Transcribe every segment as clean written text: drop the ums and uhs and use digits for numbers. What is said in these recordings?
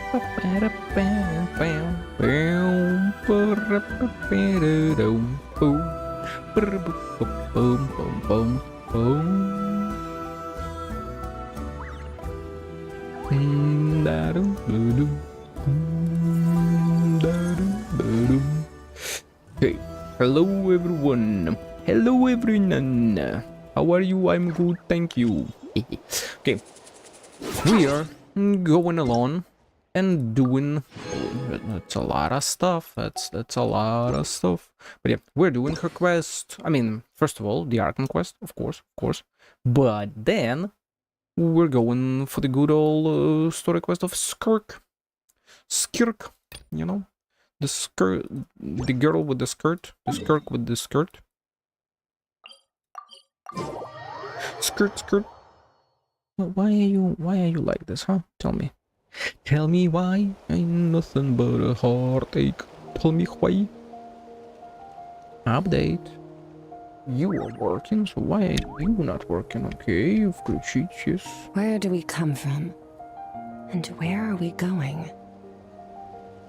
Hey, hello everyone. Hello everyone. How are you? I'm good, thank you. Okay, we are going along and doing. That's a lot of stuff. That's a lot of stuff. But yeah, we're doing her quest. I mean, first of all, the Archon quest, of course. But then we're going for the good old story quest of Skirk. Skirk, you know, the skirt, the girl with the skirt, the Skirk with the skirt. Skirt. Why are you like this, huh? Tell me why. Ain't nothing but a heartache. Tell me why. Update. You are working, so why are you not working? Okay, you've got cheats, yes. Where do we come from? And where are we going?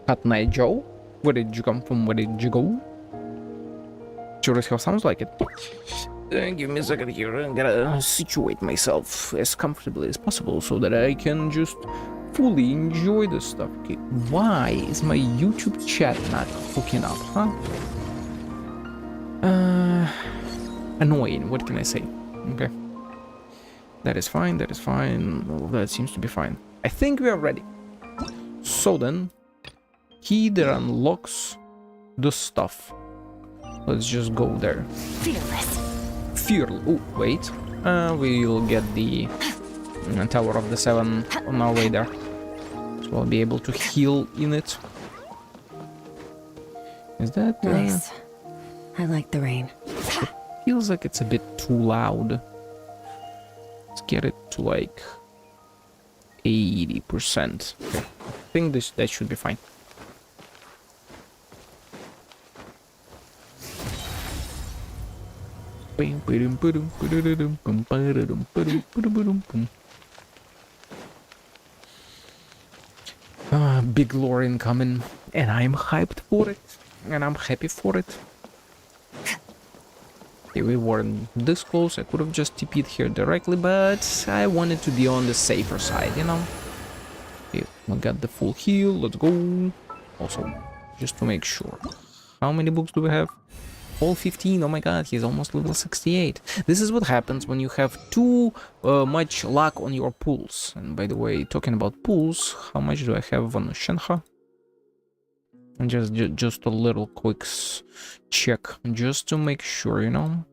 Hot Night Joe? Where did you come from? Where did you go? Sure as hell sounds like it. Give me a second here. I gotta situate myself as comfortably as possible so that I can just fully enjoy this stuff. Okay, why is my YouTube chat not hooking up, huh? Annoying, what can I say? Okay. That is fine. Well, that seems to be fine. I think we are ready. So then, key that unlocks the stuff. Let's just go there. Fearless. Oh, wait. We'll get the Tower of the Seven on our way there. So I'll be able to heal in it. Is that... Nice. I like the rain. It feels like it's a bit too loud. Let's get it to like 80%. Okay. I think that should be fine. Big lore incoming, and I'm hyped for it, and I'm happy for it. Okay, we weren't this close. I could have just TP'd here directly, but I wanted to be on the safer side, you know. Okay, we got the full heal. Let's go. Also, just to make sure. How many books do we have? All 15. Oh my god, he's almost level 68. This is what happens when you have too much luck on your pulls. And by the way, talking about pulls, how much do I have on Shenhe? And just a little quick check, just to make sure, you know.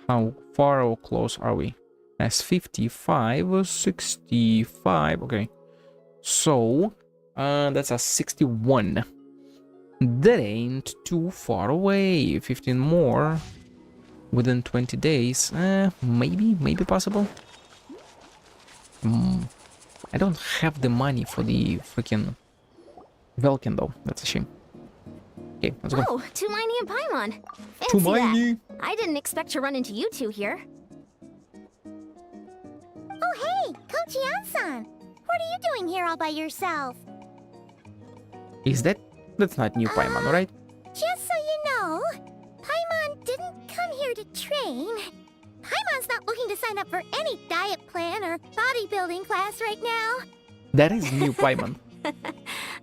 How far or close are we? That's 55 or 65. Okay. So, that's a 61. That ain't too far away. 15 more within 20 days. Maybe possible. I don't have the money for the freaking Velkin though. That's a shame. Okay, let's go. Oh, Tumini and Paimon. Fancy Tumini. that. I didn't expect to run into you two here. Oh hey, Kochi-san! What are you doing here all by yourself? That's not new Paimon, right? Just so you know, Paimon didn't come here to train. Paimon's not looking to sign up for any diet plan or bodybuilding class right now. That is new Paimon.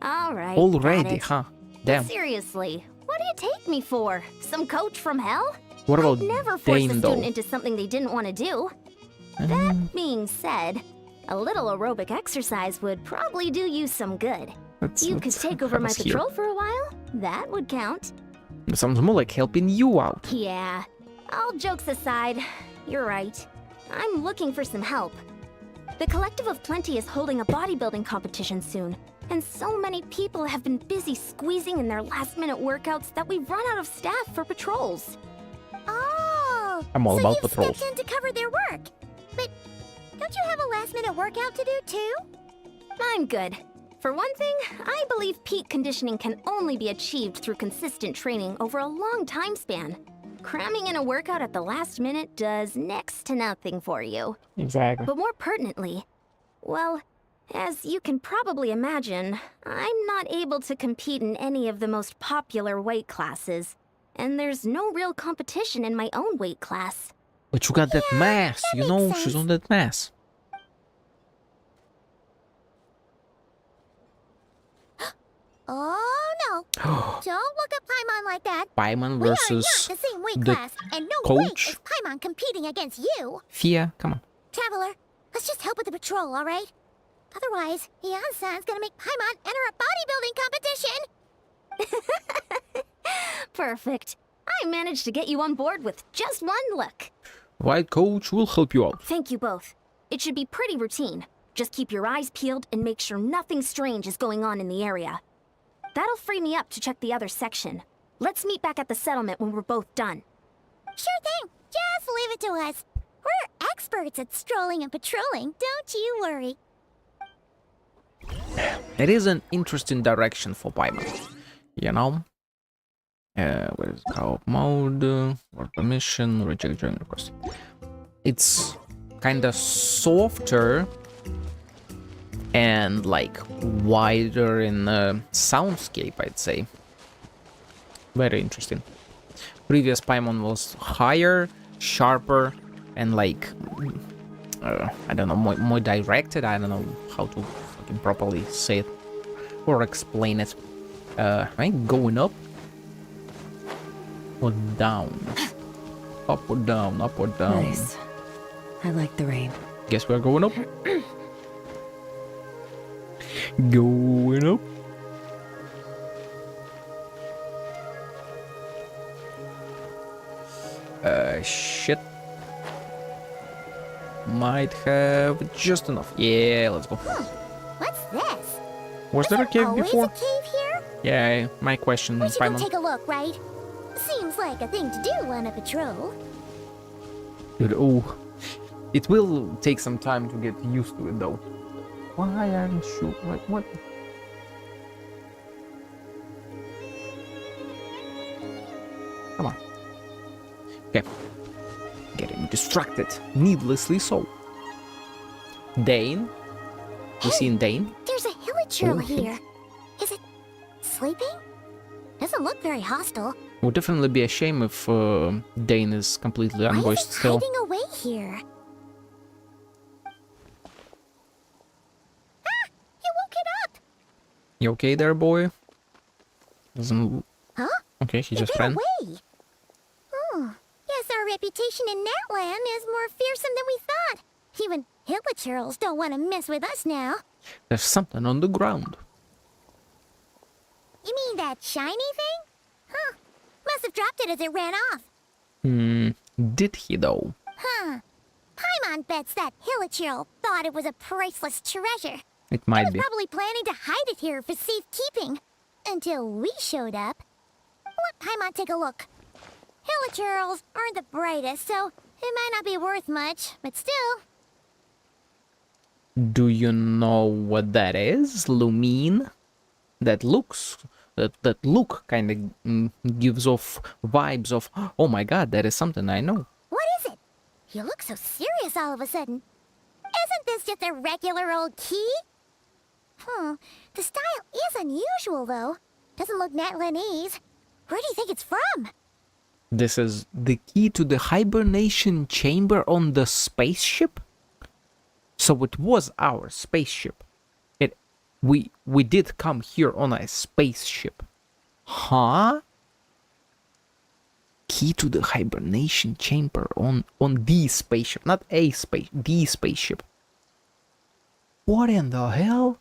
All right. Already, huh? Damn. Seriously, what do you take me for? Some coach from hell? What about I'd never force a Dane, though? student into something they didn't want to do. That being said, a little aerobic exercise would probably do you some good. You could take over my patrol for a while. That would count. It sounds more like helping you out. Yeah. All jokes aside, you're right. I'm looking for some help. The Collective of Plenty is holding a bodybuilding competition soon, and so many people have been busy squeezing in their last-minute workouts that we've run out of staff for patrols. Oh! I'm all about patrols. So you've stepped in to cover their work. But don't you have a last-minute workout to do too? I'm good. For one thing, I believe peak conditioning can only be achieved through consistent training over a long time span. Cramming in a workout at the last minute does next to nothing for you. Exactly. But more pertinently, well, As you can probably imagine, I'm not able to compete in any of the most popular weight classes, and there's no real competition in my own weight class. But you got that mass, that you makes know, sense. she's on that mass. Oh no! Don't look at Paimon like that. Paimon We are versus not the same weight the class, and no way coach. is Paimon competing against you. Fia, come on. Traveler, let's just help with the patrol, all right? Otherwise, Yan-san's gonna make Paimon enter a bodybuilding competition. Perfect. I managed to get you on board with just one look. White coach will help you out. Thank you both. It should be pretty routine. Just keep your eyes peeled and make sure nothing strange is going on in the area. That'll free me up to check the other section. Let's meet back at the settlement when we're both done. Sure thing. Just leave it to us. We're experts at strolling and patrolling, don't you worry. It is an interesting direction for Paimon, you know? Where is co-op mode, or permission, reject join request. It's kinda softer and like wider in soundscape, I'd say. Very interesting. Previous Paimon was higher, sharper, and like I don't know, more directed. I don't know how to fucking properly say it or explain it. Right, going up or down, up or down, up or down. Nice. I like the rain. Guess we're going up. Going up. Shit. Might have just enough. Yeah, let's go. What's this? Was there a cave Always before? a cave here? Yeah, my question, We should go Paimon. take a look, right? Seems like a thing to do on a patrol. Dude, oh, it will take some time to get used to it, though. Why aren't you? Like, what? Come on. Okay. Getting distracted, needlessly so. Dane? We seen Dane? There's a hilichurl Oh. here. Is it sleeping? Doesn't look very hostile. Would definitely be a shame if Dane is completely Why unvoiced is it still. hiding away here? Ah! You woke it up! You okay there, boy? Doesn't. Huh? Okay, he It just ran ran. away. Oh, guess our reputation in that land is more fearsome than we thought. Even hilichurls don't want to mess with us now. There's something on the ground. You mean that shiny thing? Huh. Must have dropped it as it ran off. Did he though? Huh. Paimon bets that hilichurl thought it was a priceless treasure. It might was be. probably planning to hide it here for safekeeping. Until we showed up. Let Paimon take a look. Hilichurls aren't the brightest, so it might not be worth much, but still. Do you know what that is, Lumine? That look kind of gives off vibes of, oh my god, that is something I know. What is it? You look so serious all of a sudden. Isn't this just a regular old key? The style is unusual, though. Doesn't look Natlanese. Where do you think it's from? This is the key to the hibernation chamber on the spaceship? So it was our spaceship. We did come here on a spaceship. Huh? Key to the hibernation chamber on the spaceship. Not a space, the spaceship. What in the hell?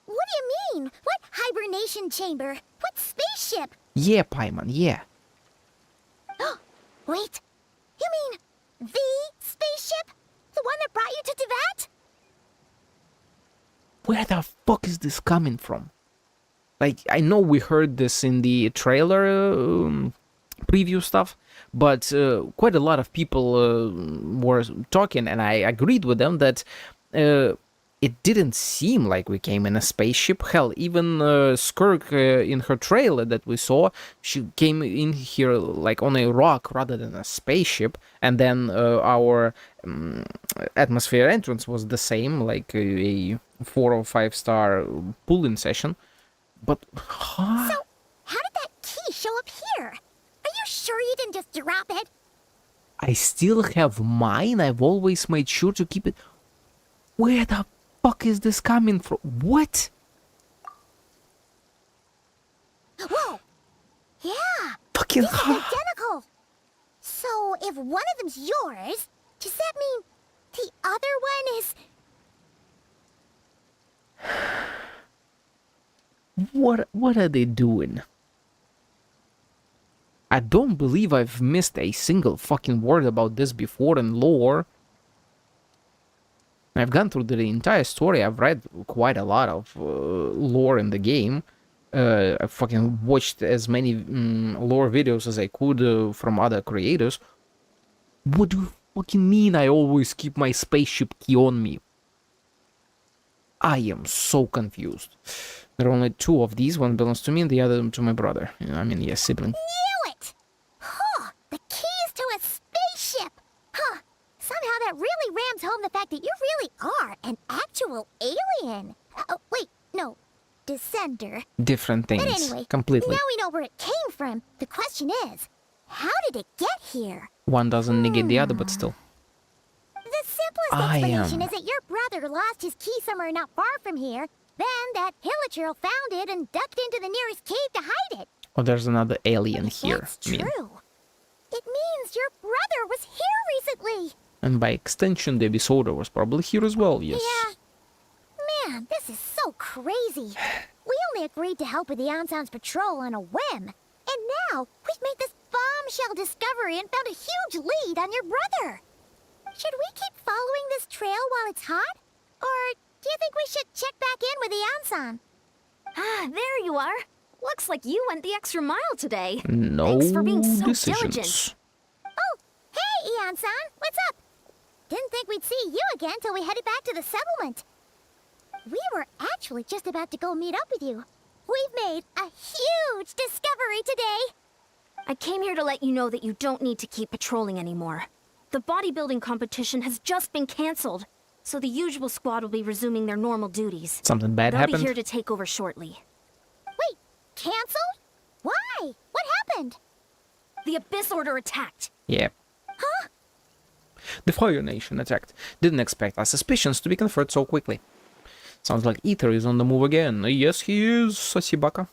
What do you mean? What hibernation chamber? What spaceship? Yeah, Paimon, yeah. Wait. You mean the spaceship? The one that brought you to Tibet? Where the fuck is this coming from? Like, I know we heard this in the trailer preview stuff, but quite a lot of people were talking, and I agreed with them that it didn't seem like we came in a spaceship. Hell, even Skirk in her trailer that we saw, she came in here like on a rock rather than a spaceship. And then our atmosphere entrance was the same, like a 4 or 5 star pull-in session. But huh? So, how did that key show up here? Are you sure you didn't just drop it? I still have mine. I've always made sure to keep it. Where the fuck is this coming from? What? Whoa! Yeah! Fucking These are identical! So, if one of them's yours, does that mean the other one is... What are they doing? I don't believe I've missed a single fucking word about this before in lore. I've gone through the entire story. I've read quite a lot of lore in the game. I fucking watched as many lore videos as I could from other creators. What do you fucking mean I always keep my spaceship key on me? I am so confused. There are only 2 of these. One belongs to me and the other to my brother. I mean, yes, sibling. Knew it! Huh! The keys to a spaceship! Huh! Somehow that really rams home the fact that you really are an actual alien. Oh, wait, no. Descender. Different things. But anyway, completely. now we know where it came from. The question is, how did it get here? One doesn't negate the other, but still. The simplest explanation is that your brother lost his key somewhere not far from here. Then that Hilichurl found it and ducked into the nearest cave to hide it. Oh, there's another alien here. That's true. It means your brother was here recently. And by extension, the Disorder was probably here as well, yes. Yeah. Man, this is so crazy. We only agreed to help with the Anson's patrol on a whim. And now, we've made this bombshell discovery and found a huge lead on your brother. Should we keep following this trail while it's hot? Or do you think we should check back in with the Anson? Ah, there you are. Looks like you went the extra mile today. No Thanks for being so decisions. diligent. Oh, hey, Eon-san, what's up? Didn't think we'd see you again till we headed back to the settlement. We were actually just about to go meet up with you. We've made a huge discovery today. I came here to let you know that you don't need to keep patrolling anymore. The bodybuilding competition has just been cancelled, so the usual squad will be resuming their normal duties. Something bad They'll happened? be here to take over shortly. Wait, canceled? Why? What happened? The Abyss Order attacked. Yeah. Huh? The Fire Nation attacked. Didn't expect our suspicions to be confirmed so quickly. Sounds like Ether is on the move again. Yes, he is, Sasibaka.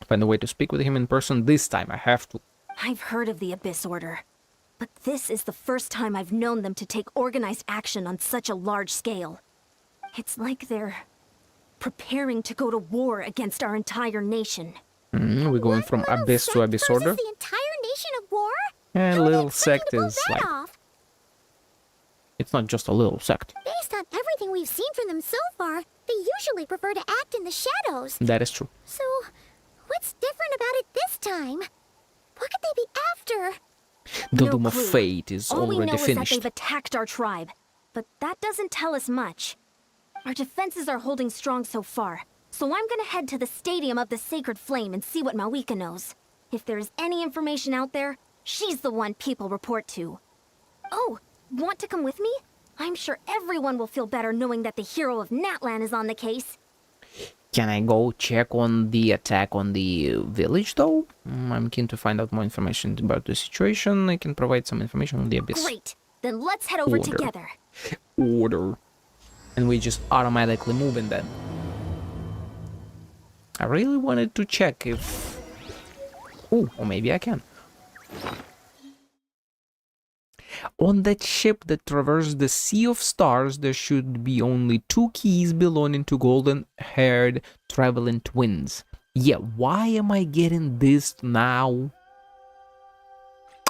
Find a way to speak with him in person this time. I have to. I've heard of the Abyss Order, but this is the first time I've known them to take organized action on such a large scale. It's like they're preparing to go to war against our entire nation. We're going from One little Abyss to sect Abyss versus Order. the entire nation of war? A How are they little planning sect to pull is that like... off? It's not just a little sect. Based on everything we've seen from them so far, they usually prefer to act in the shadows. That is true. So, what's different about it this time? What could they be after? The No Doom of clue. Fate is All we know already is that finished. they've attacked our tribe, but that doesn't tell us much. Our defenses are holding strong so far, so I'm gonna head to the Stadium of the Sacred Flame and see what Mawika knows. If there's any information out there, she's the one people report to. Oh, want to come with me? I'm sure everyone will feel better knowing that the hero of Natlan is on the case. Can I go check on the attack on the village, though? I'm keen to find out more information about the situation. I can provide some information on the Abyss. Great, then let's head over Order. together. Order. And we just automatically move in then. I really wanted to check if... Oh, or maybe I can. On that ship that traversed the Sea of Stars, there should be only 2 keys belonging to golden-haired traveling twins. Yeah, why am I getting this now?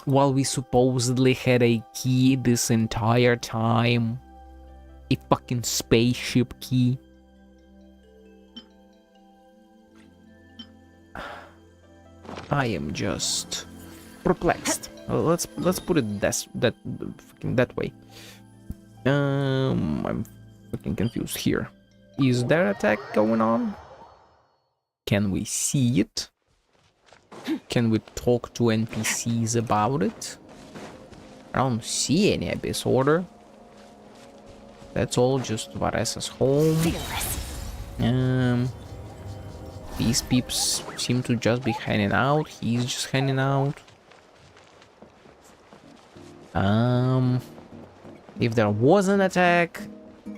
While we supposedly had a key this entire time. A fucking spaceship key. I am just perplexed. Let's put it that way. I'm fucking confused here. Is there attack going on? Can we see it? Can we talk to NPCs about it? I don't see any Abyss Order. That's all just Varesa's home. These peeps seem to just be hanging out. He's just hanging out. If there was an attack,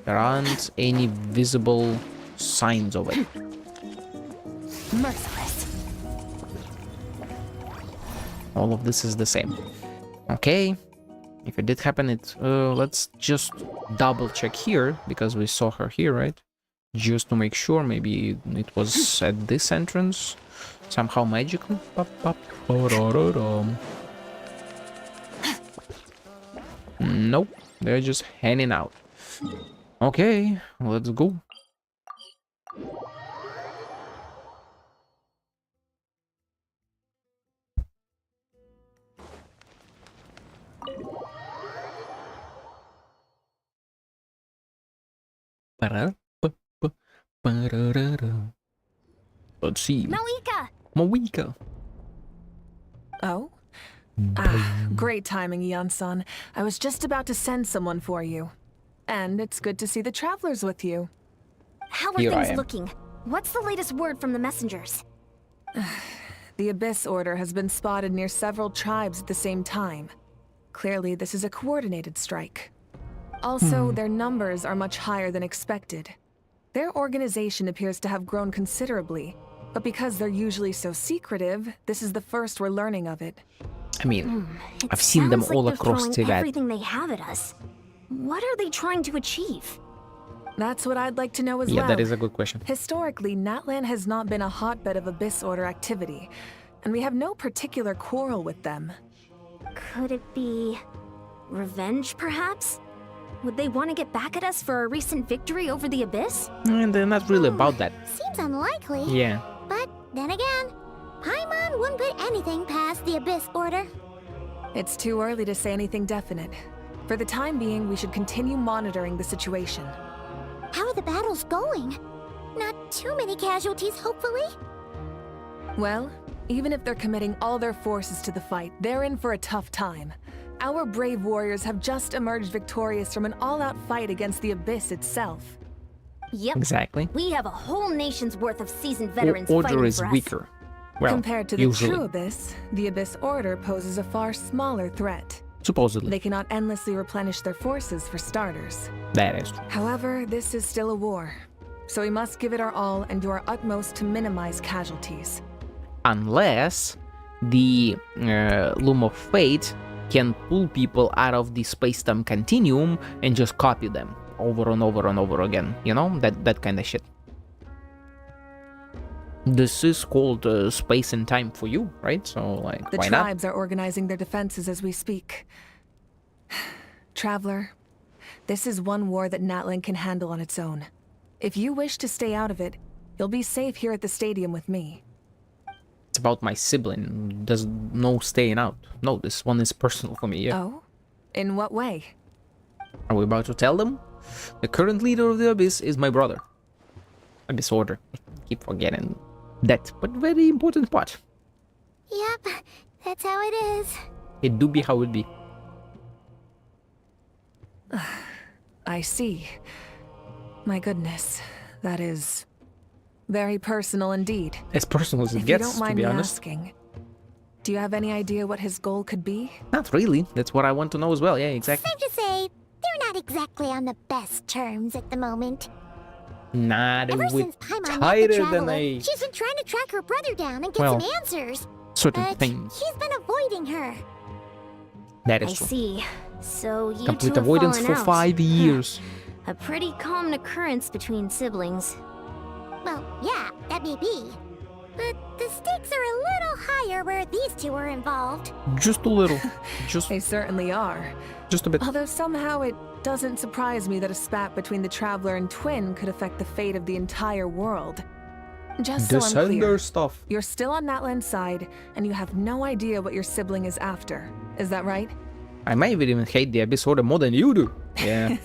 there aren't any visible signs of it. Merciless. All of this is the same. Okay. If it did happen, let's just double check here, because we saw her here, right? Just to make sure, maybe it was at this entrance, somehow magical. Nope, they're just hanging out. Okay, let's go. Let's see. Malika! Mawika. Oh? Great timing, Eon-san. I was just about to send someone for you. And it's good to see the travelers with you. How are Here I things am. looking? What's the latest word from the messengers? The Abyss Order has been spotted near several tribes at the same time. Clearly, this is a coordinated strike. Also, their numbers are much higher than expected. Their organization appears to have grown considerably, but because they're usually so secretive, this is the first we're learning of it. I mean, It I've seen them sounds like all they're across throwing Tibet. everything they have at us. What are they trying to achieve? That's what I'd like to know as Yeah, well. that is a good question. Historically, Natlan has not been a hotbed of Abyss Order activity, and we have no particular quarrel with them. Could it be revenge, perhaps? Would they want to get back at us for a recent victory over the Abyss? And they're not really about that. Seems unlikely. Yeah. But then again, Paimon wouldn't put anything past the Abyss Order. It's too early to say anything definite. For the time being, we should continue monitoring the situation. How are the battles going? Not too many casualties, hopefully? Well, even if they're committing all their forces to the fight, they're in for a tough time. Our brave warriors have just emerged victorious from an all-out fight against the Abyss itself. Yep. Exactly. We have a whole nation's worth of seasoned veterans Order fighting is for us. weaker. Well, Compared to the usually. true Abyss, the Abyss Order poses a far smaller threat. Supposedly. They cannot endlessly replenish their forces, for starters. That is true. However, this is still a war, so we must give it our all and do our utmost to minimize casualties. Unless the Loom of Fate can pull people out of the space-time continuum and just copy them over and over and over again. You know? That kind of shit. This is called space and time for you, right? So, like, The why not? tribes are organizing their defenses as we speak. Traveler, this is one war that Natlan can handle on its own. If you wish to stay out of it, you'll be safe here at the stadium with me. It's about my sibling. There's no staying out. No, this one is personal for me, yeah. Oh? In what way? Are we about to tell them? The current leader of the Abyss is my brother. Abyss Order. I keep forgetting that, but very important part. Yep, that's how it is. It do be how it be. I see. My goodness, that is very personal indeed. As personal as it If you gets, don't to mind be me honest. asking, do you have any idea what his goal could be? Not really. That's what I want to know as well. Yeah, exactly. Safe to say, they're not exactly on the best terms at the moment. Not Ever with since Paimon met the tighter than Traveler, a she's been trying to track her brother down and get Well, some answers. certain But things. he's been avoiding her. That I is true. see. So you Complete two have avoidance fallen for out. 5 years. A pretty common occurrence between siblings. Well, yeah, that may be. But the stakes are a little higher where these two are involved. Just a little. Just They certainly are. a bit. Although somehow it doesn't surprise me that a spat between the Traveler and Twin could affect the fate of the entire world. Just so I'm clear, stuff. you're still on Natlan's side, and you have no idea what your sibling is after. Is that right? I might even hate the Abyss Order more than you do. Yeah.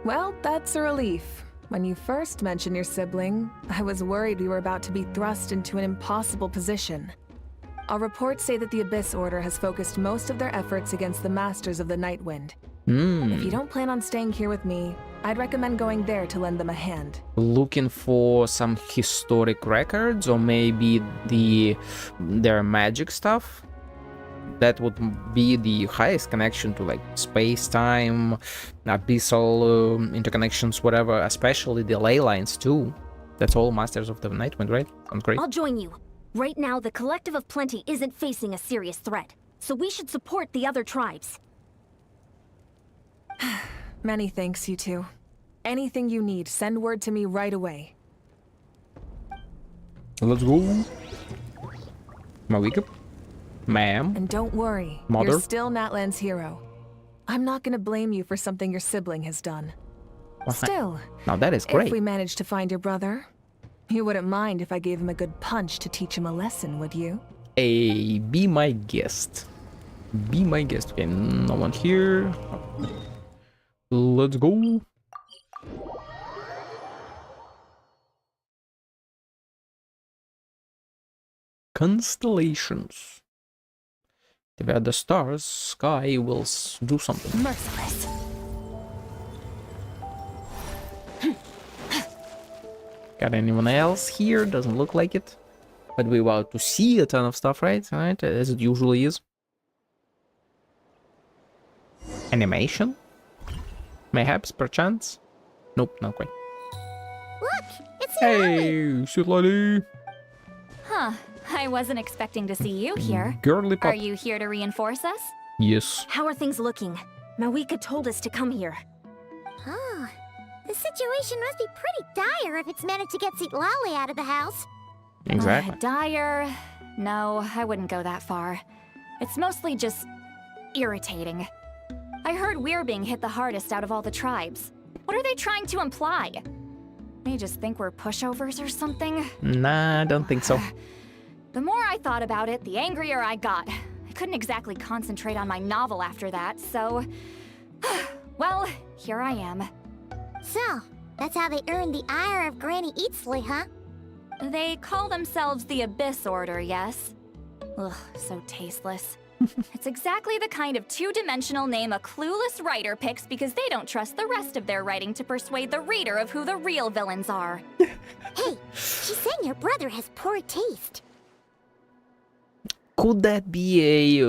Well, that's a relief. When you first mentioned your sibling, I was worried we were about to be thrust into an impossible position. Our reports say that the Abyss Order has focused most of their efforts against the Masters of the Nightwind. If you don't plan on staying here with me, I'd recommend going there to lend them a hand. Looking for some historic records, or maybe their magic stuff? That would be the highest connection to like space-time, abyssal interconnections, whatever, especially the ley lines too. That's all Masters of the Nightwind, right? Sounds great. I'll join you. Right now, the Collective of Plenty isn't facing a serious threat, so we should support the other tribes. Many thanks, you two. Anything you need, send word to me right away. Let's go. Malika? Ma'am? And don't worry, Mother? you're still Natlan's hero. I'm not gonna blame you for something your sibling has done. Still, Now that is great. if we manage to find your brother, you wouldn't mind if I gave him a good punch to teach him a lesson, would you? Hey, be my guest. Be my guest. Okay, no one here. Let's go. Constellations. If at the stars, sky will do something. Merciless. Got anyone else here? Doesn't look like it. But we're about to see a ton of stuff, right? Right, as it usually is. Animation? Mayhaps, perchance? Nope, not quite. Look, it's your Ollie. Hey, sweet lady. Huh. I wasn't expecting to see you here. Girly pop. Are you here to reinforce us? Yes. How are things looking? Mawika told us to come here. Oh, the situation must be pretty dire if it's managed to get Lolly out of the house. Exactly. Dire? No, I wouldn't go that far. It's mostly just irritating. I heard we're being hit the hardest out of all the tribes. What are they trying to imply? They just think we're pushovers or something? Nah, I don't think so. The more I thought about it, the angrier I got. I couldn't exactly concentrate on my novel after that, so... well, here I am. So, that's how they earned the ire of Granny Eatsley, huh? They call themselves the Abyss Order, yes? Ugh, so tasteless. It's exactly the kind of two-dimensional name a clueless writer picks because they don't trust the rest of their writing to persuade the reader of who the real villains are. Hey, she's saying your brother has poor taste. Could that be a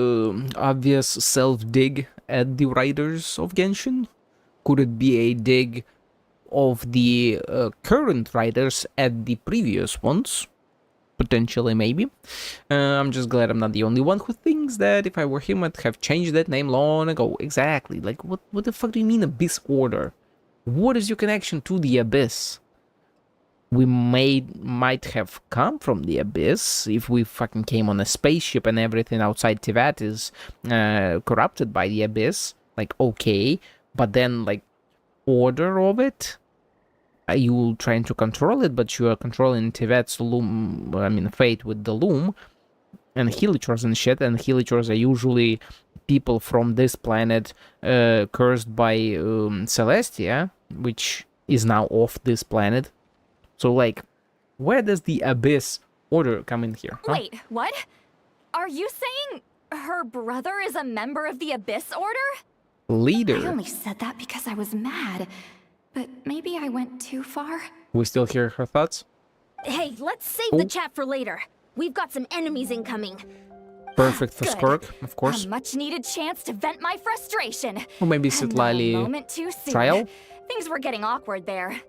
obvious self-dig at the writers of Genshin? Could it be a dig of the current writers at the previous ones? Potentially, maybe. I'm just glad I'm not the only one who thinks that if I were him, I'd have changed that name long ago. Exactly. Like, what the fuck do you mean Abyss Order? What is your connection to the Abyss? We might have come from the Abyss if we fucking came on a spaceship and everything outside Tivat is corrupted by the Abyss. Like, okay. But then, like, order of it? Are you trying to control it, but you are controlling Tivet's loom, fate with the loom, and Hilichors and shit, and Hilichors are usually people from this planet cursed by Celestia, which is now off this planet. So, like, where does the Abyss Order come in here? Huh? Wait, what? Are you saying her brother is a member of the Abyss Order? Leader. I only said that because I was mad. But maybe I went too far? We still hear her thoughts? Hey, let's save the chat for later. We've got some enemies incoming. Perfect for Good. Skirk, of course. A much-needed chance to vent my frustration. Or maybe And not a Sitlali moment too soon. trial? Things were getting awkward there.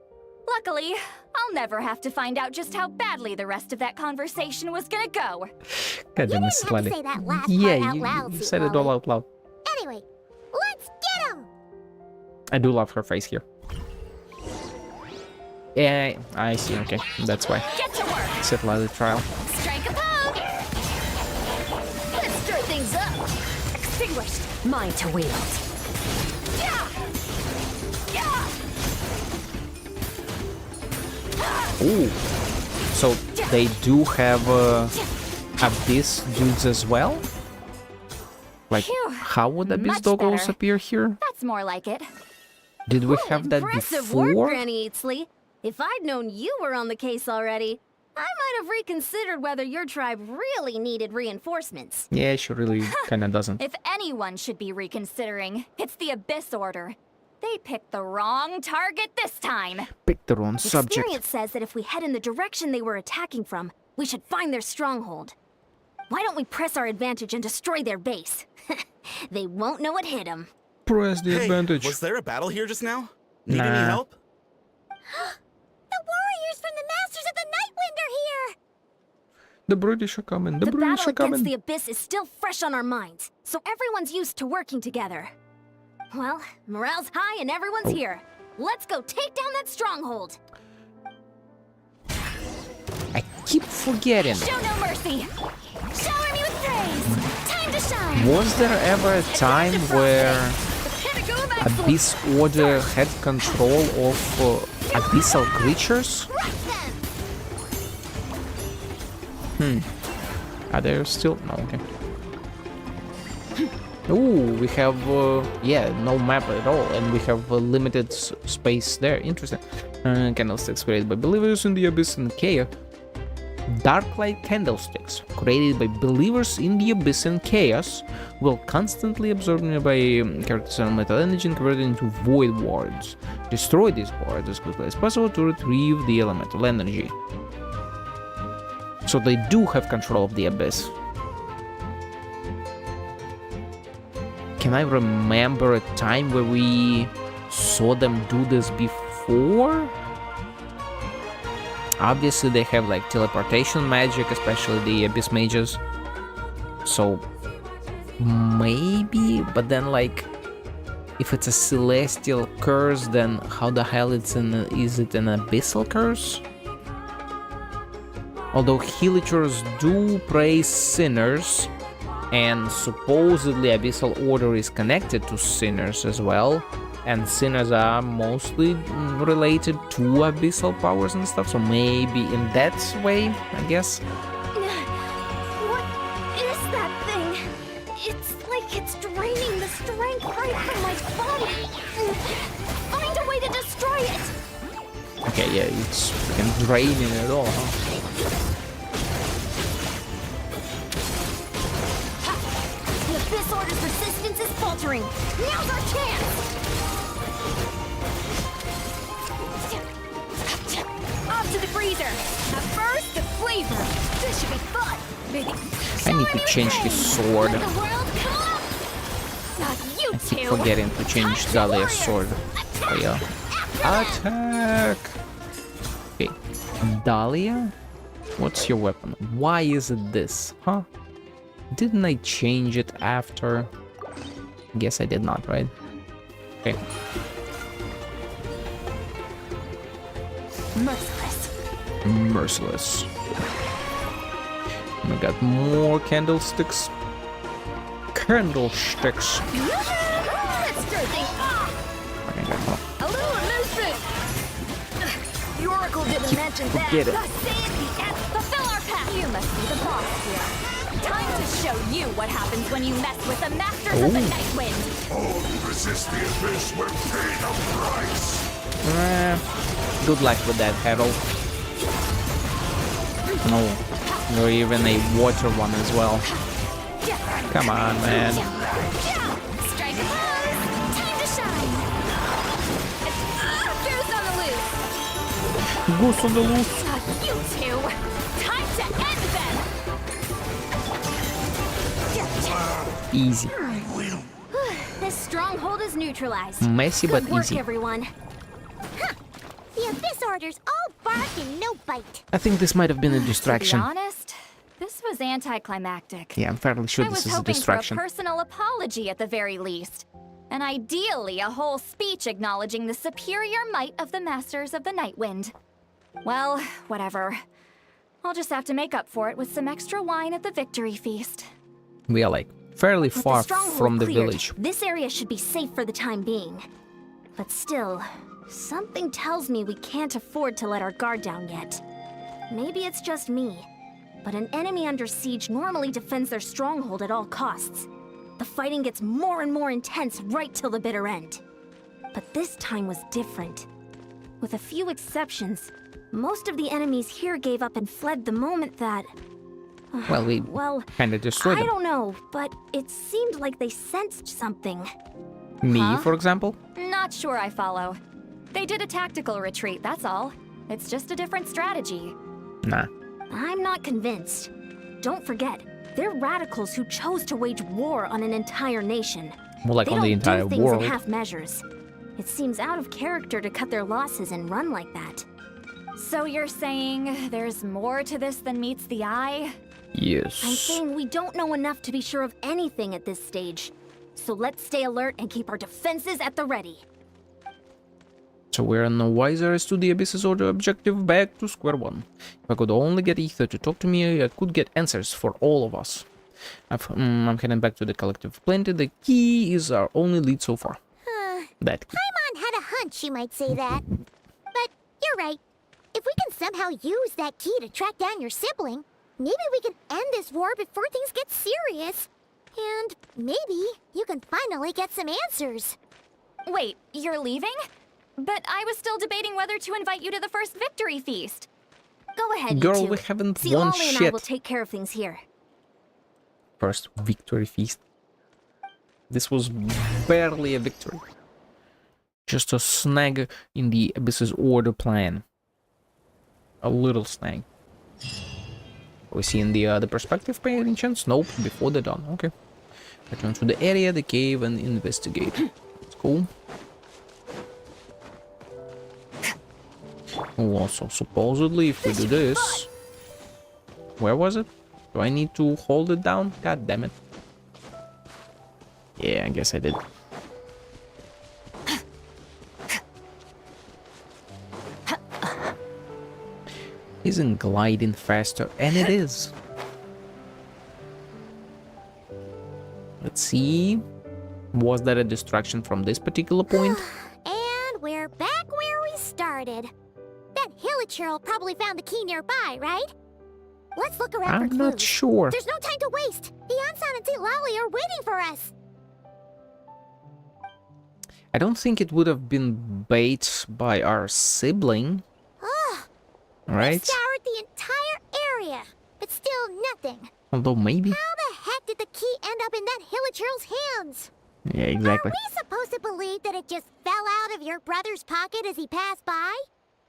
Luckily, I'll never have to find out just how badly the rest of that conversation was gonna go. God damn it, You didn't have to Sitlali. say that last Yeah, part out you, loud, you Sweet said it all Lolly. out loud. Anyway, let's get him! I do love her face here. Yeah, I see, okay. That's why. Get to work! Sitlali trial. Strike a pose! Let's stir things up. Extinguished! Mine to wield. Yeah! Yeah! Ooh. So they do have Abyss dudes as well? Like, Phew, how would Abyss much doggos better. appear here? That's more like it. Did we have that Impressive before? work, Granny Eatsley. If I'd known you were on the case already, I might have reconsidered whether your tribe really needed reinforcements. Yeah, she really kinda doesn't. If anyone should be reconsidering, it's the Abyss Order. They picked the wrong target this time. Pick the wrong subject. Experience says that if we head in the direction they were attacking from, we should find their stronghold. Why don't we press our advantage and destroy their base? They won't know what hit them. Press the advantage. Was there a battle here just now? Need Nah. any help? The warriors from the Masters of the Nightwind are here! The British are coming. The The British battle are coming. against the Abyss is still fresh on our minds, so everyone's used to working together. Well, morale's high and everyone's here. Let's go take down that stronghold. I keep forgetting. Show no mercy. Shower me with praise. Time to shine. Was there ever a time where The pinnacle of excellence. Abyss Order had control of abyssal creatures? Crush them. Are there still? No, okay. Ooh, we have, yeah, no map at all, and we have limited space there. Interesting. Candlesticks created by believers in the Abyss and Chaos. Darklight candlesticks created by believers in the Abyss and Chaos will constantly absorb nearby characters' elemental energy and convert it into void wards. Destroy these wards as quickly as possible to retrieve the elemental energy. So they do have control of the Abyss. Can I remember a time where we saw them do this before? Obviously they have like teleportation magic, especially the Abyss mages. So maybe, but then like if it's a celestial curse, then how the hell is it an abyssal curse? Although Hillagers do praise sinners, and supposedly Abyssal Order is connected to sinners as well, and sinners are mostly related to abyssal powers and stuff, so maybe in that way, I guess. What is that thing? It's like it's draining the strength right from my body. Find a way to destroy it. Okay, yeah, it's freaking draining it all, huh? The Abyss Order's resistance is faltering. Now's our chance. Off to the freezer. At first, the flavor. This should be fun. Maybe. I need to change his sword. Let the world come up. Not you I keep two. forgetting to change Dahlia's sword. Oh yeah. Attack! Okay, Dahlia? What's your weapon? Why is it this? Huh? Didn't I change it after? Guess I did not, right? Okay. Merciless. Merciless. We got more candlesticks. Candlesticks. Let's stir things off. Okay, hold on. A little amusement. The Oracle didn't mention that. Forget it. The Sandy and fulfill our path. You must be the boss here. Time to show you what happens when you mess with the Masters of the Nightwind. All who resist the Abyss will pay the price! Good luck with that, Harold. No, you're even a water one as well. Come on, man. Strike a pose. Time to shine. Goose on the loose. Goose on the loose. You two. Time to end them. Easy. This stronghold is neutralized. Messy but Good work, easy. everyone. The Abyss Order's all bark and no bite. I think this might have been a To distraction. be honest, this was anticlimactic. Yeah, I'm fairly sure I this was is a hoping distraction. for a personal apology at the very least. And ideally a whole speech acknowledging the superior might of the Masters of the Nightwind. Well, whatever. I'll just have to make up for it with some extra wine at the victory feast. We are like fairly With far the stronghold from the cleared, village. This area should be safe for the time being. But still, something tells me we can't afford to let our guard down yet. Maybe it's just me, but an enemy under siege normally defends their stronghold at all costs. The fighting gets more and more intense right till the bitter end. But this time was different. With a few exceptions, Most of the enemies here gave up and fled the moment that... Well, we Well, kind of destroyed I them. don't know, but it seemed like they sensed something. Me, Huh? for example. Not sure I follow. They did a tactical retreat, that's all. It's just a different strategy. Nah. I'm not convinced. Don't forget, they're radicals who chose to wage war on an entire nation. More like They on the don't entire do things world. in half measures. It seems out of character to cut their losses and run like that. So you're saying there's more to this than meets the eye? Yes. I'm saying we don't know enough to be sure of anything at this stage. So let's stay alert and keep our defenses at the ready. So we're no wiser as to the Abyss's order objective. Back to square one. If I could only get Ether to talk to me, I could get answers for all of us. I'm heading back to the Collective of Plenty. The key is our only lead so far. That key. Paimon had a hunch you might say that. But you're right. If we can somehow use that key to track down your sibling, maybe we can end this war before things get serious. And maybe you can finally get some answers. Wait, you're leaving? But I was still debating whether to invite you to the first victory feast. Go ahead, Girl, you two. we haven't See, won Ollie and I shit. will take care of things here. First victory feast. This was barely a victory. Just a snag in the Abyss's order plan. A little snag. We see in the perspective by any chance? Nope, before the dawn. Okay. Return to the area, the cave, and investigate. Let's go. Oh, also, supposedly, if we do this... Where was it? Do I need to hold it down? God damn it. Yeah, I guess I did. Isn't gliding faster? And it is. Let's see. Was that a distraction from this particular point? And we're back where we started. That Hilichurl probably found the key nearby, right? Let's look around for I'm clues. not sure. There's no time to waste. The Ansan and Lali are waiting for us. I don't think it would have been bait by our sibling. We Right? scoured the entire area, but still nothing. Although maybe. How the heck did the key end up in that Hilichurl's hands? Yeah, exactly. Are we supposed to believe that it just fell out of your brother's pocket as he passed by?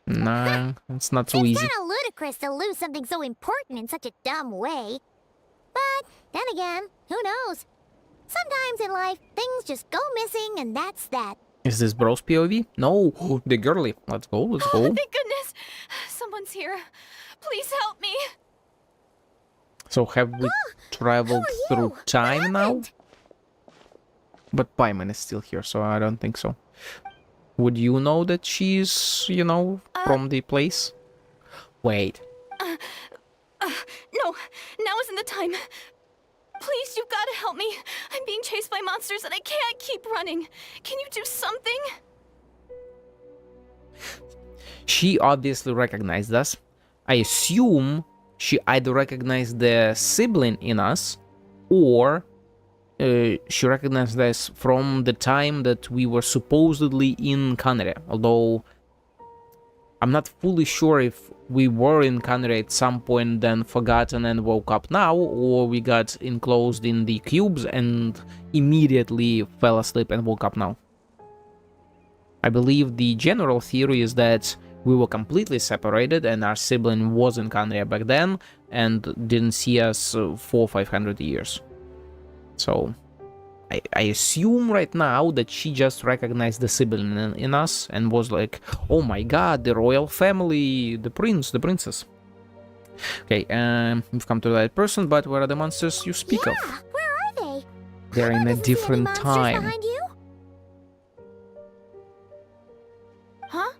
Nah, it's not so It's easy. kind of ludicrous to lose something so important in such a dumb way. But then again, who knows? Sometimes in life, things just go missing and that's that. Is this bro's POV? No, the girly. Let's go, let's go. Thank goodness! Someone's here. Please help me! So have we traveled Who are through you? What time now? happened? But Paimon is still here, so I don't think so. Would you know that she's, you know, from the place? Wait. No, now isn't the time. Please, you've got to help me. I'm being chased by monsters and I can't keep running. Can you do something? She obviously recognized us. I assume she either recognized the sibling in us, or she recognized us from the time that we were supposedly in Canary. Although I'm not fully sure if we were in Canary at some point, then forgotten and woke up now, or we got enclosed in the cubes and immediately fell asleep and woke up now. I believe the general theory is that we were completely separated and our sibling was in Canary back then and didn't see us for 500 years. So I assume right now that she just recognized the sibling in us and was like, oh my god, the royal family, the prince, the princess. Okay, we've come to the right person, but where are the monsters you speak of? Where are they? They're in a Doesn't see any different monsters time. behind you? Huh?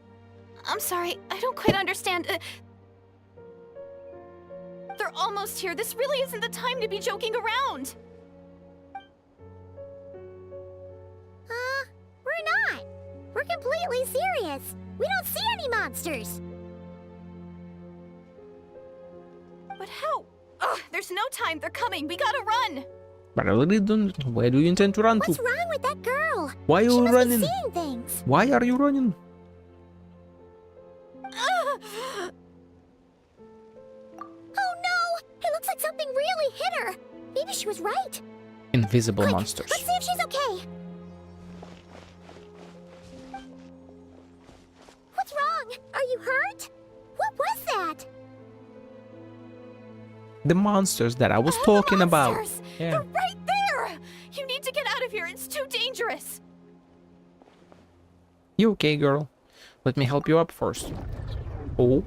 I'm sorry, I don't quite understand. They're almost here. This really isn't the time to be joking around. We're not. We're completely serious. We don't see any monsters. But how? Ugh, there's no time. They're coming. We gotta run. But I really don't. Where do you intend to run What's to? wrong with that girl? Why are She you must running? be seeing things. Why are you running? Maybe she was right. Invisible Quick, monsters. let's see if she's okay. What's wrong? Are you hurt? What was that? The monsters that I was talking about. Monsters! Yeah. They're right there! You need to get out of here. It's too dangerous. You okay, girl? Let me help you up first. Oh.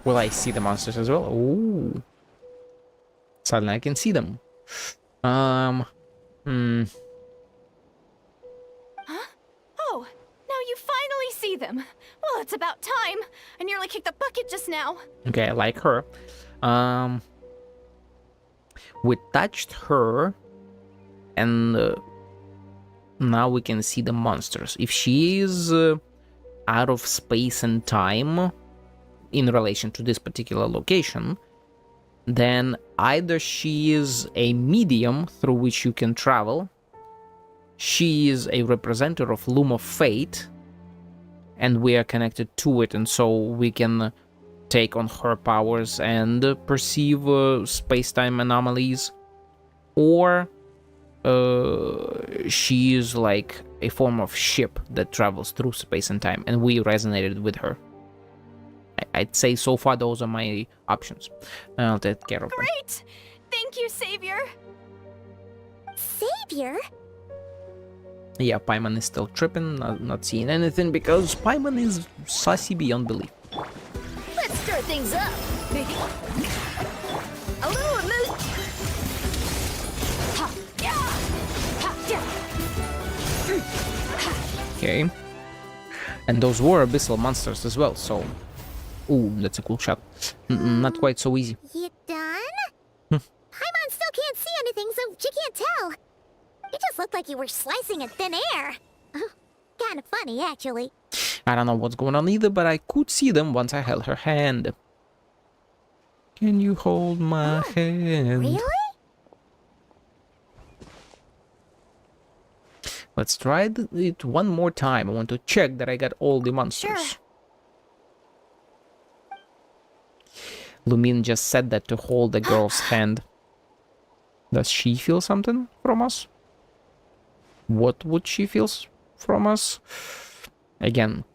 Will I see the monsters as well? Oh. Suddenly I can see them. Huh? Oh, now you finally see them. Well, it's about time. I nearly kicked the bucket just now. Okay, I like her. We touched her, and now we can see the monsters. If she is out of space and time in relation to this particular location, then either she is a medium through which you can travel, she is a representative of Loom of Fate, and we are connected to it, and so we can take on her powers and perceive space-time anomalies, or she is like a form of ship that travels through space and time, and we resonated with her. I'd say so far those are my options. I'll take care of them. Great! Thank you, Savior. Savior? Yeah, Paimon is still tripping, not seeing anything, because Paimon is sassy beyond belief. Let's stir things up. A little amuse. Okay. And those were abyssal monsters as well, so... Ooh, that's a cool shot. Not quite so easy. You done? Paimon still can't see anything, so she can't tell. It just looked like you were slicing in thin air. Kind of funny, actually. I don't know what's going on either, but I could see them once I held her hand. Can you hold my hand? Really? Let's try it one more time. I want to check that I got all the monsters. Sure. Lumin just said that to hold the girl's hand. Does she feel something from us? What would she feel from us? Again,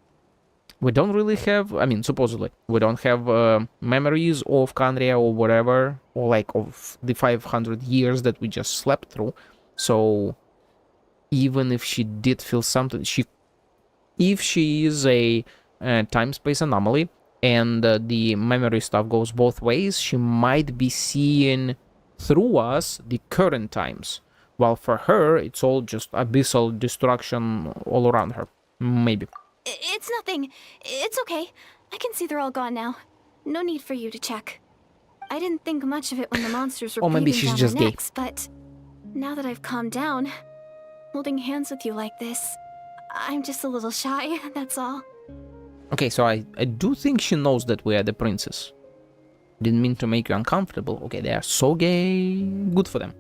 we don't really have, I mean, supposedly, we don't have memories of Kandria or whatever, or like of the 500 years that we just slept through. So, even if she did feel something, if she is a time-space anomaly, and the memory stuff goes both ways, she might be seeing through us the current times. While for her, it's all just abyssal destruction all around her. Maybe. It's nothing. It's okay. I can see they're all gone now. No need for you to check. I didn't think much of it when the monsters were Or maybe breathing she's down just our gay. necks, but now that I've calmed down, holding hands with you like this, I'm just a little shy, that's all. Okay, so I do think she knows that we are the princess. Didn't mean to make you uncomfortable. Okay, they are so gay. Good for them.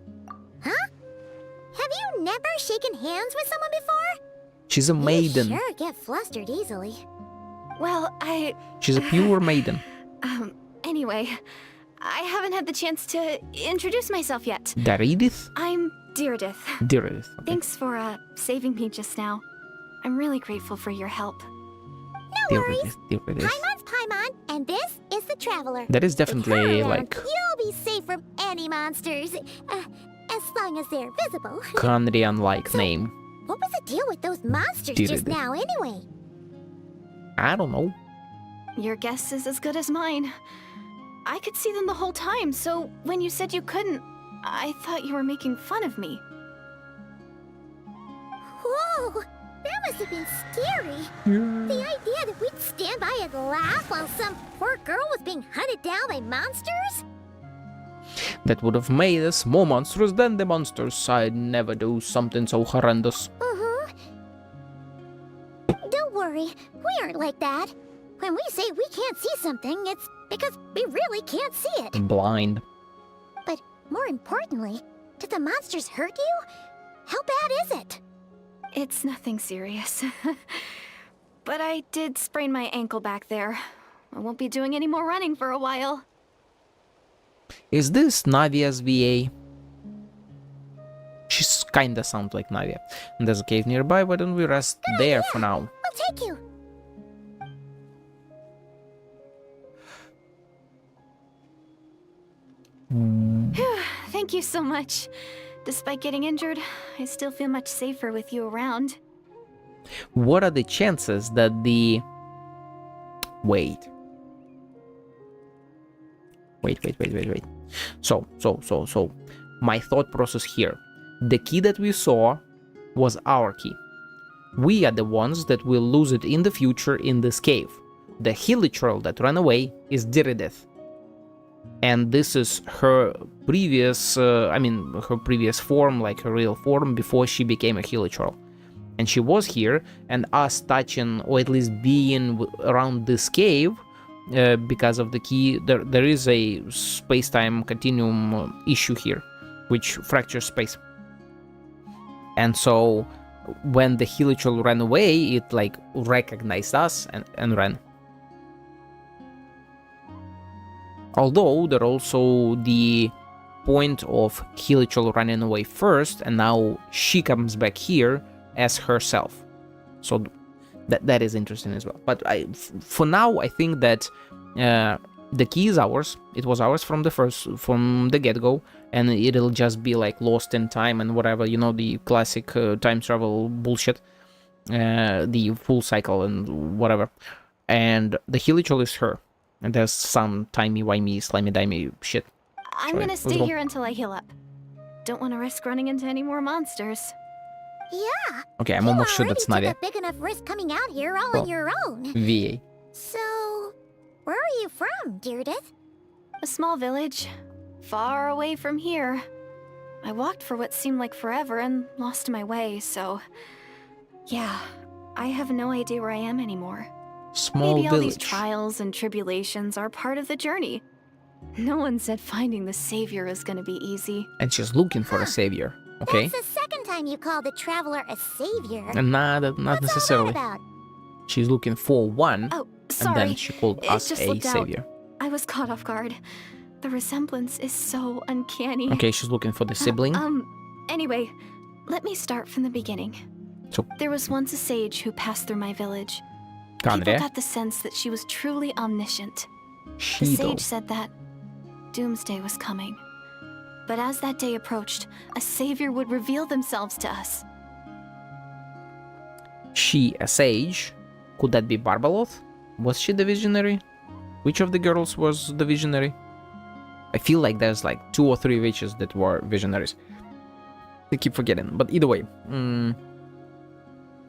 Huh? Have you never shaken hands with someone before? She's a maiden. You sure get flustered easily. Well, She's a pure maiden. Anyway, I haven't had the chance to introduce myself yet. Daridith? I'm Deirdith. Daridith. Okay. Thanks for, saving me just now. I'm really grateful for your help. No worries. Daridith. Paimon's Paimon, and this is the Traveler. That is With her definitely around, like you'll be safe from any monsters, as long as they're visible. Kandrian-like name. What was the deal with those monsters Deal just with it. now, anyway? I don't know. Your guess is as good as mine. I could see them the whole time, so when you said you couldn't, I thought you were making fun of me. Whoa! That must have been scary. The idea that we'd stand by and laugh while some poor girl was being hunted down by monsters? That would have made us more monstrous than the monsters. I'd never do something so horrendous. Don't worry, we aren't like that. When we say we can't see something, it's because we really can't see it. Blind. But more importantly, did the monsters hurt you? How bad is it? It's nothing serious. But I did sprain my ankle back there. I won't be doing any more running for a while. Is this Navia's VA? She's kinda sounds like Navia. And there's a cave nearby, why don't we rest there for now? We'll take you. Thank you so much. Despite getting injured, I still feel much safer with you around. What are the chances that the... Wait. So, my thought process here. The key that we saw was our key. We are the ones that will lose it in the future in this cave. The Hilichurl that ran away is Dirideth. And this is her previous, her previous form, like her real form, before she became a Hilichurl. And she was here, and us touching, or at least being around this cave, because of the key, there is a space-time continuum issue here, which fractures space. And so, when the Hilichurl ran away, it like recognized us and ran. Although there also the point of Hilichurl running away first, and now she comes back here as herself. So that is interesting as well. But for now, I think that the key is ours. It was ours from the get-go, and it'll just be like lost in time and whatever, you know, the classic time travel bullshit, the full cycle and whatever. And the Hilichurl is her. And there's some timey-wimey, slimy-dimey shit. I'm gonna stay here until I heal up. Don't want to risk running into any more monsters. Yeah. Okay, I'm almost sure that's Nadia. Nadia. You took a big enough risk coming out here all on your own. VA. So, where are you from, Dirideth? A small village, far away from here. I walked for what seemed like forever and lost my way, so... Yeah, I have no idea where I am anymore. Small Maybe all these village. trials and tribulations are part of the journey. No one said finding the savior is gonna be easy. And she's looking for a savior, okay? That's the second time you called the traveler a savior. And not What's necessarily. all that about? She's looking for one, Oh, and sorry. then she called It us just a slipped out. savior. I was caught off guard. The resemblance is so uncanny. Okay, she's looking for the sibling. Anyway, let me start from the beginning. So, There was once a sage who passed through my village. People Kandria, got the sense that she was truly omniscient. The Shido. sage said that doomsday was coming. But as that day approached, a savior would reveal themselves to us. She, a sage? Could that be Barbaloth? Was she the visionary? Which of the girls was the visionary? I feel like there's like 2 or 3 witches that were visionaries. I keep forgetting, but either way.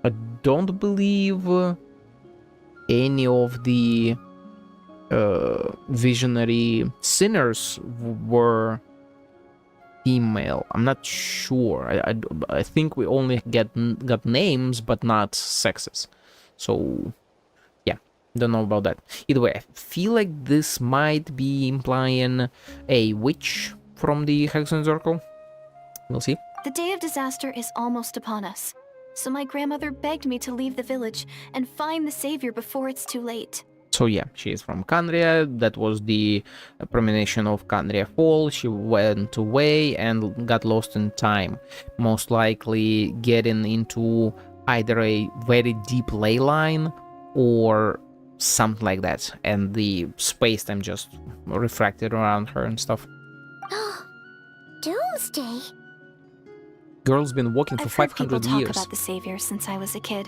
I don't believe any of the visionary sinners were female. I'm not sure. I think we only got names, but not sexes. So, yeah, don't know about that. Either way, I feel like this might be implying a witch from the Hexen Circle. We'll see. The day of disaster is almost upon us. So my grandmother begged me to leave the village and find the savior before it's too late. So yeah, she is from Kandria. That was the premonition of Kandria Fall. She went away and got lost in time, most likely getting into either a very deep ley line or something like that, and the space-time just refracted around her and stuff. Doomsday? Girl's been walking for I've heard people 500 talk years. about the savior since I was a kid.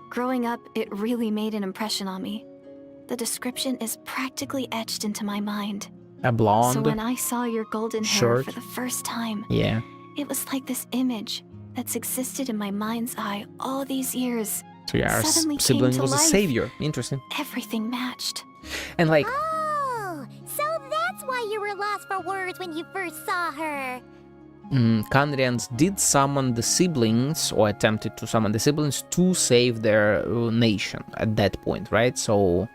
Growing up, it really made an impression on me. The description is practically etched into my mind. A blonde. So when I saw your golden hair shirt. for the first time, Yeah. it was like this image that's existed in my mind's eye all these years. So yeah, our Suddenly came sibling to was a life. savior. Interesting. Everything matched. And like, Oh, so that's why you were lost for words when you first saw her. Kandrians did summon the siblings, or attempted to summon the siblings to save their nation at that point, right? So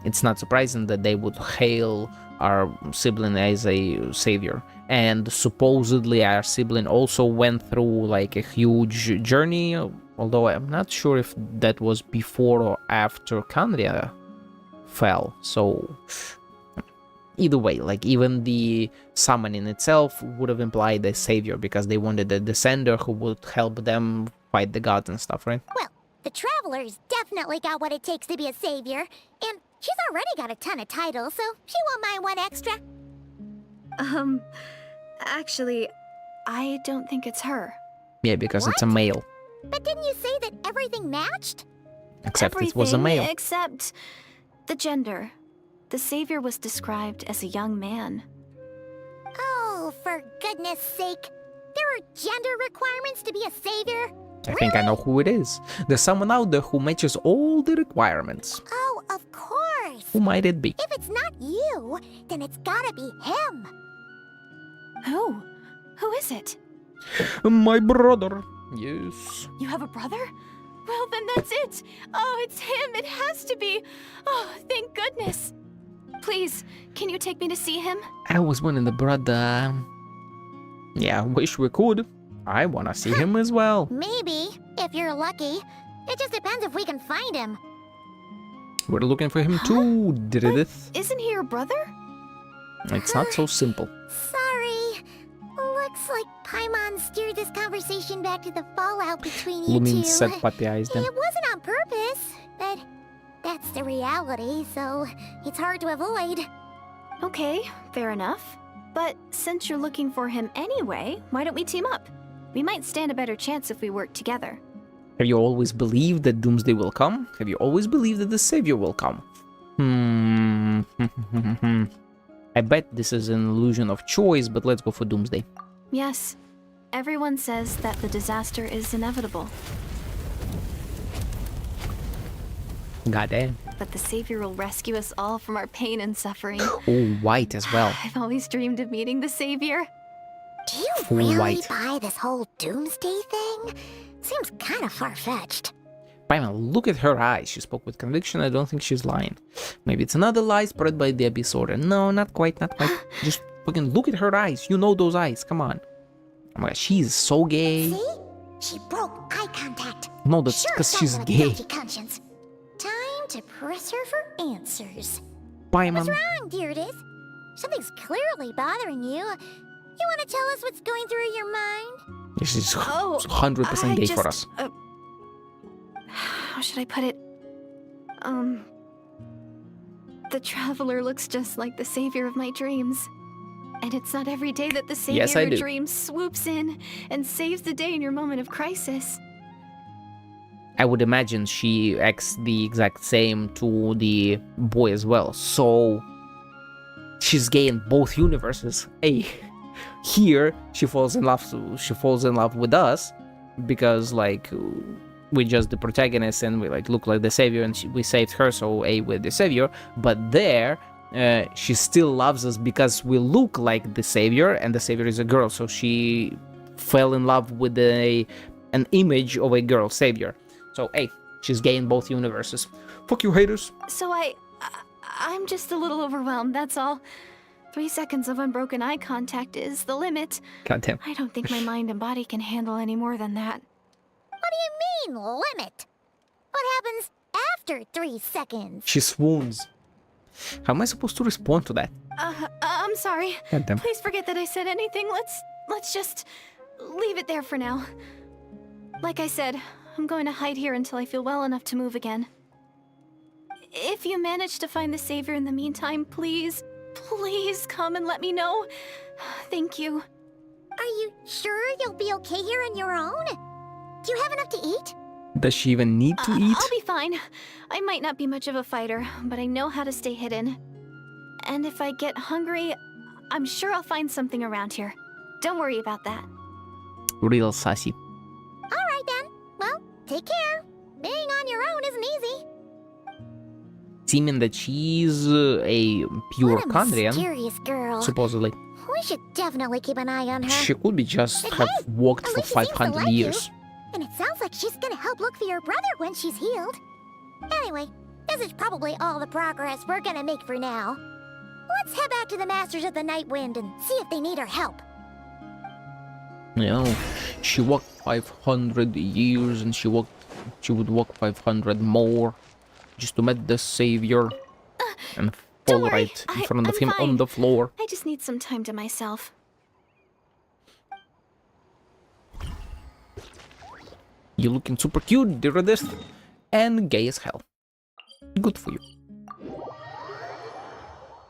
it's not surprising that they would hail our sibling as a savior. And supposedly our sibling also went through like a huge journey, although I'm not sure if that was before or after Kandria fell. So either way, like even the summoning itself would have implied a savior because they wanted a descender who would help them fight the gods and stuff, right? Well, the Traveler's definitely got what it takes to be a savior, and she's already got a ton of titles, so she won't mind one extra. Actually, I don't think it's her. Yeah, because it's a What? male. But didn't you say that everything matched? Except it was a male. Except the gender. The savior was described as a young man. Oh, for goodness sake. There are gender requirements to be a savior? I think I know who it is. There's someone out there who matches all the requirements. Oh, of course. Who might it be? If it's not you, then it's gotta be him. Who? Who is it? My brother. Yes. You have a brother? Well, then that's it. Oh, it's him. It has to be. Oh, thank goodness. Please, can you take me to see him? I was wanting the brother. Yeah, wish we could. I wanna see him as well. Maybe, if you're lucky. It just depends if we can find him. We're looking for him too, Dridith. Isn't he your brother? It's not so simple. Sorry. Looks like Paimon steered this conversation back to the fallout between you Lumin two. said puppy eyes then. It wasn't on purpose, but that's the reality, so it's hard to avoid. Okay, fair enough. But since you're looking for him anyway, why don't we team up? We might stand a better chance if we work together. Have you always believed that Doomsday will come? Have you always believed that the Savior will come? I bet this is an illusion of choice, but let's go for Doomsday. Yes. Everyone says that the disaster is inevitable. Goddamn. But the Savior will rescue us all from our pain and suffering. Oh, white as well. I've always dreamed of meeting the Savior. Do you Full really white. buy this whole doomsday thing? Seems kind of far-fetched. Paimon, look at her eyes. She spoke with conviction. I don't think she's lying. Maybe it's another lie spread by the Abyss Order. No, not quite, not quite. Just fucking look at her eyes. You know those eyes. Come on. Oh my god, she's so gay. See? She broke eye contact. No, that's Sure, because she's sounds like a gay. guilty conscience. Time to press her for answers. Paimon. What's wrong, Deirdis? Something's clearly bothering you. You want to tell us what's going through your mind? This is Oh, 100% gay for us. How should I put it? The Traveler looks just like the Savior of my dreams. And it's not every day that the Savior Yes, I of do. dreams swoops in and saves the day in your moment of crisis. I would imagine she acts the exact same to the boy as well. So she's gay in both universes. Hey, here she falls in love. She falls in love with us because like we're just the protagonist and we like look like the savior and we saved her. So we're the savior. But there, she still loves us because we look like the savior and the savior is a girl. So she fell in love with an image of a girl savior. So, hey, she's gay in both universes. Fuck you, haters. So I'm just a little overwhelmed, that's all. 3 seconds of unbroken eye contact is the limit. Goddamn. I don't think my mind and body can handle any more than that. What do you mean, limit? What happens after 3 seconds? She swoons. How am I supposed to respond to that? I'm sorry. Goddamn. Please forget that I said anything. Let's just leave it there for now. Like I said, I'm going to hide here until I feel well enough to move again. If you manage to find the Savior in the meantime, please come and let me know. Thank you. Are you sure you'll be okay here on your own? Do you have enough to eat? Does she even need to eat? I'll be fine. I might not be much of a fighter, but I know how to stay hidden. And if I get hungry, I'm sure I'll find something around here. Don't worry about that. Real sassy. Alright then. Well, take care. Being on your own isn't easy. Seeming that she's a pure What a Kandrian, mysterious girl. supposedly. We should definitely keep an eye on her. She could be just But have hey, walked at for least she seems to 500 like you. years. And it sounds like she's gonna help look for your brother when she's healed. Anyway, this is probably all the progress we're gonna make for now. Let's head back to the Masters of the Night Wind and see if they need our help. You know, she walked 500 years and she would walk 500 more just to meet the savior and fall worry. right in front of I'm him on fine. the floor. I just need some time to myself. You're looking super cute, dear Redist, and gay as hell. Good for you.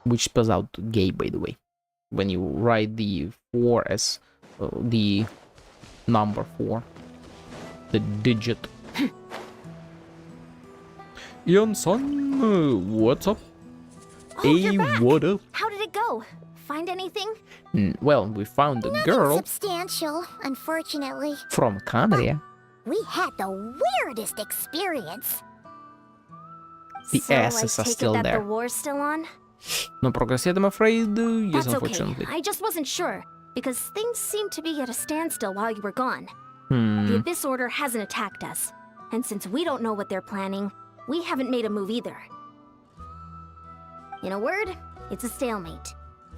Which spells out gay, by the way, when you write the 4 as the number 4, the digit. Ian son, what's up? Oh, Hey, you're back. what up? How did it go? Find anything? Well, we found a Nothing girl substantial, unfortunately. from Canada. We had the weirdest experience. The So I asses are take still it that there. the war's still on? No progress yet, I'm afraid. Yes, That's unfortunately. okay. I just wasn't sure, because things seemed to be at a standstill while you were gone. Hmm. The Abyss Order hasn't attacked us, and since we don't know what they're planning, we haven't made a move either. In a word, it's a stalemate.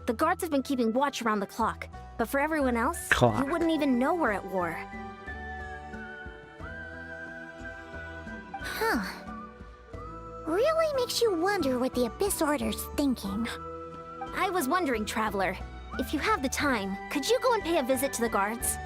The guards have been keeping watch around the clock, but for everyone else, Clock. you wouldn't even know we're at war. Huh. Really makes you wonder what the Abyss Order's thinking. I was wondering, Traveler, if you have the time, could you go and pay a visit to the guards?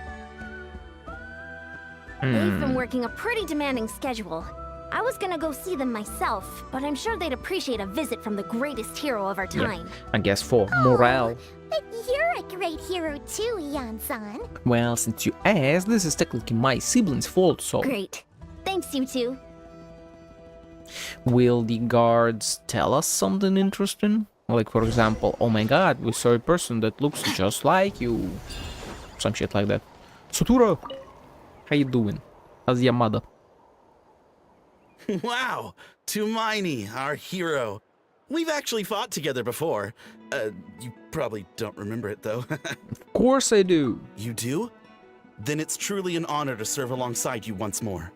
They've been working a pretty demanding schedule. I was gonna go see them myself, but I'm sure they'd appreciate a visit from the greatest hero of our time. I guess for morale. But you're a great hero too, Yan-san. Well, since you asked, this is technically my sibling's fault, so... Great. Thanks, you two. Will the guards tell us something interesting? Like, for example, oh my god, we saw a person that looks just like you. Some shit like that. Sutura! How you doing? How's your mother? Wow, Tumaini, our hero. We've actually fought together before. You probably don't remember it, though. Of course I do. You do? Then it's truly an honor to serve alongside you once more.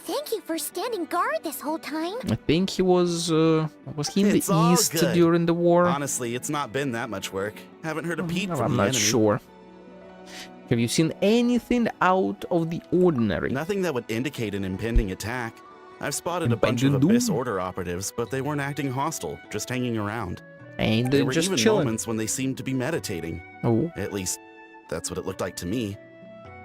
Thank you for standing guard this whole time. I think he was he in It's the all east good. during the war? Honestly, it's not been that much work. Haven't heard a peep from I'm the not enemy. sure. Have you seen anything out of the ordinary? Nothing that would indicate an impending attack. I've spotted a But bunch you of do. Abyss Order operatives, but they weren't acting hostile, just hanging around. And There were just even chilling. moments when they seemed to be meditating. Oh, At least, that's what it looked like to me.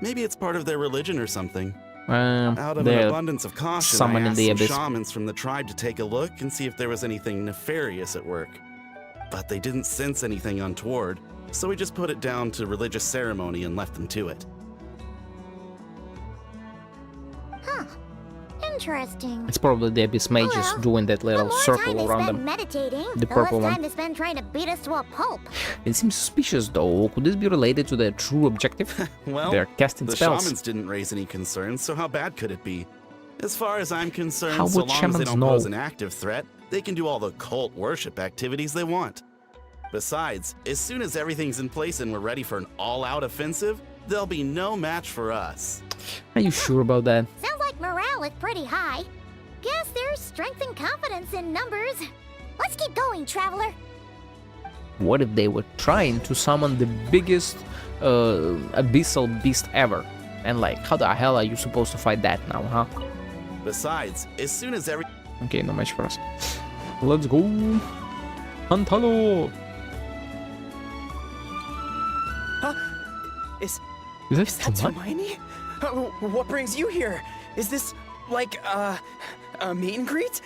Maybe it's part of their religion or something. Out of an the abundance of caution, I summon in asked the some abyss. shamans from the tribe to take a look and see if there was anything nefarious at work. But they didn't sense anything untoward, so we just put it down to religious ceremony and left them to it. Huh. Interesting. It's probably the abyss mages Well, doing that little One more circle time to around spend them. meditating, The the purple less one. time to spend trying to beat us to a pulp. It seems suspicious though. Could this be related to their true objective? Well, They're casting the spells. shamans didn't raise any concerns, so how bad could it be? As far as I'm concerned, How so would long as they shamans don't know? pose an active threat, they can do all the cult worship activities they want. Besides, as soon as everything's in place and we're ready for an all-out offensive, there'll be no match for us. Are you sure about that? Sounds like morale is pretty high. Guess there's strength and confidence in numbers. Let's keep going, Traveler. What if they were trying to summon the biggest abyssal beast ever? And like, how the hell are you supposed to fight that now, huh? Besides, as soon as every Okay, no match for us. Let's go. Antalo! Is Is that that Hermione? What brings you here? Is this like a meet and greet?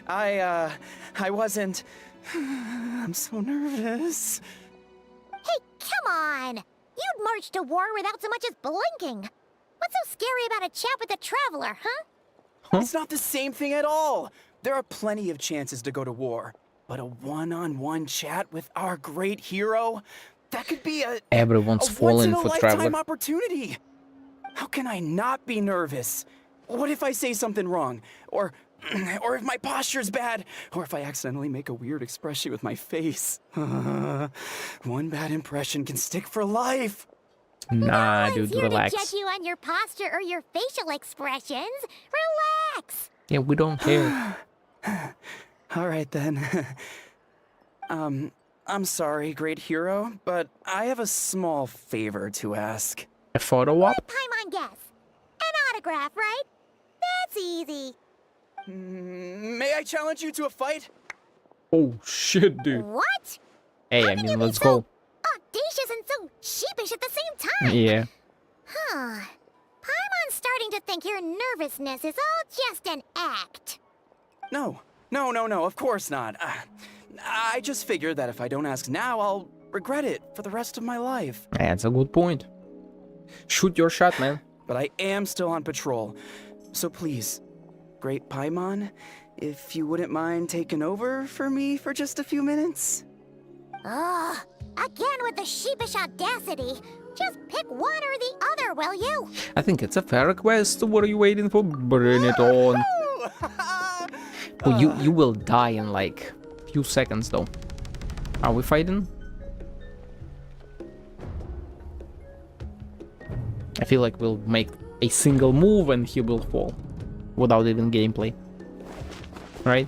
I wasn't. I'm so nervous. Hey, come on! You'd march to war without so much as blinking. What's so scary about a chat with a Traveler, huh? It's not the same thing at all. There are plenty of chances to go to war, but a one-on-one chat with our great hero, that could be a Everyone's falling for once-in-a-lifetime Traveler. opportunity. How can I not be nervous? What if I say something wrong? Or if my posture's bad? Or if I accidentally make a weird expression with my face? One bad impression can stick for life. Nah, No one's dude, here relax. to judge you on your posture or your facial expressions. Relax. Yeah, we don't care. All right then. I'm sorry, great hero, but I have a small favor to ask. A photo op? Paimon guess. An autograph, right? That's easy. May I challenge you to a fight? Oh shit, dude. What? Hey, How I can mean, you be let's so go. audacious and so sheepish at the same time? Yeah. Huh. Paimon's starting to think your nervousness is all just an act. No, of course not. I just figured that if I don't ask now, I'll regret it for the rest of my life. That's a good point. Shoot your shot, man. But I am still on patrol. So please, Great Paimon, if you wouldn't mind taking over for me for just a few minutes? Ugh. Again with the sheepish audacity. Just pick one or the other, will you? I think it's a fair request. What are you waiting for? Bring it on. Oh, you will die in like few seconds though. Are we fighting? I feel like we'll make a single move and he will fall without even gameplay. Right?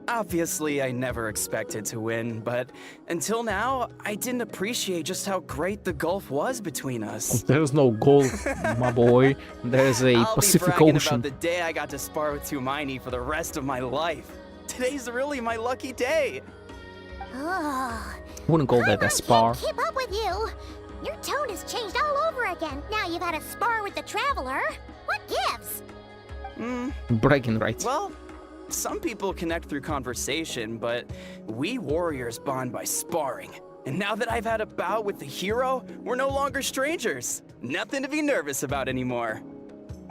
Obviously, I never expected to win, but until now, I didn't appreciate just how great the gulf was between us. There's no Gulf, my boy. There's a I'll Pacific be bragging Ocean. about the day I got to spar with Tumaini for the rest of my life. Today's really my lucky day. Ugh. Wouldn't call that a Paimon spar. can't keep up with you. Your tone has changed all over again. Now you've had a spar with the Traveler. What gives? Bragging rights. Well, some people connect through conversation, but we warriors bond by sparring. And now that I've had a bout with the hero, we're no longer strangers. Nothing to be nervous about anymore.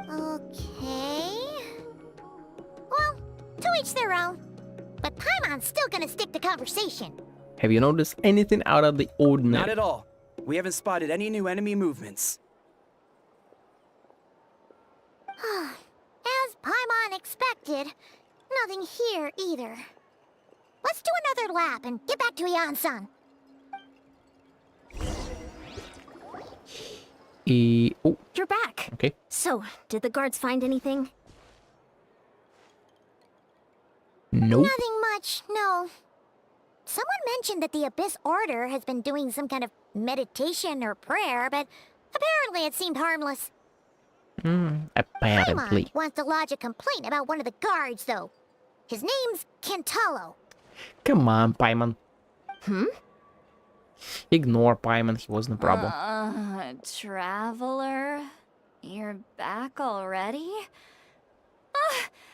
Okay. Well, to each their own. But Paimon's still gonna stick to conversation. Have you noticed anything out of the ordinary? Not at all. We haven't spotted any new enemy movements. As Paimon expected, nothing here either. Let's do another lap and get back to Yan-san. Oh, You're back. okay. So, did the guards find anything? Nope. Nothing much, no. Someone mentioned that the Abyss Order has been doing some kind of meditation or prayer, but apparently it seemed harmless. Apparently. Paimon wants to lodge a complaint about one of the guards, though. His name's Kentalo. Come on, Paimon. Ignore Paimon, he wasn't a problem. Traveler? You're back already?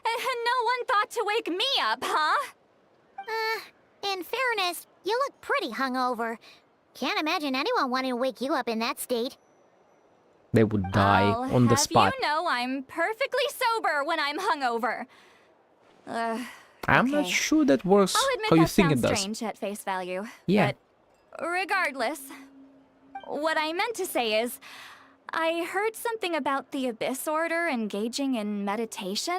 And no one thought to wake me up, huh? In fairness, you look pretty hungover. Can't imagine anyone wanting to wake you up in that state. They would die I'll on the have spot. You know I'm perfectly sober when I'm hungover. I'm not okay. sure that works I'll admit how you that think it sounds does. strange at face value. Yeah. But regardless, what I meant to say is, I heard something about the Abyss Order engaging in meditation.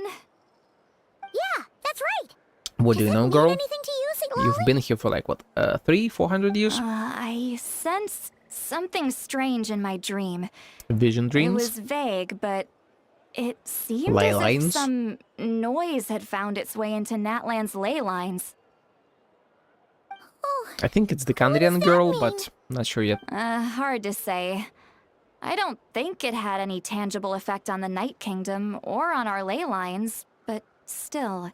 Yeah, that's right. What do you Does it know, mean girl? anything to you, Siglali? You've been here for like, what, 300-400 years? I sensed something strange in my dream. Vision It dreams? was vague, but it seemed Ley as lines? if some noise had found its way into Natlan's ley lines. Oh, I think it's the Kandrian that girl, mean? but not sure yet. Hard to say. I don't think it had any tangible effect on the Night Kingdom or on our ley lines, but still.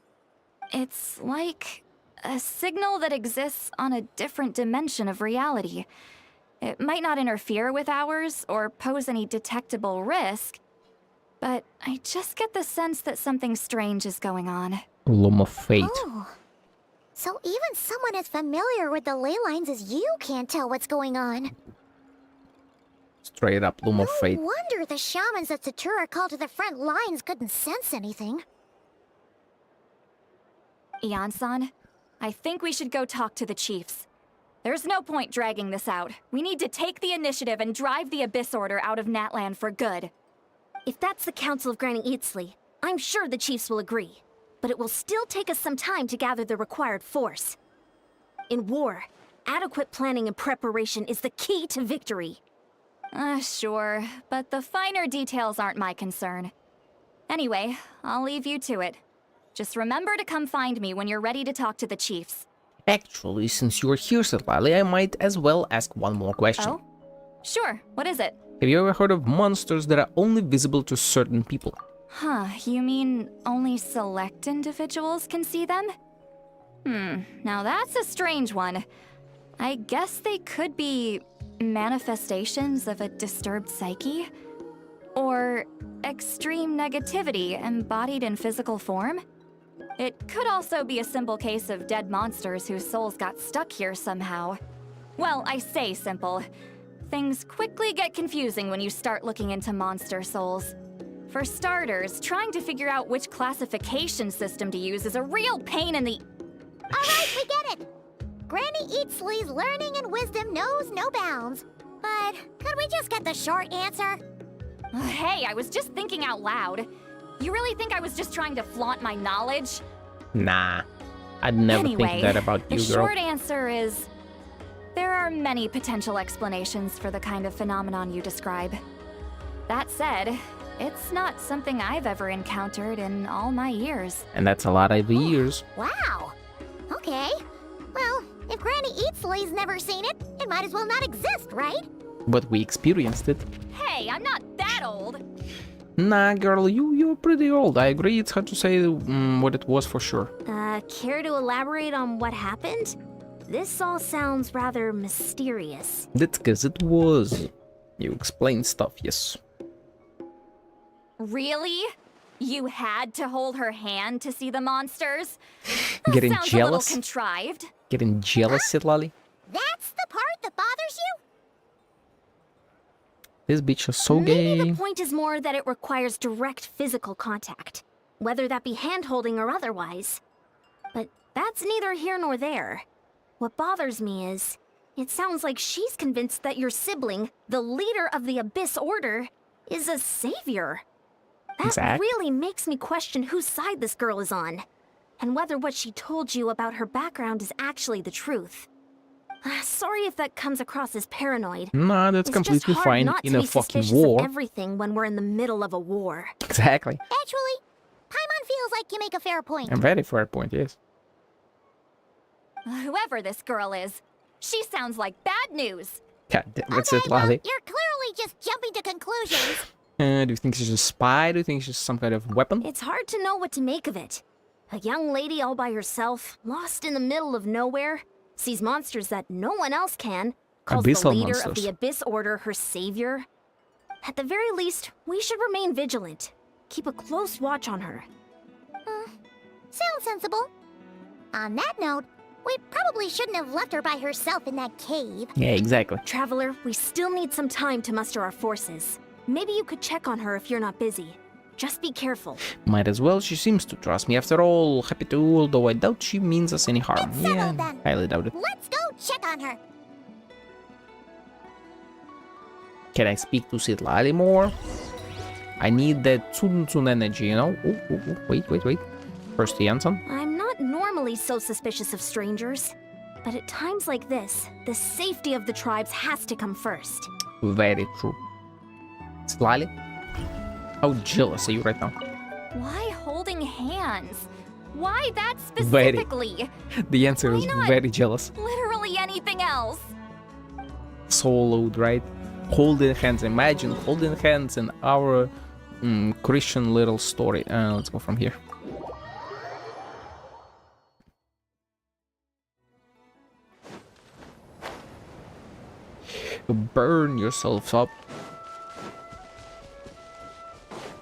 It's like a signal that exists on a different dimension of reality. It might not interfere with ours or pose any detectable risk, but I just get the sense that something strange is going on. Loom of Fate. Oh. So even someone as familiar with the ley lines as you can't tell what's going on. Straight up Loom of Fate. No wonder the shamans that Satura called to the front lines couldn't sense anything. Ian-san, I think we should go talk to the chiefs. There's no point dragging this out. We need to take the initiative and drive the Abyss Order out of Natlan for good. If that's the Council of Granny Eatsley, I'm sure the chiefs will agree. But it will still take us some time to gather the required force. In war, adequate planning and preparation is the key to victory. Sure, but the finer details aren't my concern. Anyway, I'll leave you to it. Just remember to come find me when you're ready to talk to the chiefs. Actually, since you're here, Siglali, I might as well ask one more question. Oh? Sure, what is it? Have you ever heard of monsters that are only visible to certain people? Huh, you mean only select individuals can see them? Now that's a strange one. I guess they could be manifestations of a disturbed psyche? Or extreme negativity embodied in physical form? It could also be a simple case of dead monsters whose souls got stuck here somehow. Well, I say simple. Things quickly get confusing when you start looking into monster souls. For starters, trying to figure out which classification system to use is a real pain in the... Alright, we get it! Granny Eatsley's learning and wisdom knows no bounds. But could we just get the short answer? Hey, I was just thinking out loud. You really think I was just trying to flaunt my knowledge? Nah. I'd never think that about you, the girl. short answer is... there are many potential explanations for the kind of phenomenon you describe. That said, it's not something I've ever encountered in all my years. And that's a lot of years. Wow. Okay. Well, if Granny Eatsley's never seen it, it might as well not exist, right? But we experienced it. Hey, I'm not that old. Nah, girl, you're pretty old. I agree, it's hard to say what it was for sure. Care to elaborate on what happened? This all sounds rather mysterious. That's because it was. You explained stuff, yes. Really? You had to hold her hand to see the monsters? Getting Sounds jealous? a little contrived. Getting jealous, Sitlali? That's the part that bothers you? This bitch is so Maybe gay. the point is more that it requires direct physical contact, whether that be hand-holding or otherwise. But that's neither here nor there. What bothers me is, it sounds like she's convinced that your sibling, the leader of the Abyss Order, is a savior. That Exact. really makes me question whose side this girl is on, and whether what she told you about her background is actually the truth. Sorry if that comes across as paranoid. Nah, that's It's completely just hard fine not in to a be fucking suspicious war. of everything when we're in the middle of a war. Exactly. Actually, Paimon feels like you make a fair point. A very fair point, yes. Whoever this girl is, she sounds like bad news. God damn it, Okay, well, Sitlali. you're clearly just jumping to conclusions. Do you think she's a spy? Do you think she's some kind of weapon? It's hard to know what to make of it. A young lady all by herself, lost in the middle of nowhere, sees monsters that no one else can, calls the Abyssal leader of monsters. the Abyss Order her savior. At the very least, we should remain vigilant. Keep a close watch on her. Sounds sensible. On that note, we probably shouldn't have left her by herself in that cave. Yeah, exactly. Traveler, we still need some time to muster our forces. Maybe you could check on her if you're not busy. Just be careful. Might as well, she seems to trust me after all. Happy to, although I doubt she means us any harm. It's settled Yeah, then. highly doubt it. Let's go check on her. Can I speak to Sitlali more? I need that Tsun energy, you know? Wait. First the Yansan. I'm not normally so suspicious of strangers, but at times like this, the safety of the tribes has to come first. Very true. Sitlali? How jealous are you right now? Why holding hands? Why that Very. specifically? The answer is Why not? very jealous. Literally anything else. Soloed, right? Holding hands. Imagine holding hands in our Christian little story. Let's go from here. Burn yourself up.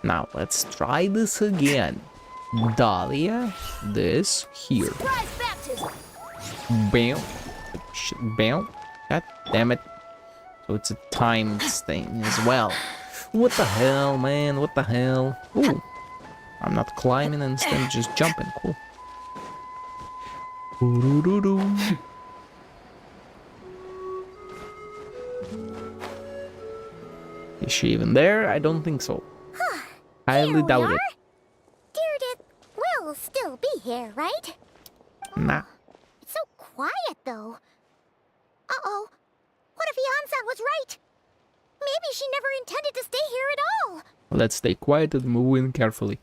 Now let's try this again. Dahlia, this here. Surprise baptism. Bam. Shit, bam. God damn it. So it's a times thing as well. What the hell, man? What the hell? Ooh. I'm not climbing, instead I'm just jumping. Cool. Doo-doo-doo-doo. Is she even there? I don't think so. Highly Here we doubt are. it. Deirdre will still be here, right? Nah. It's so quiet, though. Uh-oh. What if Yansan was right? Maybe she never intended to stay here at all. Let's stay quiet and move in carefully.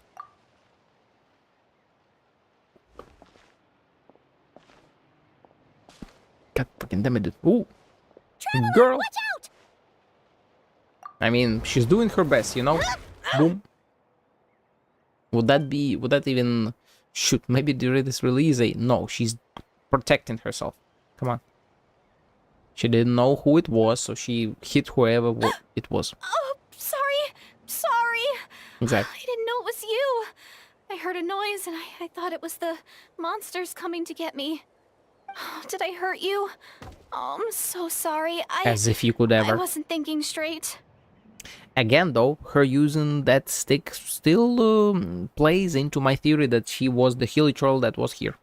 God fucking damn it. Ooh. Traveler, Girl. watch out! I mean, she's doing her best, you know? Boom. Would that even... Shoot, maybe it is really easy. No, she's protecting herself. Come on. She didn't know who it was, so she hit whoever it was. Oh, sorry. Exactly. I didn't know it was you. I heard a noise and I thought it was the monsters coming to get me. Did I hurt you? Oh, I'm so sorry. As if you could ever. I wasn't thinking straight. Again, though, her using that stick still plays into my theory that she was the hilly troll that was here.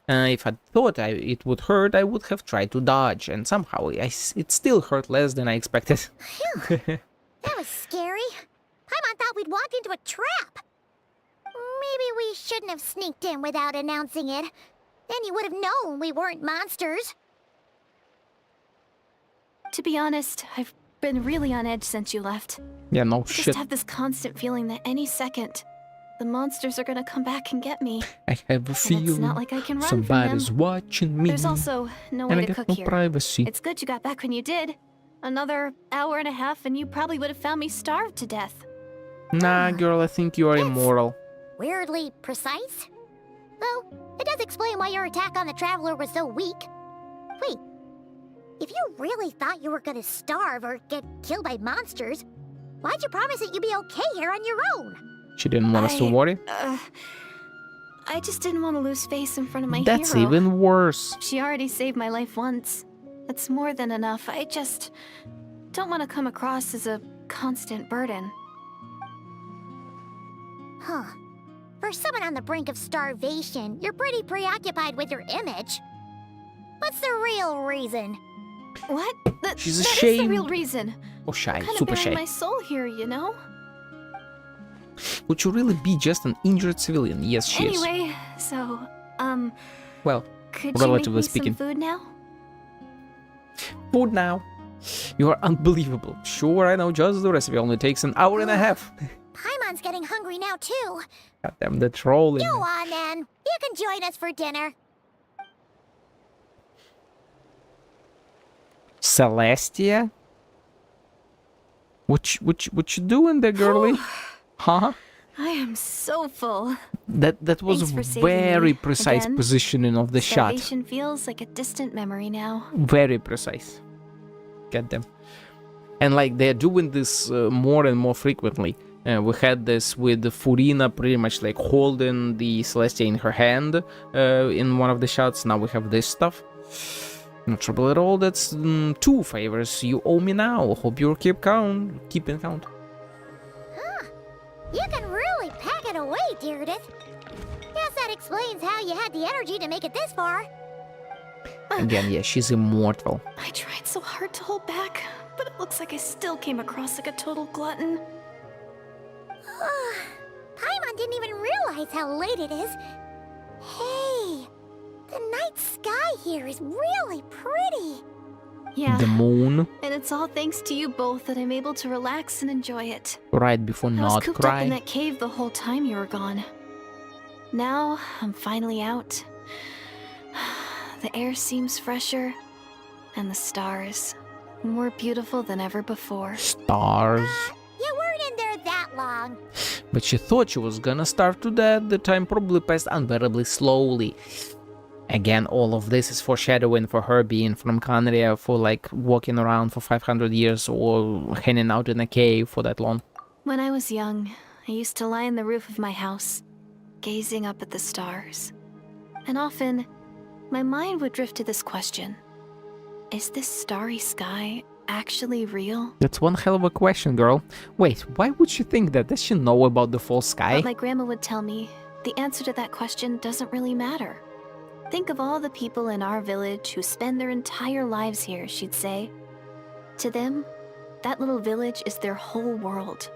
If I thought it would hurt, I would have tried to dodge, and somehow it still hurt less than I expected. Phew. That was scary. Paimon thought we'd walk into a trap. Maybe we shouldn't have sneaked in without announcing it. Then you would have known we weren't monsters. To be honest, I've been really on edge since you left. Yeah, no I shit. just have this constant feeling that any second, the monsters are gonna come back and get me. I have a And it's feeling not like I can run somebody's from them. watching me. There's also no and way I to got cook no here. privacy. It's good you got back when you did. Another hour and a half and you probably would have found me starved to death. Nah, girl, I think you are It's- immoral. Weirdly precise. Though, it does explain why your attack on the Traveler was so weak. Wait, if you really thought you were gonna starve or get killed by monsters, why'd you promise that you'd be okay here on your own? She didn't want us to I- worry. I just didn't want to lose face in front of my That's hero. even worse. She already saved my life once. That's more than enough. I just don't want to come across as a constant burden. Huh. For someone on the brink of starvation, you're pretty preoccupied with your image. What's the real reason? What? She's That is the ashamed. real reason. Oh, shy, Kind of super bearing shy. my soul here, you know? Would you really be just an injured civilian? Yes, she is. Anyway, so, Well, could you make relatively me speaking. some food now? food now. You are unbelievable. Sure, I know just the recipe only takes an hour and a half. Paimon's getting hungry now, too. Goddamn, the trolling. Go on, then. You can join us for dinner. Celestia? What you doing there, girlie? Huh? I am so full. That was Thanks for saving very me precise again. positioning of the shot. Starvation feels like a distant memory now. Very precise. Get them. And like they're doing this more and more frequently. We had this with Furina pretty much like holding the Celestia in her hand in one of the shots. Now we have this stuff. Not trouble at all. That's 2 favors you owe me now. Hope you'll keeping count. You can really pack it away, Deirdith. Guess that explains how you had the energy to make it this far. Again, yeah, she's immortal. I tried so hard to hold back, but it looks like I still came across like a total glutton. Paimon didn't even realize how late it is. Hey, the night sky here is really pretty. Yeah, The moon, and it's all thanks to you both that I'm able to relax and enjoy it. right before I was not cooped up in cry. that cave the whole time you were gone. Now, I'm finally out. The air seems fresher, and the stars more beautiful than ever before. Stars. You weren't in there that long. But she thought she was gonna starve to death. The time probably passed unbearably slowly. Again, all of this is foreshadowing for her being from Canria, for like walking around for 500 years or hanging out in a cave for that long. When I was young, I used to lie on the roof of my house, gazing up at the stars. And often, my mind would drift to this question. Is this starry sky actually real? That's one hell of a question, girl. Wait, why would she think that? Does she know about the full sky? But my grandma would tell me, the answer to that question doesn't really matter. Think of all the people in our village who spend their entire lives here, she'd say. To them, that little village is their whole world.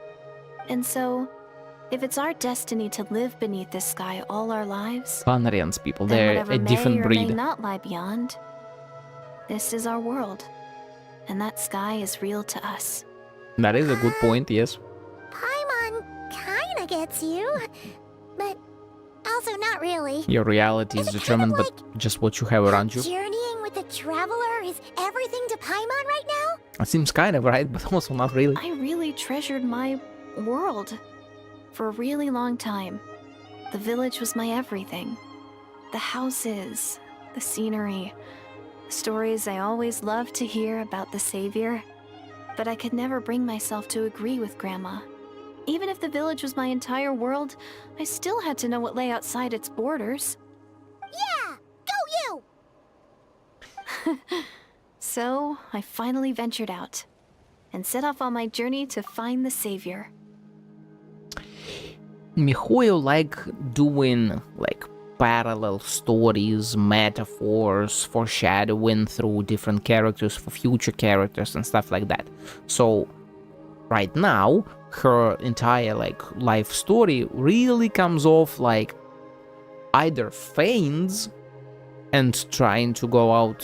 And so, if it's our destiny to live beneath this sky all our lives, Canarians people, then they're whatever a different may or breed. may not lie beyond, this is our world. And that sky is real to us. That is a good point, yes. Paimon kinda gets you, but also not really. Your reality is Is it determined kind by of just what you have around you. Journeying with the Traveler is everything to Paimon right now? It seems kind of right, but also not really. I really treasured my world for a really long time. The village was my everything. The houses, the scenery, the stories I always loved to hear about the Savior. But I could never bring myself to agree with Grandma. Even if the village was my entire world, I still had to know what lay outside its borders. Yeah! Go you! So, I finally ventured out and set off on my journey to find the Savior. Mihoyo like doing like parallel stories, metaphors, foreshadowing through different characters for future characters and stuff like that. So right now her entire like life story really comes off like either feigns and trying to go out,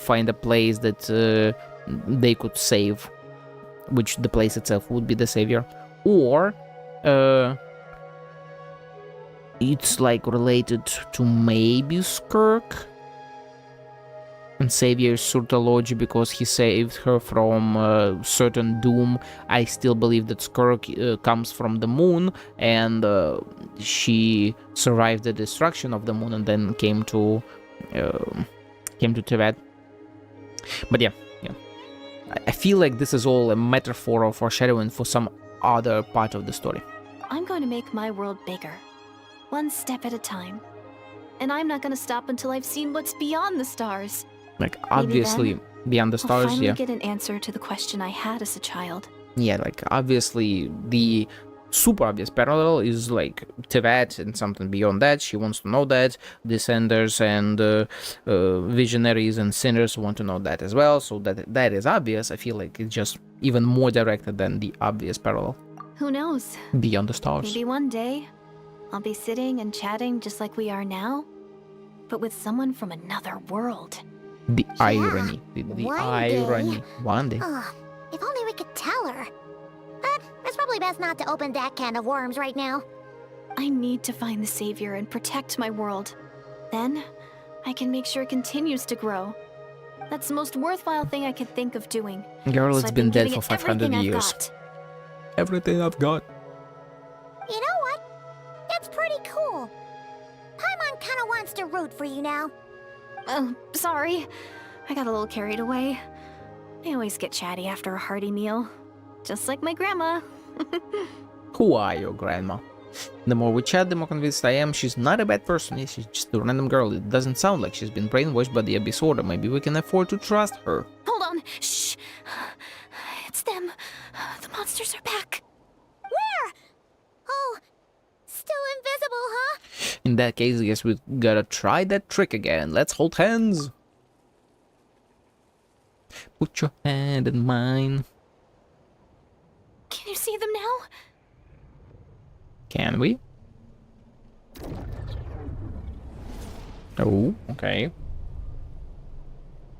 find a place that they could save, which the place itself would be the Savior, or it's like related to maybe Skirk and Savior's Surtology because he saved her from certain doom. I still believe that Skirk comes from the moon and she survived the destruction of the moon and then came to Tibet. But yeah. I feel like this is all a metaphor or foreshadowing for some other part of the story. I'm going to make my world bigger, one step at a time. And I'm not going to stop until I've seen what's beyond the stars. Like, obviously, beyond the I'll stars, finally yeah. get an answer to the question I had as a child. Yeah, like, obviously, the super obvious parallel is, like, Tibet and something beyond that. She wants to know that. Descenders and visionaries and sinners want to know that as well. So that is obvious. I feel like it's just even more directed than the obvious parallel. Who knows? Beyond the stars. Maybe one day, I'll be sitting and chatting just like we are now, but with someone from another world. The irony. The one irony. day. One day. Oh, if only we could tell her. But it's probably best not to open that can of worms right now. I need to find the Savior and protect my world. Then, I can make sure it continues to grow. That's the most worthwhile thing I could think of doing. Girl, So it's I've been dead giving for it 500 everything I've years. got. Everything I've got. You know what? That's pretty cool. Paimon kinda wants to root for you now. Oh, sorry. I got a little carried away. I always get chatty after a hearty meal. Just like my grandma. Who are you, Grandma? The more we chat, the more convinced I am she's not a bad person. She's just a random girl. It doesn't sound like she's been brainwashed by the Abyss Order. Maybe we can afford to trust her. Hold on. Shh. It's them. The monsters are back. Where? Oh, still invisible, huh? In that case, I guess we gotta try that trick again. Let's hold hands. Put your hand in mine. Can you see them now? Can we? Oh, okay.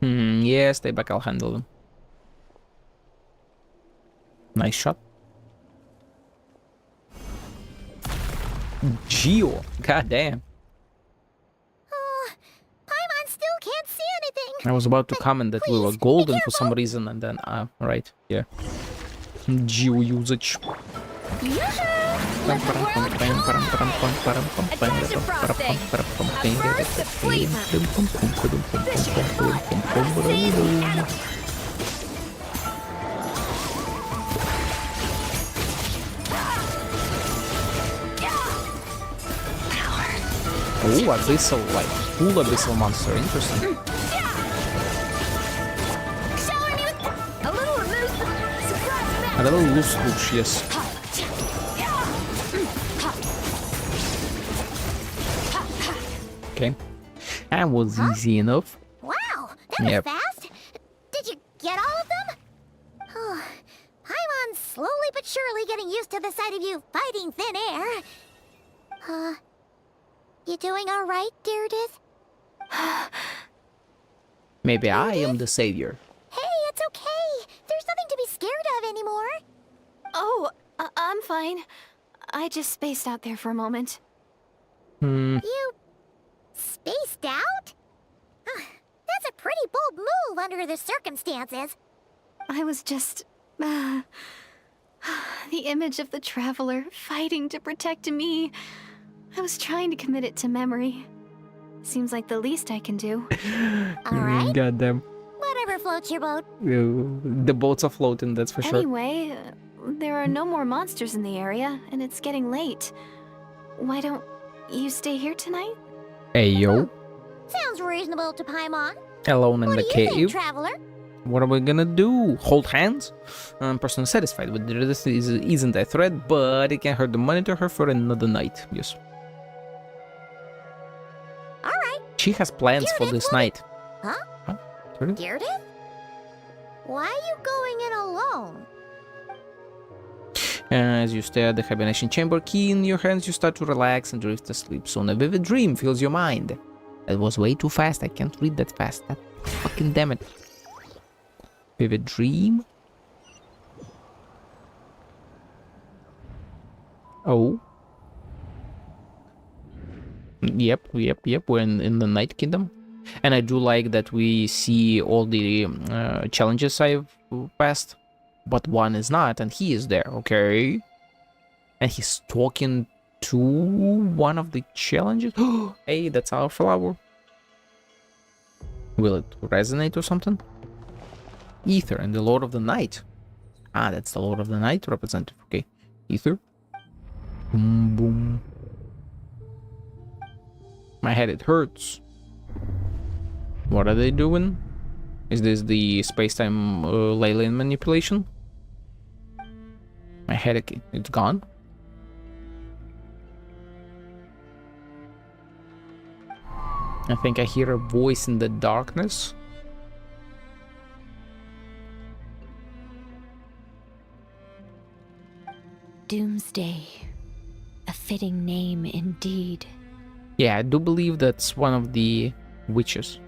Yeah, stay back, I'll handle them. Nice shot. Geo, goddamn. Oh, Paimon still can't see anything. I was about to comment that we were Please, be golden for some careful. reason and then, right, yeah. Geo usage. Oh, abyssal, like, full abyssal monster, interesting. A little loose, yes. Okay, that was easy enough. Wow, that was Yep. fast. Did you get all of them? Oh, Paimon's slowly but surely getting used to the sight of you fighting thin air. You doing all right, Deirdith? Maybe I am the savior. Hey, it's okay. There's nothing to be scared of anymore. Oh, I'm fine. I just spaced out there for a moment. You spaced out? That's a pretty bold move under the circumstances. I was just... the image of the Traveler fighting to protect me. I was trying to commit it to memory. Seems like the least I can do. Alright, Goddamn. whatever floats your boat. The boats are floating, that's for sure. Anyway, there are no more monsters in the area, and it's getting late. Why don't you stay here tonight? Hey, yo. Sounds reasonable to Paimon. Alone in What the do you think, cave. traveler? What are we gonna do? Hold hands? I'm personally satisfied with this isn't a threat, but it can hurt the monitor her for another night. Yes. Alright, She has plans for Dear, this that's night. huh? Really? Deardith? Why are you going in alone? As you stare at the hibernation chamber key in your hands, you start to relax and drift asleep. Soon a vivid dream fills your mind. That was way too fast. I can't read that fast. That fucking damn it. Vivid dream? Oh. Yep. We're in the Night Kingdom. And I do like that we see all the challenges I've passed. But one is not, and he is there, okay? And he's talking to one of the challenges? Hey, that's our flower. Will it resonate or something? Ether and the Lord of the Night. Ah, that's the Lord of the Night representative. Okay. Ether. Boom, boom. My head, it hurts. What are they doing? Is this the space-time Leyland manipulation? My headache, it's gone? I think I hear a voice in the darkness. Doomsday. A fitting name indeed. Yeah, I do believe that's one of the witches.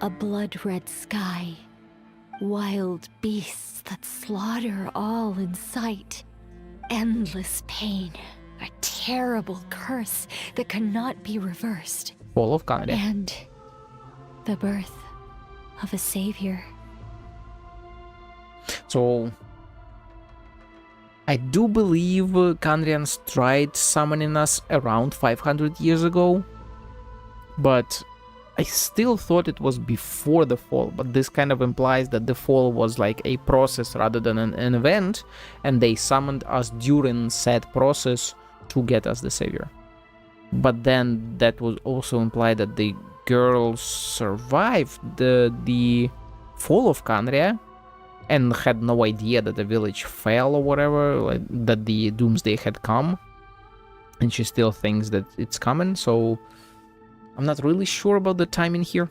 A blood-red sky. Wild beasts that slaughter all in sight. Endless pain. A terrible curse that cannot be reversed. Fall of Canada. And the birth of a savior. So I do believe Kandrians tried summoning us around 500 years ago, but I still thought it was before the fall, but this kind of implies that the fall was like a process rather than an event, and they summoned us during said process to get us the savior. But then that would also imply that the girls survived the fall of Kandria and had no idea that the village fell or whatever, like, that the doomsday had come, and she still thinks that it's coming, so I'm not really sure about the timing here.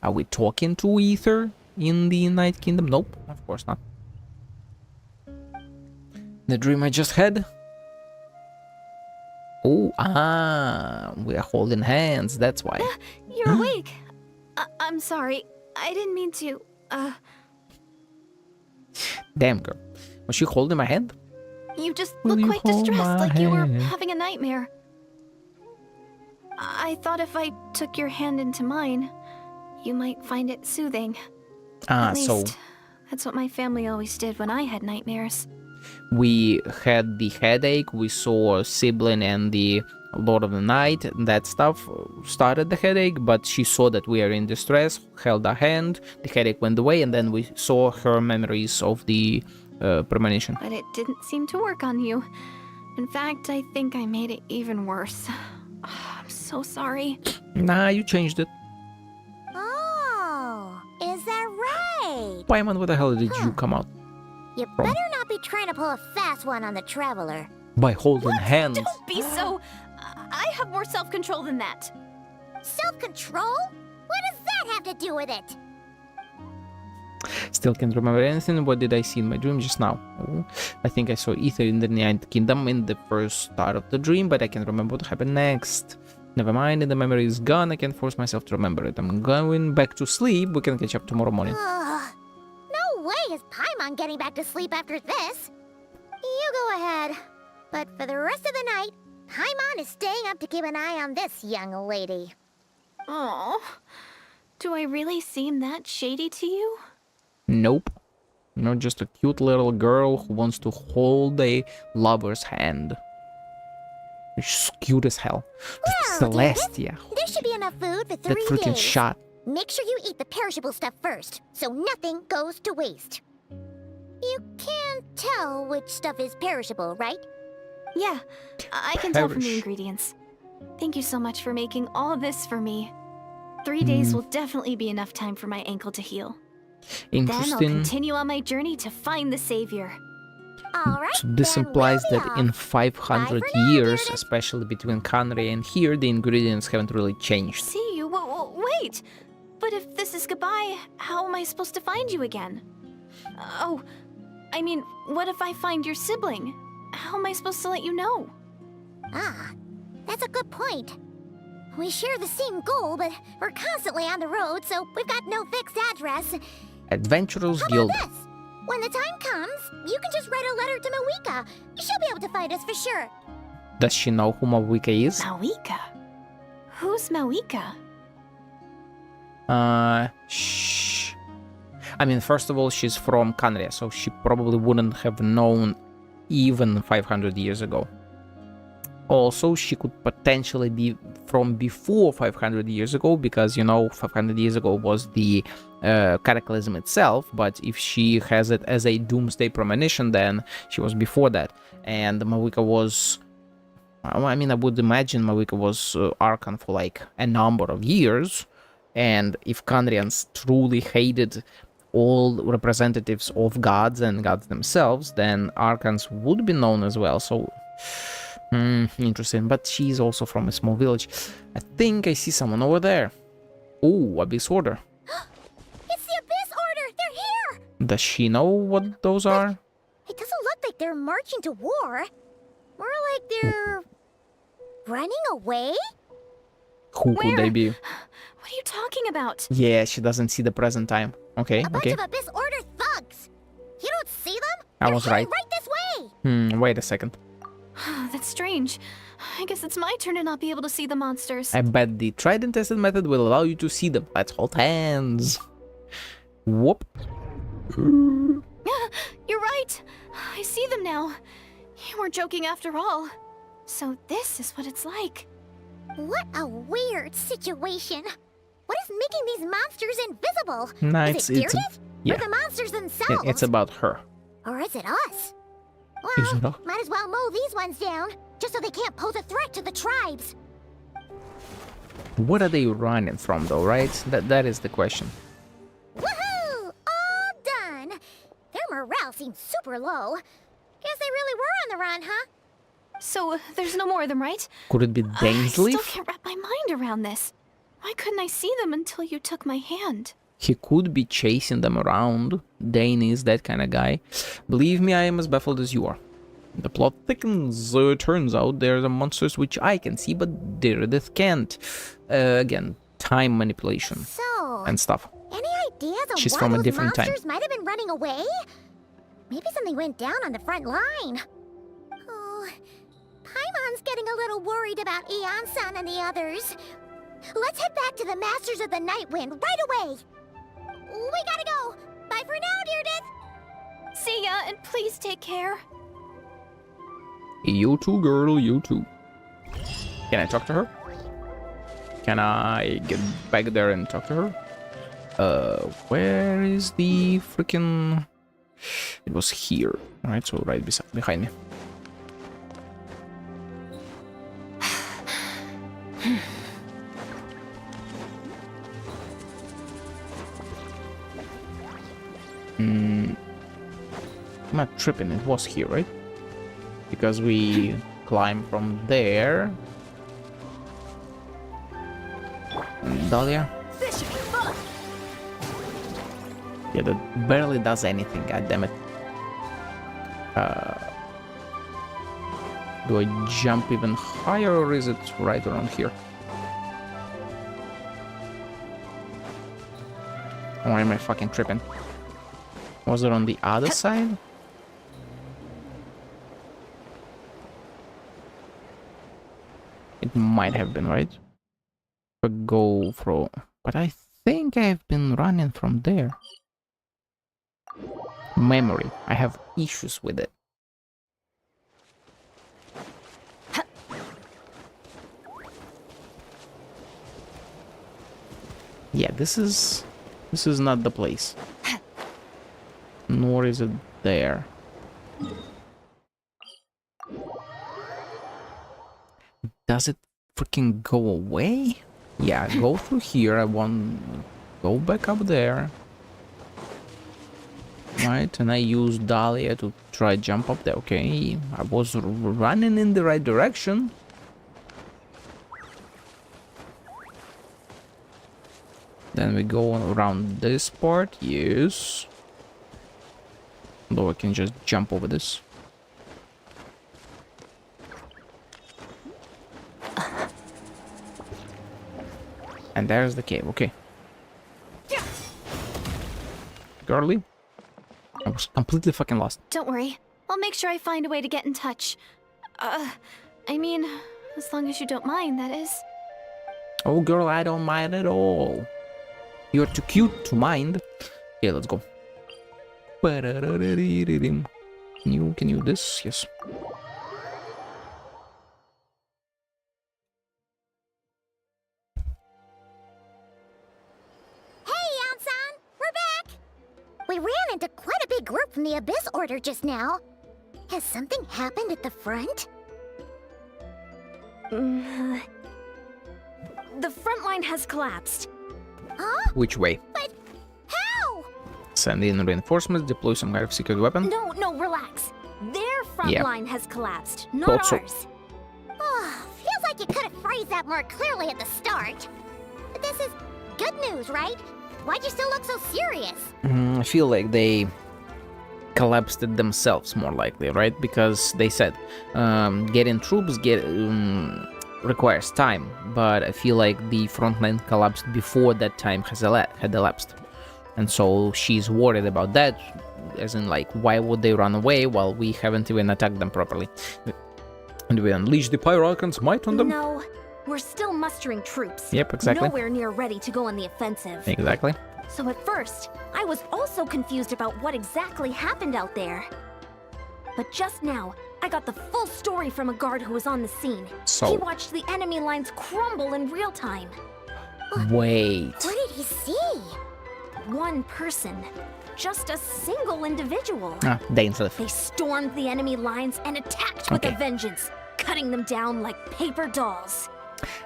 Are we talking to Ether in the Night Kingdom? Nope, of course not. The dream I just had? Oh, we are holding hands, that's why. You're awake. I'm sorry. I didn't mean to, Damn, girl. Was she holding my hand? You just Will look you quite hold distressed, my like you were hand? having a nightmare. I thought if I took your hand into mine, you might find it soothing. At least, So that's what my family always did when I had nightmares. we had the headache, we saw Sibling and the Lord of the Night, that stuff started the headache, but she saw that we are in distress, held our hand, the headache went away, and then we saw her memories of the premonition. But it didn't seem to work on you. In fact, I think I made it even worse. I'm so sorry. Nah, you changed it. Oh, is that right? Paimon, where the hell did you come out? You better not be trying to pull a fast one on the traveler. By holding hands. Don't be so... I have more self-control than that. Self-control? What does that have to do with it? Still can't remember anything. What did I see in my dream just now? Oh, I think I saw Ether in the Ninth Kingdom in the first start of the dream, but I can't remember what happened next. Never mind, the memory is gone. I can't force myself to remember it. I'm going back to sleep. We can catch up tomorrow morning. Ugh. No way is Paimon getting back to sleep after this. You go ahead. But for the rest of the night, Paimon is staying up to keep an eye on this young lady. Oh, do I really seem that shady to you? Nope. You know, just a cute little girl who wants to hold a lover's hand. She's cute as hell. Well, Celestia. There should be enough food for 3 That freaking days. shot. Make sure you eat the perishable stuff first, so nothing goes to waste. You can't tell which stuff is perishable, right? Yeah, I can tell from the Perish. ingredients. Thank you so much for making all this for me. 3 days will definitely be enough time for my ankle to heal. Then I'll Interesting. continue on my journey to find the savior. All right. So this then implies we'll that be in off. 500 Bye for now, years, Deirdre. especially between Connery and here, the ingredients haven't really changed. See you? Wait! But if this is goodbye, how am I supposed to find you again? Oh, I mean, what if I find your sibling? How am I supposed to let you know? Ah, that's a good point. We share the same goal, but we're constantly on the road, so we've got no fixed address. Adventurers How Guild. about this? When the time comes, you can just write a letter to Mawika. She'll be able to find us for sure. Does she know who Mawika is? Mawika? Who's Mawika? Shh. I mean, first of all, she's from Canria, so she probably wouldn't have known even 500 years ago. Also, she could potentially be from before 500 years ago, because, you know, 500 years ago was the cataclysm itself, but if she has it as a doomsday premonition, then she was before that. And Mawika was... I mean, I would imagine Mawika was Archon for like a number of years, and if Canrians truly hated all representatives of gods and gods themselves, then Archons would be known as well, so... interesting, but she's also from a small village. I think I see someone over there. Oh, Abyss Order. It's the Abyss Order! They're here! Does she know what those are? It doesn't look like they're marching to war. More like they're... running away? Who could they Where? be? What are you talking about? Yeah, she doesn't see the present time. Okay, A bunch okay. of Abyss Order thugs! You don't see them? I They're was heading right. right this way! Wait a second. That's strange. I guess it's my turn to not be able to see the monsters. I bet the tried and tested method will allow you to see them. Let's hold hands. Whoop. You're right. I see them now. You weren't joking after all. So this is what it's like. What a weird situation. What is making these monsters invisible? Nah, Is it it's Deirdre? yeah. Or the monsters themselves? It's about her. Or is it us? Is it Well, us? might as well mow these ones down, just so they can't pose a threat to the tribes. What are they running from, though, right? That is the question. Woohoo! All done. Their morale seems super low. Guess they really were on the run, huh? So there's no more of them, right? Could it be I still Dainsleif? can't wrap my mind around this. Why couldn't I see them until you took my hand? He could be chasing them around. Dane is that kind of guy. Believe me, I am as baffled as you are. The plot thickens. Turns out there are monsters which I can see, but Deirdre can't. Again, time manipulation So, and stuff. any ideas on She's why from a those different time. monsters might have been running away? Maybe something went down on the front line. Oh, Paimon's getting a little worried about Eon-san and the others. Let's head back to the Masters of the Night Wind right away. We gotta go. Bye for now, Deirdre. See ya, and please take care. You too, girl, you too. Can I talk to her? Can I get back there and talk to her? Where is the freaking... It was here. Alright, so right behind me. I'm not tripping, it was here, right? Because we climb from there. And Dahlia. This should be fun. Yeah, that barely does anything, goddammit. Do I jump even higher or is it right around here? Why am I fucking tripping? Was it on the other side? It might have been, right? Go through. But I think I've been running from there. Memory. I have issues with it. Yeah, this is not the place. Nor is it there. Does it freaking go away? Yeah, go through here. I want go back up there. Right, and I use Dahlia to try jump up there. Okay, I was running in the right direction. Then we go around this part, yes. Though I can just jump over this. And there's the cave, okay. Girly? I was completely fucking lost. Don't worry. I'll make sure I find a way to get in touch. I mean, as long as you don't mind, that is. Oh, girl, I don't mind at all. You're too cute to mind. Okay, let's go. Can you this? Yes. Hey, Yansan! We're back! We ran into quite a big group from the Abyss Order just now. Has something happened at the front? The front line has collapsed. Huh? Which way? But how? Send in reinforcements, deploy some kind of secret weapon. No, relax. Their front Yeah. line has collapsed, not Thought so. ours. Oh, feels like you could have phrased that more clearly at the start. But this is good news, right? Why'd you still look so serious? I feel like they collapsed it themselves, more likely, right? Because they said getting troops requires time, but I feel like the front line collapsed before that time had elapsed. And so she's worried about that, as in like, why would they run away while we haven't even attacked them properly? And we unleash the Pyrocon's might on them? No, we're still mustering troops. Yep, exactly. Nowhere near ready to go on the offensive. Exactly. So at first, I was also confused about what exactly happened out there. But just now, I got the full story from a guard who was on the scene. So- He watched the enemy lines crumble in real time. Wait. What did he see? One person. Just a single individual. Dangerous. They stormed the enemy lines and attacked with Okay. a vengeance, cutting them down like paper dolls.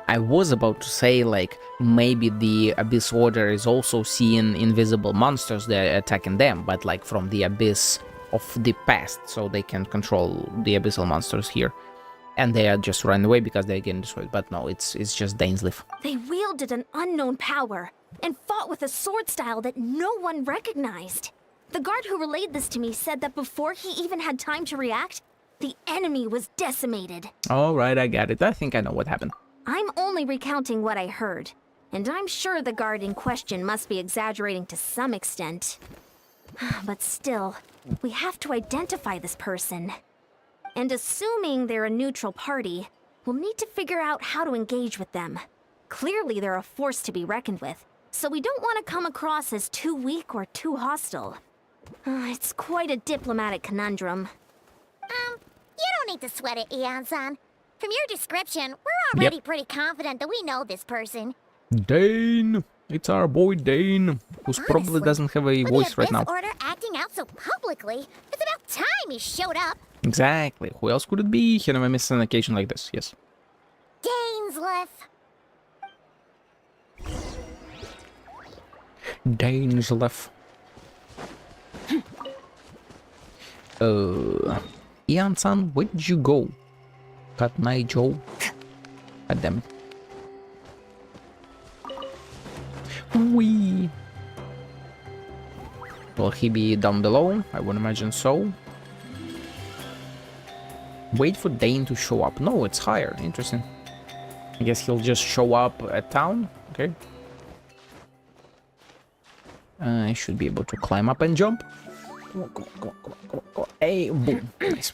I was about to say, like, maybe the Abyss Order is also seeing invisible monsters that are attacking them, but like from the abyss of the past, so they can control the abyssal monsters here. And they are just running away because they're getting destroyed. But no, it's just Dainsleif. They wielded an unknown power and fought with a sword style that no one recognized. The guard who relayed this to me said that before he even had time to react, the enemy was decimated. Alright, I got it. I think I know what happened. I'm only recounting what I heard, and I'm sure the guard in question must be exaggerating to some extent. But still, we have to identify this person. And assuming they're a neutral party, we'll need to figure out how to engage with them. Clearly they're a force to be reckoned with, so we don't want to come across as too weak or too hostile. It's quite a diplomatic conundrum. You don't need to sweat it, Ian-san. From your description, we're already pretty confident that we know this person. Dane! It's our boy Dane, who's probably Honestly, doesn't have a with voice the right now. Abyss Order acting out so publicly, it's about time he showed up. Exactly. Who else could it be? He never missed an occasion like this, yes. Dainsleif. Dainsleif. Ian-san, where did you go? Cut my Joe. God damn it. Wee. Will he be down below? I would imagine so. Wait for Dane to show up. No, it's higher. Interesting. I guess he'll just show up at town. Okay. I should be able to climb up and jump. Come on, come on, come on, come on, come on, come on. Hey, boom. Nice.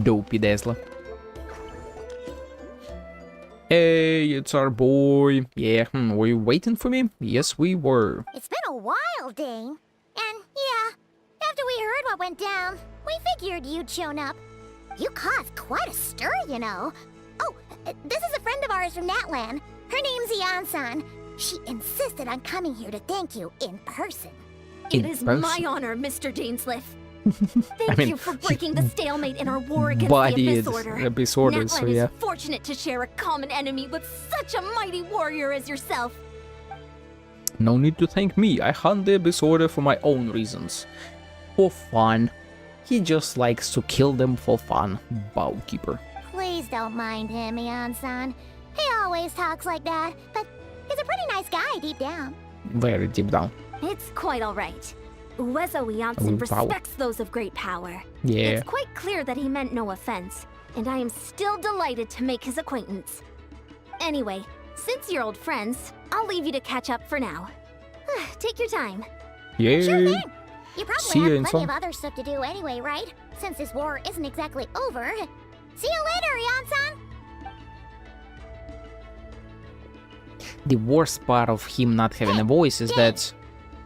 Dopey Dazzler. Hey, it's our boy. Yeah, were you waiting for me? Yes, we were. It's been a while, Dane. And yeah, after we heard what went down, we figured you'd shown up. You caused quite a stir, you know. Oh, this is a friend of ours from Natlan. Her name's Ian-san. She insisted on coming here to thank you in person. It is my honor, Mr. Dainsliff. Thank you for breaking the stalemate in our war against the Abyss Order. Abyss Order, so yeah. is fortunate to share a common enemy with such a mighty warrior as yourself. No need to thank me. I hunt the Abyss Order for my own reasons. For fun. He just likes to kill them for fun. Bowkeeper. Please don't mind him, Ian-san. He always talks like that, but he's a pretty nice guy deep down. Very deep down. It's quite alright. Uezo Janssen respects those of great power. Yeah. It's quite clear that he meant no offense, and I am still delighted to make his acquaintance. Anyway, since you're old friends, I'll leave you to catch up for now. Take your time. Yeah. Sure thing. You See probably you have in plenty some- of other stuff to do anyway, right? Since this war isn't exactly over. See you later, Ian-san! The worst part of him not having a voice is that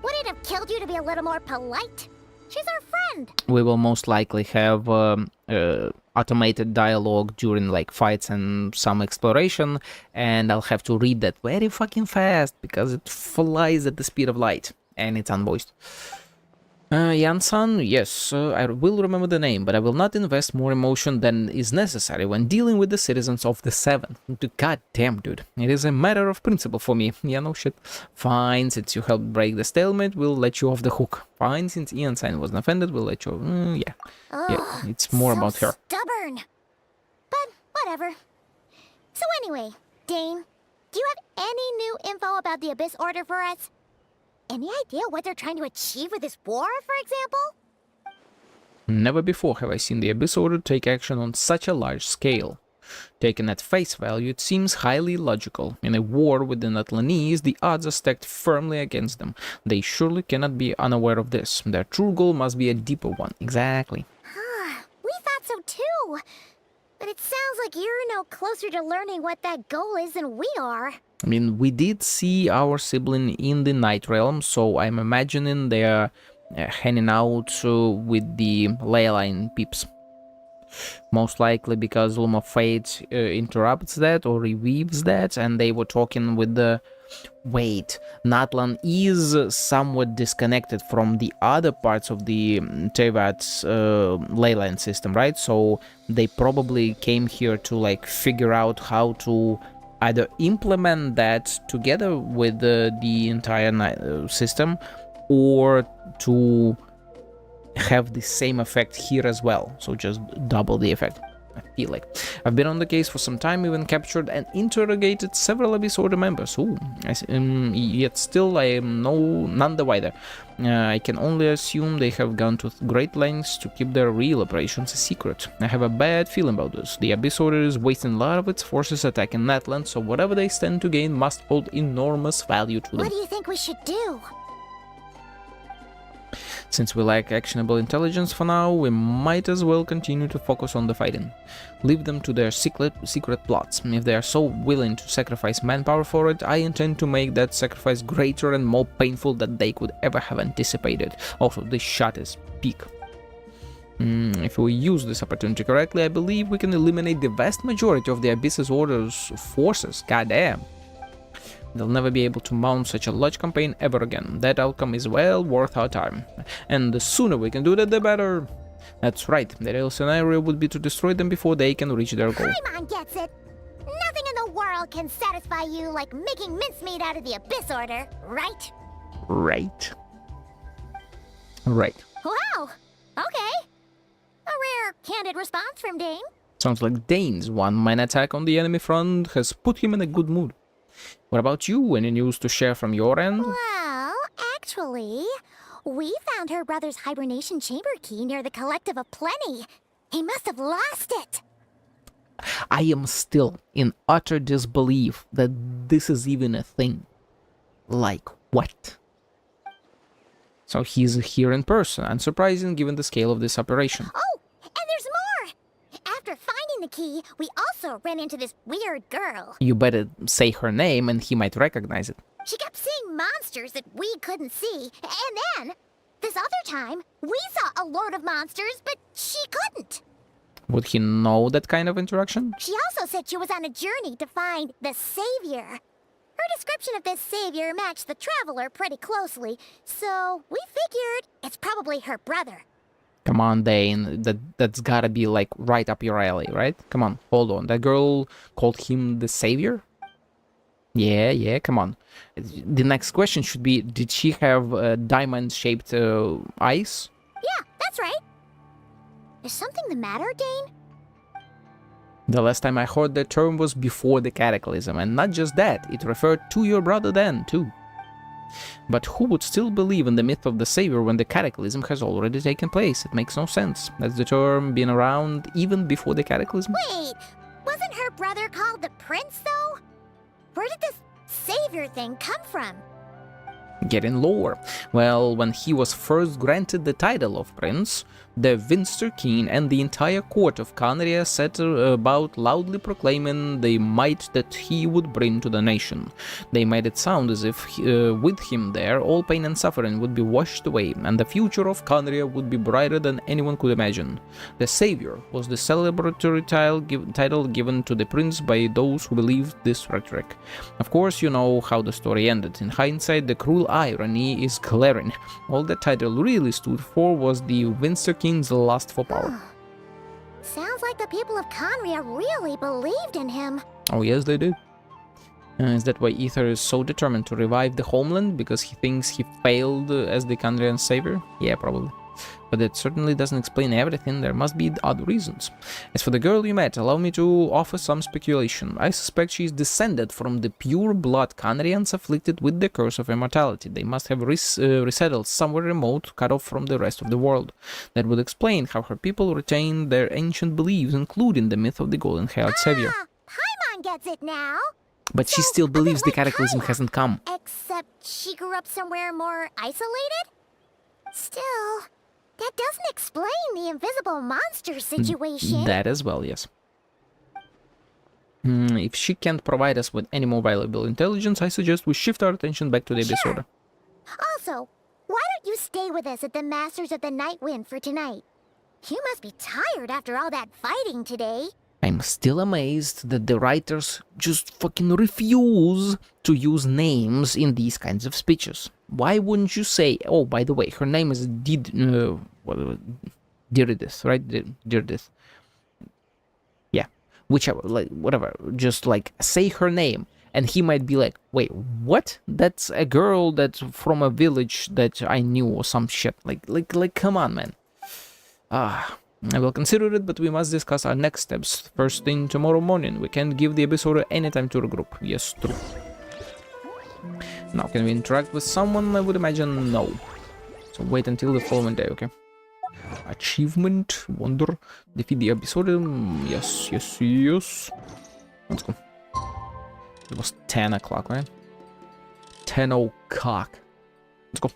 Would it have killed you to be a little more polite? She's our friend. we will most likely have automated dialogue during like fights and some exploration, and I'll have to read that very fucking fast because it flies at the speed of light and it's unvoiced. Jansan, yes, I will remember the name, but I will not invest more emotion than is necessary when dealing with the citizens of the Seven. God damn, dude. It is a matter of principle for me. Yeah, no shit. Fine, since you helped break the stalemate, we'll let you off the hook. Fine, since Ian-san wasn't offended, we'll let you... yeah. Yeah, it's more so about her. Stubborn. But whatever. So anyway, Dane, do you have any new info about the Abyss Order for us? Any idea what they're trying to achieve with this war, for example? Never before have I seen the Abyss Order take action on such a large scale. Taken at face value, it seems highly logical. In a war with the Natlanese, the odds are stacked firmly against them. They surely cannot be unaware of this. Their true goal must be a deeper one. Exactly. We thought so too. But it sounds like you're no closer to learning what that goal is than we are. I mean, we did see our sibling in the Night Realm, so I'm imagining they're hanging out with the Leyline peeps. Most likely because Loom of Fate interrupts that or reweaves that, and they were talking with the... Wait, Natlan is somewhat disconnected from the other parts of the Tevat's Leyline system, right? So they probably came here to like figure out how to either implement that together with the entire system, or to have the same effect here as well, so just double the effect. I feel like I've been on the case for some time, even captured and interrogated several Abyss Order members. Ooh, yet still I am none the wiser. I can only assume they have gone to great lengths to keep their real operations a secret. I have a bad feeling about this. The Abyss Order is wasting a lot of its forces attacking Natlan, so whatever they stand to gain must hold enormous value to them. What do you think we should do? Since we lack actionable intelligence for now, we might as well continue to focus on the fighting. Leave them to their secret plots. If they are so willing to sacrifice manpower for it, I intend to make that sacrifice greater and more painful than they could ever have anticipated. Also, this shot is peak. If we use this opportunity correctly, I believe we can eliminate the vast majority of the Abyss Order's forces. Goddamn. They'll never be able to mount such a large campaign ever again. That outcome is well worth our time. And the sooner we can do that, the better. That's right, the real scenario would be to destroy them before they can reach their goal. Paimon gets it. Nothing in the world can satisfy you like making mincemeat out of the Abyss Order, right? Right. Right. Wow. Okay. A rare, candid response from Dane. Sounds like Dane's one-man attack on the enemy front has put him in a good mood. What about you? Any news to share from your end? Well, actually, we found her brother's hibernation chamber key near the Collective of Plenty. He must have lost it. I am still in utter disbelief that this is even a thing. Like what? So he's here in person, unsurprising given the scale of this operation. Oh, and there's more! After finding the key, we also ran into this weird girl. You better say her name and he might recognize it. She kept seeing monsters that we couldn't see, and then, this other time, we saw a load of monsters, but she couldn't. Would he know that kind of interaction? She also said she was on a journey to find the Savior. Her description of this Savior matched the Traveler pretty closely, so we figured it's probably her brother. Come on, Dane. That's gotta be like right up your alley, right? Come on, hold on. That girl called him the Savior? Yeah, come on. The next question should be, did she have diamond-shaped eyes? Yeah, that's right. Is something the matter, Dane? The last time I heard the term was before the Cataclysm, and not just that, it referred to your brother then, too. But who would still believe in the myth of the Savior when the Cataclysm has already taken place? It makes no sense. Has the term been around even before the Cataclysm? Wait, wasn't her brother called the Prince, though? Where did this Savior thing come from? Getting lower. Well, when he was first granted the title of Prince, the Winster King and the entire court of Canria set about loudly proclaiming the might that he would bring to the nation. They made it sound as if with him there, all pain and suffering would be washed away, and the future of Canria would be brighter than anyone could imagine. The Savior was the celebratory title given to the prince by those who believed this rhetoric. Of course, you know how the story ended. In hindsight, the cruel irony is glaring. All the title really stood for was the Winster King's lust for power. Sounds like the people of Conria really believed in him. Oh yes, they did. Is that why Ether is so determined to revive the homeland? Because he thinks he failed as the Canrian savior? Yeah, probably. But it certainly doesn't explain everything. There must be other reasons. As for the girl you met, allow me to offer some speculation. I suspect she is descended from the pure-blood Canrians afflicted with the curse of immortality. They must have resettled somewhere remote, cut off from the rest of the world. That would explain how her people retained their ancient beliefs, including the myth of the golden-haired savior. Paimon gets it now. But she So, still a bit believes the like cataclysm Kaya, hasn't come. Except she grew up somewhere more isolated? Still, that doesn't explain the invisible monster situation. That as well, yes. If she can't provide us with any more valuable intelligence, I suggest we shift our attention back to the Abyss Order. Also, why don't you stay with us at the Masters of the Night Wind for tonight? You must be tired after all that fighting today. I'm still amazed that the writers just fucking refuse to use names in these kinds of speeches. Why wouldn't you say, oh, by the way, her name is Diridis, right? Diridis. Yeah, whichever, like, whatever. Just, like, say her name. And he might be like, wait, what? That's a girl that's from a village that I knew or some shit. Like, come on, man. I will consider it, but we must discuss our next steps first thing tomorrow morning. We can't give the Abyss Order any time to regroup. Yes, true. Now, can we interact with someone? I would imagine no. So wait until the following day, okay? Achievement, wonder, defeat the Abyss Order. Yes. Let's go. It was 10 o'clock, right? 10 o'clock. Let's go.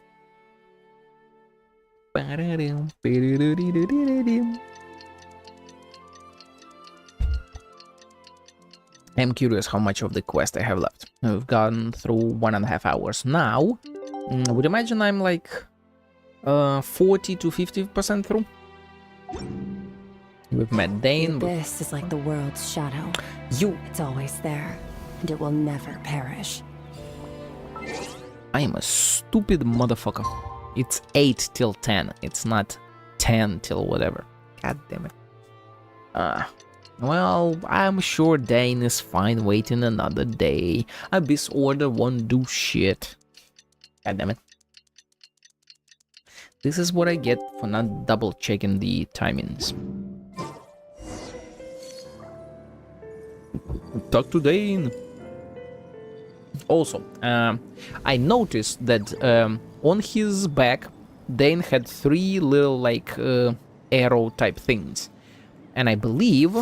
I'm curious how much of the quest I have left. I've gone through 1.5 hours now. I would imagine I'm like 40 to 50% through. We've met Dane. This is like the world's shadow. It's always there, and it will never perish. I am a stupid motherfucker. It's 8 till 10. It's not 10 till whatever. God damn it. Well, I'm sure Dane is fine waiting another day. Abyss Order won't do shit. God damn it. This is what I get for not double checking the timings. Talk to Dane. Also, I noticed that on his back, Dane had 3 little, like, arrow type things. And I believe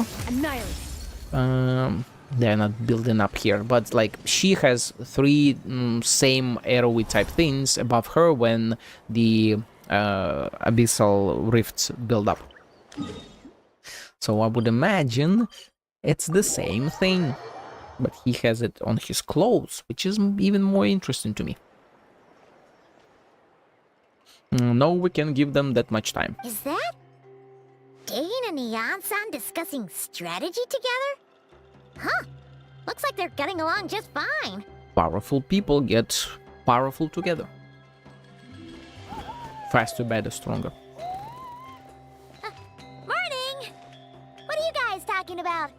they're not building up here, but, like, she has 3 same arrowy type things above her when the abyssal rifts build up. So I would imagine it's the same thing. But he has it on his clothes, which is even more interesting to me. No, we can't give them that much time. Is that Dane and Yansan discussing strategy together? Huh. Looks like they're getting along just fine. Powerful people get powerful together. Faster, better, stronger. Morning! What are you guys talking about?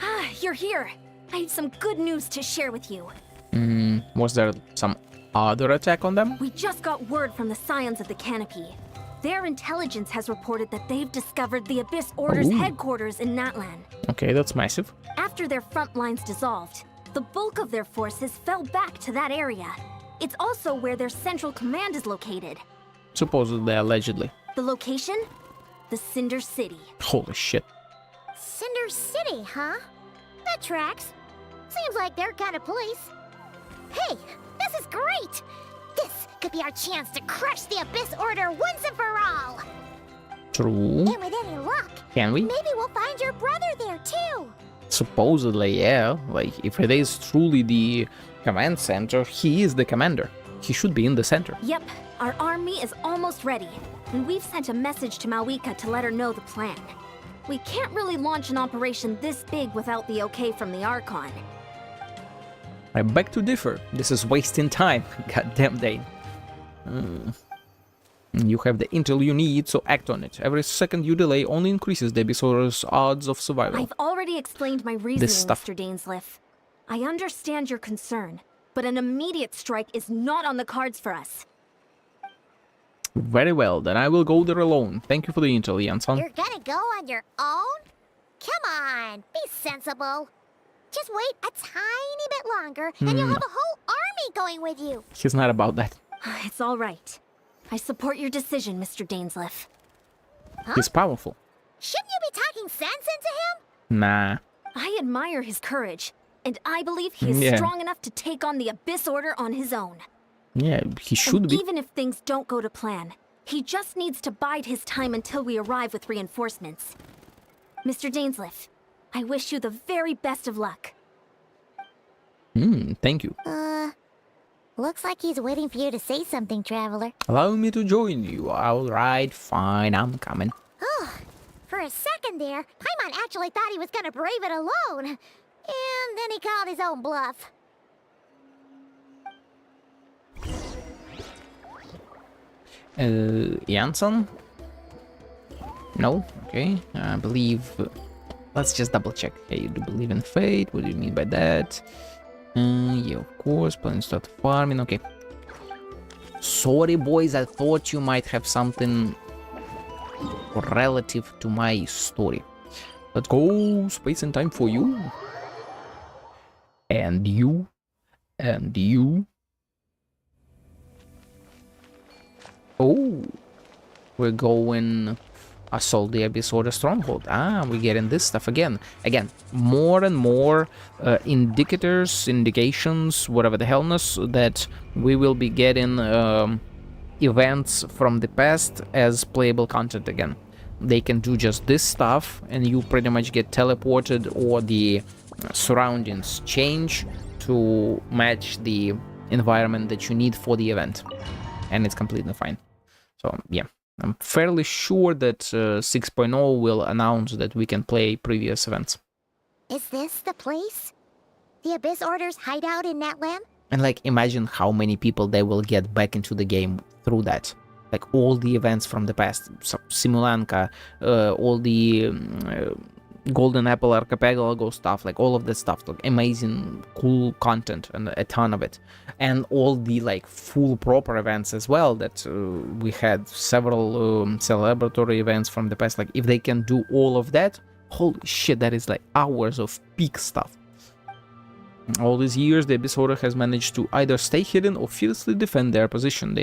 Ah, you're here. I have some good news to share with you. Was there some other attack on them? We just got word from the Scions of the Canopy. Their intelligence has reported that they've discovered the Abyss Order's headquarters in Natlan. Okay, that's massive. After their front lines dissolved, the bulk of their forces fell back to that area. It's also where their central command is located. Supposedly, allegedly. The location? The Cinder City. Holy shit. Cinder City, huh? That tracks. Seems like their kind of place. Hey, this is great! This could be our chance to crush the Abyss Order once and for all! True. And with any luck, Can we? maybe we'll find your brother there too! Supposedly, yeah. Like, if it is truly the command center, he is the commander. He should be in the center. Yep, our army is almost ready, and we've sent a message to Malwika to let her know the plan. We can't really launch an operation this big without the okay from the Archon. I beg to differ. This is wasting time. Goddamn Dane. You have the intel you need, so act on it. Every second you delay only increases the Abyss Order's odds of survival. I've already explained my reasoning, stuff. Mr. Dainsleif. I understand your concern, but an immediate strike is not on the cards for us. Very well, then I will go there alone. Thank you for the intel, Yansan. You're gonna go on your own? Come on, be sensible. Just wait a tiny bit longer, and you'll have a whole army going with you. He's not about that. It's all right. I support your decision, Mr. Dainsleif. He's powerful. Shouldn't you be talking sense into him? Nah. I admire his courage, and I believe he is Yeah. strong enough to take on the Abyss Order on his own. Yeah, he should And be. even if things don't go to plan, he just needs to bide his time until we arrive with reinforcements. Mr. Dainsleif, I wish you the very best of luck. Thank you. Looks like he's waiting for you to say something, Traveler. Allow me to join you. Alright, fine, I'm coming. For a second there, Paimon actually thought he was gonna brave it alone. And then he called his own bluff. Yansan? No? Okay, I believe... let's just double check. Okay, you do believe in fate? What do you mean by that? Yeah, of course, plan to start farming, okay. Sorry, boys, I thought you might have something relative to my story. Let's go, space and time for you. And you. And you. Oh, we're going assault the Abyss Order stronghold. We're getting this stuff again. Again, more and more indications, whatever the hellness, that we will be getting events from the past as playable content again. They can do just this stuff, and you pretty much get teleported, or the surroundings change to match the environment that you need for the event, and it's completely fine. So yeah, I'm fairly sure that 6.0 will announce that we can play previous events. Is this the place? The Abyss Order's hideout in Natlan? And like, imagine how many people they will get back into the game through that. Like all the events from the past, Simulanka, all the Golden Apple Archipelago stuff, like all of that stuff, like amazing, cool content, and a ton of it. And all the like full proper events as well, that we had several celebratory events from the past. Like if they can do all of that, holy shit, that is like hours of peak stuff. All these years, the Abyss Order has managed to either stay hidden or fiercely defend their position.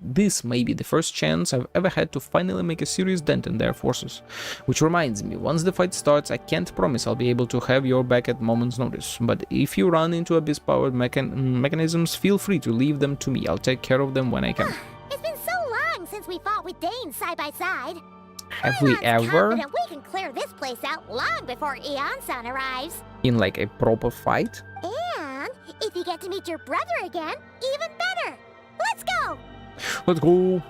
This may be the first chance I've ever had to finally make a serious dent in their forces. Which reminds me, once the fight starts, I can't promise I'll be able to have your back at moment's notice. But if you run into Abyss-powered mechanisms, feel free to leave them to me. I'll take care of them when I can. It's been so long since we fought with Dane side by side. Have we ever, confident we can clear this place out long before Eon-san arrives. in like a proper fight? And if you get to meet your brother again, even better. Let's go! Let's go!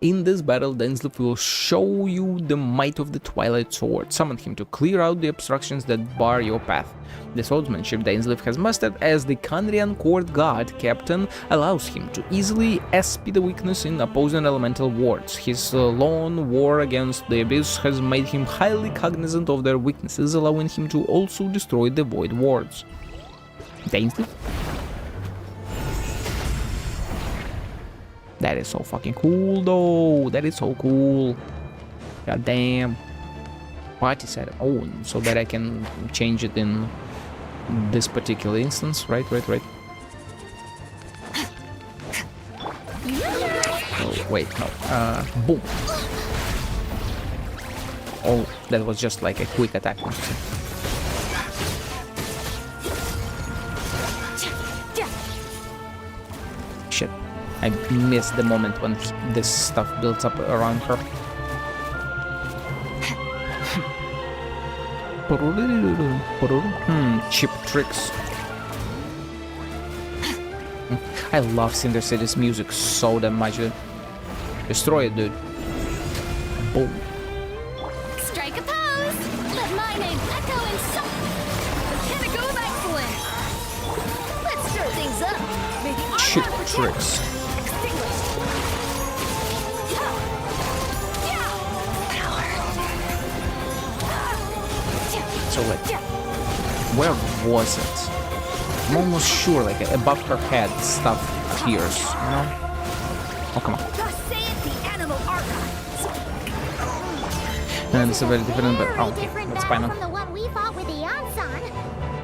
In this battle, Dainsleif will show you the might of the Twilight Sword. Summon him to clear out the obstructions that bar your path. The swordsmanship Dainsleif has mastered as the Khanrian court god captain allows him to easily SP the weakness in opposing elemental wards. His long war against the Abyss has made him highly cognizant of their weaknesses, allowing him to also destroy the void wards. Dainsleif? That is so fucking cool, though. That is so cool. God damn. Party set. Oh, so that I can change it in this particular instance. Right. Oh, wait, no. Boom. Oh, that was just like a quick attack. Shit. I missed the moment when this stuff builds up around her. Cheap tricks. I love Cinder City's music so damn much. Destroy it, dude. Boom. Strike a pose! Let my name echo in song! The pinnacle of excellence! Let's stir things up! May the Cheap Archon protect! tricks. Extinguished! So like, where was it? I'm almost sure like above her head stuff appears, you know? Oh, come on. Thus saith the animal Archon! And it's a very different, but oh, okay, different that's battle fine. from the one we fought with Eon-san.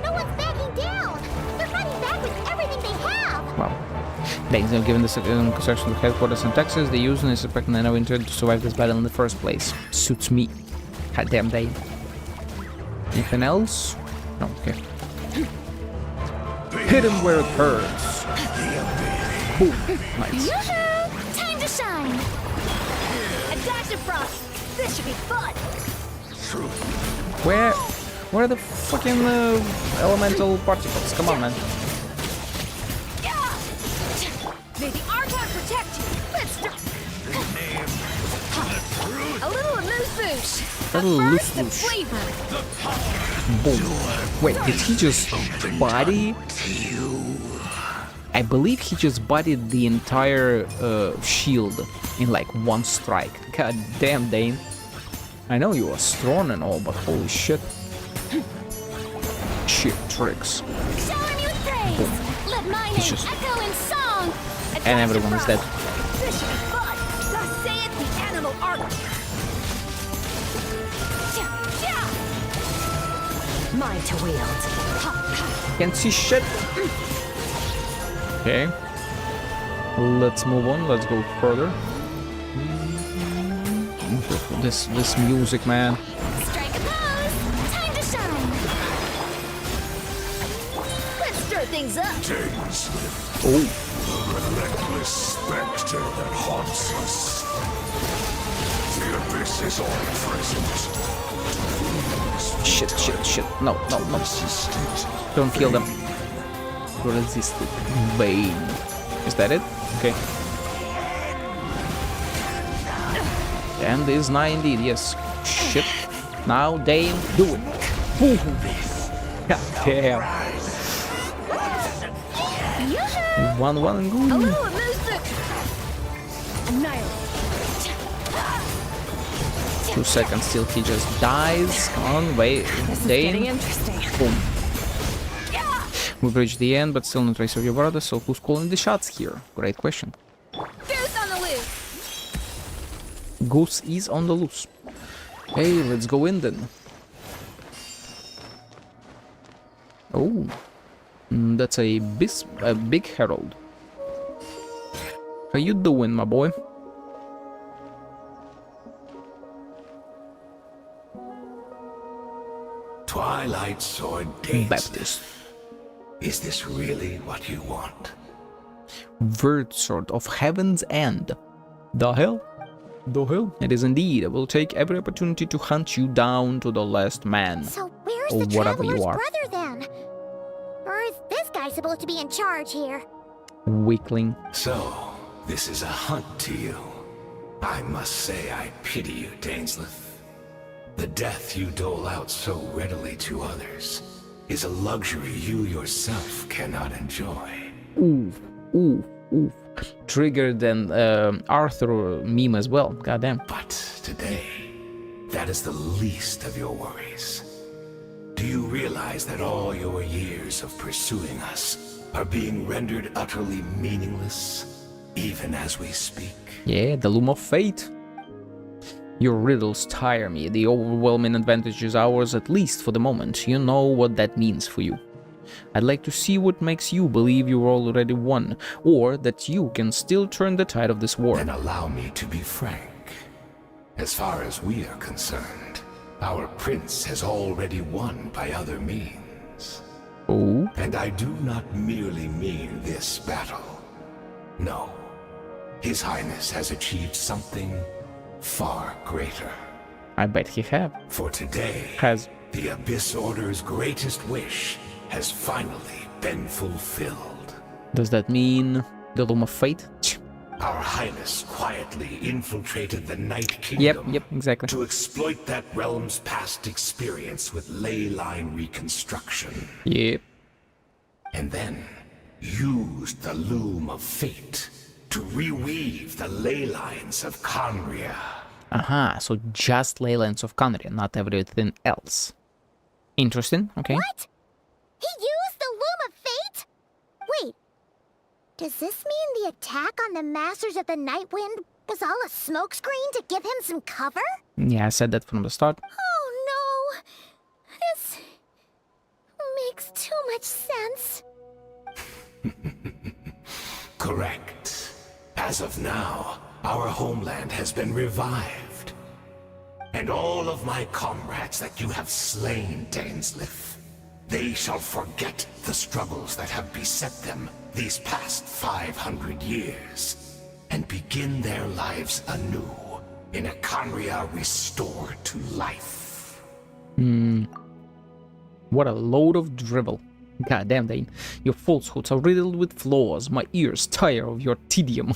No one's backing down. They're fighting back with everything they have. Well, Dainsleif given the construction of headquarters in Texas, they use and expect Nano Winter to survive this battle in the first place. Suits me. God damn Dane. Anything else? No, okay. Hit him where it hurts. Boom. Nice. Yoo-hoo! Time to shine! A dash of frost! This should be fun! Where are the fucking elemental particles? Come on, man. May the Archon protect you! Let's start! A little amuse-bouche! Burst of flavor! Boom. Wait, did he just body? I believe he just bodied the entire shield in like one strike. God damn, Dane. I know you are strong and all, but holy shit. Shit tricks. Shower me with praise! Let my name just- echo in song! A And dash everyone of is dead. frost. This should be fun! Thus saith the animal Archon! Mine to wield. Can't see shit. Okay. Let's move on. Let's go further. This music, man. Strike a pose! Time to shine! Let's stir things up! Dainsleif, Oh, the relentless specter that haunts us. The abyss is all present. shit. No. Resistant. Don't kill them. Resisted. Bane. Is that it? Okay. And is 9 indeed, yes. Shit. Now, Dane, do it. Boom. God damn. 1-1 and A go. little amuse-bouche! Annihilate! 2 seconds till he just dies. Come on, wait. This is getting Dane. interesting. Boom. We've reached the end, but still no trace of your brother, so who's calling the shots here? Great question. Goose on the loose! Goose is on the loose. Hey, let's go in then. Oh, that's a big herald. How you doing, my boy? Twilight Sword Dainsleif. Baptist. Is this really what you want? Word sword of Heaven's End. The hell? The hell? It is indeed. I will take every opportunity to hunt you down to the last man. So where's Or the whatever you Traveler's are. brother then? Or is this guy supposed to be in charge here? Weakling. So, this is a hunt to you. I must say I pity you, Dainsleif. The death you dole out so readily to others is a luxury you yourself cannot enjoy. Oof, oof, oof. Triggered an Arthur meme as well. Goddamn. But today, that is the least of your worries. Do you realize that all your years of pursuing us are being rendered utterly meaningless, even as we speak? Yeah, the loom of fate. Your riddles tire me. The overwhelming advantage is ours, at least for the moment. You know what that means for you. I'd like to see what makes you believe you're already won, or that you can still turn the tide of this war. Then allow me to be frank. As far as we are concerned, our prince has already won by other means. Oh? And I do not merely mean this battle. No. His Highness has achieved something far greater. I bet he have. For today, Has. the Abyss Order's greatest wish has finally been fulfilled. Does that mean the loom of fate? Our Highness quietly infiltrated the Night Yep, Kingdom exactly. to exploit that realm's past experience with ley line reconstruction. Yep. And then used the loom of fate to reweave the ley lines of Conria. Aha, so just ley lines of Conria, not everything else. Interesting, okay. What? He used the Loom of Fate? Wait, does this mean the attack on the Masters of the Night Wind was all a smokescreen to give him some cover? Yeah, I said that from the start. Oh no, this makes too much sense. Correct. As of now, our homeland has been revived. And all of my comrades that you have slain, Dainsleif, they shall forget the struggles that have beset them these past 500 years, and begin their lives anew in a Conria restored to life. What a load of dribble. God damn, Dane. Your falsehoods are riddled with flaws. My ears tire of your tedium.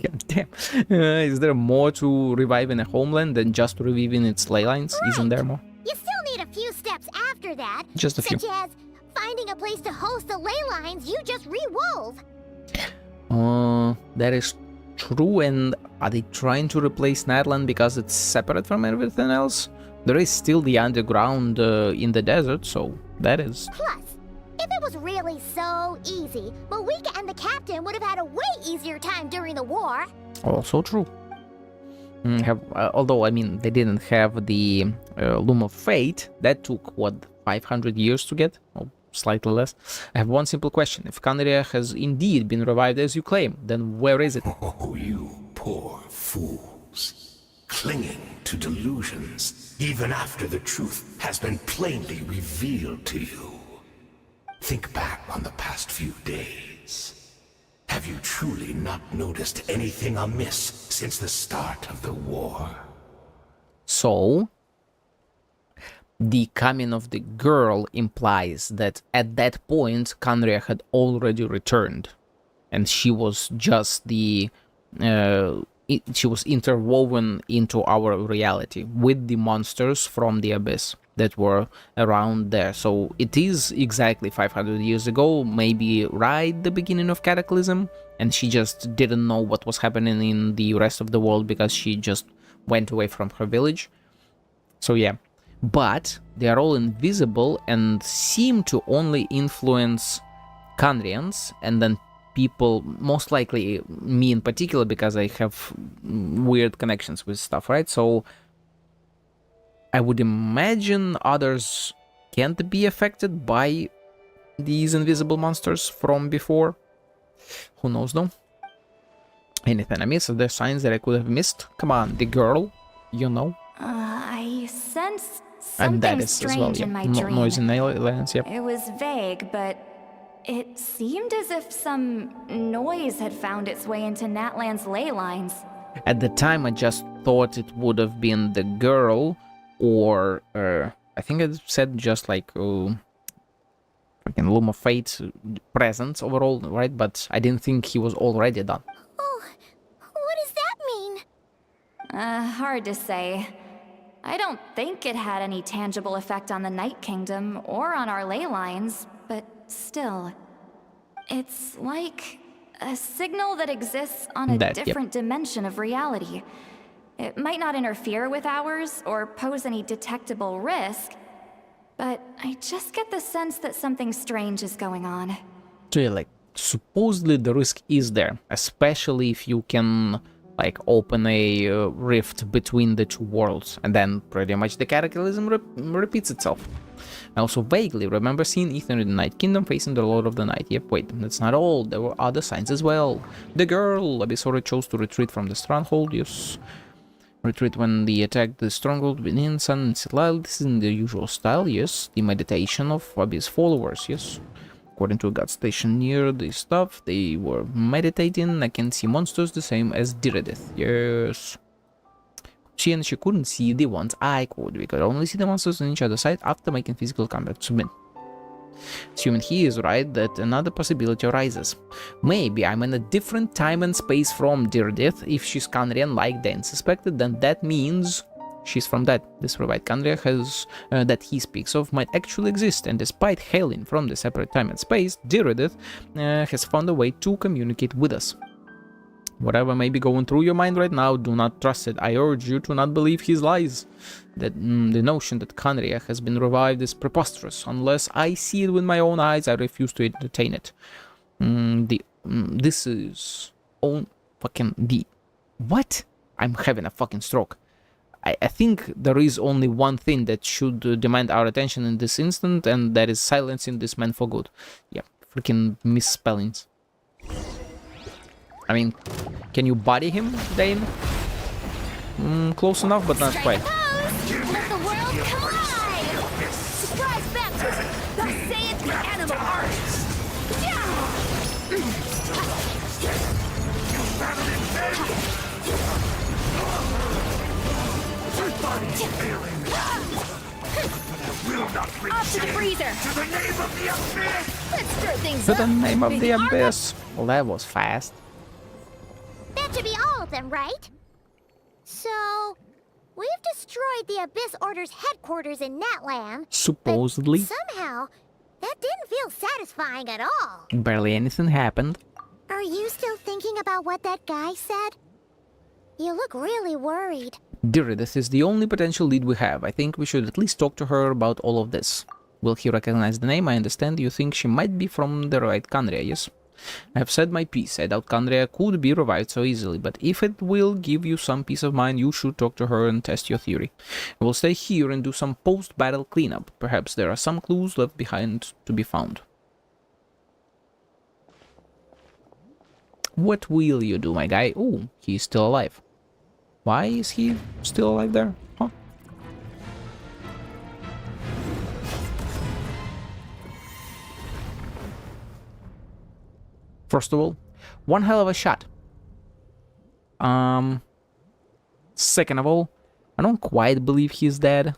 God damn. Is there more to reviving a homeland than just reviving its ley lines? Right. Isn't there more? You still need a few steps after that. Just a few. Such as finding a place to host the ley lines you just re-wove. That is true, and are they trying to replace Nightland because it's separate from everything else? There is still the underground in the desert, so that is... Plus, if it was really so easy, Malika and the captain would have had a way easier time during the war. Also true. Although, I mean, they didn't have the Loom of Fate. That took, what, 500 years to get? Or slightly less. I have one simple question. If Conria has indeed been revived as you claim, then where is it? Oh, you poor fools. Clinging to delusions, even after the truth has been plainly revealed to you. Think back on the past few days. Have you truly not noticed anything amiss since the start of the war? So, the coming of the girl implies that at that point, Conria had already returned. And she was just the... she was interwoven into our reality with the monsters from the Abyss that were around there. So it is exactly 500 years ago, maybe right the beginning of Cataclysm, and she just didn't know what was happening in the rest of the world because she just went away from her village. So yeah, but they are all invisible and seem to only influence Conrians, and then people, most likely me in particular, because I have weird connections with stuff, right? So I would imagine others can't be affected by these invisible monsters from before. Who knows though? Anything I miss? Are there signs that I could have missed? Come on, the girl, you know. I sensed And that something is as well, strange yeah. in my dream. Noise in aliens, yep. It was vague, but it seemed as if some noise had found its way into Natland's ley lines. At the time, I just thought it would have been the girl, or I think it said just like fucking Loom of Fate's presence overall, right? But I didn't think he was already done. Oh, what does that mean? Hard to say. I don't think it had any tangible effect on the Night Kingdom or on our ley lines, but still. It's like a signal that exists on a different dimension of reality. It might not interfere with ours or pose any detectable risk, but I just get the sense that something strange is going on. So yeah, like, supposedly the risk is there, especially if you can like open a rift between the two worlds, and then pretty much the cataclysm repeats itself. I also vaguely remember seeing Ethan in the Night Kingdom facing the Lord of the Night. Yep, wait, that's not all, there were other signs as well. The girl, Abyssora, chose to retreat from the stronghold, yes. Retreat when they attacked the stronghold within Sun and Silal. This is in the usual style, yes. The meditation of Abyss followers, yes. According to a god station near the stuff, they were meditating. I can see monsters the same as Diridith. Yes. She couldn't see the ones I could. We could only see the monsters on each other's side after making physical combat. Submit. Assuming he is right, that another possibility arises. Maybe I'm in a different time and space from Diridith. If she's Kandrian like Dane suspected, then that means she's from that. This revived Kandria that he speaks of might actually exist, and despite hailing from the separate time and space, Diridith has found a way to communicate with us. Whatever may be going through your mind right now, do not trust it. I urge you to not believe his lies. That the notion that Kandria has been revived is preposterous. Unless I see it with my own eyes, I refuse to entertain it. This is what? I'm having a fucking stroke. I think there is only one thing that should demand our attention in this instant, and that is silencing this man for good. Yeah, freaking misspellings. I mean, can you body him, Dane? Close enough, but not quite. Let the world collide! Surprise baptism! Thus saith the animal arts! Off to the freezer! To the name of the abyss! Let's stir things To up! the name of the abyss. Well, that was fast. That should be all of them, right? So, we've destroyed the Abyss Order's headquarters in Natlan. Supposedly. But somehow, that didn't feel satisfying at all. Barely anything happened. Are you still thinking about what that guy said? You look really worried. Diridith is the only potential lead we have. I think we should at least talk to her about all of this. Will he recognize the name? I understand you think she might be from the right Kandria, yes? I have said my piece. I doubt Kandria could be revived so easily, but if it will give you some peace of mind, you should talk to her and test your theory. I will stay here and do some post-battle cleanup. Perhaps there are some clues left behind to be found. What will you do, my guy? Oh, he's still alive. Why is he still alive there? Huh? First of all, one hell of a shot. Second of all, I don't quite believe he's dead.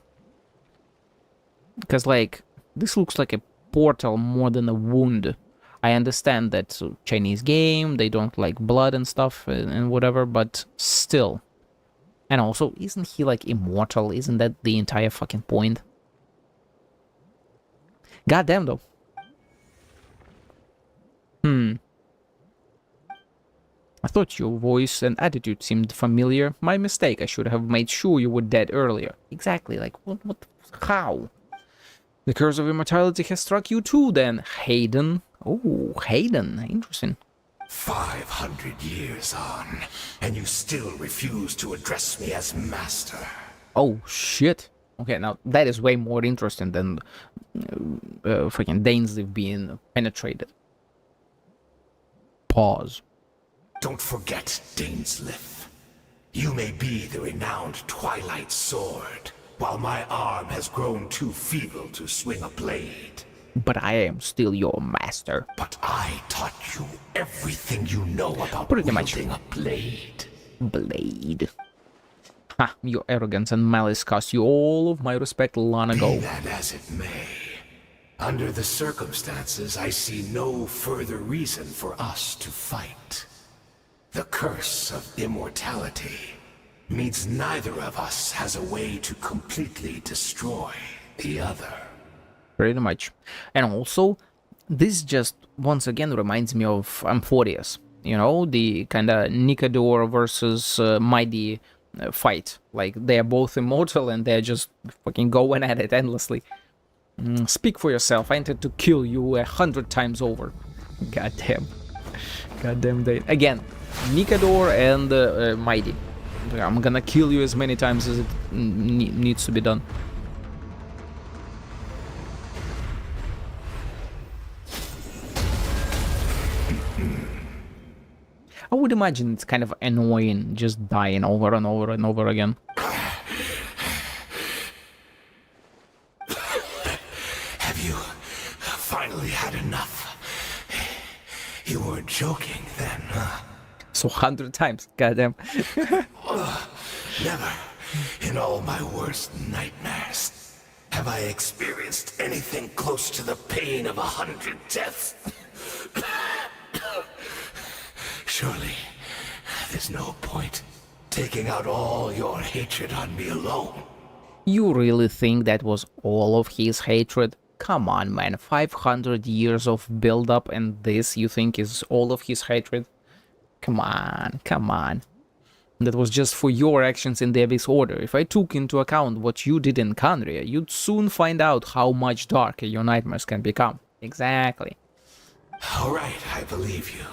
Because, like, this looks like a portal more than a wound. I understand that Chinese game, they don't like blood and stuff and whatever, but still. And also, isn't he, like, immortal? Isn't that the entire fucking point? Goddamn, though. I thought your voice and attitude seemed familiar. My mistake. I should have made sure you were dead earlier. Exactly, like, what, how? The curse of immortality has struck you too, then, Hayden. Oh, Hayden, interesting. 500 years on, and you still refuse to address me as master. Oh, shit. Okay, now, that is way more interesting than freaking Dainsleif being penetrated. Pause. Don't forget, Dainsleif. You may be the renowned Twilight Sword, while my arm has grown too feeble to swing a blade. But I am still your master. But I taught you everything you know about Pretty much. wielding a blade. blade. Ha, your arrogance and malice cost you all of my respect long ago. Be that as it may, under the circumstances, I see no further reason for us to fight. The curse of immortality means neither of us has a way to completely destroy the other. Pretty much. And also, this just once again reminds me of Amphoreus. You know, the kind of Nicador versus Mighty fight. Like, they're both immortal and they're just fucking going at it endlessly. Speak for yourself. I intend to kill you 100 times over. Goddamn. Goddamn they. Again, Nicador and Mighty. I'm gonna kill you as many times as it needs to be done. I would imagine it's kind of annoying just dying over and over and over again. Have you finally had enough? You weren't joking then, huh? So 100 times, goddamn. Never, in all my worst nightmares, have I experienced anything close to the pain of 100 deaths. Surely, there's no point taking out all your hatred on me alone. You really think that was all of his hatred? Come on, man, 500 years of build-up and this you think is all of his hatred? Come on, come on. That was just for your actions in the Abyss Order. If I took into account what you did in Kandria, you'd soon find out how much darker your nightmares can become. Exactly. All right, I believe you.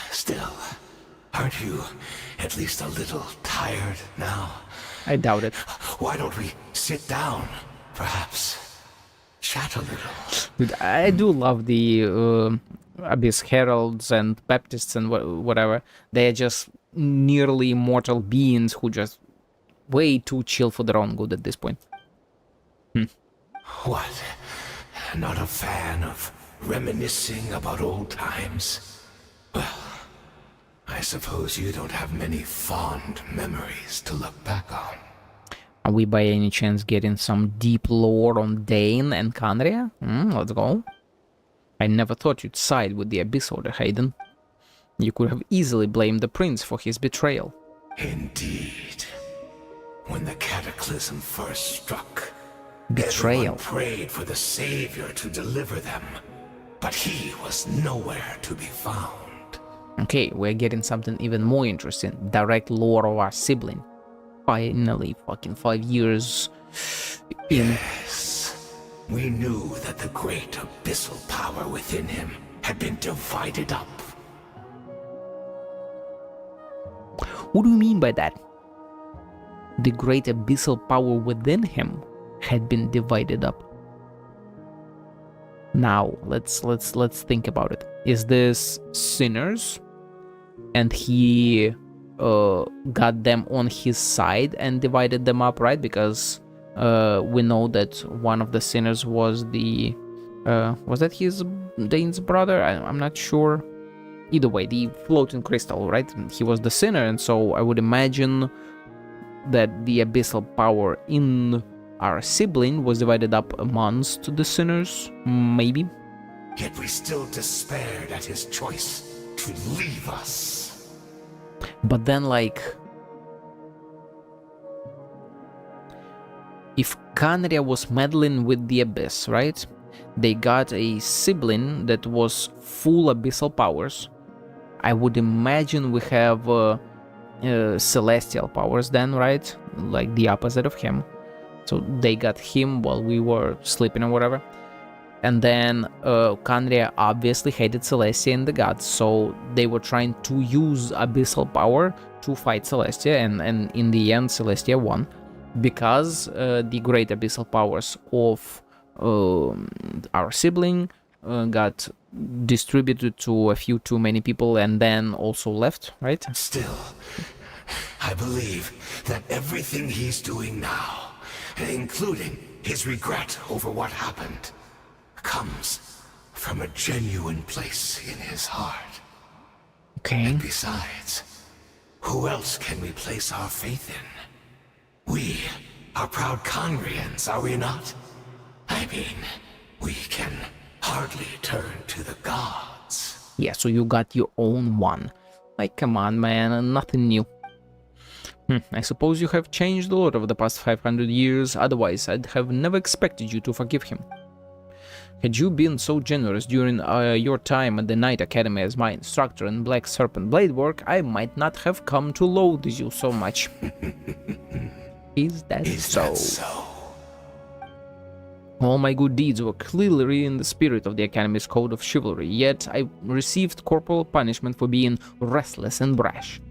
Still, aren't you at least a little tired now? I doubt it. Why don't we sit down, perhaps? Chat a little. Dude, I do love the Abyss Heralds and Baptists and whatever. They're just nearly immortal beings who just way too chill for their own good at this point. What? Not a fan of reminiscing about old times? Well, I suppose you don't have many fond memories to look back on. Are we by any chance getting some deep lore on Dane and Kandria? Let's go. I never thought you'd side with the Abyss Order, Hayden. You could have easily blamed the prince for his betrayal. Indeed. When the cataclysm first struck, Betrayal. everyone prayed for the Savior to deliver them, but he was nowhere to be found. Okay, we're getting something even more interesting. Direct lore of our sibling. Finally, fucking 5 years in. Yes. We knew that the great abyssal power within him had been divided up. What do you mean by that? The great abyssal power within him had been divided up. Now, let's think about it. Is this sinners? And he got them on his side and divided them up, right? Because we know that one of the sinners was the was that his Dane's brother? I'm not sure. Either way, the floating crystal, right? He was the sinner, and so I would imagine that the abyssal power in our sibling was divided up amongst the sinners, maybe. Yet we still despaired at his choice to leave us. But then, like, if Kandria was meddling with the Abyss, right? They got a sibling that was full abyssal powers. I would imagine we have celestial powers then, right? Like the opposite of him. So they got him while we were sleeping or whatever. And then Kandria obviously hated Celestia and the gods, so they were trying to use abyssal power to fight Celestia, and in the end Celestia won, because the great abyssal powers of our sibling got distributed to a few too many people and then also left, right? Still, I believe that everything he's doing now, including his regret over what happened, comes from a genuine place in his heart. Okay. And besides, Who else can we place our faith in? We are proud Conrians, are we not? I mean, we can hardly turn to the gods. Yeah, so you got your own one. Like, come on, man, nothing new. I suppose you have changed a lot over the past 500 years, otherwise I'd have never expected you to forgive him. Had you been so generous during your time at the Knight Academy as my instructor in Black Serpent blade work, I might not have come to loathe you so much. Is that so? All my good deeds were clearly in the spirit of the Academy's code of chivalry, yet I received corporal punishment for being restless and brash.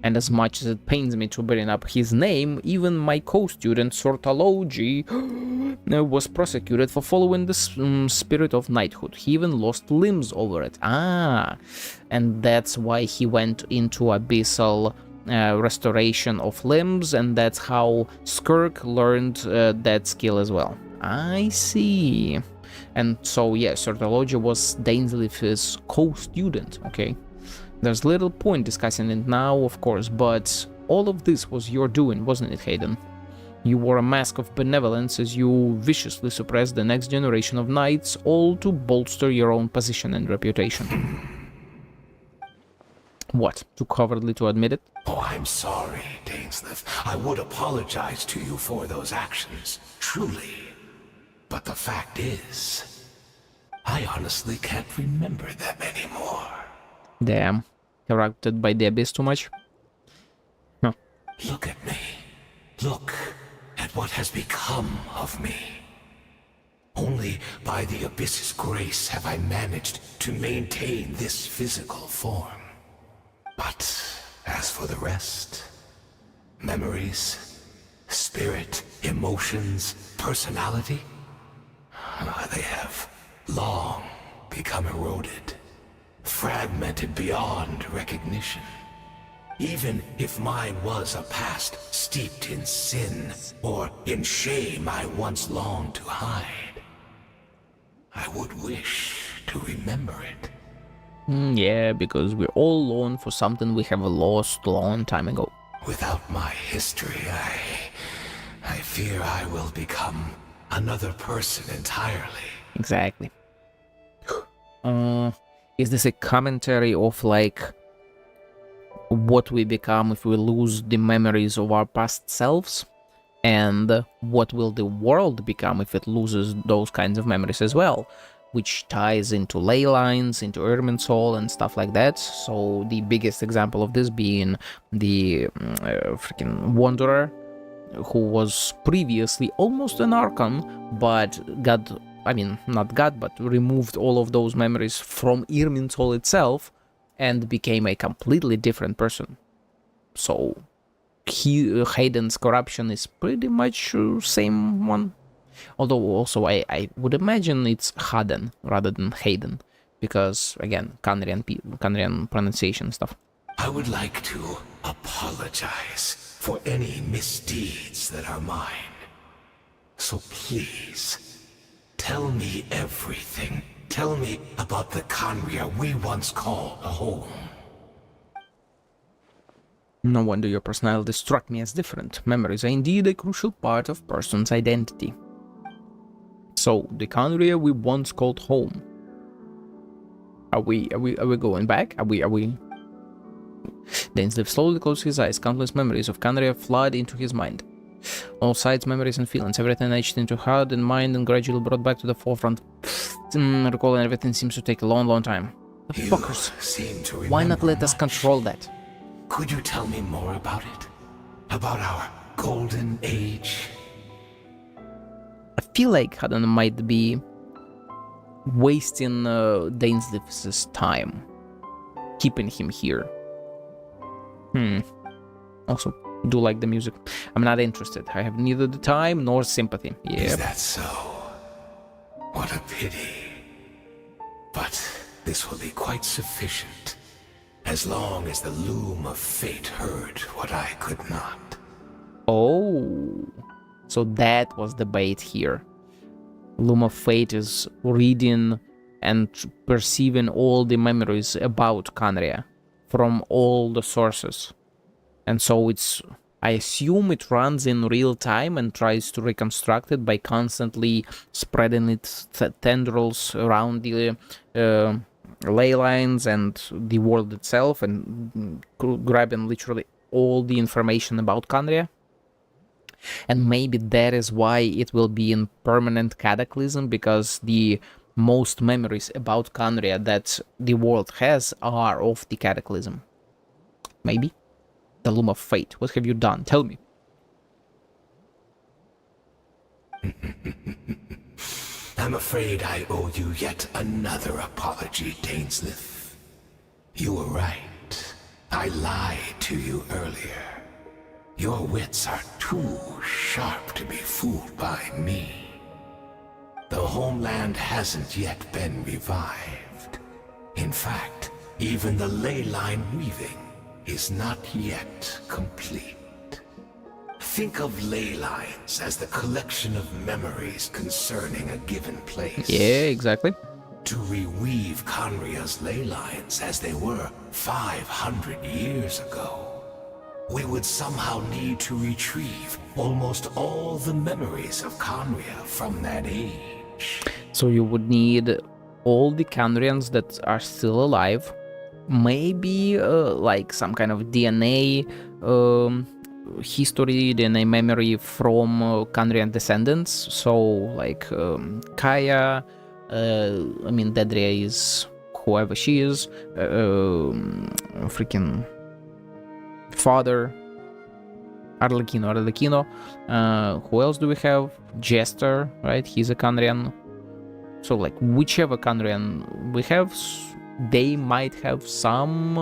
And as much as it pains me to bring up his name, even my co-student Sortology was prosecuted for following the spirit of knighthood. He even lost limbs over it. And that's why he went into abyssal restoration of limbs, and that's how Skirk learned that skill as well. I see. And so, yeah, Sortology was Dainsleif's co-student, okay? There's little point discussing it now, of course, but all of this was your doing, wasn't it, Hayden? You wore a mask of benevolence as you viciously suppressed the next generation of knights, all to bolster your own position and reputation. What, too cowardly to admit it? Oh, I'm sorry, Dainsleif. I would apologize to you for those actions, truly. But the fact is, I honestly can't remember them anymore. Damn. Corrupted by the abyss too much? Huh. Look at me. Look at what has become of me. Only by the abyss's grace have I managed to maintain this physical form. But as for the rest, memories, spirit, emotions, personality, they have long become eroded. Fragmented beyond recognition. Even if mine was a past steeped in sin or in shame I once longed to hide, I would wish to remember it. Yeah, because we're all long for something we have lost a long time ago. Without my history, I fear I will become another person entirely. Exactly. Is this a commentary of, like, what we become if we lose the memories of our past selves? And what will the world become if it loses those kinds of memories as well? Which ties into ley lines, into Irminsul and stuff like that. So the biggest example of this being the freaking Wanderer, who was previously almost an Archon, but got... I mean, not got, but removed all of those memories from Irminsul itself and became a completely different person. So, Hayden's corruption is pretty much same one. Although also I would imagine it's Haden rather than Hayden, because again, Canrian pronunciation stuff. I would like to apologize for any misdeeds that are mine. So please, tell me everything. Tell me about the Canria we once called a home. No wonder your personality struck me as different. Memories are indeed a crucial part of person's identity. So, the Canria we once called home. Are we going back? Are we? Dainsleif slowly closed his eyes. Countless memories of Canria flood into his mind. All sides, memories and feelings, everything etched into heart and mind and gradually brought back to the forefront. Recalling everything seems to take a long time. The fuckers. Why not let us control that? Could you tell me more about it? About our golden age? I feel like Haden might be wasting Dainsleif's time, keeping him here. Also, do like the music. I'm not interested. I have neither the time nor sympathy. Yep. Is that so? What a pity. But this will be quite sufficient, as long as the loom of fate heard what I could not. Oh, so that was the bait here. Loom of Fate is reading and perceiving all the memories about Canria from all the sources. And so I assume it runs in real time and tries to reconstruct it by constantly spreading its tendrils around the ley lines and the world itself, and grabbing literally all the information about Kandria. And maybe that is why it will be in permanent cataclysm, because the most memories about Kandria that the world has are of the cataclysm. Maybe? The Loom of Fate. What have you done? Tell me. I'm afraid I owe you yet another apology, Dainsleif. You were right. I lied to you earlier. Your wits are too sharp to be fooled by me. The homeland hasn't yet been revived. In fact, even the ley line weaving is not yet complete. Think of ley lines as the collection of memories concerning a given place. Yeah, exactly. To reweave Kandria's ley lines as they were 500 years ago, we would somehow need to retrieve almost all the memories of Kandria from that age. So you would need all the Kandrians that are still alive, maybe like some kind of DNA history, DNA memory from Kandrian descendants. So like Kaya, I mean Dedria is whoever she is, freaking father, Arlecchino. Who else do we have? Jester, right? He's a Kandrian. So like whichever Kandrian we have, they might have some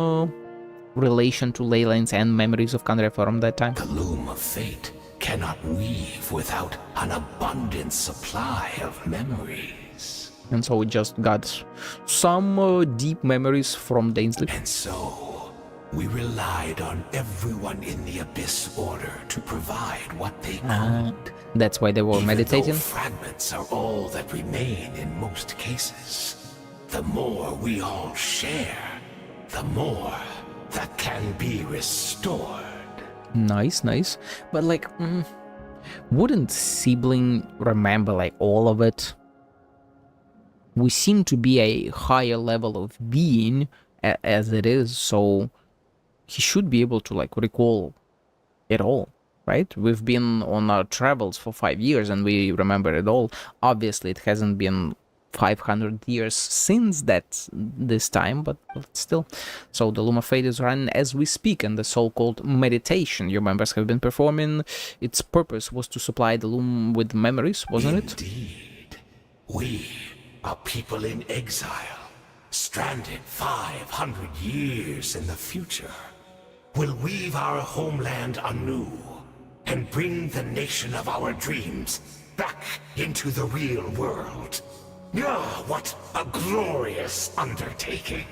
relation to ley lines and memories of Kandria from that time. The Loom of Fate cannot weave without an abundant supply of memories. And so we just got some deep memories from Dainsleif. And so we relied on everyone in the Abyss Order to provide what they could. That's why they were Even meditating. though fragments are all that remain in most cases, the more we all share, the more that can be restored. Nice. But like, wouldn't Sibling remember like all of it? We seem to be a higher level of being as it is, so he should be able to like recall it all, right? We've been on our travels for 5 years and we remember it all. Obviously it hasn't been 500 years since this time, but still. So the Loom of Fate is running as we speak, and the so-called meditation your members have been performing, its purpose was to supply the Loom with memories, wasn't it? Indeed. We are people in exile, stranded 500 years in the future. We'll weave our homeland anew and bring the nation of our dreams back into the real world. Ah, what a glorious undertaking!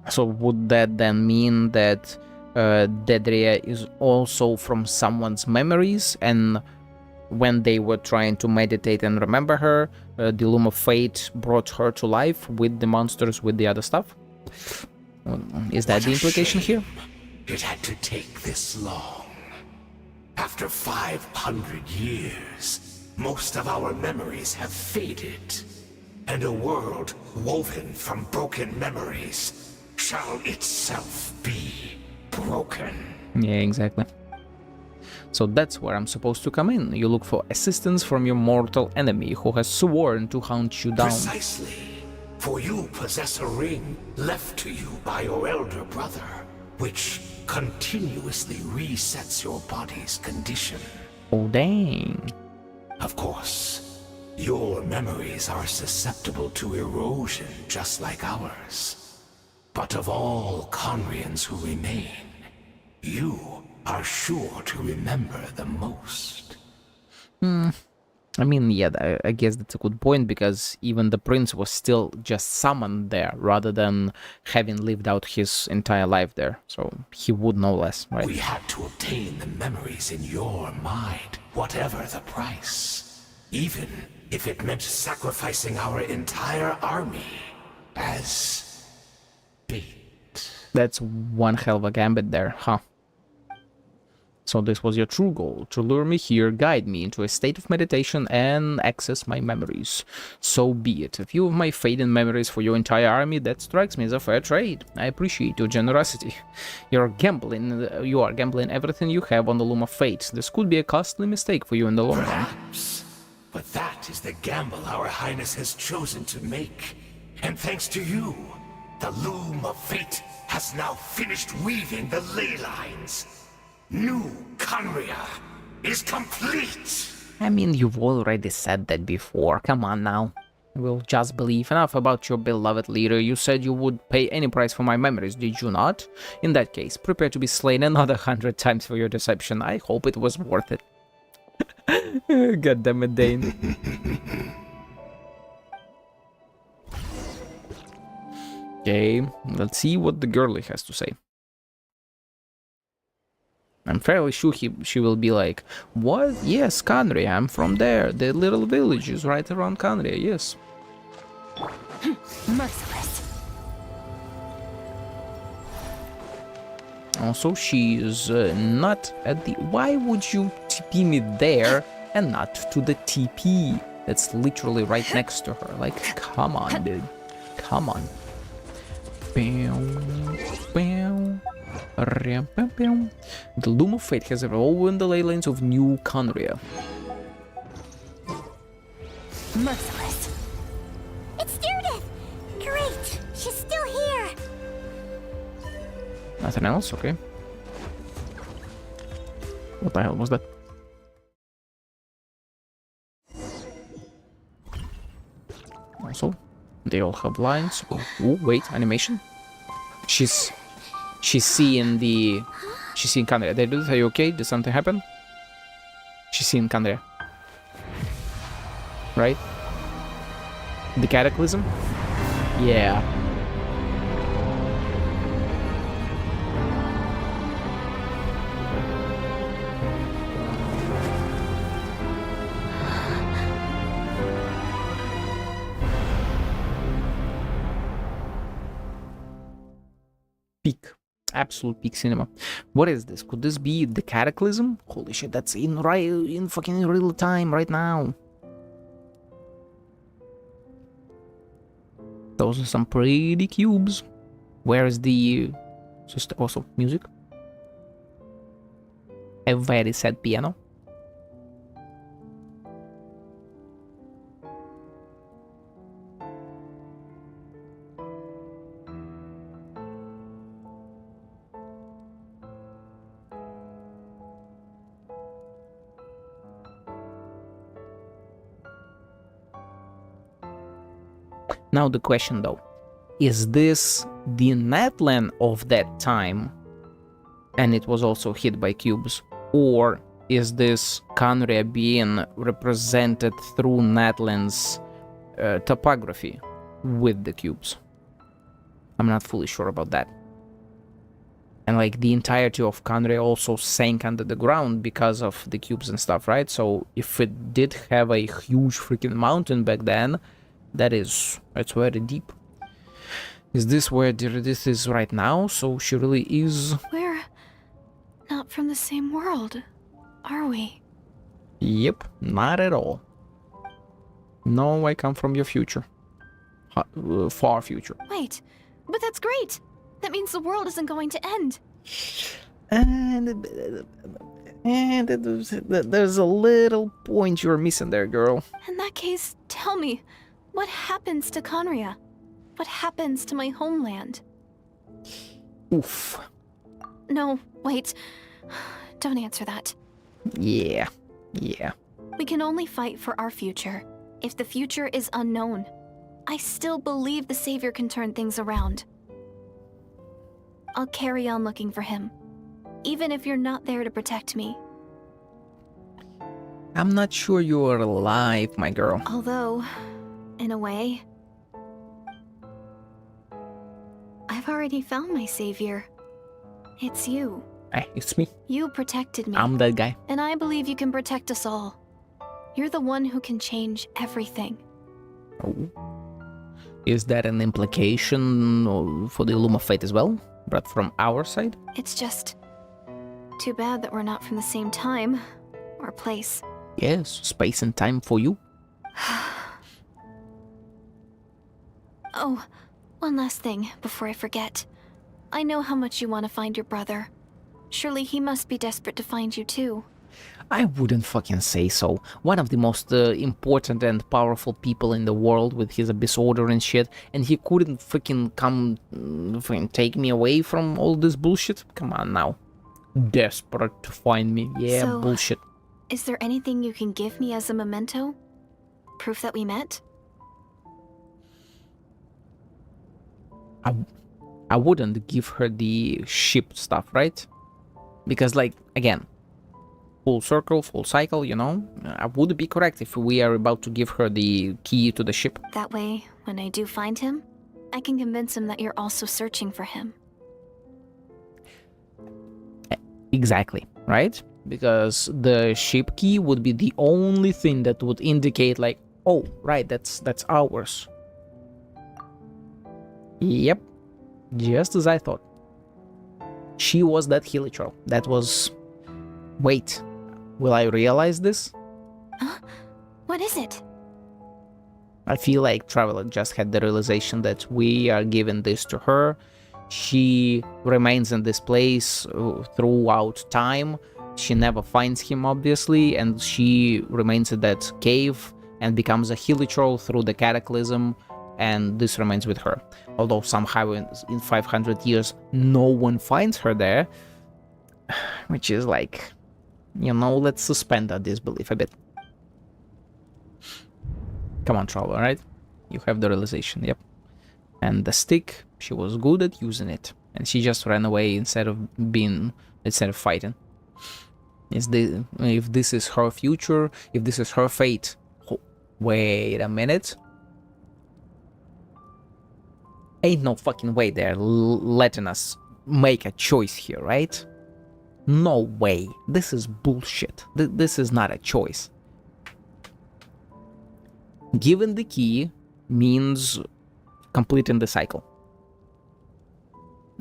So would that then mean that Dedria is also from someone's memories, and when they were trying to meditate and remember her, the Loom of Fate brought her to life with the monsters, with the other stuff? Is that the implication here? It had to take this long. After 500 years, most of our memories have faded, and a world woven from broken memories shall itself be broken. Yeah, exactly. So that's where I'm supposed to come in. You look for assistance from your mortal enemy who has sworn to hunt you down. Precisely. For you possess a ring left to you by your elder brother, which continuously resets your body's condition. Oh, dang. Of course, your memories are susceptible to erosion just like ours. But of all Kandrians who remain, you are sure to remember the most. I mean, yeah, I guess that's a good point, because even the prince was still just summoned there, rather than having lived out his entire life there. So he would know less, right? We had to obtain the memories in your mind, whatever the price. Even if it meant sacrificing our entire army as bait. That's one hell of a gambit there, huh? So this was your true goal, to lure me here, guide me into a state of meditation, and access my memories. So be it. A few of my fading memories for your entire army, that strikes me as a fair trade. I appreciate your generosity. You are gambling everything you have on the loom of fate. This could be a costly mistake for you in the long run. Perhaps. But that is the gamble our Highness has chosen to make. And thanks to you, the loom of fate has now finished weaving the ley lines. New Conria is complete! I mean, you've already said that before. Come on now. We'll just believe. Enough about your beloved leader. You said you would pay any price for my memories, did you not? In that case, prepare to be slain another 100 times for your deception. I hope it was worth it. God damn it, Dane. Okay, let's see what the girlie has to say. I'm fairly sure she will be like, what? Yes, Conria, I'm from there. The little village is right around Conria, yes. Merciless. Also, she is not at the... Why would you TP me there and not to the TP? That's literally right next to her. Like, come on, dude. Come on. Bam, bam. The Loom of Fate has woven the ley lines of New Conria. Merciless. It's Judith! Great! She's still here! Nothing else? Okay. What the hell was that? Also, they all have lines. Oh, wait, animation? She's seeing Conria. Are you okay? Did something happen? She's seeing Conria. Right? The Cataclysm? Yeah. Peak. Absolute peak cinema. What is this? Could this be the Cataclysm? Holy shit, that's in fucking real time right now. Those are some pretty cubes. Where is the also music? A very sad piano. Now the question though, is this the Natlan of that time and it was also hit by cubes? Or is this Conria being represented through Natlan's topography with the cubes? I'm not fully sure about that. And like the entirety of Conria also sank under the ground because of the cubes and stuff, right? So if it did have a huge freaking mountain back then, it's very deep. Is this where Diridith is right now? So she really is... We're not from the same world, are we? Yep, not at all. No, I come from your future. Far future. Wait, but that's great! That means the world isn't going to end. And there's a little point you're missing there, girl. In that case, tell me, what happens to Conria? What happens to my homeland? Oof. No, wait. Don't answer that. Yeah. We can only fight for our future. If the future is unknown, I still believe the Savior can turn things around. I'll carry on looking for him, even if you're not there to protect me. I'm not sure you are alive, my girl. Although, in a way, I've already found my savior. It's you. Hey, it's me. You protected me. I'm that guy. And I believe you can protect us all. You're the one who can change everything. Oh. Is that an implication for the Loom of Fate as well? But from our side? It's just too bad that we're not from the same time or place. Yes, space and time for you. Oh, one last thing before I forget. I know how much you want to find your brother. Surely he must be desperate to find you too. I wouldn't fucking say so. One of the most important and powerful people in the world with his abyss order and shit, and he couldn't freaking come freaking take me away from all this bullshit? Come on now. Desperate to find me. Yeah, So, bullshit. Is there anything you can give me as a memento? Proof that we met? I wouldn't give her the ship stuff, right? Because, like, again, full circle, full cycle, you know? I would be correct if we are about to give her the key to the ship. That way, when I do find him, I can convince him that you're also searching for him. Exactly, right? Because the ship key would be the only thing that would indicate, like, oh, right, that's ours. Yep, just as I thought. She was that hilichurl. That was... Wait, will I realize this? Huh? What is it? I feel like Traveler just had the realization that we are giving this to her. She remains in this place throughout time. She never finds him, obviously, and she remains in that cave and becomes a hilichurl through the cataclysm, and this remains with her. Although somehow in 500 years no one finds her there, which is like, you know, let's suspend our disbelief a bit. Come on, Traveler, right? You have the realization, yep. And the stick, she was good at using it, and she just ran away instead of fighting. If this is her future, if this is her fate, wait a minute. Ain't no fucking way they're letting us make a choice here, right? No way. This is bullshit. This is not a choice. Giving the key means completing the cycle,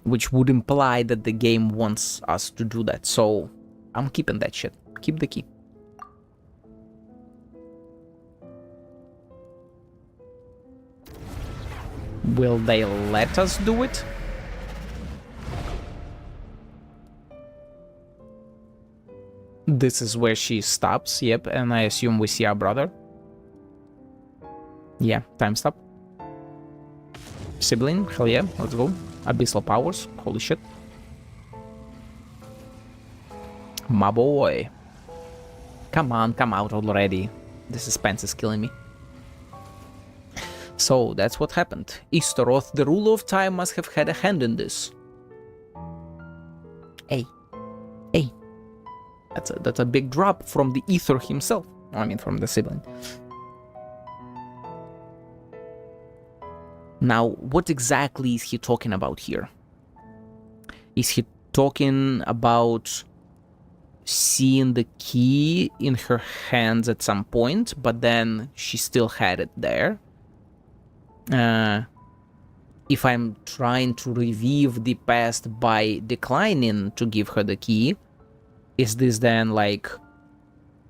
which would imply that the game wants us to do that. So I'm keeping that shit. Keep the key. Will they let us do it? This is where she stops, yep, and I assume we see our brother. Yeah, time stop. Sibling, hell yeah, let's go. Abyssal powers, holy shit. My boy. Come on, come out already. The suspense is killing me. So, that's what happened. Easteroth, the ruler of time, must have had a hand in this. Hey. Hey. That's a big drop from the Ether himself. I mean, from the sibling. Now, what exactly is he talking about here? Is he talking about seeing the key in her hands at some point, but then she still had it there? If I'm trying to revive the past by declining to give her the key, is this then like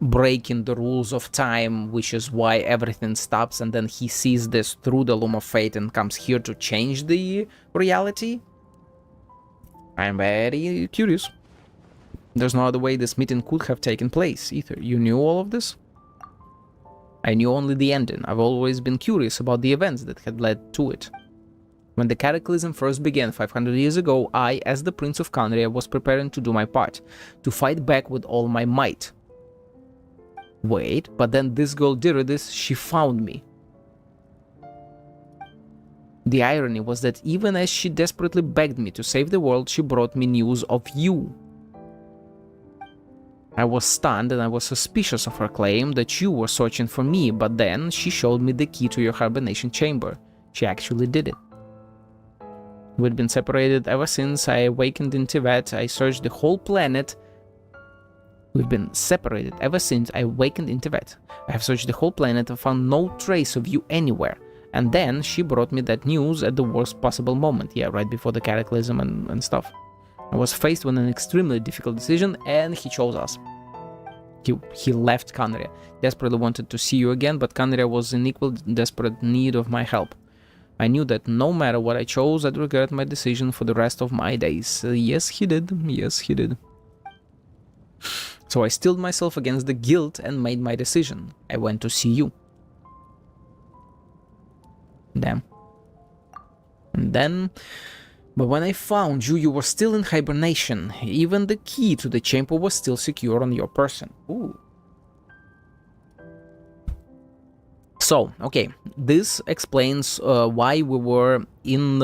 breaking the rules of time, which is why everything stops, and then he sees this through the Loom of Fate and comes here to change the reality? I'm very curious. There's no other way this meeting could have taken place either. You knew all of this? I knew only the ending. I've always been curious about the events that had led to it. When the Cataclysm first began 500 years ago, I, as the Prince of Kandria, was preparing to do my part, to fight back with all my might. Wait, but then this girl Diridis, she found me. The irony was that even as she desperately begged me to save the world, she brought me news of you. I was stunned and I was suspicious of her claim that you were searching for me, but then she showed me the key to your hibernation chamber. She actually did it. We'd been separated ever since I awakened in Tibet. I searched the whole planet. We've been separated ever since I awakened in Tibet. I have searched the whole planet and found no trace of you anywhere. And then she brought me that news at the worst possible moment, yeah, right before the cataclysm and stuff. I was faced with an extremely difficult decision, and he chose us. He left Khaenri'ah. Desperately wanted to see you again, but Khaenri'ah was in equal desperate need of my help. I knew that no matter what I chose, I'd regret my decision for the rest of my days. Yes, he did. Yes, he did. So I steeled myself against the guilt and made my decision. I went to see you. Damn. And then... But when I found you, you were still in hibernation. Even the key to the chamber was still secure on your person. Ooh. So, okay, this explains why we were in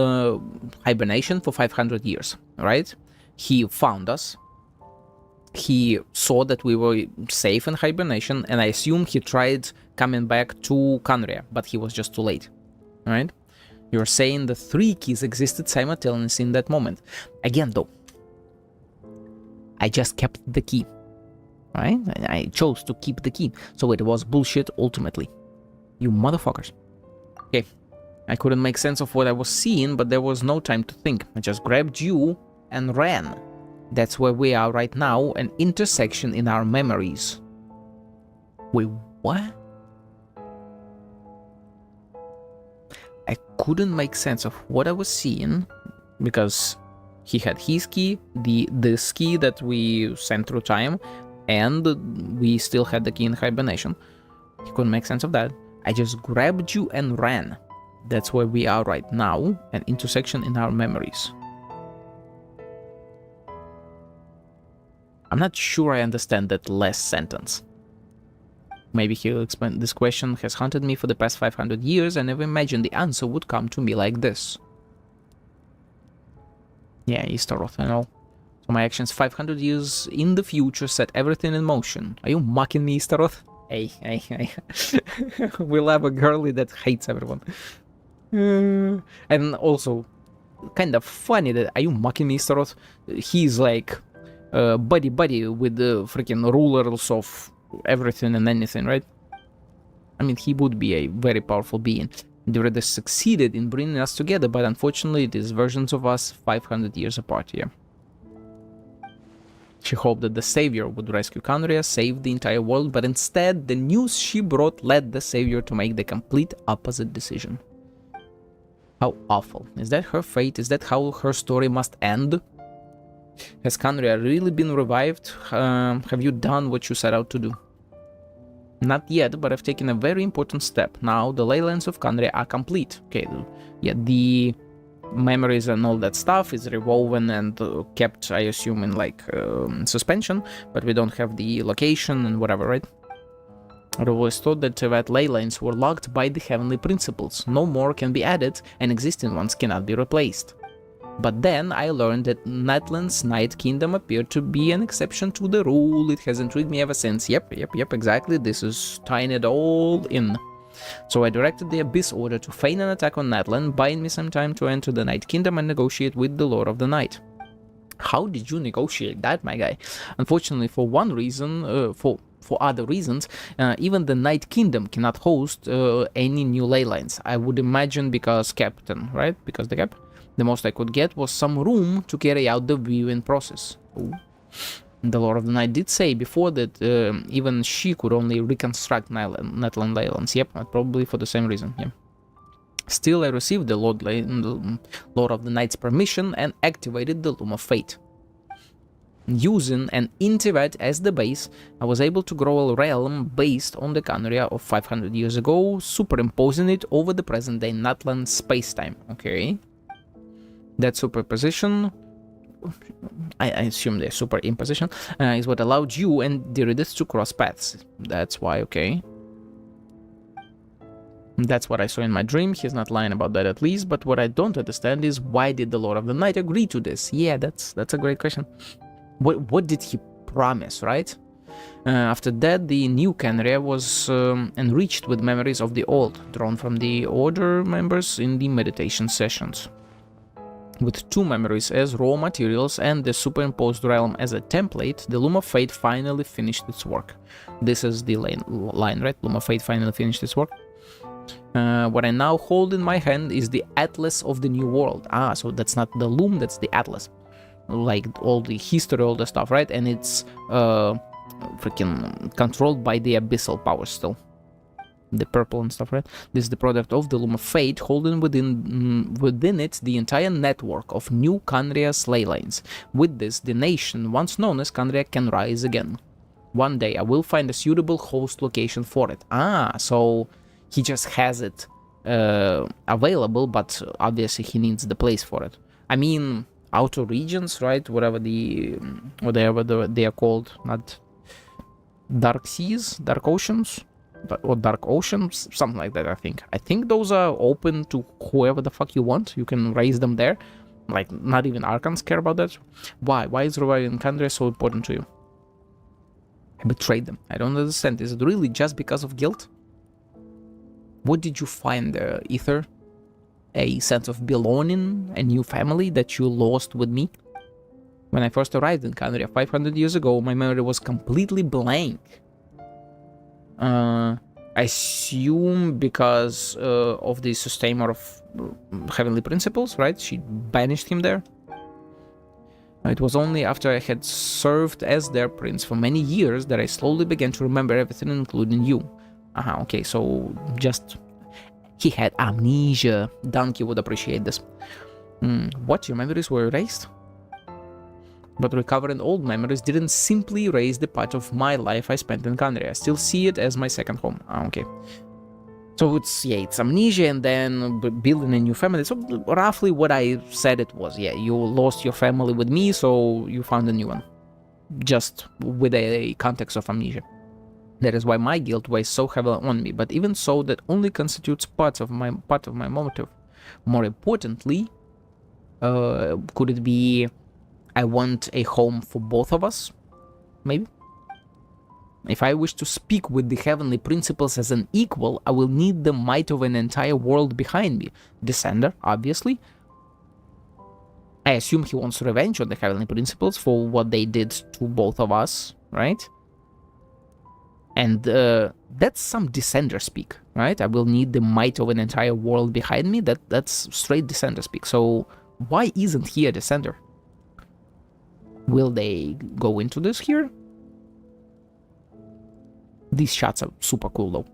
hibernation for 500 years, right? He found us. He saw that we were safe in hibernation, and I assume he tried coming back to Khaenri'ah, but he was just too late, right? You're saying the 3 keys existed simultaneously in that moment. Again, though, I just kept the key, right? I chose to keep the key, so it was bullshit ultimately. You motherfuckers. Okay, I couldn't make sense of what I was seeing, but there was no time to think. I just grabbed you and ran. That's where we are right now, an intersection in our memories. Wait, what? I couldn't make sense of what I was seeing because he had his key, this key that we sent through time, and we still had the key in hibernation. He couldn't make sense of that. I just grabbed you and ran. That's where we are right now, an intersection in our memories. I'm not sure I understand that last sentence. Maybe he'll explain. This question has haunted me for the past 500 years. I never imagined the answer would come to me like this. Yeah, Easteroth, I know. So my actions 500 years in the future set everything in motion. Are you mocking me, Easteroth? Hey. We'll have a girlie that hates everyone. And also, kind of funny that, are you mocking me, Easteroth? He's like buddy with the freaking rulers of everything and anything, right? I mean, he would be a very powerful being. They already succeeded in bringing us together, but unfortunately, it is versions of us 500 years apart here. She hoped that the savior would rescue Khaenri'ah, save the entire world, but instead, the news she brought led the savior to make the complete opposite decision. How awful. Is that her fate? Is that how her story must end? Has Khaenri'ah really been revived? Have you done what you set out to do? Not yet, but I've taken a very important step. Now, the ley lines of Khaenri'ah are complete. Okay, yeah, the memories and all that stuff is rewoven and kept, I assume, in like suspension, but we don't have the location and whatever, right? I always thought that ley lines were locked by the heavenly principles. No more can be added, and existing ones cannot be replaced. But then I learned that Natlan's Night Kingdom appeared to be an exception to the rule. It has intrigued me ever since. Yep, exactly. This is tying it all in. So I directed the Abyss Order to feign an attack on Natlan, buying me some time to enter the Night Kingdom and negotiate with the Lord of the Night. How did you negotiate that, my guy? Unfortunately, for one reason, for other reasons, even the Night Kingdom cannot host any new ley lines. I would imagine because Captain, right? Because the Cap. The most I could get was some room to carry out the viewing process. Ooh. The Lord of the Night did say before that even she could only reconstruct Natlan ley lines. Yep, probably for the same reason. Yeah. Still, I received the Lord of the Night's permission and activated the Loom of Fate. Using an Intivat as the base, I was able to grow a realm based on the Khaenri'ah of 500 years ago, superimposing it over the present-day Natlan space-time. Okay. That superposition, I assume the superimposition, is what allowed you and Diridath to cross paths. That's why, okay. That's what I saw in my dream. He's not lying about that at least, but what I don't understand is why did the Lord of the Night agree to this? Yeah, that's a great question. What did he promise, right? After that, the new Khaenri'ah was enriched with memories of the old, drawn from the Order members in the meditation sessions. With 2 memories as raw materials and the superimposed realm as a template, the Loom of Fate finally finished its work. This is the line, right? Loom of Fate finally finished its work. What I now hold in my hand is the Atlas of the New World. Ah, so that's not the loom, that's the Atlas. Like all the history, all the stuff, right? And it's freaking controlled by the abyssal powers still. The purple and stuff, right? This is the product of the Loom of Fate, holding within it the entire network of new Kandria slay lanes. With this, the nation, once known as Kandria, can rise again. One day, I will find a suitable host location for it. Ah, so he just has it available, but obviously he needs the place for it. I mean, outer regions, right? Whatever they are called, not dark seas, dark oceans. Or dark oceans, something like that. I think those are open to whoever the fuck you want. You can raise them there. Like, not even Archons care about that. Why is reviving Kandria so important to you? I betrayed them. I don't understand. Is it really just because of guilt? What did you find there, Ether? A sense of belonging, a new family that you lost with me? When I first arrived in Kandria 500 years ago, my memory was completely blank. I assume because of the sustainer of heavenly principles, right? She banished him there. It was only after I had served as their prince for many years that I slowly began to remember everything, including you. Okay, so just... he had amnesia. Donkey would appreciate this. What? Your memories were erased? But recovering old memories didn't simply erase the part of my life I spent in Kandria. I still see it as my second home. Okay. So it's amnesia and then building a new family. So roughly what I said it was. Yeah, you lost your family with me, so you found a new one. Just with a context of amnesia. That is why my guilt weighs so heavily on me. But even so, that only constitutes part of my motive. More importantly, could it be... I want a home for both of us, maybe? If I wish to speak with the heavenly principles as an equal, I will need the might of an entire world behind me. Descender, obviously. I assume he wants revenge on the heavenly principles for what they did to both of us, right? And that's some Descender speak, right? I will need the might of an entire world behind me. That's straight Descender speak. So why isn't he a Descender? Will they go into this here? These shots are super cool though.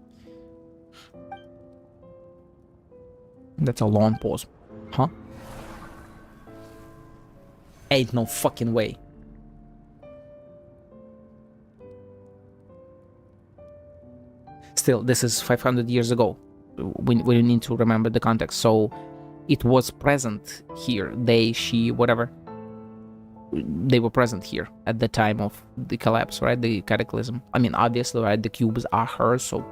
That's a long pause. Huh? Ain't no fucking way. Still, this is 500 years ago. We need to remember the context. So it was present here. They, she, whatever. They were present here at the time of the collapse, right? The cataclysm. I mean, obviously, right? The cubes are hers, so...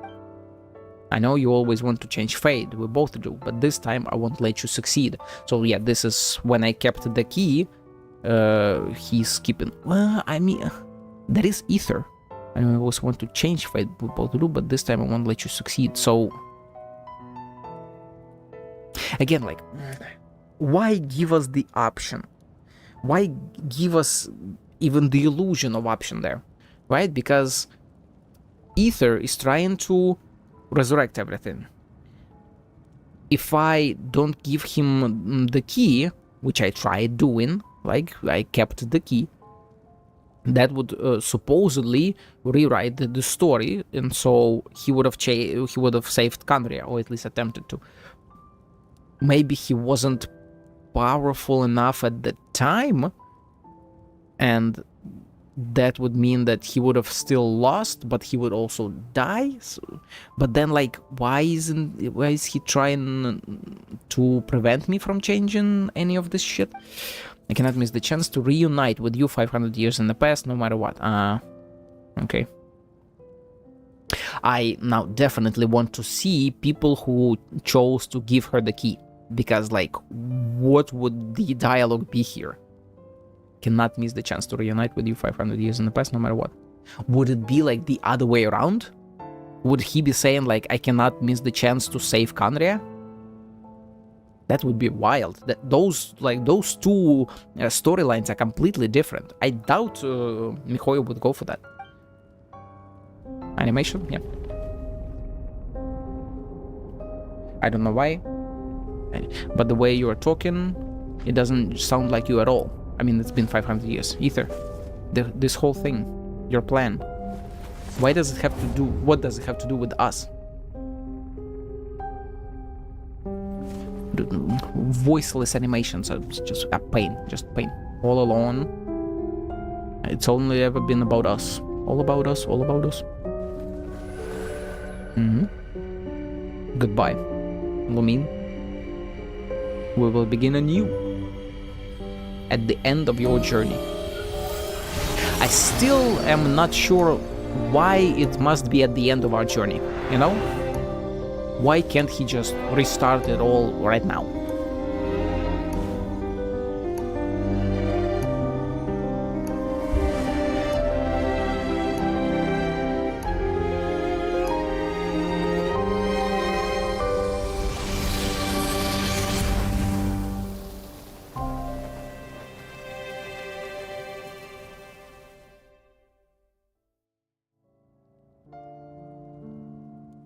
I know you always want to change fate, we both do, but this time I won't let you succeed. So yeah, this is when I kept the key. He's keeping... Well, I mean... There is Ether. I always want to change fate, we both do, but this time I won't let you succeed, so... Again, like... Why give us the option? Why give us even the illusion of option there, right? Because Ether is trying to resurrect everything. If I don't give him the key, which I tried doing, like I kept the key, that would supposedly rewrite the story, and so he would have saved Kandria, or at least attempted to. Maybe he wasn't powerful enough at the time, and that would mean that he would have still lost, but he would also die. But then, like, why is he trying to prevent me from changing any of this shit? I cannot miss the chance to reunite with you 500 years in the past, no matter what. Okay. I now definitely want to see people who chose to give her the key. Because, like, what would the dialogue be here? Cannot miss the chance to reunite with you 500 years in the past, no matter what. Would it be, like, the other way around? Would he be saying, like, I cannot miss the chance to save Kandria? That would be wild. Those two storylines are completely different. I doubt Mihoyo would go for that. Animation? Yeah. I don't know why. But the way you are talking, it doesn't sound like you at all. I mean, it's been 500 years. Ether, this whole thing, your plan, why does it have to do, what does it have to do with us? Voiceless animations are just a pain, all alone. It's only ever been about us. All about us, all about us. Goodbye, Lumin. We will begin anew at the end of your journey. I still am not sure why it must be at the end of our journey, you know? Why can't he just restart it all right now?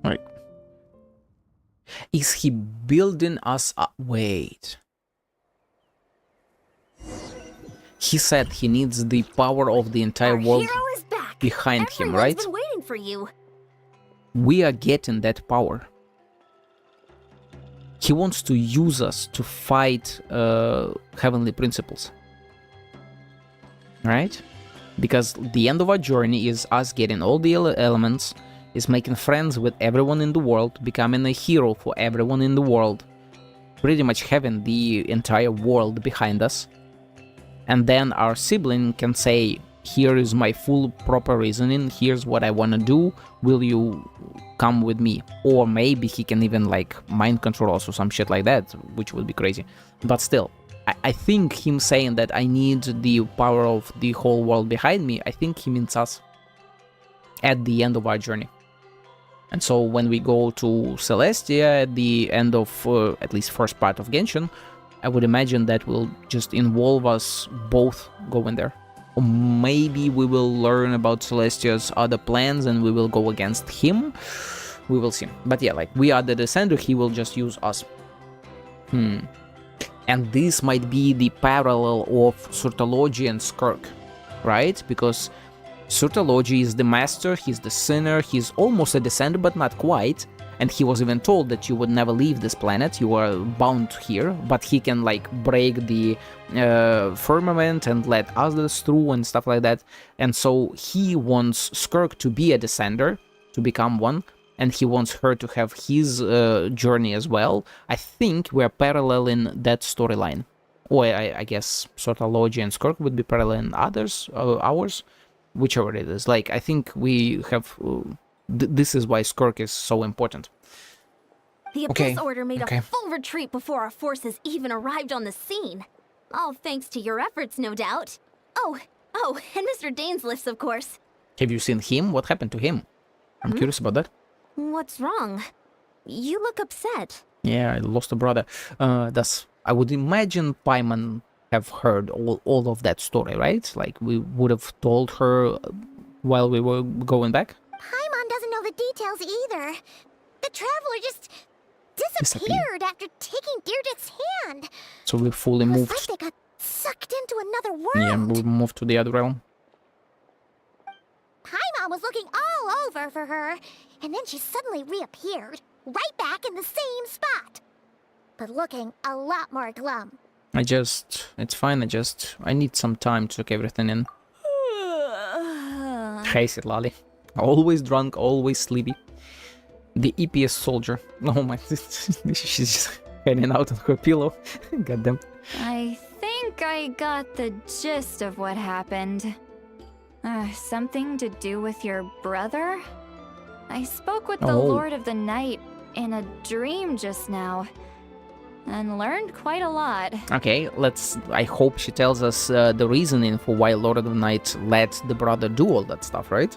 Right. Is he building us up? Wait. He said he needs the power of the entire world Hero is back. behind him, Everyone's right? been waiting for you. We are getting that power. He wants to use us to fight heavenly principles. Right? Because the end of our journey is us getting all the elements, is making friends with everyone in the world, becoming a hero for everyone in the world, pretty much having the entire world behind us. And then our sibling can say, here is my full proper reasoning, here's what I want to do, will you come with me? Or maybe he can even like mind control us or some shit like that, which would be crazy. But still, I think him saying that I need the power of the whole world behind me, I think he means us at the end of our journey. And so when we go to Celestia at the end of at least first part of Genshin, I would imagine that will just involve us both going there. Or maybe we will learn about Celestia's other plans and we will go against him. We will see. But yeah, like, we are the descender, he will just use us. And this might be the parallel of Surtology and Skirk, right? Because Surtology is the master, he's the sinner, he's almost a descender, but not quite. And he was even told that you would never leave this planet, you are bound here, but he can like break the firmament and let others through and stuff like that. And so he wants Skirk to be a descender, to become one, and he wants her to have his journey as well. I think we're paralleling that storyline. Or I guess Surtology and Skirk would be paralleling ours, whichever it is. Like, I think we have... this is why Skirk is so important. The Abyss Order made a full retreat before our forces even arrived on the scene. All thanks to your efforts, no doubt. Oh, and Mr. Dainsliff's, of course. Have you seen him? What happened to him? I'm curious about that. What's wrong? You look upset. Yeah, I lost a brother. I would imagine Paimon have heard all of that story, right? Like, we would have told her while we were going back. Paimon doesn't know the details either. The traveler just disappeared after taking Deirdre's hand. So we fully moved. It's like they got sucked into another world. Yeah, we moved to the other realm. Paimon was looking all over for her, and then she suddenly reappeared, right back in the same spot. But looking a lot more glum. It's fine, I need some time to take everything in. Face it, Lolly. Always drunk, always sleepy. The EPS soldier. Oh my, she's just hanging out on her pillow. Goddamn. I think I got the gist of what happened. Something to do with your brother? I spoke with the Lord of the Night in a dream just now, and learned quite a lot. Okay, I hope she tells us the reasoning for why Lord of the Night let the brother do all that stuff, right?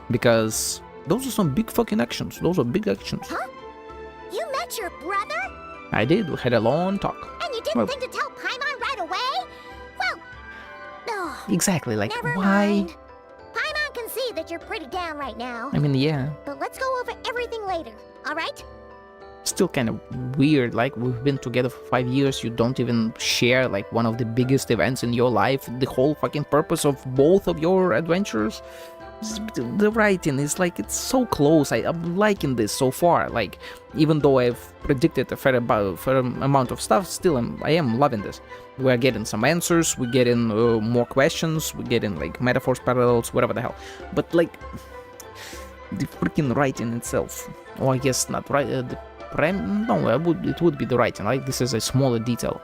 Because those are some big fucking actions. Those are big actions. Huh? You met your brother? I did. We had a long talk. And you didn't think to tell Paimon right away? Well, no. Exactly, like, Never why? mind. Paimon can see that you're pretty down right now. I mean, yeah. But let's go over everything later, alright? still kind of weird. Like, we've been together for 5 years, you don't even share like one of the biggest events in your life, the whole fucking purpose of both of your adventures. The writing is like, it's so close. I'm liking this so far. Like, even though I've predicted a fair amount of stuff, still I am loving this. We're getting some answers, we're getting more questions, we're getting like metaphors, parallels, whatever the hell. But like, the freaking writing itself, or I guess not right. It would be the writing. Like, this is a smaller detail.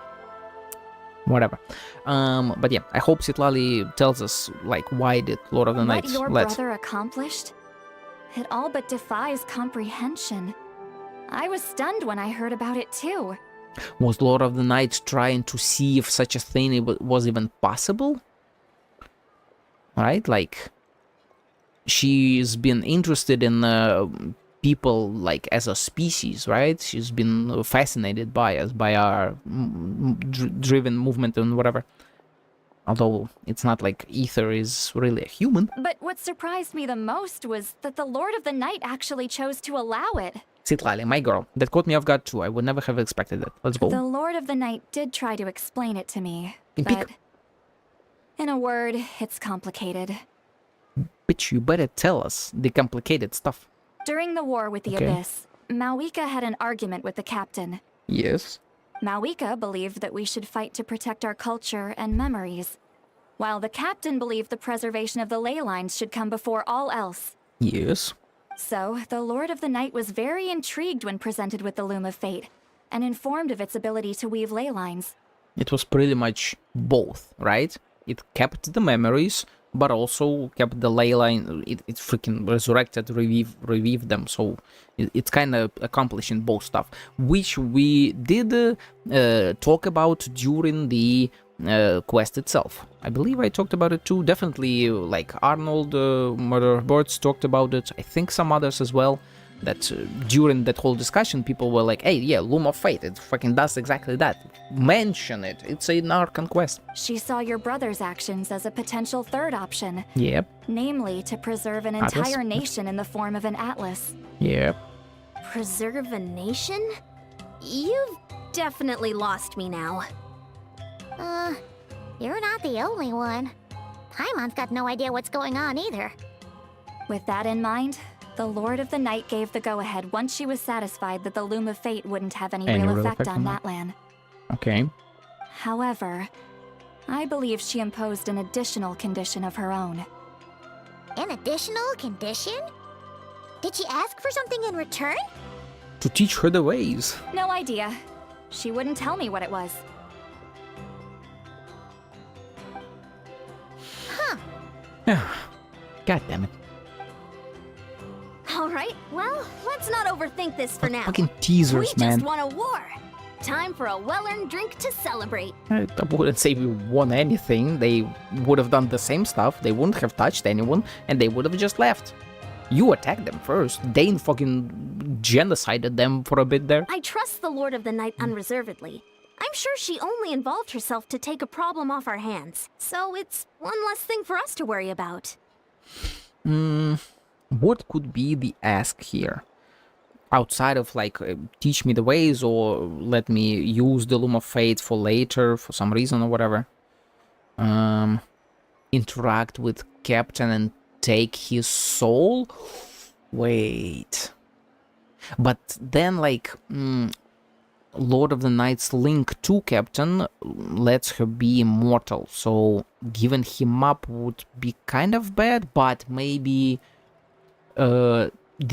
Whatever. But yeah, I hope Citlali tells us like, why did Lord of the Night What your brother accomplished? It all but defies comprehension. I was stunned when I heard about it too. Was Lord of the Night trying to see if such a thing was even possible? Right? Like, she's been interested in people like as a species, right? She's been fascinated by us, by our driven movement and whatever. Although it's not like Ether is really a human. But what surprised me the most was that the Lord of the Night actually chose to allow it. Citlali, my girl, that caught me off guard too. I would never have expected that. Let's go. The Lord of the Night did try to explain it to me, but in a word, it's complicated. Bitch, you better tell us the complicated stuff. During the war with the Abyss, Mawika had an argument with the captain. Yes. Mawika believed that we should fight to protect our culture and memories, while the captain believed the preservation of the ley lines should come before all else. Yes. So, the Lord of the Night was very intrigued when presented with the Loom of Fate, and informed of its ability to weave ley lines. It was pretty much both, right? It kept the memories, but also kept the ley line. It freaking resurrected, revived them. So it's kind of accomplishing both stuff, which we did talk about during the quest itself. I believe I talked about it too. Definitely, like Arnold, Murder of Birds talked about it. I think some others as well. That during that whole discussion, people were like, hey, yeah, Loom of Fate, it fucking does exactly that. Mention it. It's an Archon quest. She saw your brother's actions as a potential third option. Yep. Namely, to preserve an entire nation in the form of an atlas. Yep. Preserve a nation? You've definitely lost me now. You're not the only one. Paimon's got no idea what's going on either. With that in mind, the Lord of the Night gave the go-ahead once she was satisfied that the Loom of Fate wouldn't have any real effect on Natlan. Okay. However, I believe she imposed an additional condition of her own. An additional condition? Did she ask for something in return? To teach her the ways. No idea. She wouldn't tell me what it was. God damn it. Alright, well, let's not overthink this for now. Fucking teasers, we man. just won a war. Time for a well-earned drink to celebrate. I wouldn't say we won anything. They would have done the same stuff. They wouldn't have touched anyone, and they would have just left. You attacked them first. Dane fucking genocided them for a bit there. I trust the Lord of the Night unreservedly. I'm sure she only involved herself to take a problem off our hands. So it's one less thing for us to worry about. What could be the ask here? Outside of like, teach me the ways or let me use the Loom of Fate for later, for some reason or whatever. Interact with Captain and take his soul? Wait. But then like, Lord of the Night's link to Captain lets her be immortal, so giving him up would be kind of bad, but maybe the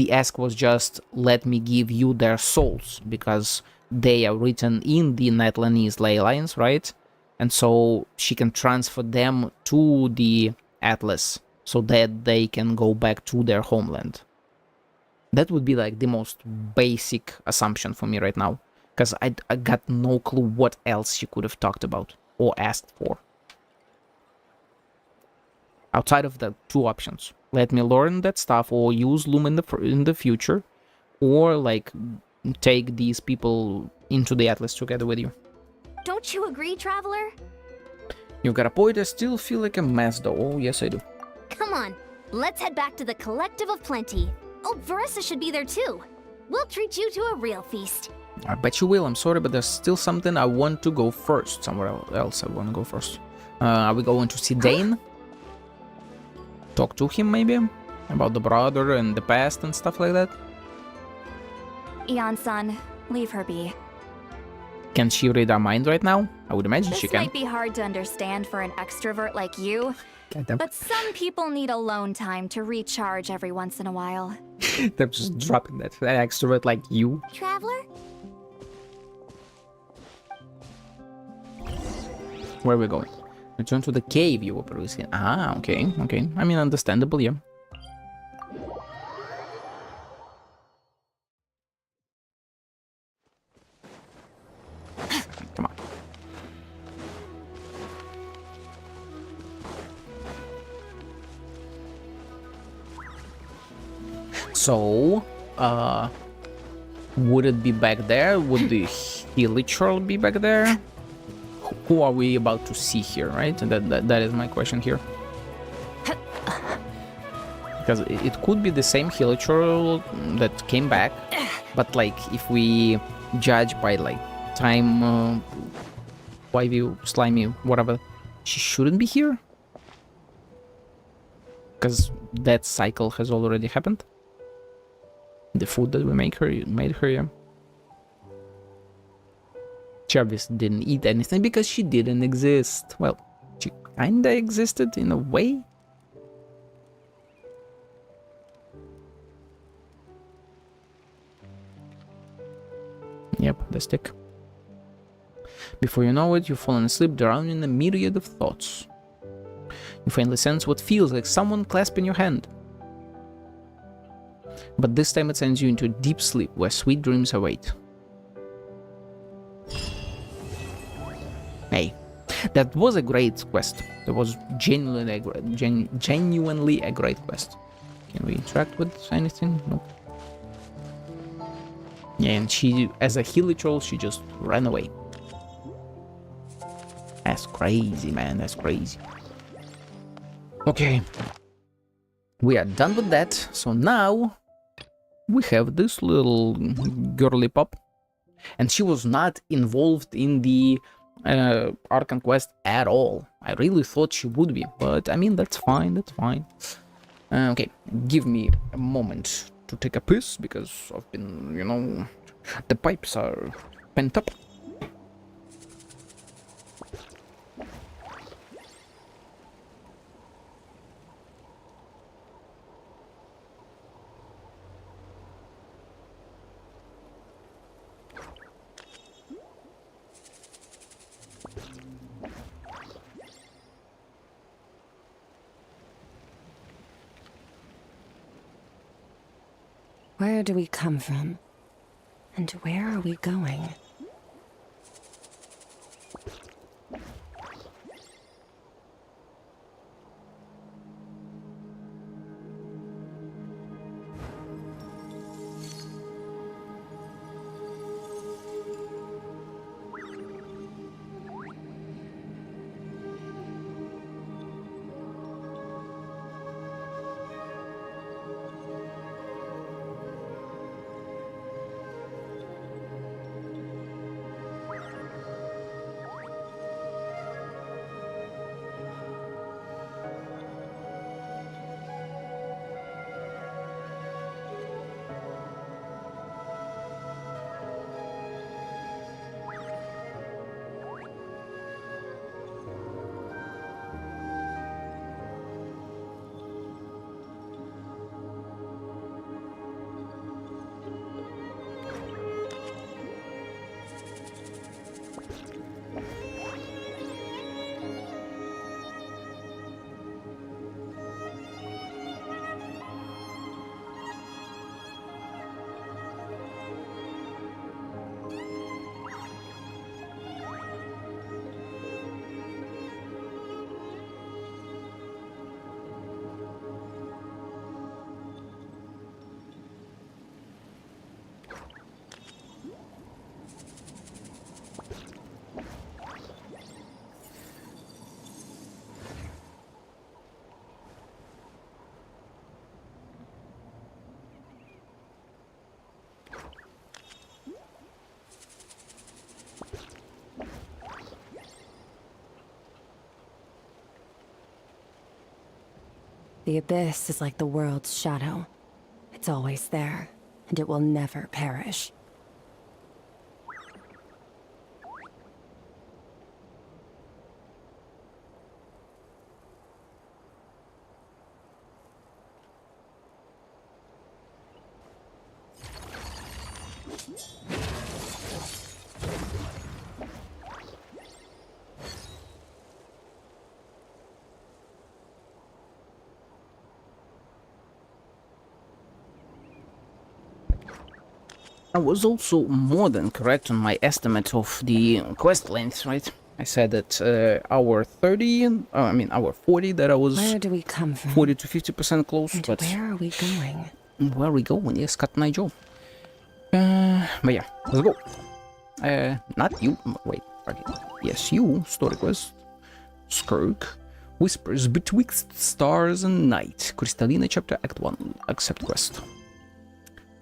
ask was just, let me give you their souls, because they are written in the Natlanese ley lines, right? And so she can transfer them to the Atlas, so that they can go back to their homeland. That would be like the most basic assumption for me right now. Because I got no clue what else she could have talked about or asked for. Outside of the two options. Let me learn that stuff or use Loom in the future. Or like take these people into the Atlas together with you. Don't you agree, Traveler? You've got a point, I still feel like a mess though. Oh, yes I do. Come on, let's head back to the Collective of Plenty. Oh, Veressa should be there too. We'll treat you to a real feast. I bet you will. I'm sorry, but there's still something I want to go first. Somewhere else I want to go first. Are we going to see Dane? Talk to him, maybe? About the brother and the past and stuff like that? Eon-san, leave her be. Can she read our mind right now? I would imagine This she can. might be hard to understand for an extrovert like you, Goddamn. but some people need alone time to recharge every once in a while. They're just dropping that extrovert like you. Traveler? Where are we going? Return to the cave you were previously in. Ah, okay, okay. I mean, understandable, yeah. Come on. So, would it be back there? Would the Hilichurl be back there? Who are we about to see here, right? That is my question here. Because it could be the same Hilichurl that came back, but like if we judge by like time, YV, slimy, whatever, she shouldn't be here. Because that cycle has already happened. The food that we made her, yeah. She obviously didn't eat anything because she didn't exist. Well, she kinda existed in a way. Yep, the stick. Before you know it, you've fallen asleep, drowning in a myriad of thoughts. You finally sense what feels like someone clasping your hand. But this time it sends you into a deep sleep where sweet dreams await. Hey, that was a great quest. That was genuinely a great quest. Can we interact with anything? No. Yeah, and she, as a Hilichurl, she just ran away. That's crazy, man. That's crazy. Okay. We are done with that. So now we have this little girly pop. And she was not involved in the Archon quest at all. I really thought she would be, but I mean, that's fine, that's fine. Okay, give me a moment to take a piss, because I've been, you know, the pipes are pent up. Where do we come from? And where are we going? The abyss is like the world's shadow. It's always there, and it will never perish. I was also more than correct on my estimate of the quest length, right? I said that hour 30, hour 40, that I was Where do we come from? 40 to 50% close, And but where are we going? where are we going? Yes, cut my jaw. But yeah, let's go. Not you, wait, okay. Yes, you, story quest. Skirk, whispers betwixt stars and night. Crystallina chapter act 1, accept quest.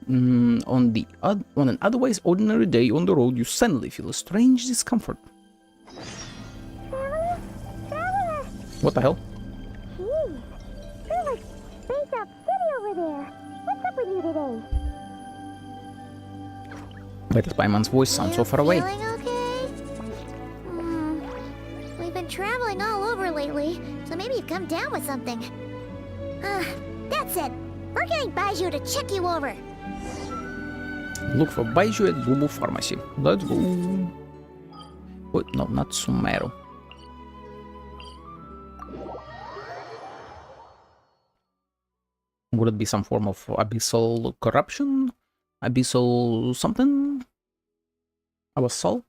On an otherwise ordinary day on the road, you suddenly feel a strange discomfort. What the hell? They're like Space Up City over there. What's up with you today? Why does Paimon's voice sound so far away? Feeling okay? We've been traveling all over lately, so maybe you've come down with something. That's it. We're getting Baiju to check you over. Look for Baiju at Bubu Pharmacy. Let's go. Wait, no, not Sumeru. Would it be some form of abyssal corruption? Abyssal something? Abyssal?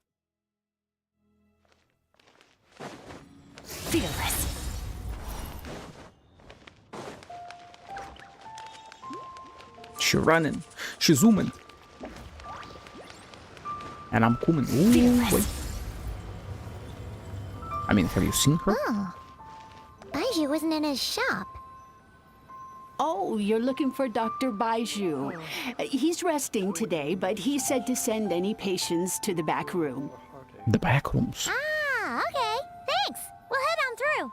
Fearless. She running. She zooming. And I'm coming. Ooh, wait. I mean, have you seen her? Oh. Baiju isn't in his shop. Oh, you're looking for Dr. Baiju. He's resting today, but he said to send any patients to the back room. The back rooms. Ah, okay. Thanks. We'll head on through.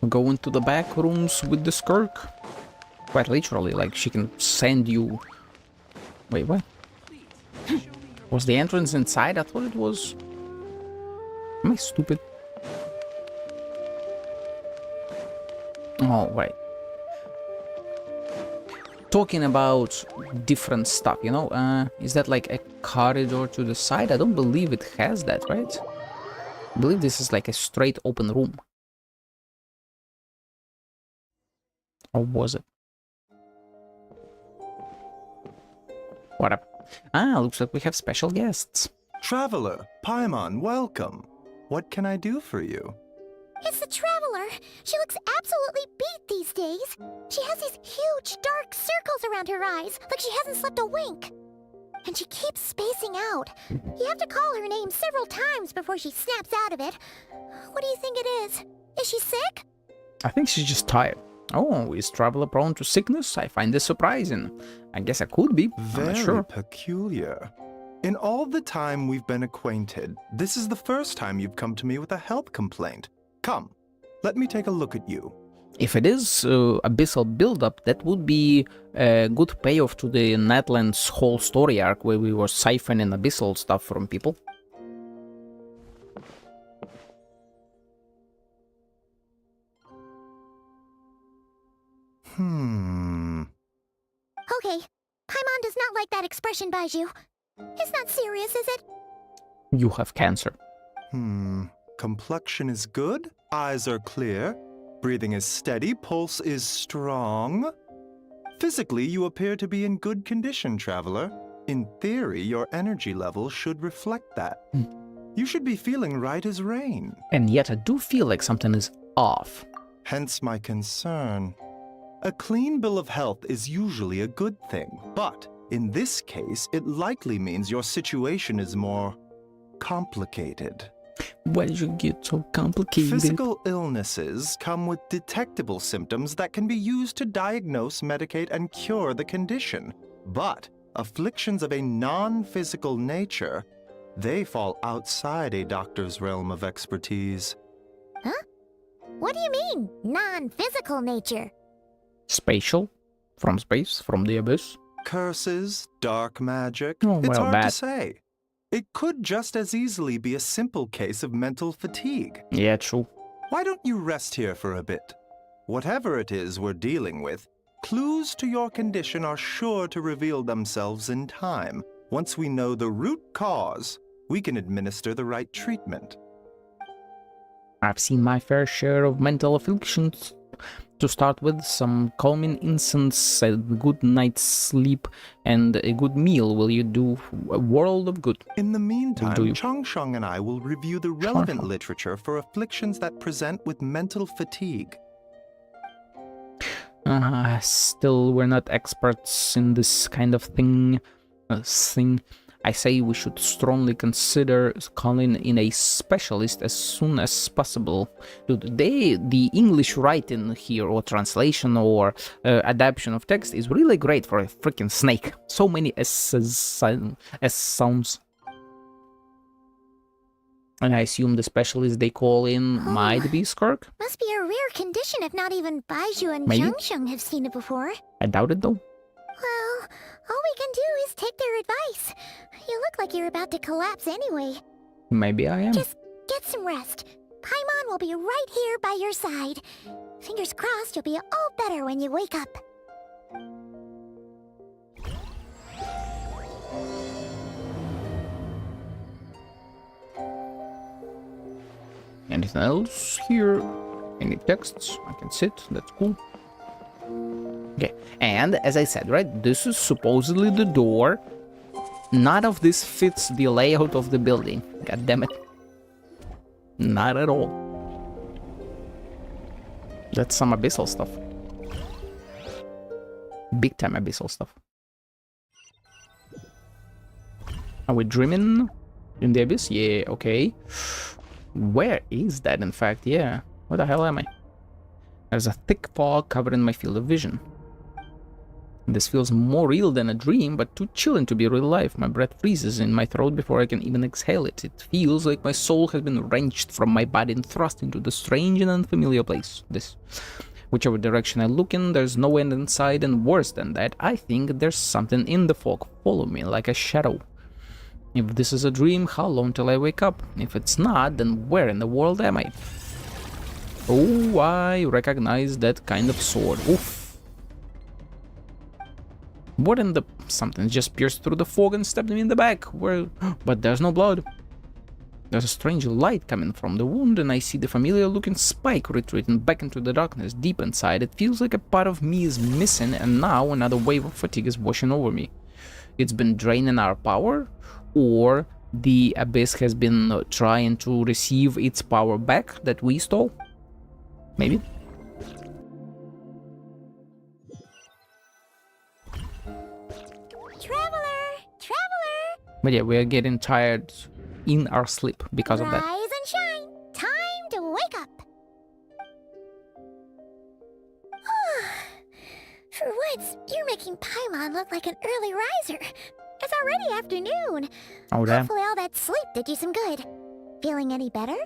Go into the back rooms with the Skirk. Quite literally, like she can send you... Wait, what? Was the entrance inside? I thought it was... Am I stupid? Oh, right. Talking about different stuff, you know? Is that like a corridor to the side? I don't believe it has that, right? I believe this is like a straight open room. Or was it? What up? Ah, looks like we have special guests. Traveler, Paimon, welcome. What can I do for you? It's the Traveler. She looks absolutely beat these days. She has these huge dark circles around her eyes, like she hasn't slept a wink. And she keeps spacing out. You have to call her name several times before she snaps out of it. What do you think it is? Is she sick? I think she's just tired. Oh, is Traveler prone to sickness? I find this surprising. I guess I could be. I'm not sure. Peculiar. In all the time we've been acquainted, this is the first time you've come to me with a health complaint. Come, let me take a look at you. If it is abyssal build-up, that would be a good payoff to the Netlands whole story arc where we were siphoning abyssal stuff from people. Okay. Paimon does not like that expression, Baiju. It's not serious, is it? You have cancer. Complexion is good, eyes are clear, breathing is steady, pulse is strong. Physically, you appear to be in good condition, Traveler. In theory, your energy level should reflect that. You should be feeling right as rain. And yet I do feel like something is off. Hence my concern. A clean bill of health is usually a good thing, but in this case, it likely means your situation is more complicated. Why did you get so complicated? Physical illnesses come with detectable symptoms that can be used to diagnose, medicate, and cure the condition. But afflictions of a non-physical nature, they fall outside a doctor's realm of expertise. Huh? What do you mean, non-physical nature? Spatial? From space? From the abyss? Curses, dark magic. Oh, It's well, hard to that- say. It could just as easily be a simple case of mental fatigue. Yeah, true. Why don't you rest here for a bit? Whatever it is we're dealing with, clues to your condition are sure to reveal themselves in time. Once we know the root cause, we can administer the right treatment. I've seen my fair share of mental afflictions. To start with, some calming incense, a good night's sleep, and a good meal will you do a world of good. In the meantime, Do you- Changsheng and I will review the relevant Changsheng. literature for afflictions that present with mental fatigue. Still, we're not experts in this kind of thing. I say we should strongly consider calling in a specialist as soon as possible. Dude, the English writing here, or translation, or adaptation of text is really great for a freaking snake. So many S sounds. And I assume the specialist they call in might be Skirk? Must be a rare condition if not even Baizhu and Maybe. Changsheng have seen it before. I doubt it though. Well, all we can do is take their advice. You look like you're about to collapse anyway. Maybe I am. Just get some rest. Paimon will be right here by your side. Fingers crossed you'll be all better when you wake up. Anything else here? Any texts? I can sit, that's cool. Okay, and as I said, right, this is supposedly the door. None of this fits the layout of the building. God damn it. Not at all. That's some abyssal stuff. Big time abyssal stuff. Are we dreaming in the abyss? Yeah, okay. Where is that, in fact? Yeah. Where the hell am I? There's a thick fog covering my field of vision. This feels more real than a dream, but too chilling to be real life. My breath freezes in my throat before I can even exhale it. It feels like my soul has been wrenched from my body and thrust into the strange and unfamiliar place. Whichever direction I look in, there's no end in sight, and worse than that, I think there's something in the fog follow me like a shadow. If this is a dream, how long till I wake up? If it's not, then where in the world am I? Oh, I recognize that kind of sword. Oof. What in the... Something just pierced through the fog and stabbed me in the back. Where... But there's no blood. There's a strange light coming from the wound, and I see the familiar-looking spike retreating back into the darkness deep inside. It feels like a part of me is missing, and now another wave of fatigue is washing over me. It's been draining our power, or the abyss has been trying to receive its power back that we stole? Maybe? Traveler! But yeah, we are getting tired in our sleep because of that. Rise and shine! Time to wake up! For once, you're making Paimon look like an early riser. It's already afternoon. Oh, damn. Hopefully all that sleep did you some good. Feeling any better?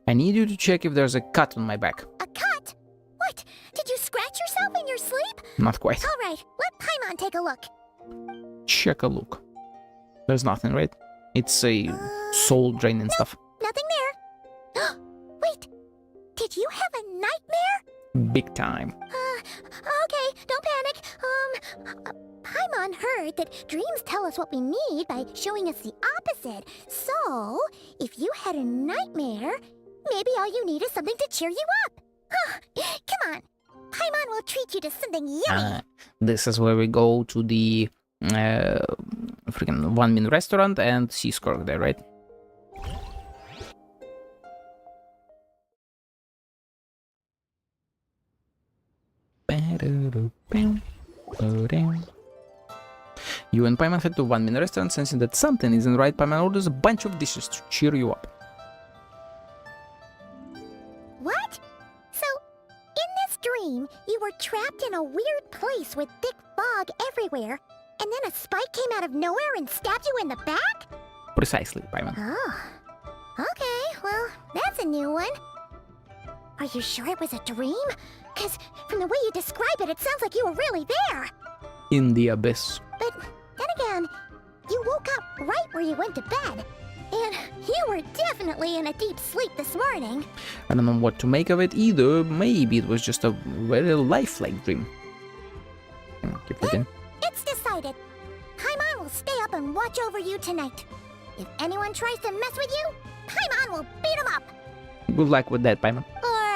I need you to check if there's a cut on my back. A cut? What? Did you scratch yourself in your sleep? Not quite. All right, let Paimon take a look. Check a look. There's nothing, right? It's a soul draining stuff. Nothing there. Wait, did you have a nightmare? Big time. Okay, don't panic. Paimon heard that dreams tell us what we need by showing us the opposite. So, if you had a nightmare, maybe all you need is something to cheer you up. Come on, Paimon will treat you to something yummy. This is where we go to the freaking 1 Min restaurant and see Skirk there, right? You and Paimon head to 1 Min restaurant, sensing that something isn't right. Paimon orders a bunch of dishes to cheer you up. What? So, in this dream, you were trapped in a weird place with thick fog everywhere, and then a spike came out of nowhere and stabbed you in the back? Precisely, Paimon. Oh. Okay, well, that's a new one. Are you sure it was a dream? Because from the way you describe it, it sounds like you were really there. In the abyss. But then again, you woke up right where you went to bed. And you were definitely in a deep sleep this morning. I don't know what to make of it either. Maybe it was just a very lifelike dream. Keep it in. It's decided. Paimon will stay up and watch over you tonight. If anyone tries to mess with you, Paimon will beat him up. Good luck with that, Paimon. Or,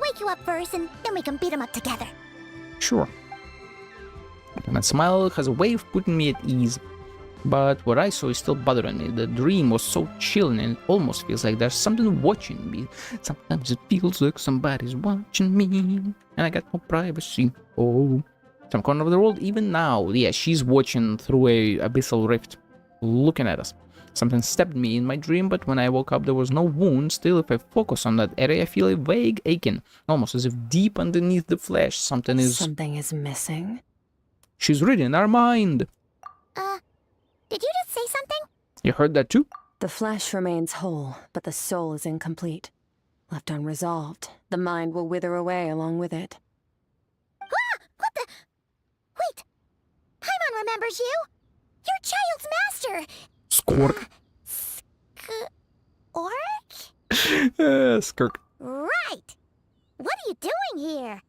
wake you up first and then we can beat him up together. Sure. Paimon's smile has a way of putting me at ease. But what I saw is still bothering me. The dream was so chilling and it almost feels like there's something watching me. Sometimes it feels like somebody's watching me. And I got no privacy. Oh. Some corner of the world, even now. Yeah, she's watching through a abyssal rift. Looking at us. Something stabbed me in my dream, but when I woke up there was no wound. Still, if I focus on that area, I feel a vague aching. Almost as if deep underneath the flesh something is missing. She's reading our mind. Did you just say something? You heard that too? The flesh remains whole, but the soul is incomplete. Left unresolved, the mind will wither away along with it. Ah! What the? Wait! Paimon remembers you! Your child's master! Skirk. Skirk? Skirk. Right! What are you doing here?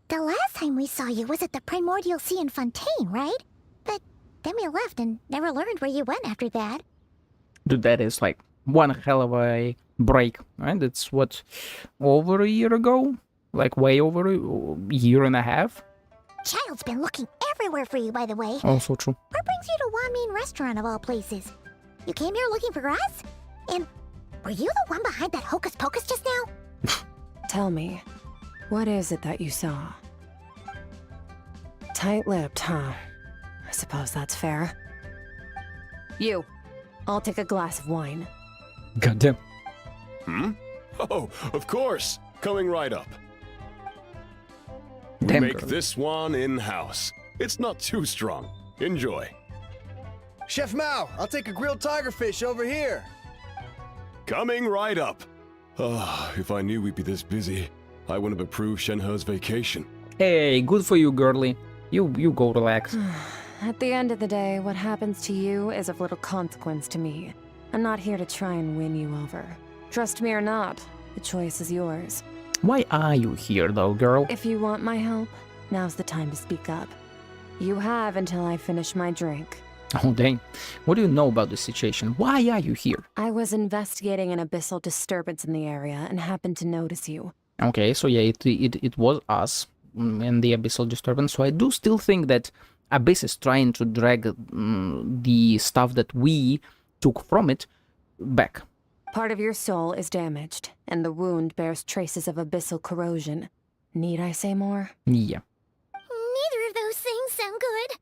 The last time we saw you was at the Primordial Sea in Fontaine, right? But then we left and never learned where you went after that. Dude, that is like one hell of a break, right? It's what, over a year ago? Like way over a year and a half? Child's been looking everywhere for you, by the way. Also true. What brings you to Wanmin Restaurant of all places? You came here looking for us? And were you the one behind that hocus pocus just now? Tell me, what is it that you saw? Tight-lipped, huh? I suppose that's fair. You, I'll take a glass of wine. Goddamn. Oh, of course. Coming right up. We Damn make girl. this one in-house. It's not too strong. Enjoy. Chef Mao, I'll take a grilled tigerfish over here. Coming right up. Ah, if I knew we'd be this busy, I wouldn't have approved Shenhe's vacation. Hey, good for you, girly. You go relax. At the end of the day, what happens to you is of little consequence to me. I'm not here to try and win you over. Trust me or not, the choice is yours. Why are you here, though, girl? If you want my help, now's the time to speak up. You have until I finish my drink. Oh, dang. What do you know about this situation? Why are you here? I was investigating an abyssal disturbance in the area and happened to notice you. Okay, so yeah, it was us and the abyssal disturbance. So I do still think that Abyss is trying to drag the stuff that we took from it back. Part of your soul is damaged, and the wound bears traces of abyssal corrosion. Need I say more? Yeah. Neither of those things sound good.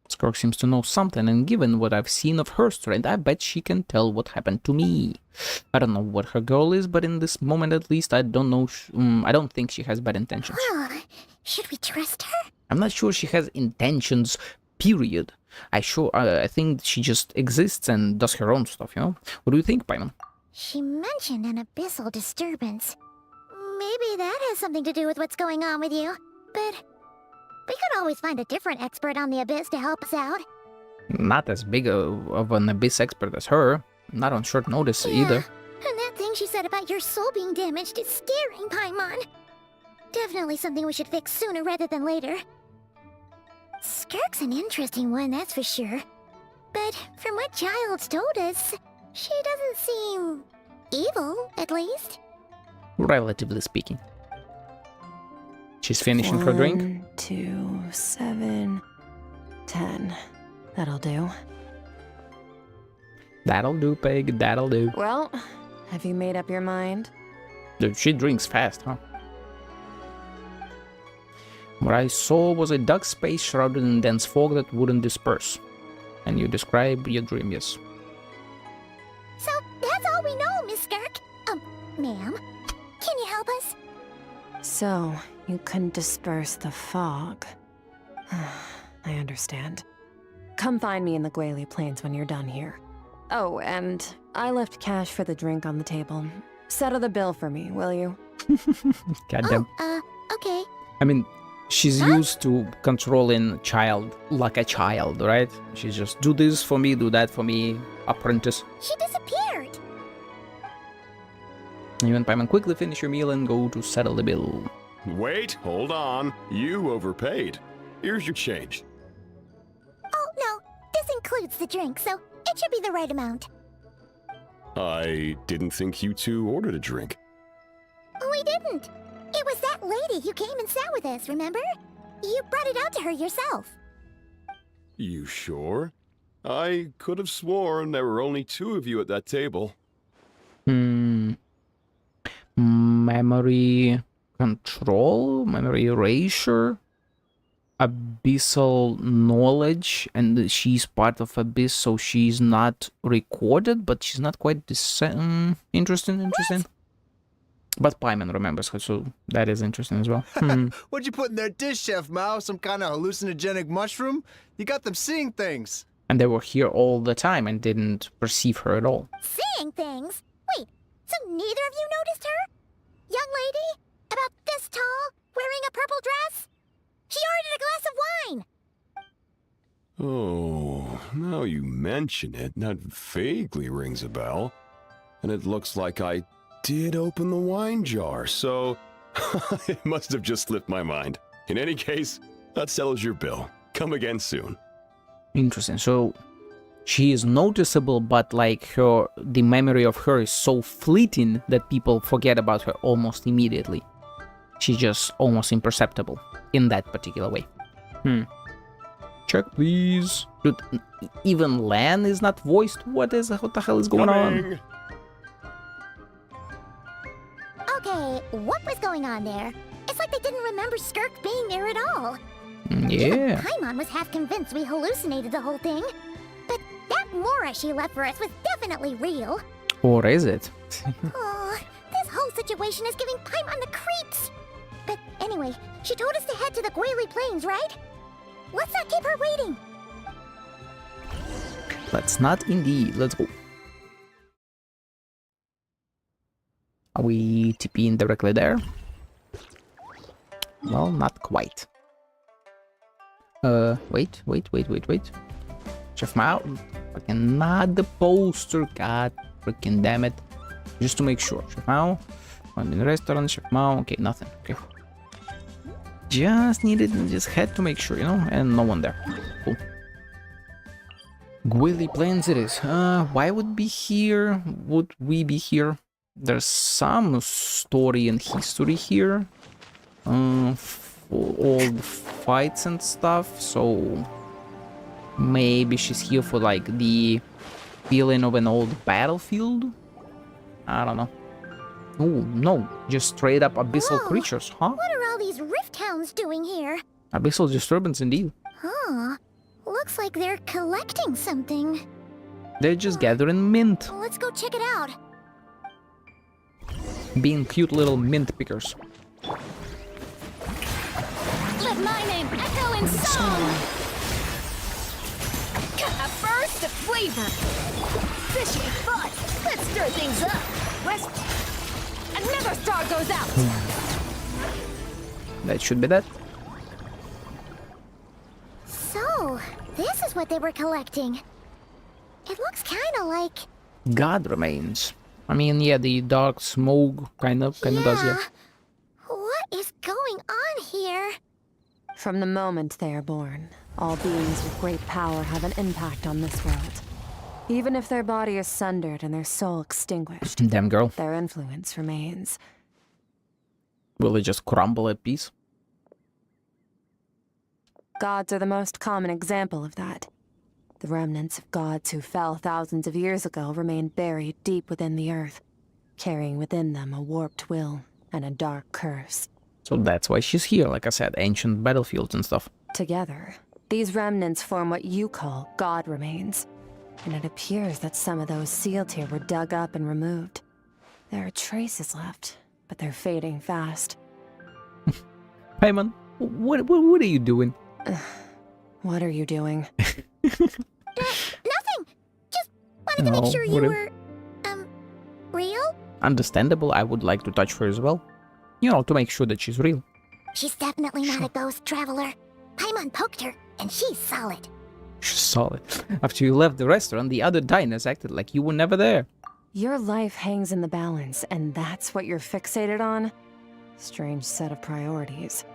Skirk seems to know something, and given what I've seen of her strength, I bet she can tell what happened to me. I don't know what her goal is, but in this moment at least, I don't know. I don't think she has bad intentions. Should we trust her? I'm not sure she has intentions, period. I think she just exists and does her own stuff, you know? What do you think, Paimon? She mentioned an abyssal disturbance. Maybe that has something to do with what's going on with you. But we could always find a different expert on the abyss to help us out. Not as big of an abyss expert as her. Not on short notice either. And that thing she said about your soul being damaged is scaring, Paimon. Definitely something we should fix sooner rather than later. Skirk's an interesting one, that's for sure. But from what Child's told us, she doesn't seem evil, at least. Relatively speaking. She's finishing her drink. 1, 2, 7, 10. That'll do. That'll do, Peg, that'll do. Well, have you made up your mind? Dude, she drinks fast, huh? What I saw was a dark space shrouded in dense fog that wouldn't disperse. And you describe your dream, yes. So, that's all we know, Miss Skirk. Ma'am, can you help us? So, you can disperse the fog. I understand. Come find me in the Guili Plains when you're done here. Oh, and I left cash for the drink on the table. Settle the bill for me, will you? Goddamn. Okay. I mean, she's used to controlling child like a child, right? She's just do this for me, do that for me, apprentice. She disappeared. You and Paimon quickly finish your meal and go to settle the bill. Wait, hold on. You overpaid. Here's your change. Oh, no. This includes the drink, so it should be the right amount. I didn't think you two ordered a drink. We didn't. It was that lady who came and sat with us, remember? You brought it out to her yourself. You sure? I could have sworn there were only 2 of you at that table. Memory control, memory erasure, abyssal knowledge, and she's part of Abyss, so she's not recorded, but she's not quite the same. Interesting. What? But Paimon remembers her, so that is interesting as well. What'd you put in their dish, Chef Mao? Some kind of hallucinogenic mushroom? You got them seeing things. And they were here all the time and didn't perceive her at all. Seeing things? Wait, so neither of you noticed her? Young lady? About this tall? Wearing a purple dress? She ordered a glass of wine! Oh, now you mention it, that vaguely rings a bell. And it looks like I did open the wine jar, so it must have just slipped my mind. In any case, that settles your bill. Come again soon. Interesting. So she is noticeable, but like the memory of her is so fleeting that people forget about her almost immediately. She's just almost imperceptible in that particular way. Check, please. Dude, even Lan is not voiced. What the hell is going on? Okay, what was going on there? It's like they didn't remember Skirk being there at all. Yeah. Paimon was half convinced we hallucinated the whole thing. But that Mora she left for us was definitely real. Or is it? Oh, this whole situation is giving Paimon the creeps. But anyway, she told us to head to the Guili Plains, right? Let's not keep her waiting. Let's not indeed. Let's go. Are we TPing directly there? Well, not quite. Wait. Chef Mao, fucking not the poster, god freaking damn it. Just to make sure. Chef Mao, one in the restaurant, Chef Mao, okay, nothing, okay. Just had to make sure, you know, and no one there. Cool. Guili Plains it is. Why would we be here? There's some story and history here. Old fights and stuff, so maybe she's here for like the feeling of an old battlefield? I don't know. Oh, no, just straight up abyssal creatures, huh? What are all these rift hounds doing here? Abyssal disturbance indeed. Huh. Looks like they're collecting something. They're just gathering mint. Let's go check it out. Being cute little mint pickers. Let my name echo in song! A burst of flavor! Fishy fun! Let's stir things up! Another star goes out! That should be that. So, this is what they were collecting. It looks kinda like... God remains. I mean, yeah, the dark smoke kind of does, yeah. What is going on here? From the moment they are born, all beings with great power have an impact on this world. Even if their body is sundered and their soul extinguished, Damn girl. their influence remains. Will it just crumble at peace? Gods are the most common example of that. The remnants of gods who fell thousands of years ago remain buried deep within the earth, carrying within them a warped will and a dark curse. So that's why she's here, like I said, ancient battlefields and stuff. Together, these remnants form what you call god remains, and it appears that some of those sealed here were dug up and removed. There are traces left, but they're fading fast. Paimon, what are you doing? What are you doing? Nothing! Just wanted to make sure you were... understandable. I would like to touch her as well. You know, to make sure that she's real. She's definitely not a ghost traveler. Paimon poked her, and she's solid. She's solid. After you left the restaurant, the other diners acted like you were never there. Your life hangs in the balance, and that's what you're fixated on? Strange set of priorities.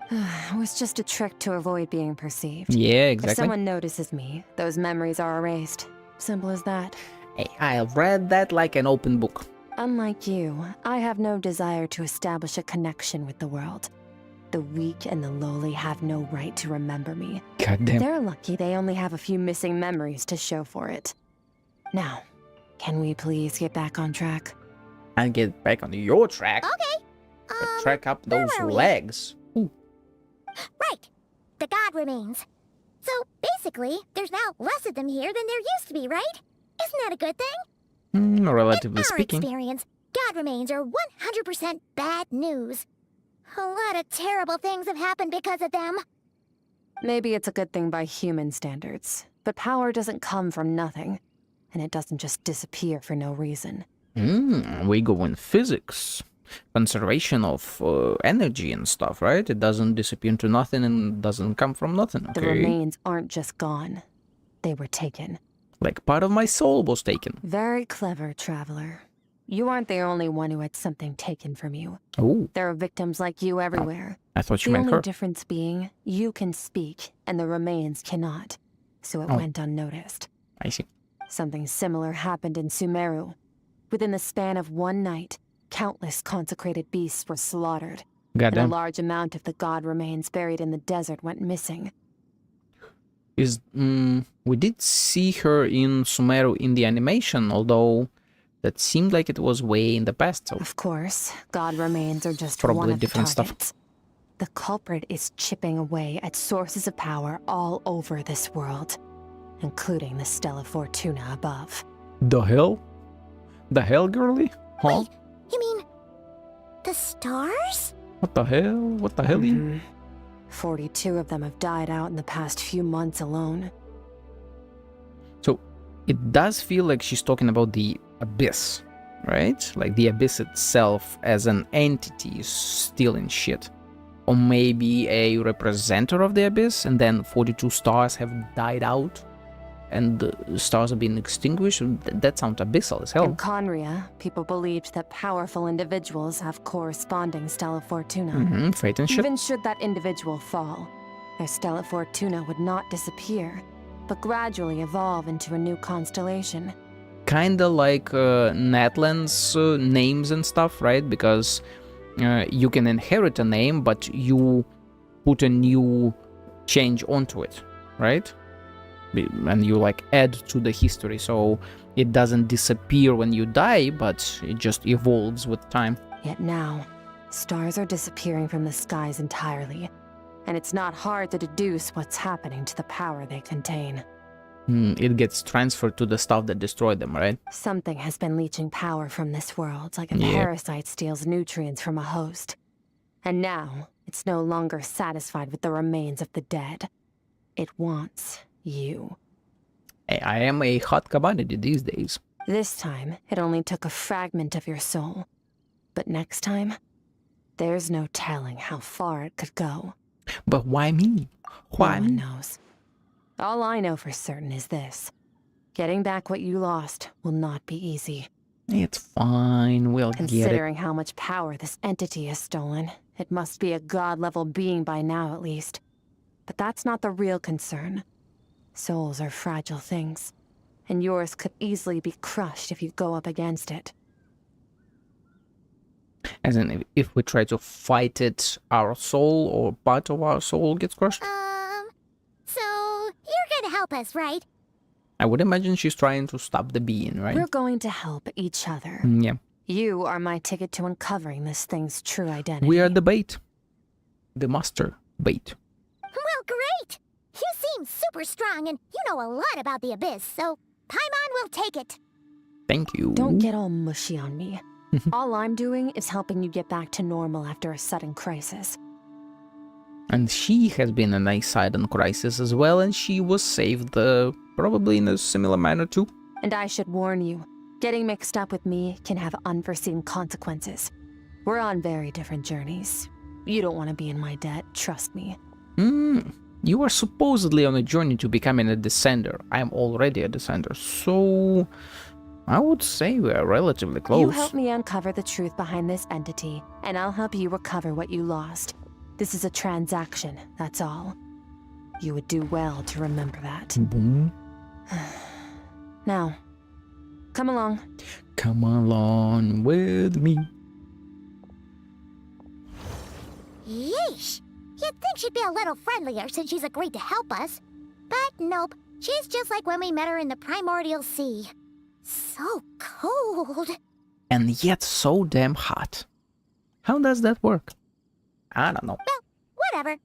It was just a trick to avoid being perceived. Yeah, exactly. If someone notices me, those memories are erased. Simple as that. Hey, I read that like an open book. Unlike you, I have no desire to establish a connection with the world. The weak and the lowly have no right to remember me. Goddamn. They're lucky they only have a few missing memories to show for it. Now, can we please get back on track? And get back on your track. Okay. But track up those where are we? legs. Ooh. Right. The god remains. So, basically, there's now less of them here than there used to be, right? Isn't that a good thing? Relatively In our speaking. experience, god remains are 100% bad news. A lot of terrible things have happened because of them. Maybe it's a good thing by human standards, but power doesn't come from nothing, and it doesn't just disappear for no reason. We go in physics. Conservation of energy and stuff, right? It doesn't disappear into nothing and doesn't come from nothing, okay? The remains aren't just gone. They were taken. Like part of my soul was taken. Very clever, traveler. You aren't the only one who had something taken from you. Oh. There are victims like you everywhere. I thought you The meant only her. difference being, you can speak, and the remains cannot. So it went unnoticed. I see. Something similar happened in Sumeru. Within the span of one night, countless consecrated beasts were slaughtered. And a Goddamn. large amount of the god remains buried in the desert went missing. We did see her in Sumeru in the animation, although that seemed like it was way in the past, so Of course, god remains are just Probably one of different the stuff. targets. The culprit is chipping away at sources of power all over this world, including the Stella Fortuna above. The hell? The hell, girly? Huh? Wait, you mean the stars? What the hell? What the hell? 42 of them have died out in the past few months alone. So, it does feel like she's talking about the abyss, right? Like the abyss itself as an entity is stealing shit. Or maybe a representative of the abyss, and then 42 stars have died out, and the stars have been extinguished. That sounds abyssal as hell. In Conria, people believed that powerful individuals have corresponding Stella Fortuna. Fate and shit. Even should that individual fall, their Stella Fortuna would not disappear, but gradually evolve into a new constellation. Kinda like Natlan's names and stuff, right? Because you can inherit a name, but you put a new change onto it, right? And you like add to the history, so it doesn't disappear when you die, but it just evolves with time. Yet now, stars are disappearing from the skies entirely, and it's not hard to deduce what's happening to the power they contain. It gets transferred to the stuff that destroyed them, right? Something has been leeching power from this world, like a parasite steals nutrients from a host. And now, it's no longer satisfied with the remains of the dead. It wants you. I am a hot commodity these days. This time, it only took a fragment of your soul. But next time, there's no telling how far it could go. But why me? Why No one me? knows. All I know for certain is this. Getting back what you lost will not be easy. It's fine, we'll get it. Considering how much power this entity has stolen, it must be a god-level being by now at least. But that's not the real concern. Souls are fragile things, and yours could easily be crushed if you go up against it. As in, if we try to fight it, our soul or part of our soul gets crushed? So you're gonna help us, right? I would imagine she's trying to stop the being, right? We're going to help each other. Yeah. You are my ticket to uncovering this thing's true identity. We are the bait. The master bait. Well, great! You seem super strong, and you know a lot about the Abyss, so Paimon will take it. Thank you. Don't get all mushy on me. All I'm doing is helping you get back to normal after a sudden crisis. And she has been in a sudden crisis as well, and she was saved probably in a similar manner too. And I should warn you, Getting mixed up with me can have unforeseen consequences. We're on very different journeys. You don't want to be in my debt, trust me. You are supposedly on a journey to becoming a descender. I am already a descender, so I would say we are relatively close. You help me uncover the truth behind this entity, and I'll help you recover what you lost. This is a transaction, that's all. You would do well to remember that. Boom. Now, come along. Come along with me. Yeesh. You'd think she'd be a little friendlier since she's agreed to help us. But nope. She's just like when we met her in the primordial sea. So cold. And yet so damn hot. How does that work? I don't know. Well, whatever.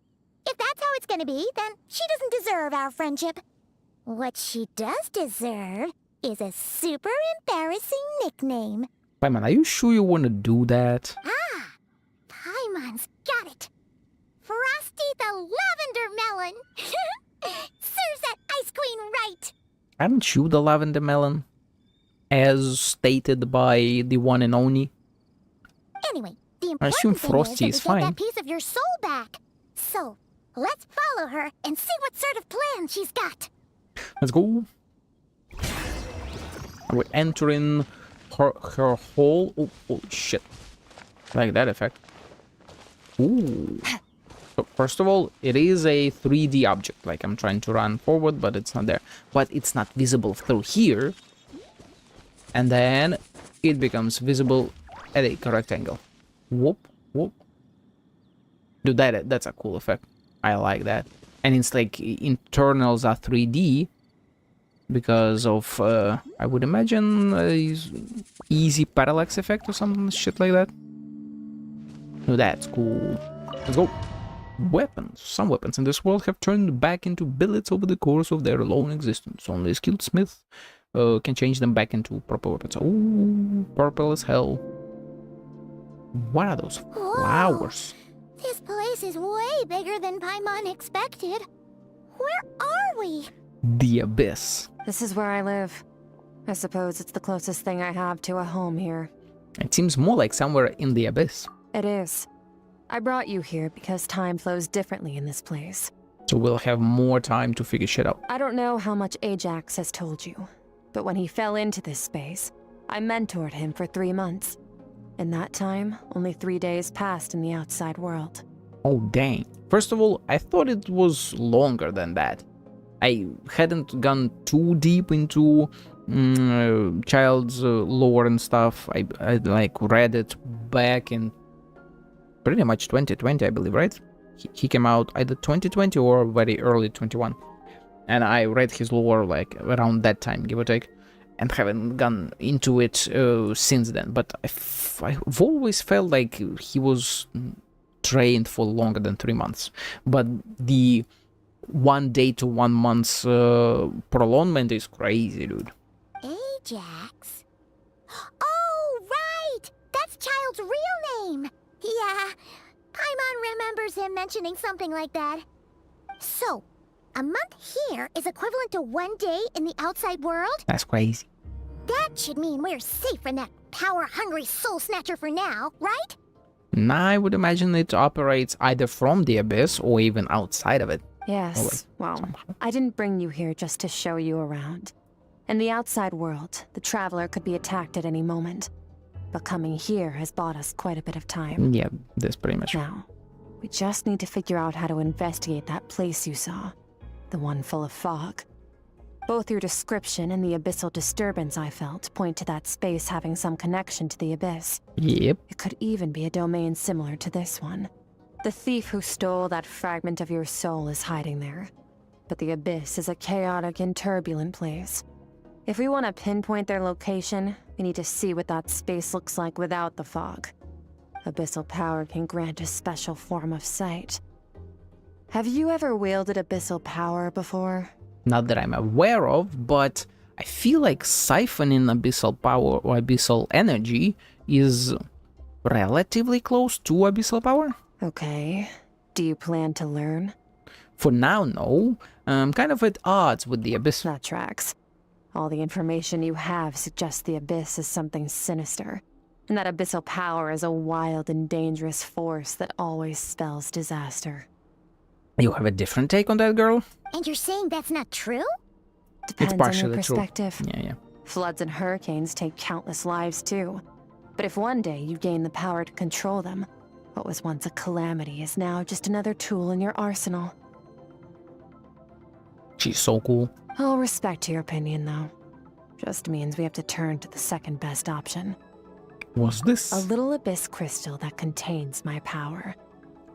If that's how it's gonna be, then she doesn't deserve our friendship. What she does deserve is a super embarrassing nickname. Paimon, are you sure you want to do that? Ah, Paimon's got it. Frosty the Lavender Melon. Serves that ice queen right. Aren't you the lavender melon? As stated by the one and only. Anyway, the I important assume thing Frosty is is that we get fine. that piece of your soul back. So, let's follow her and see what sort of plan she's got. Let's go. We're entering her hole. Oh, holy shit. Like that effect. Ooh. So first of all, it is a 3D object. Like I'm trying to run forward, but it's not there. But it's not visible through here. And then it becomes visible at a correct angle. Whoop, whoop. Dude, that's a cool effect. I like that. And it's like internals are 3D because of, I would imagine, easy parallax effect or some shit like that. No, that's cool. Let's go. Weapons. Some weapons in this world have turned back into billets over the course of their lone existence. Only a skilled smith can change them back into proper weapons. Ooh, purple as hell. What are those flowers? Whoa, this place is way bigger than Paimon expected. Where are we? The Abyss. This is where I live. I suppose it's the closest thing I have to a home here. It seems more like somewhere in the Abyss. It is. I brought you here because time flows differently in this place. So we'll have more time to figure shit out. I don't know how much Ajax has told you, but when he fell into this space, I mentored him for 3 months. In that time, only 3 days passed in the outside world. Oh, dang. First of all, I thought it was longer than that. I hadn't gone too deep into child's lore and stuff. I like read it back in pretty much 2020, I believe, right? He came out either 2020 or very early 21. And I read his lore like around that time, give or take. And haven't gone into it since then. But I've always felt like he was trained for longer than 3 months. But the 1 day to 1 month's prolongment is crazy, dude. Ajax? Oh, right! That's Child's real name! Yeah, Paimon remembers him mentioning something like that. So, a month here is equivalent to 1 day in the outside world? That's crazy. That should mean we're safe from that power-hungry soul snatcher for now, right? I would imagine it operates either from the Abyss or even outside of it. Yes, well, I didn't bring you here just to show you around. In the outside world, the traveler could be attacked at any moment. But coming here has bought us quite a bit of time. Yeah, that's pretty much. Now, we just need to figure out how to investigate that place you saw. The one full of fog. Both your description and the abyssal disturbance I felt point to that space having some connection to the Abyss. Yep. It could even be a domain similar to this one. The thief who stole that fragment of your soul is hiding there. But the Abyss is a chaotic and turbulent place. If we want to pinpoint their location, we need to see what that space looks like without the fog. Abyssal power can grant a special form of sight. Have you ever wielded abyssal power before? Not that I'm aware of, but I feel like siphoning abyssal power or abyssal energy is relatively close to abyssal power. Okay. Do you plan to learn? For now, no. I'm kind of at odds with the Abyss. That tracks. All the information you have suggests the Abyss is something sinister, and that abyssal power is a wild and dangerous force that always spells disaster. You have a different take on that, girl? And you're saying that's not true? Depends on partially your true. perspective. Yeah. Floods and hurricanes take countless lives too. But if one day you gain the power to control them, what was once a calamity is now just another tool in your arsenal. She's so cool. I'll respect your opinion, though. Just means we have to turn to the second best option. What's this? A little abyss crystal that contains my power.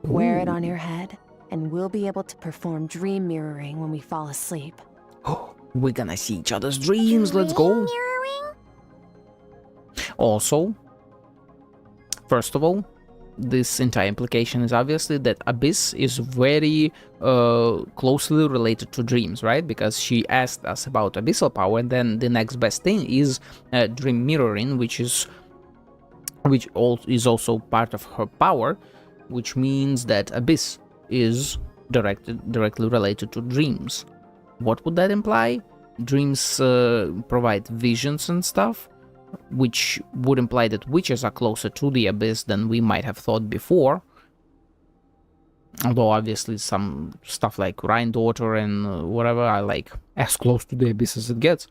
Wear it on your head, and we'll be able to perform dream mirroring when we fall asleep. Oh, we're gonna see each other's dreams. Let's go. Mirroring? Also, first of all, this entire implication is obviously that Abyss is very closely related to dreams, right? Because she asked us about abyssal power, and then the next best thing is dream mirroring, which is also part of her power, which means that Abyss is directly related to dreams. What would that imply? Dreams provide visions and stuff, which would imply that witches are closer to the Abyss than we might have thought before. Although obviously some stuff like Rhine Daughter and whatever are like as close to the Abyss as it gets.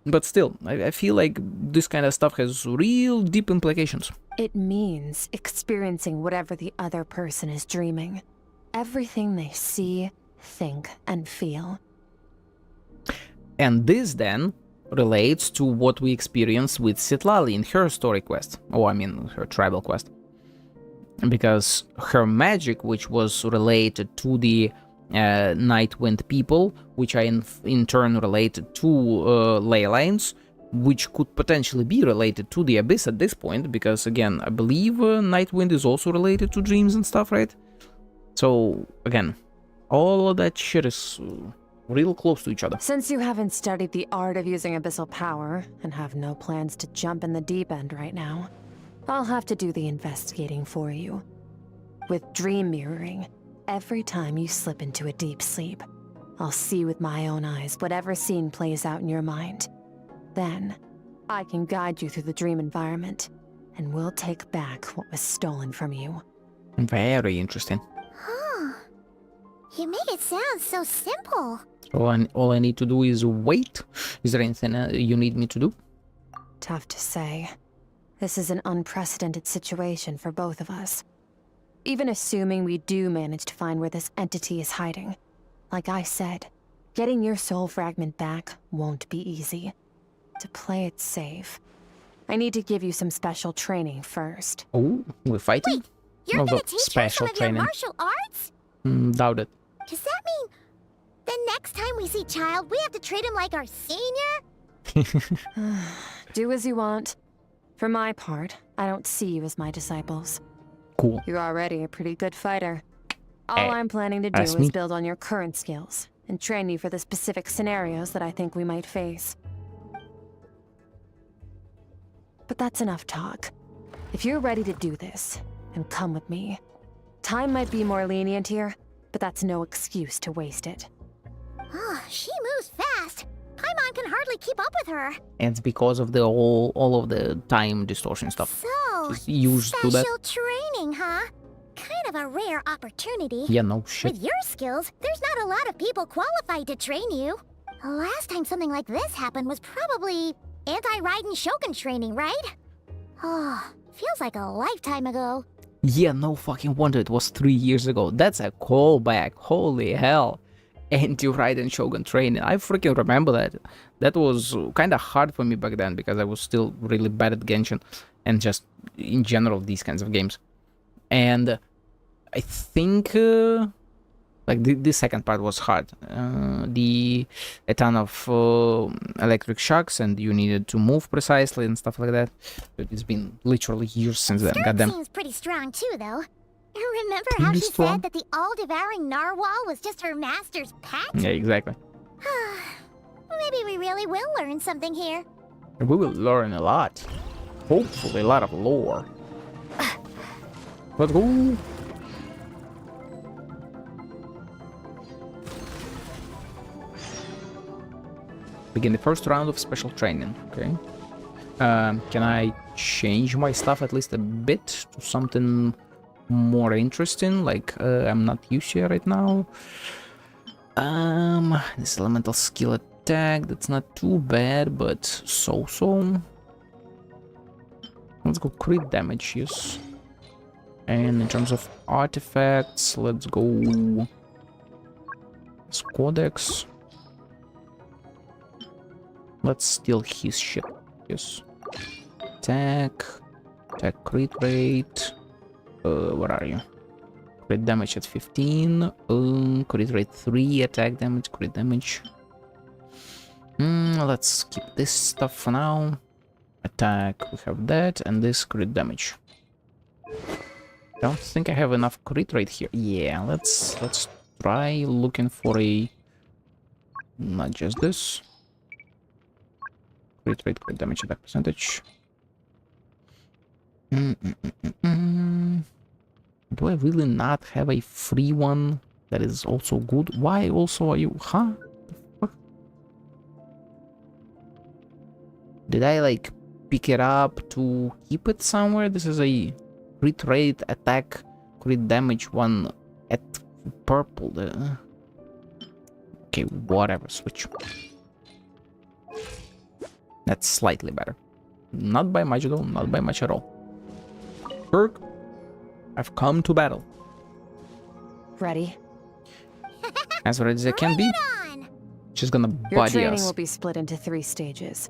But still, I feel like this kind of stuff has real deep implications. It means experiencing whatever the other person is dreaming. Everything they see, think, and feel. And this then relates to what we experienced with Citlali in her story quest, or I mean her tribal quest. Because her magic, which was related to the Nightwind people, which are in turn related to ley lines, which could potentially be related to the Abyss at this point, because again, I believe Nightwind is also related to dreams and stuff, right? So again, all of that shit is real close to each other. Since you haven't studied the art of using abyssal power, and have no plans to jump in the deep end right now, I'll have to do the investigating for you. With dream mirroring, every time you slip into a deep sleep, I'll see with my own eyes whatever scene plays out in your mind. Then, I can guide you through the dream environment, and we'll take back what was stolen from you. Very interesting. Huh. You make it sound so simple. So all I need to do is wait. Is there anything you need me to do? Tough to say. This is an unprecedented situation for both of us. Even assuming we do manage to find where this entity is hiding, like I said, getting your soul fragment back won't be easy. To play it safe, I need to give you some special training first. Oh, we're fighting? Wait, you're gonna teach her some of your martial arts? Doubt it. Does that mean the next time we see Child, we have to treat him like our senior? Do as you want. For my part, I don't see you as my disciples. Cool. You're already a pretty good fighter. All I'm planning to do is build on your current skills and train you for the specific scenarios that I think we might face. But that's enough talk. If you're ready to do this, then come with me. Time might be more lenient here, but that's no excuse to waste it. Oh, she moves fast. Paimon can hardly keep up with her. And it's because of the all of the time distortion stuff. So, She's used to that. special training, huh? Kind of a rare opportunity. Yeah, no shit. With your skills, there's not a lot of people qualified to train you. The last time something like this happened was probably anti-Raiden Shogun training, right? Oh, feels like a lifetime ago. Yeah, no fucking wonder it was 3 years ago. That's a callback. Holy hell. Anti-Raiden Shogun training. I freaking remember that. That was kind of hard for me back then because I was still really bad at Genshin and just in general these kinds of games. And I think like the second part was hard. A ton of electric shocks and you needed to move precisely and stuff like that. But it's been literally years since then. Skirk Goddamn. seems pretty strong too, though. Remember how she said that the all-devouring narwhal was just her master's pet? Yeah, exactly. Maybe we really will learn something here. We will learn a lot. Hopefully a lot of lore. Let's go. Begin the first round of special training. Okay. Can I change my stuff at least a bit to something more interesting? Like, I'm not used to it right now. This elemental skill attack, that's not too bad, but so-so. Let's go crit damage, yes. And in terms of artifacts, let's go Codex. Let's steal his shit, yes. Attack crit rate. Where are you? Crit damage at 15. Crit rate 3, attack damage, crit damage. Let's keep this stuff for now. Attack, we have that, and this crit damage. Don't think I have enough crit rate here. Yeah, let's try looking for a... not just this. Crit rate, crit damage, attack percentage. Do I really not have a free one that is also good? Why also are you... huh? Did I like pick it up to keep it somewhere? This is a crit rate, attack, crit damage one at purple. Okay, whatever, switch. That's slightly better. Not by much though, not by much at all. Skirk, I've come to battle. Ready? As ready as I can be. She's gonna Your body training us. will be split into 3 stages.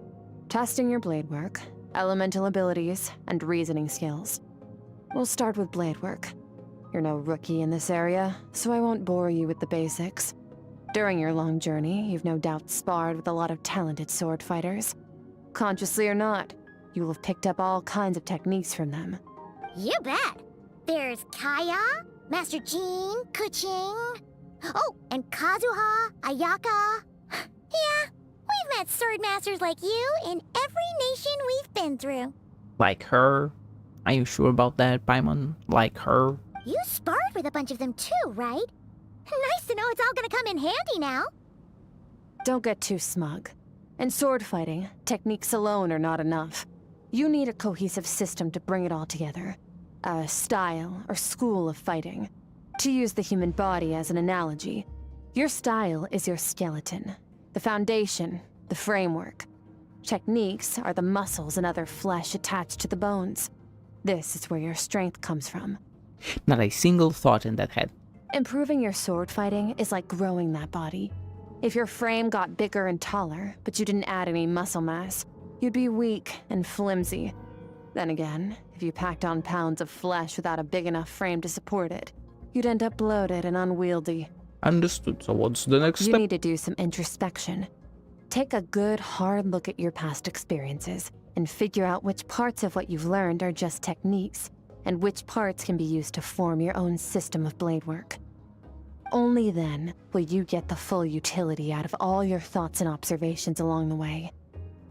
Testing your blade work, elemental abilities, and reasoning skills. We'll start with blade work. You're no rookie in this area, so I won't bore you with the basics. During your long journey, you've no doubt sparred with a lot of talented sword fighters. Consciously or not, you will have picked up all kinds of techniques from them. You bet. There's Kaya, Master Jean, Kuching. Oh, and Kazuha, Ayaka. Yeah, we've met sword masters like you in every nation we've been through. Like her? Are you sure about that, Paimon? Like her? You sparred with a bunch of them too, right? Nice to know it's all gonna come in handy now. Don't get too smug. In sword fighting, techniques alone are not enough. You need a cohesive system to bring it all together. A style or school of fighting. To use the human body as an analogy, your style is your skeleton, the foundation, the framework. Techniques are the muscles and other flesh attached to the bones. This is where your strength comes from. Not a single thought in that head. Improving your sword fighting is like growing that body. If your frame got bigger and taller, but you didn't add any muscle mass, you'd be weak and flimsy. Then again, if you packed on pounds of flesh without a big enough frame to support it, you'd end up bloated and unwieldy. Understood. So what's the next You step? need to do some introspection. Take a good, hard look at your past experiences and figure out which parts of what you've learned are just techniques, and which parts can be used to form your own system of blade work. Only then will you get the full utility out of all your thoughts and observations along the way.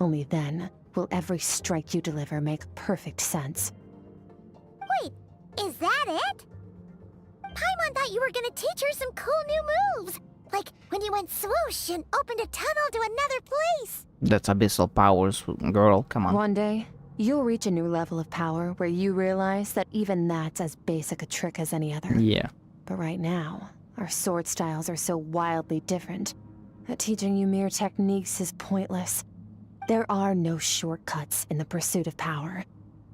Only then will every strike you deliver make perfect sense. Wait, is that it? Paimon thought you were gonna teach her some cool new moves. Like when you went swoosh and opened a tunnel to another place. That's abyssal powers, girl, come on. One day, you'll reach a new level of power where you realize that even that's as basic a trick as any other. Yeah. But right now, our sword styles are so wildly different that teaching you mere techniques is pointless. There are no shortcuts in the pursuit of power.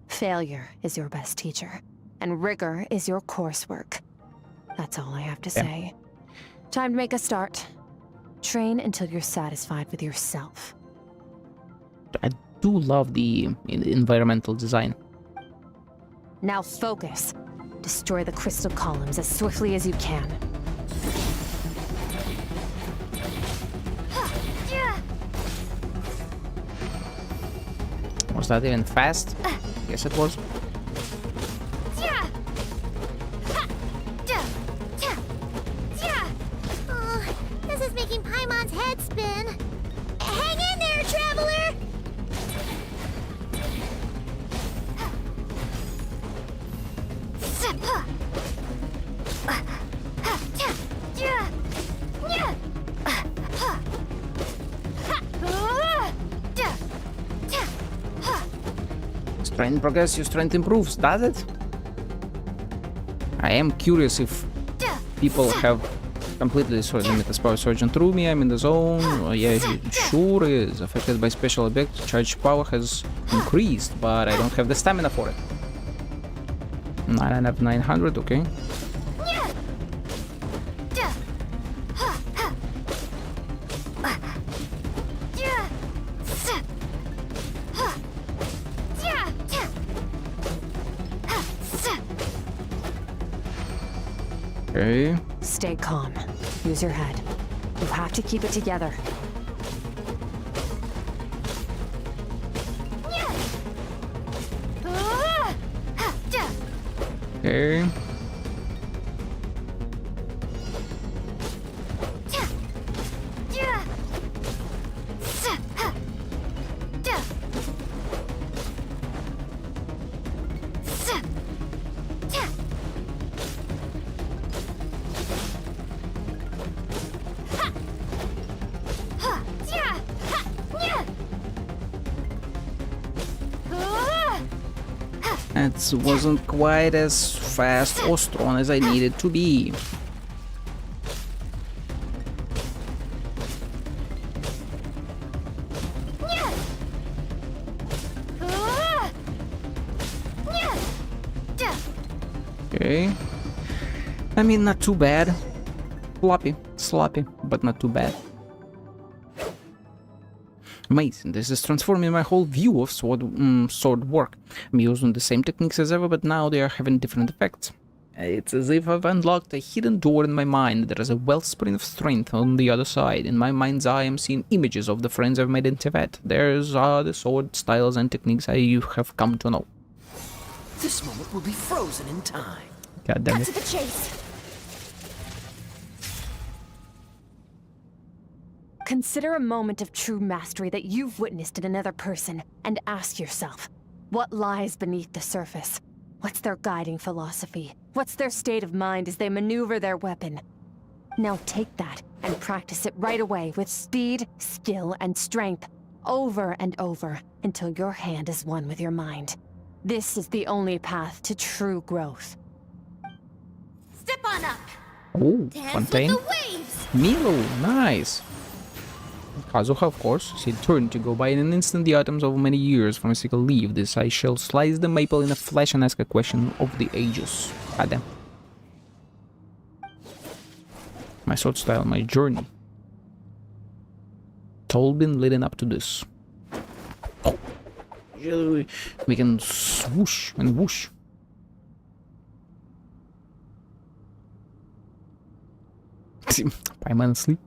Failure is your best teacher, and rigor is your coursework. That's all I have to say. Time to make a start. Train until you're satisfied with yourself. I do love the environmental design. Now focus. Destroy the crystal columns as swiftly as you can. Was that even fast? Yes, it was. Oh, this is making Paimon's head spin. Hang in there, traveler! Strength progress, your strength improves, does it? I am curious if people have completely destroyed limited power surgeon through me. I'm in the zone. Oh, yeah, it sure is. Affected by special effect, charge power has increased, but I don't have the stamina for it. I have 900, okay. Okay. Stay calm. Use your head. You have to keep it together. Okay. It wasn't quite as fast or strong as I needed to be. Okay. I mean, not too bad. Sloppy, but not too bad. Amazing, this is transforming my whole view of sword work. I'm using the same techniques as ever, but now they are having different effects. It's as if I've unlocked a hidden door in my mind. There is a wellspring of strength on the other side. In my mind's eye, I'm seeing images of the friends I've made in Tibet. There's the sword styles and techniques I have come to know. This moment will be frozen in time. God damn it. Cut to the chase. Consider a moment of true mastery that you've witnessed in another person, and ask yourself, what lies beneath the surface? What's their guiding philosophy? What's their state of mind as they maneuver their weapon? Now take that and practice it right away with speed, skill, and strength, over and over, until your hand is one with your mind. This is the only path to true growth. Step on up. Oh, Dance Fontaine. with the waves. Milo, nice. Kazuha, of course, she turned to go by in an instant the items of many years from a single leaf. This I shall slice the maple in a flesh and ask a question of the ages. Goddamn. My sword style, my journey. It's all been leading up to this. Oh. We can swoosh and whoosh. I'm asleep.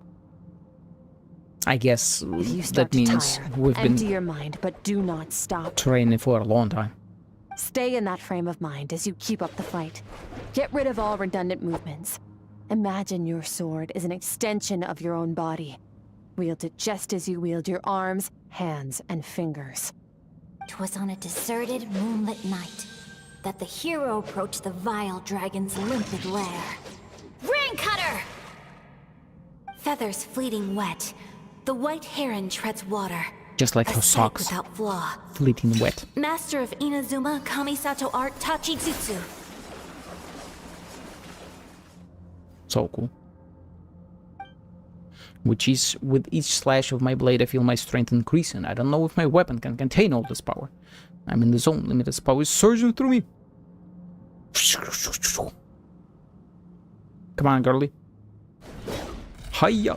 I guess that means we've empty been your mind, but do not stop. training for a long time. Stay in that frame of mind as you keep up the fight. Get rid of all redundant movements. Imagine your sword is an extension of your own body. Wield it just as you wield your arms, hands, and fingers. 'Twas on a deserted, moonlit night that the hero approached the vile dragon's limpid lair. Rain Cutter! Feathers fleeting wet, the white heron treads water. Just like her a sight socks. without flaw. Fleeting wet. Master of Inazuma Kamisato art Tachijutsu. So cool. Which is, with each slash of my blade I feel my strength increasing. I don't know if my weapon can contain all this power. I'm in the zone, limited power is surging through me. Come on, girlie. Hiya!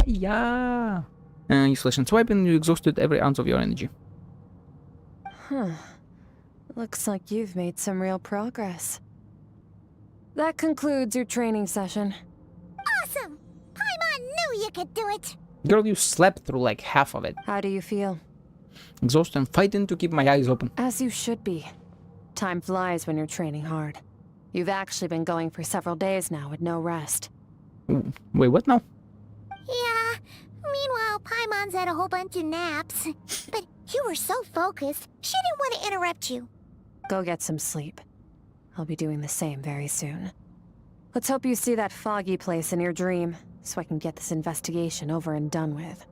Hiya! You slash and swipe and you exhausted every ounce of your energy. Huh. Looks like you've made some real progress. That concludes your training session. Awesome! Paimon knew you could do it. Girl, you slept through like half of it. How do you feel? Exhausted and fighting to keep my eyes open. As you should be. Time flies when you're training hard. You've actually been going for several days now with no rest. Wait, what now? Yeah. Meanwhile, Paimon's had a whole bunch of naps. But you were so focused, she didn't want to interrupt you. Go get some sleep. I'll be doing the same very soon. Let's hope you see that foggy place in your dream, so I can get this investigation over and done with.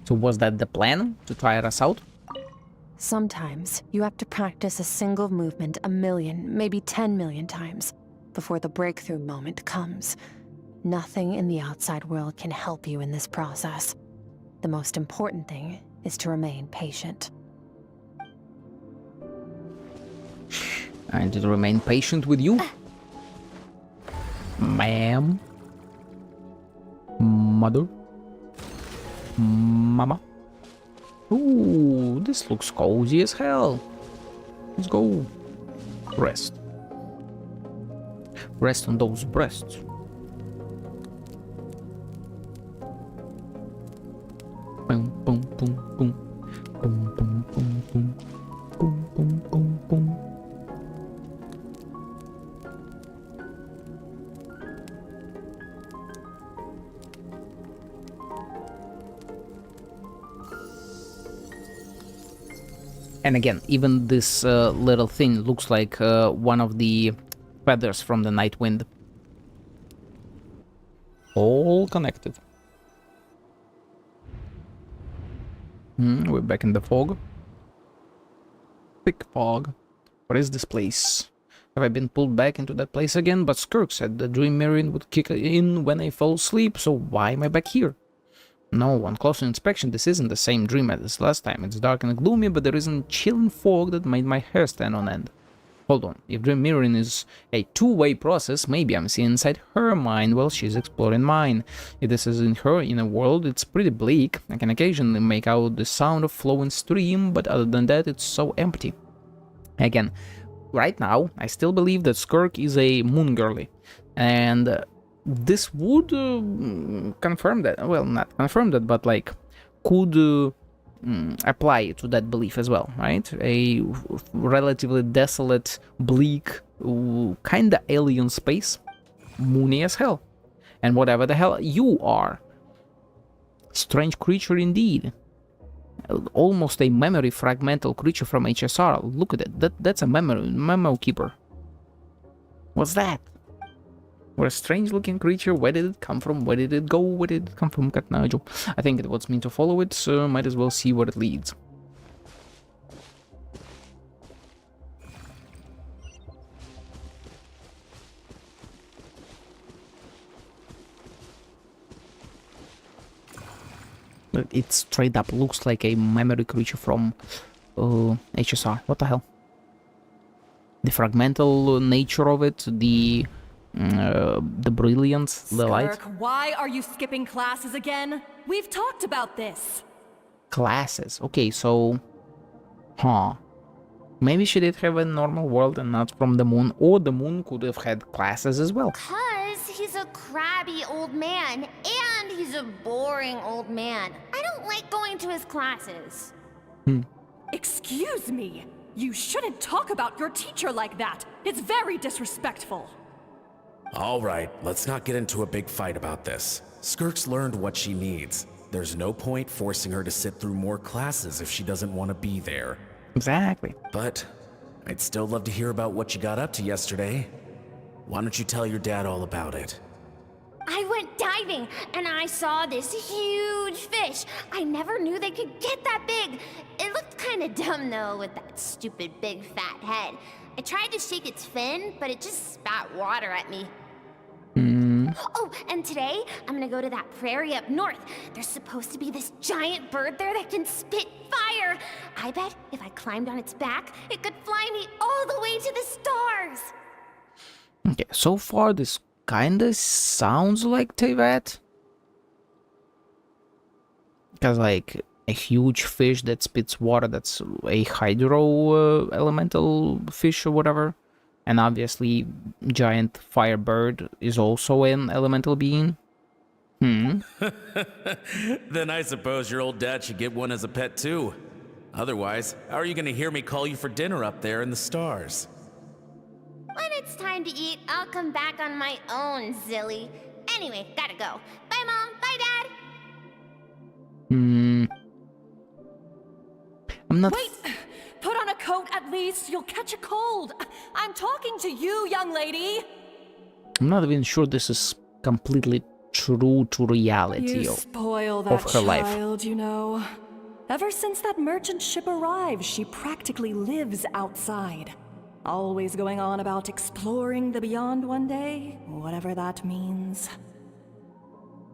So was that the plan, to tire us out? Sometimes you have to practice a single movement 1 million, maybe 10 million times before the breakthrough moment comes. Nothing in the outside world can help you in this process. The most important thing is to remain patient. I need to remain patient with you. Ma'am. Mother. Mama. Ooh, this looks cozy as hell. Let's go. Rest. Rest on those breasts. Boom, boom, boom, boom. Boom, boom, boom, boom. Boom, boom, boom, boom. And again, even this little thing looks like one of the feathers from the Night Wind. All connected. We're back in the fog. Thick fog. What is this place? Have I been pulled back into that place again? But Skirk said the dream mirroring would kick in when I fall asleep, so why am I back here? No, on closer inspection, this isn't the same dream as last time. It's dark and gloomy, but there isn't chilling fog that made my hair stand on end. Hold on, if dream mirroring is a two-way process, maybe I'm seeing inside her mind while she's exploring mine. If this is in her inner world, it's pretty bleak. I can occasionally make out the sound of flowing stream, but other than that, it's so empty. Again, right now, I still believe that Skirk is a moon girly, and this would confirm that. Well, not confirm that, but like could apply to that belief as well, right? A relatively desolate, bleak, kinda alien space, moony as hell, and whatever the hell you are, strange creature indeed. Almost a memory fragmental creature from HSR. Look at it. That's a memo keeper. What's that? We're a strange-looking creature. Where did it come from? Where did it go? Where did it come from, Cat Nigel? I think it wants me to follow it, so might as well see where it leads. It straight up looks like a memory creature from HSR. What the hell? The fragmental nature of it, the brilliance, the light. Skirk, why are you skipping classes again? We've talked about this. Classes. Okay, so... Maybe she did have a normal world and not from the moon, or the moon could have had classes as well. 'Cause he's a crabby old man, and he's a boring old man. I don't like going to his classes. Excuse me. You shouldn't talk about your teacher like that. It's very disrespectful. All right, let's not get into a big fight about this. Skirk's learned what she needs. There's no point forcing her to sit through more classes if she doesn't want to be there. Exactly. But I'd still love to hear about what you got up to yesterday. Why don't you tell your dad all about it? I went diving, and I saw this huge fish. I never knew they could get that big. It looked kind of dumb, though, with that stupid big fat head. I tried to shake its fin, but it just spat water at me. Oh, and today, I'm gonna go to that prairie up north. There's supposed to be this giant bird there that can spit fire. I bet if I climbed on its back, it could fly me all the way to the stars. Okay, so far this kinda sounds like Tevat. Because like a huge fish that spits water, that's a hydro elemental fish or whatever. And obviously giant firebird is also an elemental being. Then I suppose your old dad should get one as a pet too. Otherwise, how are you gonna hear me call you for dinner up there in the stars? When it's time to eat, I'll come back on my own, Zilly. Anyway, gotta go. Bye, Mom. Bye, Dad. I'm not... Wait! Put on a coat at least. You'll catch a cold. I'm talking to you, young lady. I'm not even sure this is completely true to reality You of spoil that her life. child, you know. Ever since that merchant ship arrived, she practically lives outside. Always going on about exploring the beyond one day, whatever that means.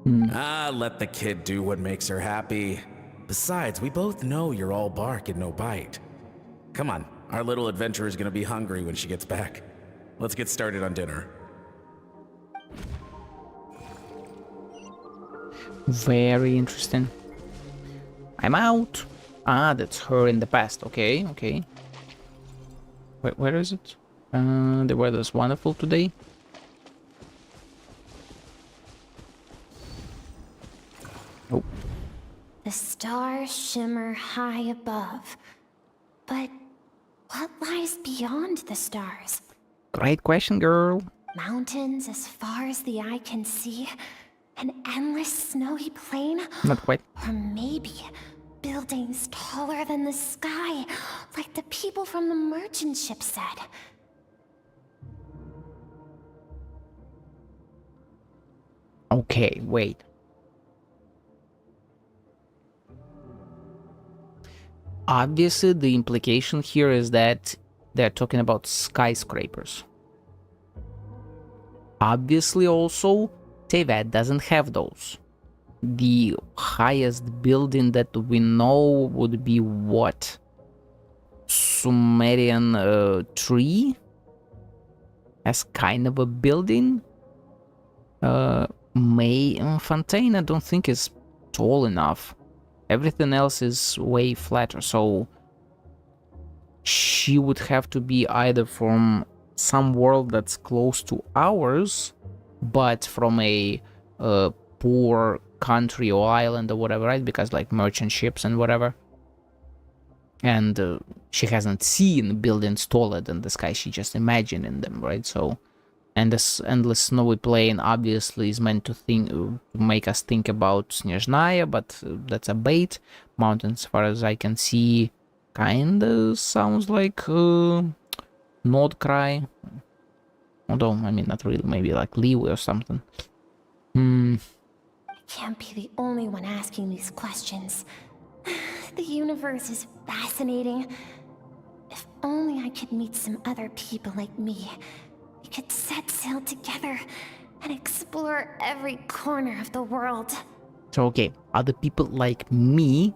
Let the kid do what makes her happy. Besides, we both know you're all bark and no bite. Come on, our little adventurer is gonna be hungry when she gets back. Let's get started on dinner. Very interesting. I'm out. Ah, that's her in the past. Okay, okay. Wait, where is it? The weather's wonderful today. Oh. The stars shimmer high above. But what lies beyond the stars? Great question, girl. Mountains as far as the eye can see? An endless snowy plain? Not quite. Or maybe buildings taller than the sky, like the people from the merchant ship said. Okay, wait. Obviously, the implication here is that they're talking about skyscrapers. Obviously, also, Tevat doesn't have those. The highest building that we know would be what? Sumerian tree? As kind of a building? Fontaine, I don't think is tall enough. Everything else is way flatter, so she would have to be either from some world that's close to ours, but from a poor country or island or whatever, right? Because like merchant ships and whatever. And she hasn't seen buildings taller than the sky, she just imagining them, right? So, and this endless snowy plain obviously is meant to make us think about Snezhnaya, but that's a bait. Mountains, as far as I can see, kinda sounds like Nordkrai. Although, I mean, not really, maybe like Leeway or something. I can't be the only one asking these questions. The universe is fascinating. If only I could meet some other people like me. We could set sail together and explore every corner of the world. So, okay, other people like me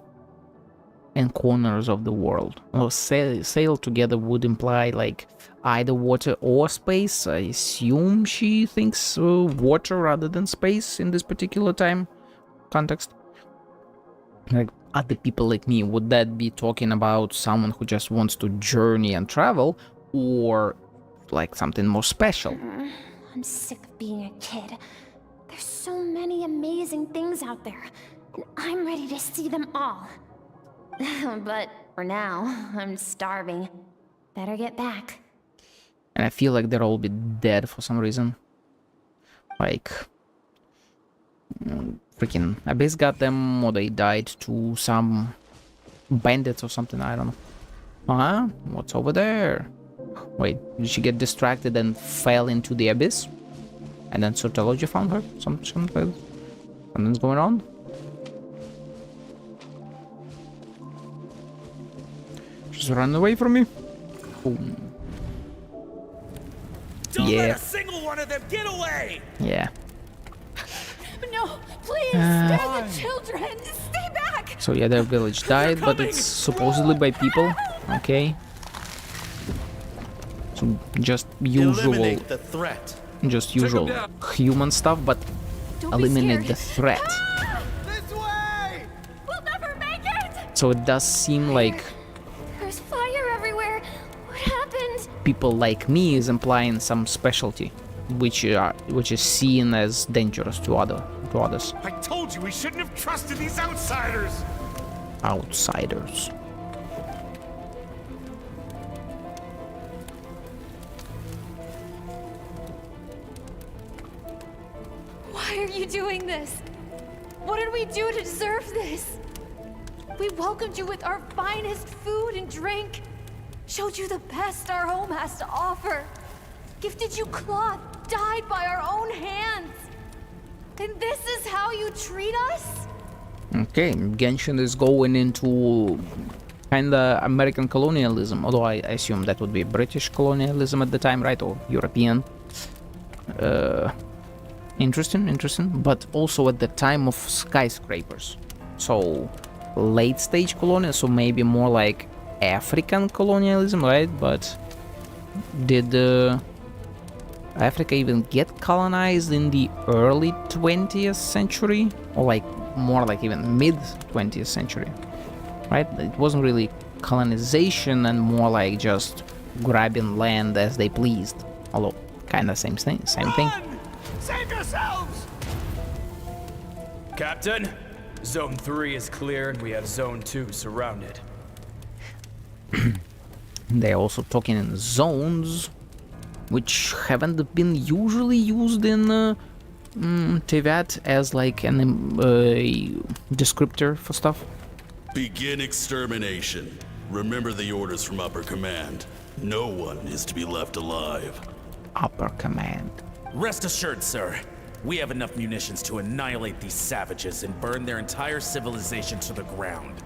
and corners of the world. Well, sail together would imply like either water or space. I assume she thinks water rather than space in this particular time context. Like other people like me, would that be talking about someone who just wants to journey and travel, or like something more special? I'm sick of being a kid. There's so many amazing things out there, and I'm ready to see them all. But for now, I'm starving. Better get back. And I feel like they'll all be dead for some reason. Like, freaking Abyss got them, or they died to some bandits or something, I don't know. Huh? What's over there? Wait, did she get distracted and fell into the Abyss? And then Sortology found her? Something's going on? She's running away from me? Boom. Don't let a single one of them get away! Yeah. No, please, spare the children! Stay back! So yeah, their village died, but it's supposedly by people. Okay. So just usual... Eliminate the threat. Just usual human stuff, but eliminate the threat. This way! We'll never make it! So it does seem like There's fire everywhere. What happened? people like me is implying some specialty, which is seen as dangerous to others. I told you we shouldn't have trusted these outsiders! Outsiders. Why are you doing this? What did we do to deserve this? We welcomed you with our finest food and drink, showed you the best our home has to offer, gifted you cloth dyed by our own hands. And this is how you treat us? Okay, Genshin is going into kinda American colonialism, although I assume that would be British colonialism at the time, right? Or European. Interesting, but also at the time of skyscrapers. So, late stage colonialism, so maybe more like African colonialism, right? But did Africa even get colonized in the early 20th century? Or like more like even mid 20th century, right? It wasn't really colonization and more like just grabbing land as they pleased. Although, kinda same thing. Save yourselves! Captain, Zone 3 is clear and we have Zone 2 surrounded. They're also talking in zones, which haven't been usually used in Tevat as like an descriptor for stuff. Begin extermination. Remember the orders from Upper Command. No one is to be left alive. Upper Command. Rest assured, sir. We have enough munitions to annihilate these savages and burn their entire civilization to the ground.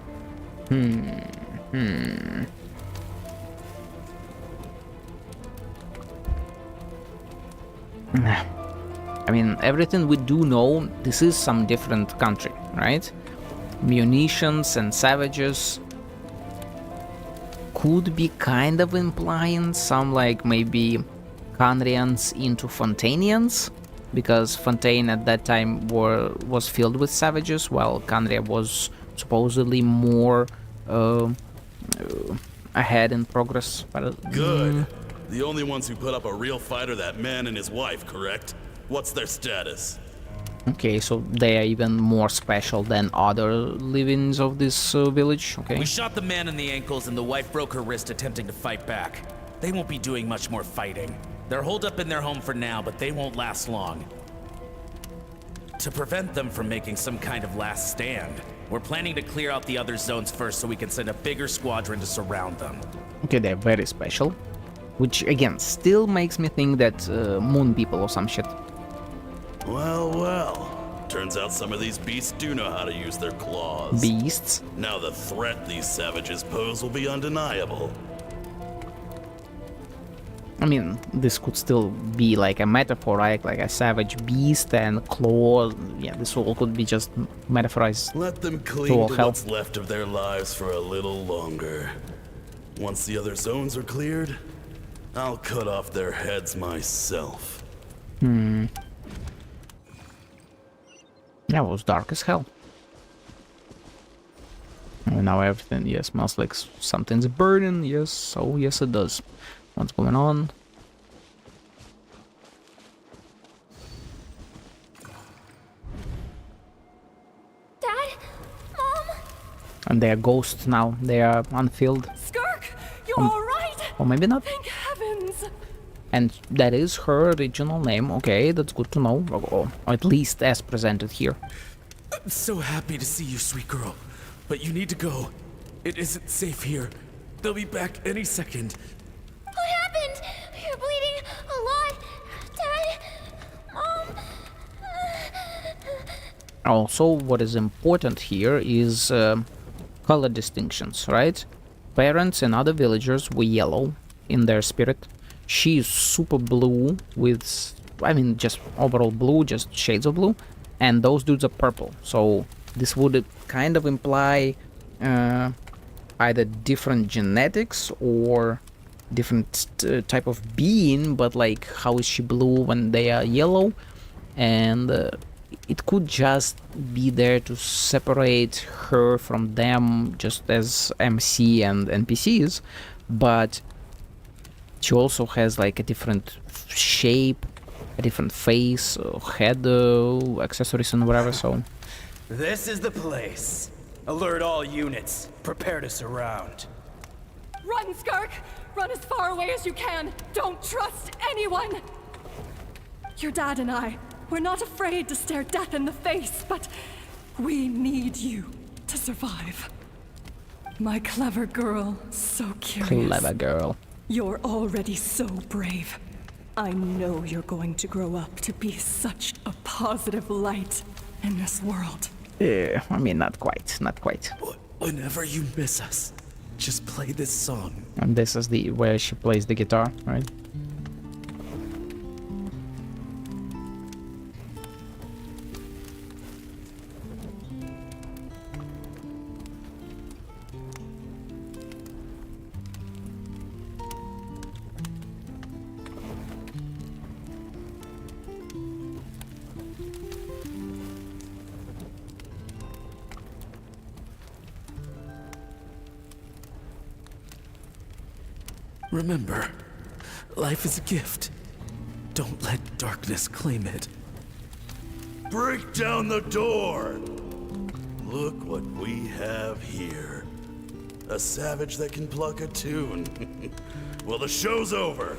I mean, everything we do know, this is some different country, right? Munitions and savages could be kind of implying some like maybe Kandrians into Fontanians, because Fontaine at that time was filled with savages, while Kandria was supposedly more ahead in progress. Good. The only ones who put up a real fight are that man and his wife, correct? What's their status? Okay, so they are even more special than other livings of this village, okay? We shot the man in the ankles and the wife broke her wrist attempting to fight back. They won't be doing much more fighting. They're holed up in their home for now, but they won't last long. To prevent them from making some kind of last stand, we're planning to clear out the other zones first so we can send a bigger squadron to surround them. Okay, they're very special. Which, again, still makes me think that moon people or some shit. Well. Turns out some of these beasts do know how to use their claws. Beasts? Now the threat these savages pose will be undeniable. I mean, this could still be like a metaphor, right? Like a savage beast and claws. Yeah, this all could be just metaphorized. Let them cling to what's left of their lives for a little longer. Once the other zones are cleared, I'll cut off their heads myself. That was dark as hell. And now everything, yes, smells like something's burning. Yes, oh yes it does. What's going on? Dad? Mom? And they are ghosts now. They are unfilled. Skirk, you're all right? Or maybe not. Thank heavens. And that is her original name. Okay, that's good to know. Or at least as presented here. I'm so happy to see you, sweet girl. But you need to go. It isn't safe here. They'll be back any second. What happened? You're bleeding a lot. Dad? Mom? Also, what is important here is color distinctions, right? Parents and other villagers were yellow in their spirit. She is super blue with, I mean, just overall blue, just shades of blue. And those dudes are purple. So this would kind of imply either different genetics or different type of being, but like how is she blue when they are yellow? And it could just be there to separate her from them, just as MC and NPCs, but she also has like a different shape, a different face, head, accessories and whatever, so... This is the place. Alert all units. Prepare to surround. Run, Skirk! Run as far away as you can! Don't trust anyone! Your dad and I, we're not afraid to stare death in the face, but we need you to survive. My clever girl, so curious. Clever girl. You're already so brave. I know you're going to grow up to be such a positive light in this world. Yeah, I mean, not quite, not quite. Whenever you miss us, just play this song. And this is the where she plays the guitar, right? Remember, life is a gift. Don't let darkness claim it. Break down the door! Look what we have here. A savage that can pluck a tune. Well, the show's over.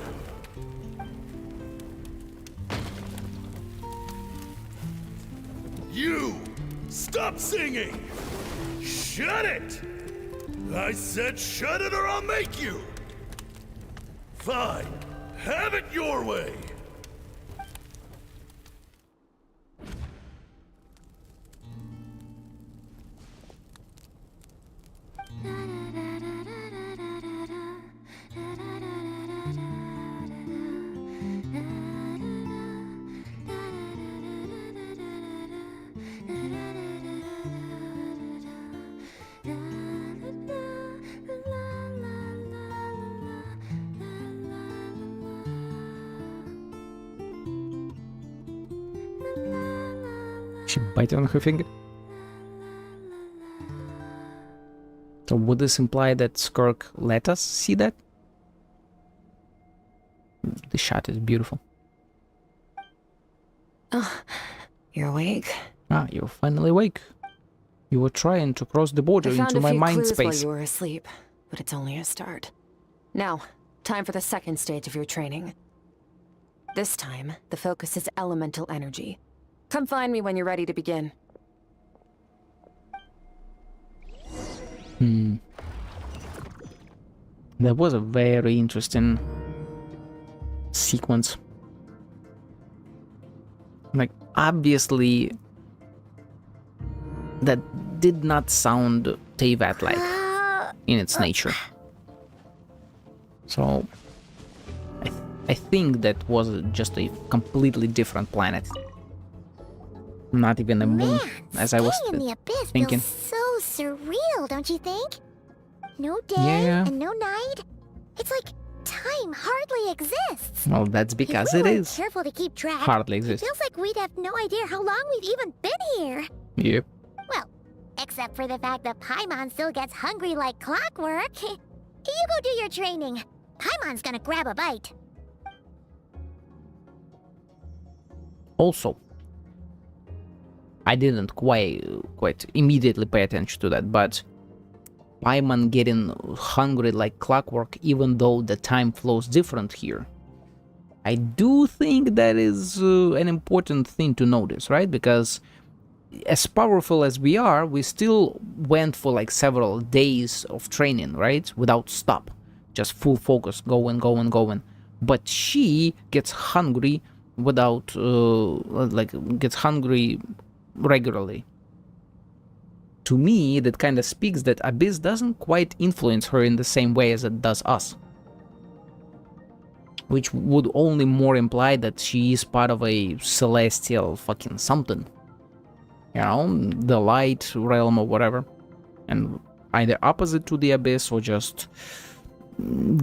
You! Stop singing! Shut it! I said shut it or I'll make you! Fine. Have it your way! She biting on her finger. So would this imply that Skirk let us see that? The shot is beautiful. Oh, you're awake. Ah, you're finally awake. You were trying to cross the border I found into a my few mind clues space. while you were asleep, but it's only a start. Now, time for the second stage of your training. This time, the focus is elemental energy. Come find me when you're ready to begin. That was a very interesting sequence. Like, obviously, that did not sound Teyvat-like in its nature. So, I think that was just a completely different planet. Not even a moon, as I was in the abyss thinking. feels so surreal, don't you think? No day Yeah. and no night. It's like time hardly exists. Well, that's because if we it weren't is. careful to keep track, Hardly it exists. feels like we'd have no idea how long we've even been here. Yep. Well, except for the fact that Paimon still gets hungry like clockwork. You go do your training. Paimon's gonna grab a bite. Also, I didn't quite immediately pay attention to that, but Paimon getting hungry like clockwork, even though the time flows different here. I do think that is an important thing to notice, right? Because as powerful as we are, we still went for like several days of training, right? Without stop. Just full focus, going. But she gets hungry without, gets hungry regularly. To me, that kind of speaks that Abyss doesn't quite influence her in the same way as it does us. Which would only more imply that she is part of a celestial fucking something. You know, the light realm or whatever. And either opposite to the Abyss or just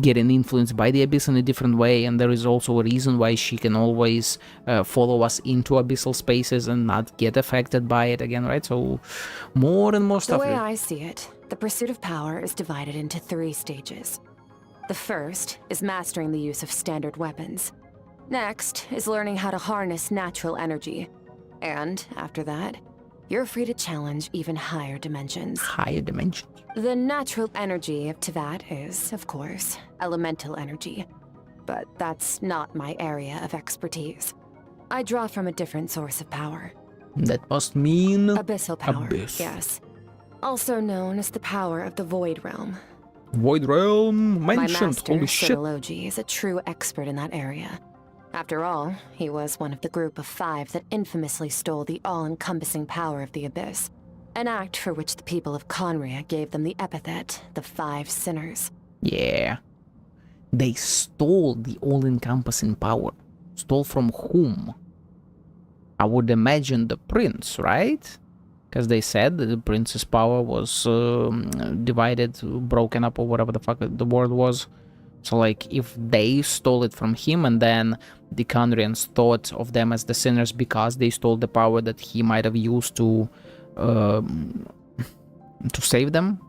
getting influenced by the Abyss in a different way. And there is also a reason why she can always follow us into abyssal spaces and not get affected by it again, right? So more and more stuff. The way I see it, the pursuit of power is divided into 3 stages. The first is mastering the use of standard weapons. Next is learning how to harness natural energy. And after that, you're free to challenge even higher dimensions. Higher dimensions? The natural energy of Teyvat is, of course, elemental energy. But that's not my area of expertise. I draw from a different source of power. That must mean... Abyssal power, Abyss. yes. Also known as the power of the Void Realm. Void Realm My mentioned, master, holy shit. Sirology, is a true expert in that area. After all, he was one of the group of 5 that infamously stole the all-encompassing power of the Abyss. An act for which the people of Conria gave them the epithet, the 5 Sinners. Yeah. They stole the all-encompassing power. Stole from whom? I would imagine the prince, right? Because they said that the prince's power was divided, broken up, or whatever the fuck the word was. So, like, if they stole it from him and then the Conrians thought of them as the sinners because they stole the power that he might have used to save them,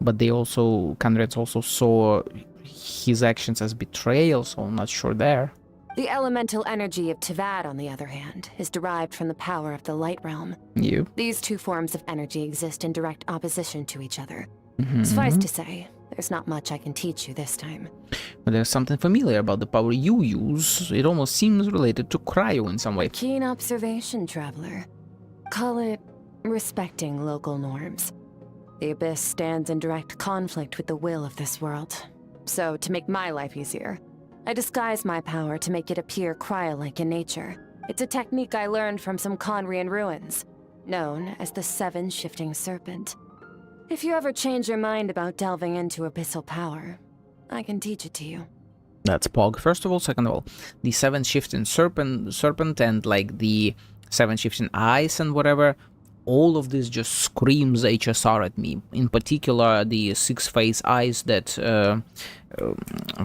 but they also, Conrians also saw his actions as betrayal, so I'm not sure there. The elemental energy of Tivad, on the other hand, is derived from the power of the Light Realm. You. These 2 forms of energy exist in direct opposition to each other. Mm-hmm. Suffice to say, there's not much I can teach you this time. But there's something familiar about the power you use. It almost seems related to cryo in some way. Keen observation, traveler. Call it respecting local norms. The Abyss stands in direct conflict with the will of this world. So, to make my life easier, I disguise my power to make it appear cryo-like in nature. It's a technique I learned from some Conrian ruins, known as the 7 Shifting Serpent. If you ever change your mind about delving into abyssal power, I can teach it to you. That's Pog, first of all. Second of all, the 7 Shifting Serpent and like the 7 Shifting Eyes and whatever, all of this just screams HSR at me. In particular, the 6-phase eyes that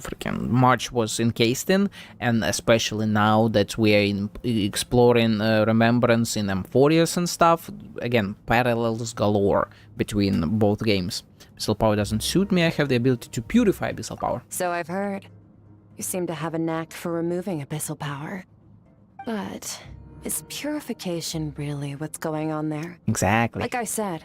freaking March was encased in, and especially now that we're exploring Remembrance in Amphorius and stuff. Again, parallels galore between both games. Abyssal power doesn't suit me. I have the ability to purify abyssal power. So I've heard. You seem to have a knack for removing abyssal power. But is purification really what's going on there? Exactly. Like I said,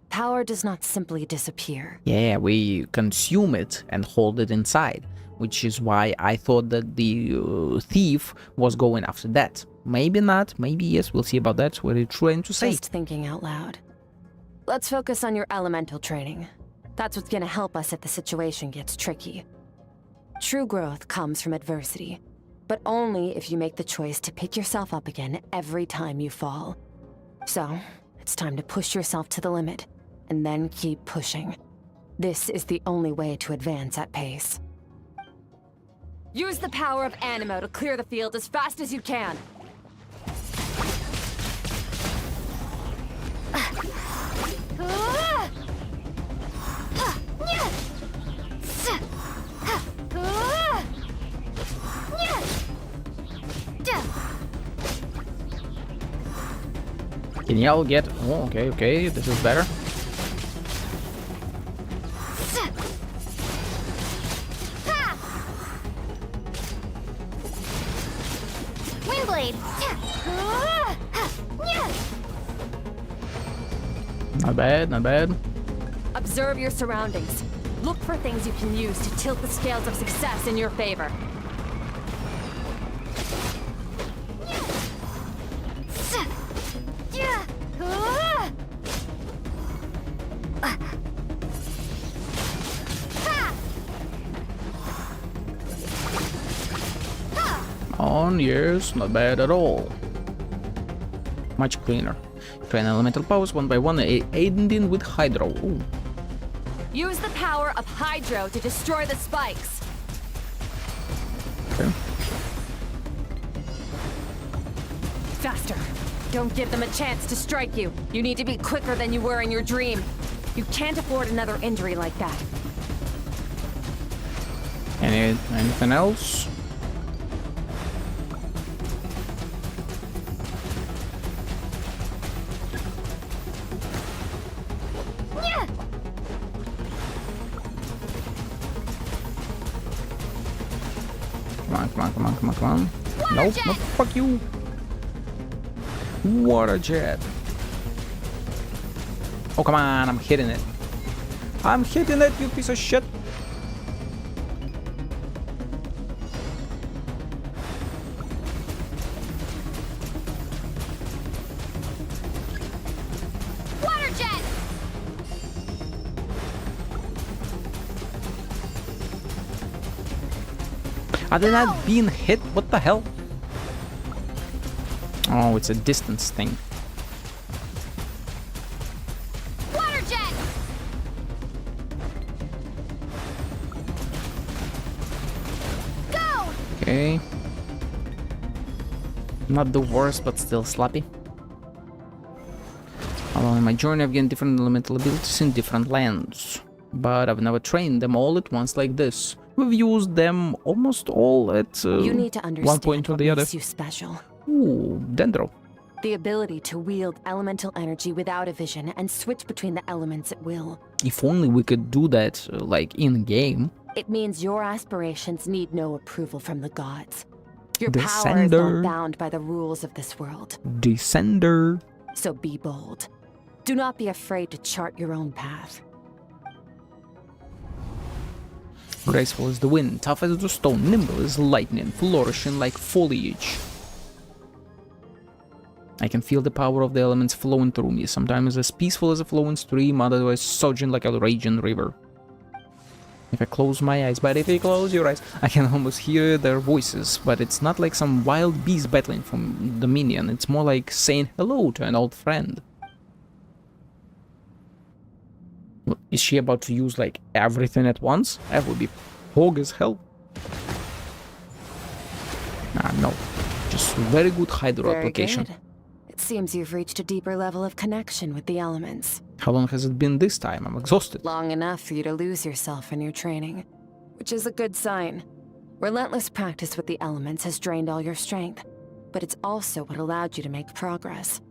power does not simply disappear. Yeah, we consume it and hold it inside, which is why I thought that the thief was going after that. Maybe not, maybe yes, we'll see about that. What are you trying to say? Just thinking out loud. Let's focus on your elemental training. That's what's gonna help us if the situation gets tricky. True growth comes from adversity, but only if you make the choice to pick yourself up again every time you fall. So, it's time to push yourself to the limit, and then keep pushing. This is the only way to advance at pace. Use the power of Animo to clear the field as fast as you can. Can y'all get... Oh, okay, this is better. Windblade! Not bad, not bad. Observe your surroundings. Look for things you can use to tilt the scales of success in your favor. On, yes, not bad at all. Much cleaner. Train elemental powers one by one, aiding with Hydro. Ooh. Use the power of Hydro to destroy the spikes. Okay. Faster. Don't give them a chance to strike you. You need to be quicker than you were in your dream. You can't afford another injury like that. Anything else? Come on. Nope, fuck you. Water jet. Oh, come on, I'm hitting it. I'm hitting it, you piece of shit. Water jet! Are they not being hit? What the hell? Oh, it's a distance thing. Water jet! Go! Okay. Not the worst, but still sloppy. Along my journey, I've gained different elemental abilities in different lands, but I've never trained them all at once like this. We've used them almost all at you need to understand one point or what the other. makes you special. Ooh, Dendro. The ability to wield elemental energy without a vision and switch between the elements at will. If only we could do that, like, in-game. It means your aspirations need no approval from the gods. Your power is Descender. not bound by the rules of this world. Descender. So be bold. Do not be afraid to chart your own path. Graceful as the wind, tough as the stone, nimble as lightning, flourishing like foliage. I can feel the power of the elements flowing through me, sometimes as peaceful as a flowing stream, otherwise surging like a raging river. If I close my eyes, but if you close your eyes, I can almost hear their voices, but it's not like some wild beast battling for dominion, it's more like saying hello to an old friend. Is she about to use, like, everything at once? That would be hog as hell. No. Just very good Hydro Very application. good. It seems you've reached a deeper level of connection with the elements. How long has it been this time? I'm exhausted. Long enough for you to lose yourself in your training, which is a good sign. Relentless practice with the elements has drained all your strength, but it's also what allowed you to make progress.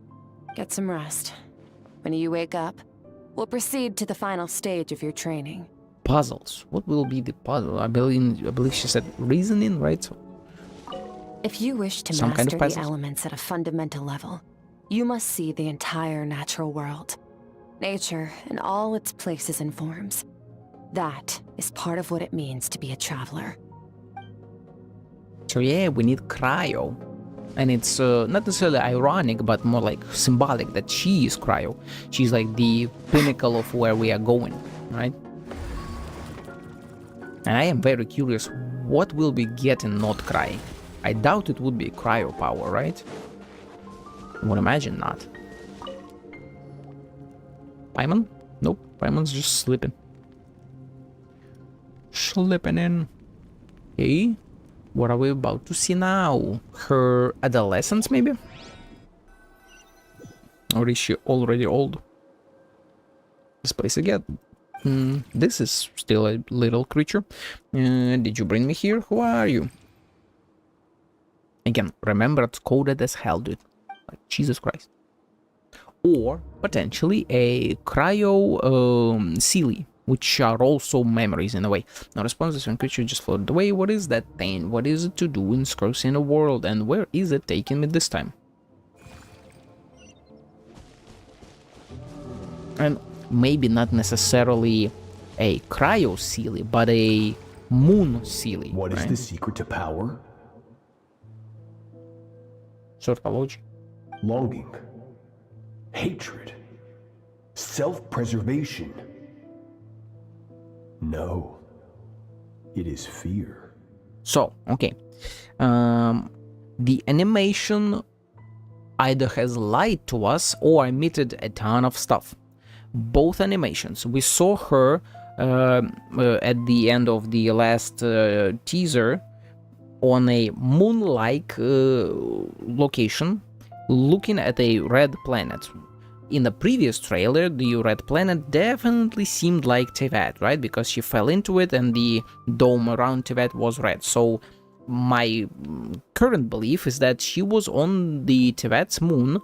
Get some rest. When you wake up, we'll proceed to the final stage of your training. Puzzles. What will be the puzzle? I believe she said reasoning, right? So if you wish to some kind master of the puzzles? elements at a fundamental level, you must see the entire natural world. Nature in all its places and forms. That is part of what it means to be a traveler. So yeah, we need Cryo. And it's not necessarily ironic, but more like symbolic that she is Cryo. She's like the pinnacle of where we are going, right? And I am very curious, what will we get in not Cry? I doubt it would be Cryo power, right? I would imagine not. Paimon? Nope, Paimon's just sleeping. Slipping in. Okay. What are we about to see now? Her adolescence, maybe? Or is she already old? This place again. This is still a little creature. Did you bring me here? Who are you? Again, remember it's coded as hell, dude. Like, Jesus Christ. Or, potentially, a cryo Sealy, which are also memories in a way. Now, responses when creature just floated away. What is that thing? What is it to do in Skirk's inner world? And where is it taking me this time? And maybe not necessarily a cryo Sealy, but a moon Sealy. What is the secret to power? Sortology. Longing. Hatred. Self-preservation. No. It is fear. So, okay. The animation either has lied to us or omitted a ton of stuff. Both animations. We saw her at the end of the last teaser on a moon-like location, looking at a red planet. In the previous trailer, the red planet definitely seemed like Tevat, right? Because she fell into it and the dome around Tevat was red. So my current belief is that she was on the Tevat's moon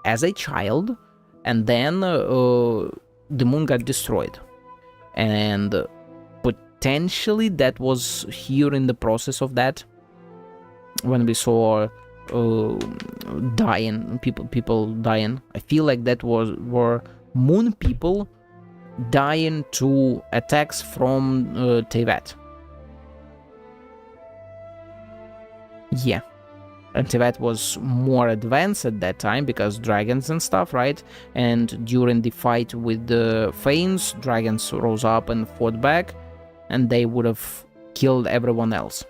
as a child, and then the moon got destroyed. And potentially that was here in the process of that, when we saw dying, people dying. I feel like that were moon people dying to attacks from Tevat. Yeah. And Tevat was more advanced at that time because dragons and stuff, right? And during the fight with the Fanes, dragons rose up and fought back, and they would have killed everyone else.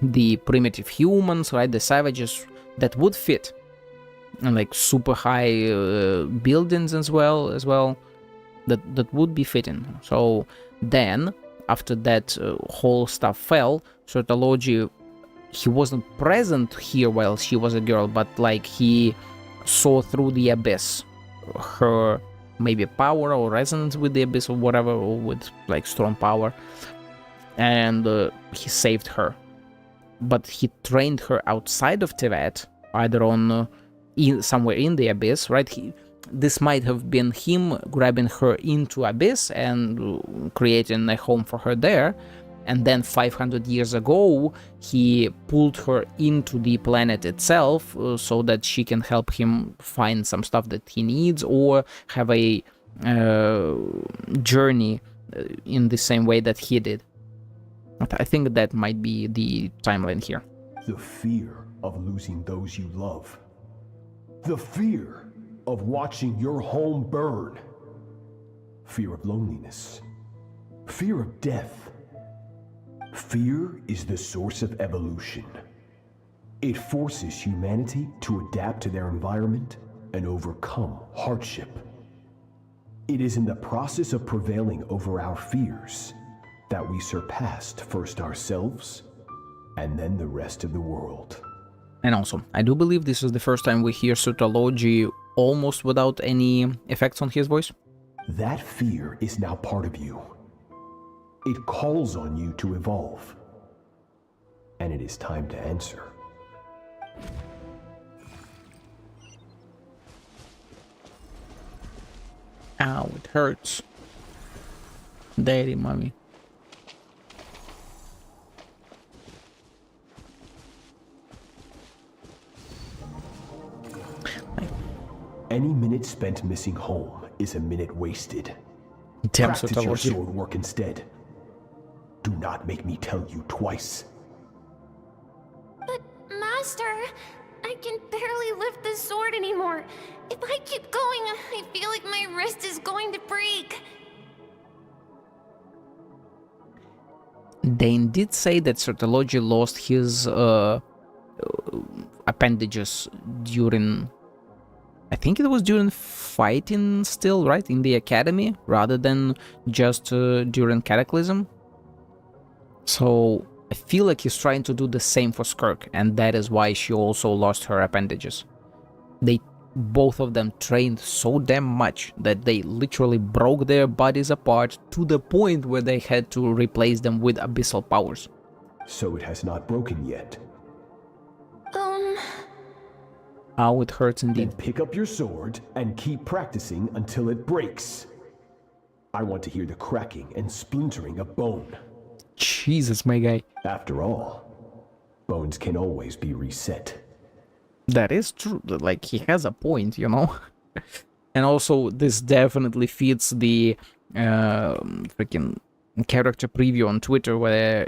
the primitive humans, right, the savages, that would fit, and like super high buildings as well, that would be fitting. So then, after that whole stuff fell, Certalogy, he wasn't present here while she was a girl, but like he saw through the abyss her maybe power or resonance with the abyss or whatever, or with like strong power, and he saved her. But he trained her outside of Tibet, either on somewhere in the abyss, right? This might have been him grabbing her into abyss and creating a home for her there, and then 500 years ago he pulled her into the planet itself so that she can help him find some stuff that he needs, or have a journey in the same way that he did. I think that might be the timeline here. The fear of losing those you love. The fear of watching your home burn. Fear of loneliness. Fear of death. Fear is the source of evolution. It forces humanity to adapt to their environment and overcome hardship. It is in the process of prevailing over our fears that we surpassed first ourselves and then the rest of the world. And also, I do believe this is the first time we hear Certalogy almost without any effects on his voice. That fear is now part of you. It calls on you to evolve. And it is time to answer. Ow, it hurts. Daddy, mommy. Any minute spent missing home is a minute wasted. Damn, practice your Certalogy. sword work instead. Do not make me tell you twice. But, Master, I can barely lift the sword anymore. If I keep going, I feel like my wrist is going to break. They did say that Certalogy lost his appendages during, I think it was during fighting still, right, in the academy, rather than just during Cataclysm. So I feel like he's trying to do the same for Skirk, and that is why she also lost her appendages. They both of them trained so damn much that they literally broke their bodies apart to the point where they had to replace them with abyssal powers. So it has not broken yet. Ow, it hurts indeed. Then pick up your sword and keep practicing until it breaks. I want to hear the cracking and splintering of bone. Jesus, my guy. After all, bones can always be reset. That is true. Like, he has a point, you know? And also, this definitely fits the freaking character preview on Twitter where...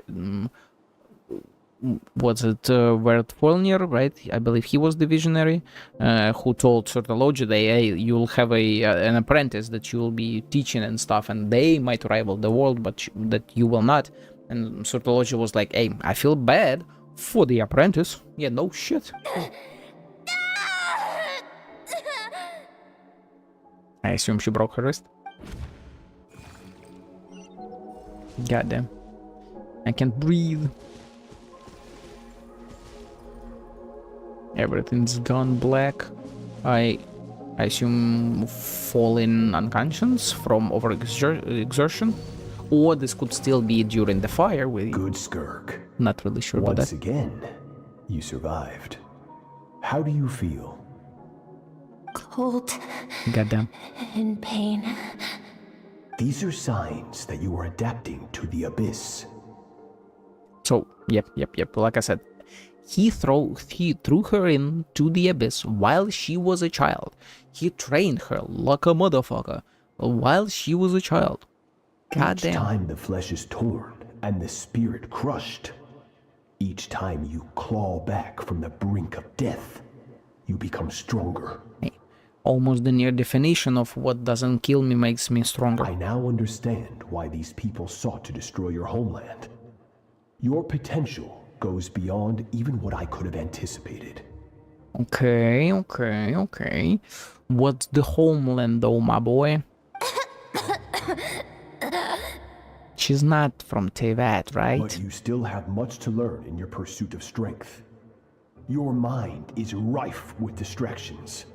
was it Vert Folnir, right? I believe he was the visionary who told Certalogy that, hey, you'll have an apprentice that you'll be teaching and stuff, and they might rival the world, but that you will not. And Certalogy was like, hey, I feel bad for the apprentice. Yeah, no shit. I assume she broke her wrist. Goddamn. I can't breathe. Everything's gone black. I assume falling unconscious from overexertion, or this could still be during the fire. With good Skirk. Not really sure about that. Once again, you survived. How do you feel? Cold. Goddamn. In pain. These are signs that you are adapting to the abyss. So, yep. Like I said, he threw her into the abyss while she was a child. He trained her like a motherfucker while she was a child. Goddamn. Each time the flesh is torn and the spirit crushed, each time you claw back from the brink of death, you become stronger. Hey, almost the near definition of what doesn't kill me makes me stronger. I now understand why these people sought to destroy your homeland. Your potential goes beyond even what I could have anticipated. Okay, okay, okay. What's the homeland though, my boy? She's not from Tevat, right? But you still have much to learn in your pursuit of strength. Your mind is rife with distractions.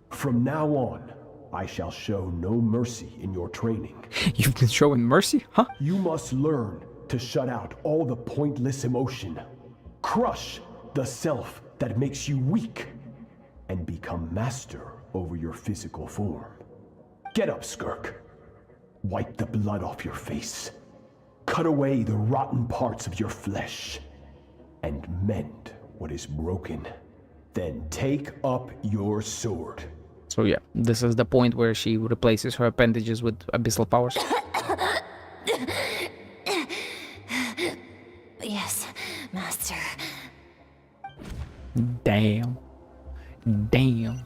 From now on, I shall show no mercy in your training. You've been showing mercy, huh? You must learn to shut out all the pointless emotion. Crush the self that makes you weak. And become master over your physical form. Get up, Skirk. Wipe the blood off your face. Cut away the rotten parts of your flesh. And mend what is broken. Then take up your sword. So yeah, this is the point where she replaces her appendages with abyssal powers. Yes, master. Damn. Damn.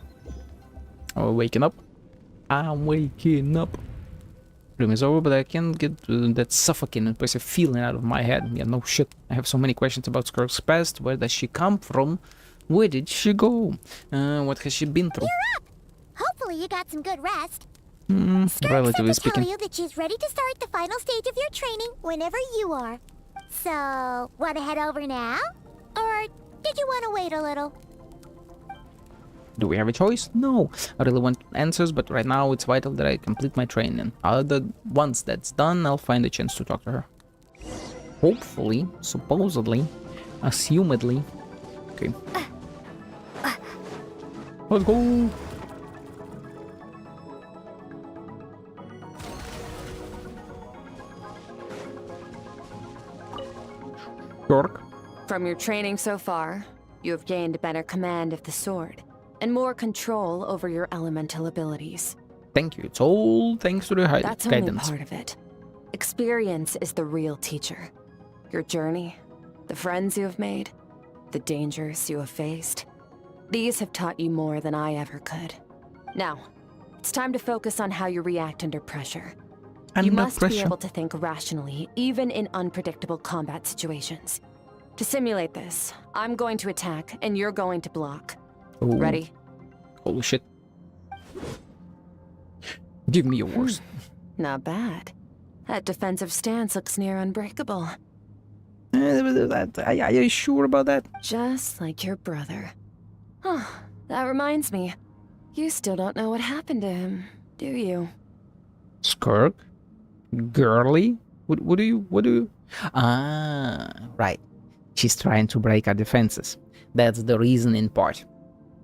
Oh, waking up. I'm waking up. Room is over, but I can't get that suffocating oppressive feeling out of my head. Yeah, no shit. I have so many questions about Skirk's past. Where does she come from? Where did she go? What has she been through? You're up! Hopefully you got some good rest. Relatively Skirk said to speaking. tell you that she's ready to start the final stage of your training whenever you are. So, want to head over now? Or did you want to wait a little? Do we have a choice? No. I really want answers, but right now it's vital that I complete my training. Once that's done, I'll find a chance to talk to her. Hopefully, supposedly, assumedly. Okay. Let's go. Skirk. From your training so far, you have gained better command of the sword, and more control over your elemental abilities. Thank you. It's all thanks to the That's only guidance. part of it. Experience is the real teacher. Your journey, the friends you have made, the dangers you have faced. These have taught you more than I ever could. Now, it's time to focus on how you react under pressure. You must be able to think rationally, even in unpredictable combat situations. To simulate this, I'm going to attack, and you're going to block. Ooh. Ready? Holy shit. Give me your worst. Not bad. That defensive stance looks near unbreakable. Are you sure about that? Just like your brother. Oh, that reminds me. You still don't know what happened to him, do you? Skirk? Girly? What do you... Ah, right. She's trying to break our defenses. That's the reason in part.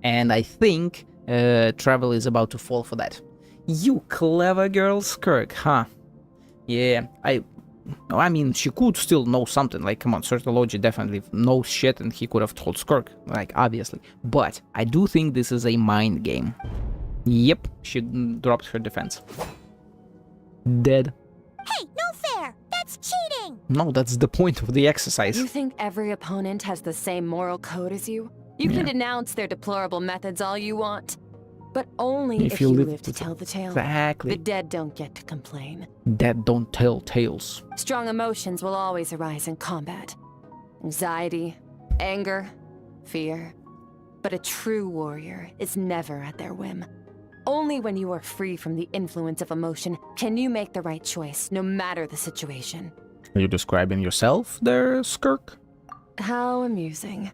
And I think Travel is about to fall for that. You clever girl, Skirk, huh? Yeah, I mean, she could still know something. Like, come on, Certology definitely knows shit, and he could have told Skirk, like, obviously. But I do think this is a mind game. Yep, she dropped her defense. Dead. Hey, no fair! That's cheating! No, that's the point of the exercise. You think every opponent has the same moral code as you? You can denounce their deplorable methods all you want. But only if you live to tell the tale. Exactly. The dead don't get to complain. Dead don't tell tales. Strong emotions will always arise in combat. Anxiety, anger, fear. But a true warrior is never at their whim. Only when you are free from the influence of emotion can you make the right choice, no matter the situation. Are you describing yourself there, Skirk? How amusing.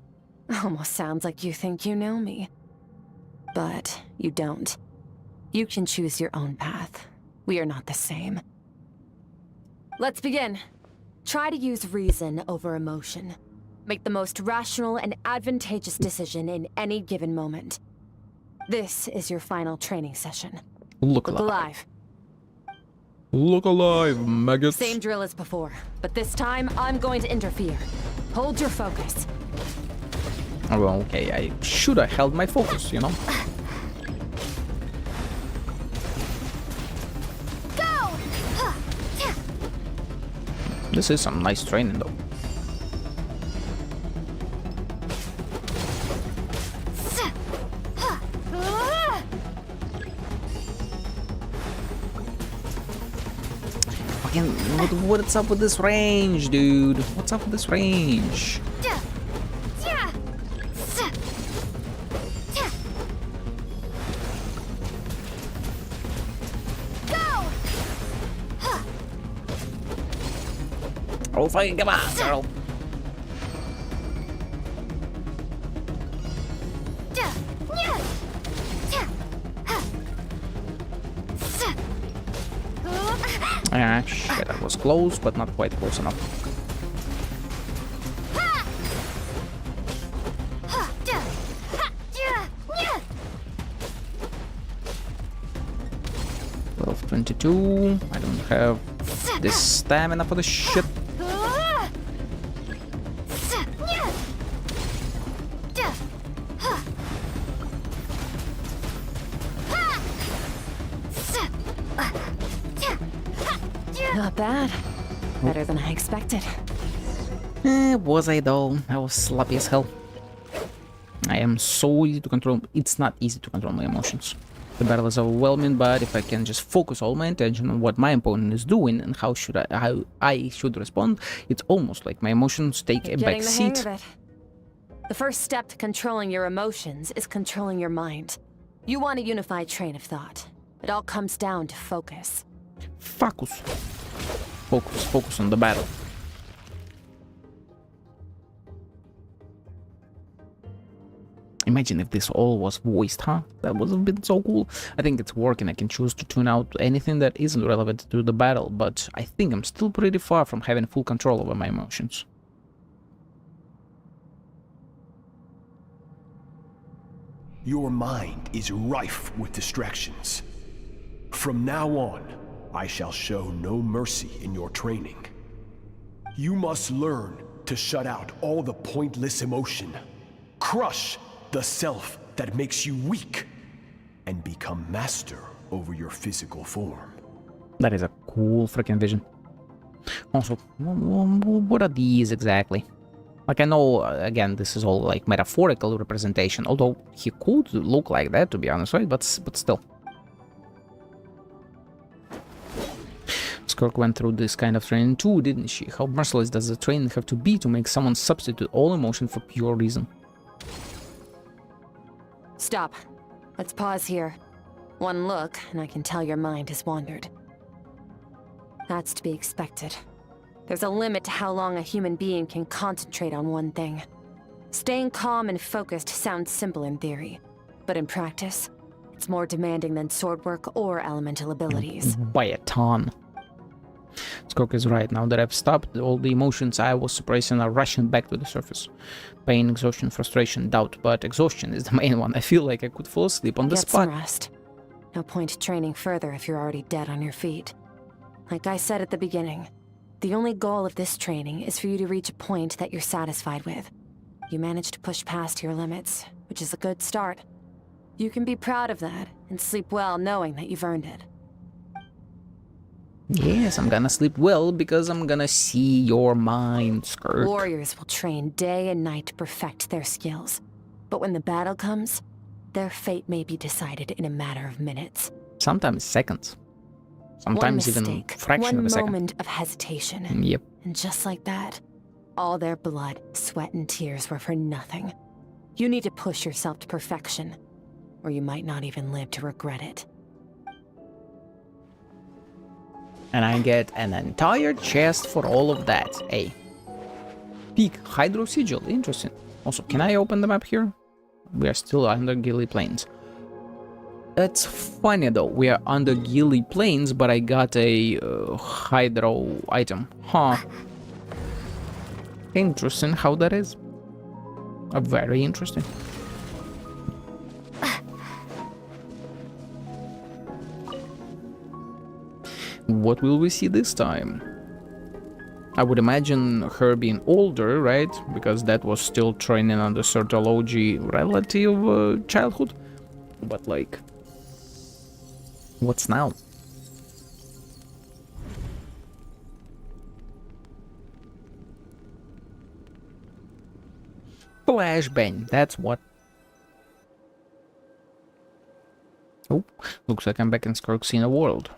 Almost sounds like you think you know me. But you don't. You can choose your own path. We are not the same. Let's begin. Try to use reason over emotion. Make the most rational and advantageous decision in any given moment. This is your final training session. Look alive. Look alive, maggots. Same drill as before, but this time I'm going to interfere. Hold your focus. Oh, well, okay, I should have held my focus, you know? Go! This is some nice training, though. Fucking, what's up with this range, dude? What's up with this range? Trophy, come on, girl. Ah, shit, that was close, but not quite close enough. Of 22. I don't have this stamina for the shit. Not bad. Better than I expected. Was I though? I was sloppy as hell. I am so easy to control. It's not easy to control my emotions. The battle is overwhelming, but if I can just focus all my attention on what my opponent is doing and how I should respond, it's almost like my emotions take a back seat. The first step to controlling your emotions is controlling your mind. You want a unified train of thought. It all comes down to focus. Focus. Focus on the battle. Imagine if this all was voiced, huh? That would have been so cool. I think it's working. I can choose to tune out anything that isn't relevant to the battle, but I think I'm still pretty far from having full control over my emotions. Your mind is rife with distractions. From now on, I shall show no mercy in your training. You must learn to shut out all the pointless emotion. Crush the self that makes you weak, and become master over your physical form. That is a cool freaking vision. Also, what are these exactly? Like, I know, again, this is all like metaphorical representation, although he could look like that, to be honest, right? But still. Skirk went through this kind of training too, didn't she? How merciless does the training have to be to make someone substitute all emotion for pure reason? Stop. Let's pause here. One look, and I can tell your mind has wandered. That's to be expected. There's a limit to how long a human being can concentrate on one thing. Staying calm and focused sounds simple in theory, but in practice, it's more demanding than sword work or elemental abilities. By a ton. Skirk is right. Now that I've stopped, all the emotions I was suppressing are rushing back to the surface. Pain, exhaustion, frustration, doubt, but exhaustion is the main one. I feel like I could fall asleep on the spot. Get some rest. No point training further if you're already dead on your feet. Like I said at the beginning, the only goal of this training is for you to reach a point that you're satisfied with. You managed to push past your limits, which is a good start. You can be proud of that and sleep well knowing that you've earned it. Yes, I'm gonna sleep well because I'm gonna see your mind, Skirk. Warriors will train day and night to perfect their skills. But when the battle comes, their fate may be decided in a matter of minutes. Sometimes seconds. Sometimes even fraction of a second. One moment of hesitation. Yep. And just like that, all their blood, sweat, and tears were for nothing. You need to push yourself to perfection, or you might not even live to regret it. And I get an entire chest for all of that. Hey. Peak Hydro Sigil. Interesting. Also, can I open the map here? We are still under Gilly Plains. That's funny though. We are under Gilly Plains, but I got a Hydro item. Huh. Interesting how that is. Very interesting. What will we see this time? I would imagine her being older, right? Because that was still training under Certology relative childhood. But like, what's now? Flashbang, that's what. Oh, looks like I'm back in Skirk's inner world.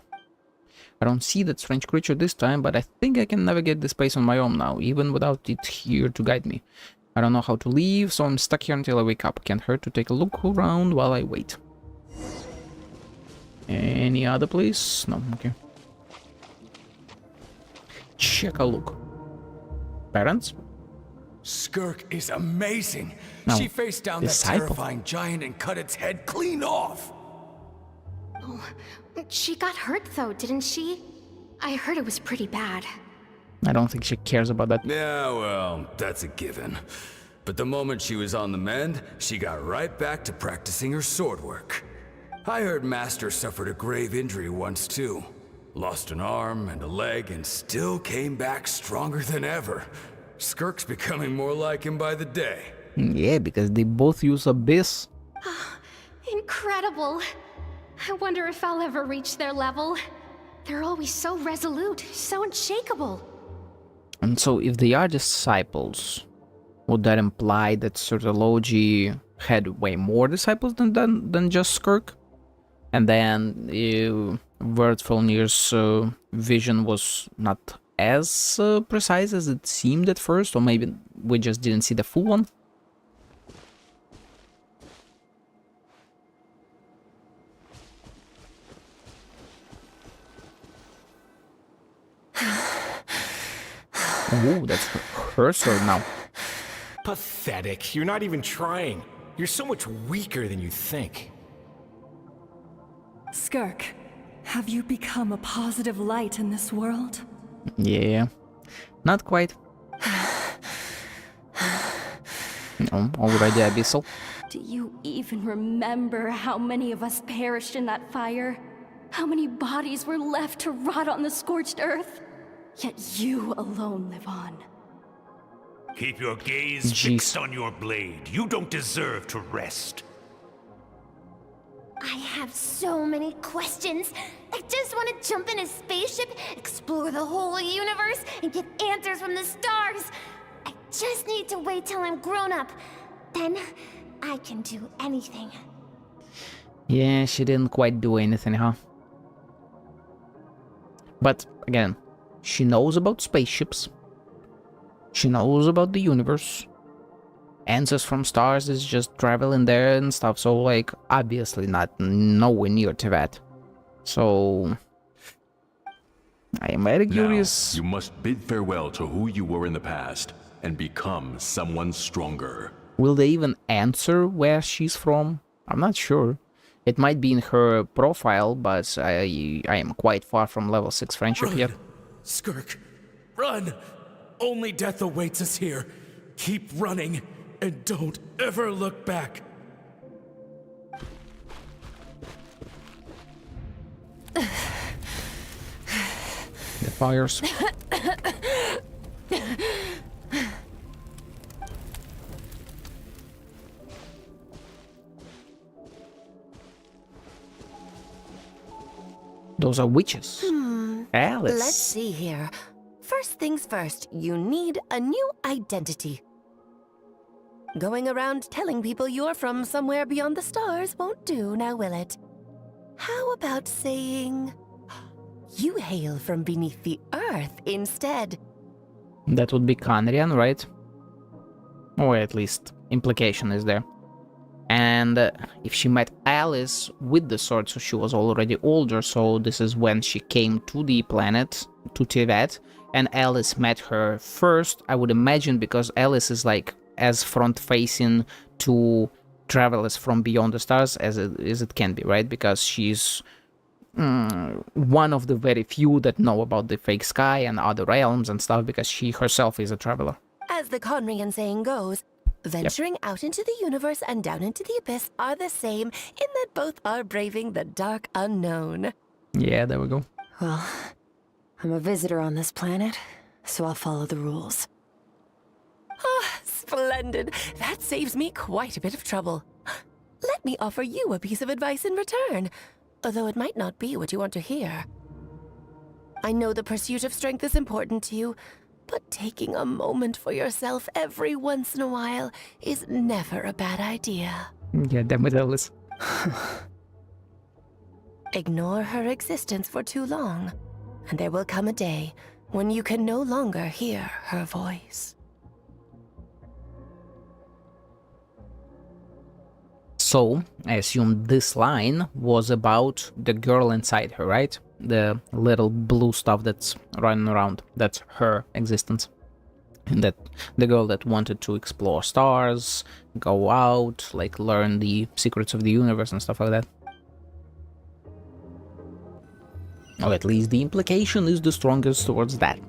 I don't see that strange creature this time, but I think I can navigate this place on my own now, even without it here to guide me. I don't know how to leave, so I'm stuck here until I wake up. Can't hurt to take a look around while I wait. Any other place? No, okay. Check a look. parents? Skirk is amazing. No, She faced down that disciple. terrifying giant and cut its head clean off. Oh, she got hurt though, didn't she? I heard it was pretty bad. I don't think she cares about that. Yeah, well, that's a given. But the moment she was on the mend, she got right back to practicing her sword work. I heard Master suffered a grave injury once too. Lost an arm and a leg and still came back stronger than ever. Skirk's becoming more like him by the day. Yeah, because they both use Abyss. Incredible. I wonder if I'll ever reach their level. They're always so resolute, so unshakable. And so if they are disciples, would that imply that Sirtology had way more disciples than just Skirk? And then Wertfilnir's vision was not as precise as it seemed at first, or maybe we just didn't see the full one? Ooh, that's her sword now. Pathetic. You're not even trying. You're so much weaker than you think. Skirk, have you become a positive light in this world? Yeah, not quite. No, already abyssal. Do you even remember how many of us perished in that fire? How many bodies were left to rot on the scorched earth? Yet you alone live on. Keep your gaze fixed on your blade. You don't deserve to rest. I have so many questions. I just want to jump in a spaceship, explore the whole universe, and get answers from the stars. I just need to wait till I'm grown up. Then I can do anything. Yeah, she didn't quite do anything, huh? But again, she knows about spaceships. She knows about the universe. Answers from stars is just traveling there and stuff, so like obviously not nowhere near to that. So I am very curious. Now, you must bid farewell to who you were in the past and become someone stronger. Will they even answer where she's from? I'm not sure. It might be in her profile, but I am quite far from level 6 friendship Run, yet. Skirk, run! Only death awaits us here. Keep running, and don't ever look back. The fires. Those are witches. Alice. Let's see here. First things first, you need a new identity. Going around telling people you're from somewhere beyond the stars won't do, now will it? How about saying you hail from beneath the earth instead? That would be Conrian, right? Or at least implication is there. And if she met Alice with the sword, so she was already older, so this is when she came to the planet, to Tibet, and Alice met her first, I would imagine, because Alice is like as front-facing to travelers from beyond the stars as it can be, right? Because she's one of the very few that know about the fake sky and other realms and stuff, because she herself is a traveler. As the Conrian saying goes, venturing out into the universe and down into the abyss are the same, in that both are braving the dark unknown. Yeah, there we go. Well, I'm a visitor on this planet, so I'll follow the rules. Ah, splendid. That saves me quite a bit of trouble. Let me offer you a piece of advice in return, although it might not be what you want to hear. I know the pursuit of strength is important to you, but taking a moment for yourself every once in a while is never a bad idea. Yeah, damn it, Alice. Ignore her existence for too long, and there will come a day when you can no longer hear her voice. So, I assume this line was about the girl inside her, right? The little blue stuff that's running around. That's her existence. And that the girl that wanted to explore stars, go out, like learn the secrets of the universe and stuff like that. Or at least the implication is the strongest towards that.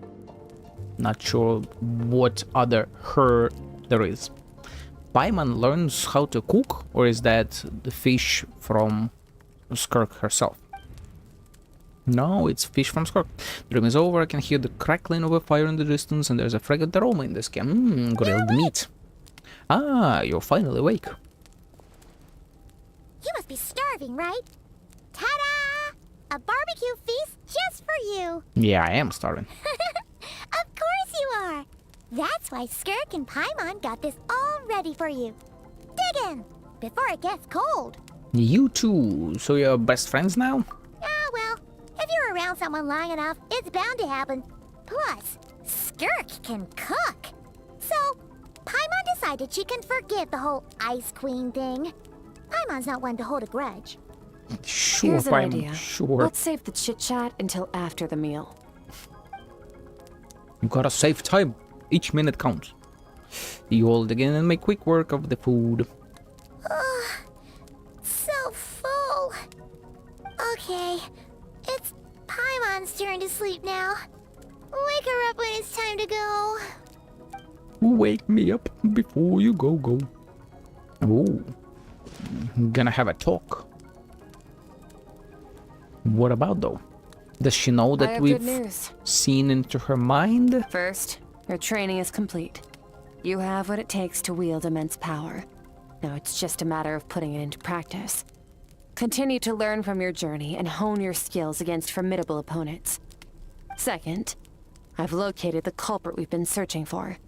Not sure what other her there is. Paimon learns how to cook, or is that the fish from Skirk herself? No, it's fish from Skirk. The room is over, I can hear the crackling of a fire in the distance, and there's a fragrant aroma in the sky. Grilled meat. Ah, you're finally awake. You must be starving, right? Ta-da! A barbecue feast just for you. Yeah, I am starving. Of course you are. That's why Skirk and Paimon got this all ready for you. Dig in, before it gets cold. You too. So you're best friends now? Ah, well, if you're around someone long enough, it's bound to happen. Plus, Skirk can cook. So, Paimon decided she can forgive the whole Ice Queen thing. Paimon's not one to hold a grudge. Sure, Here's an Paimon, idea. sure. Let's save the chit-chat until after the meal. You gotta save time. Each minute counts. You all dig in and make quick work of the food. Ugh, so full. Okay, it's Paimon's turn to sleep now. Wake her up when it's time to go. Wake me up before you go. Oh, gonna have a talk. What about though? Does she know I that have we've good news. seen into her mind? First, your training is complete. You have what it takes to wield immense power. Now it's just a matter of putting it into practice. Continue to learn from your journey and hone your skills against formidable opponents. Second, I've located the culprit we've been searching for.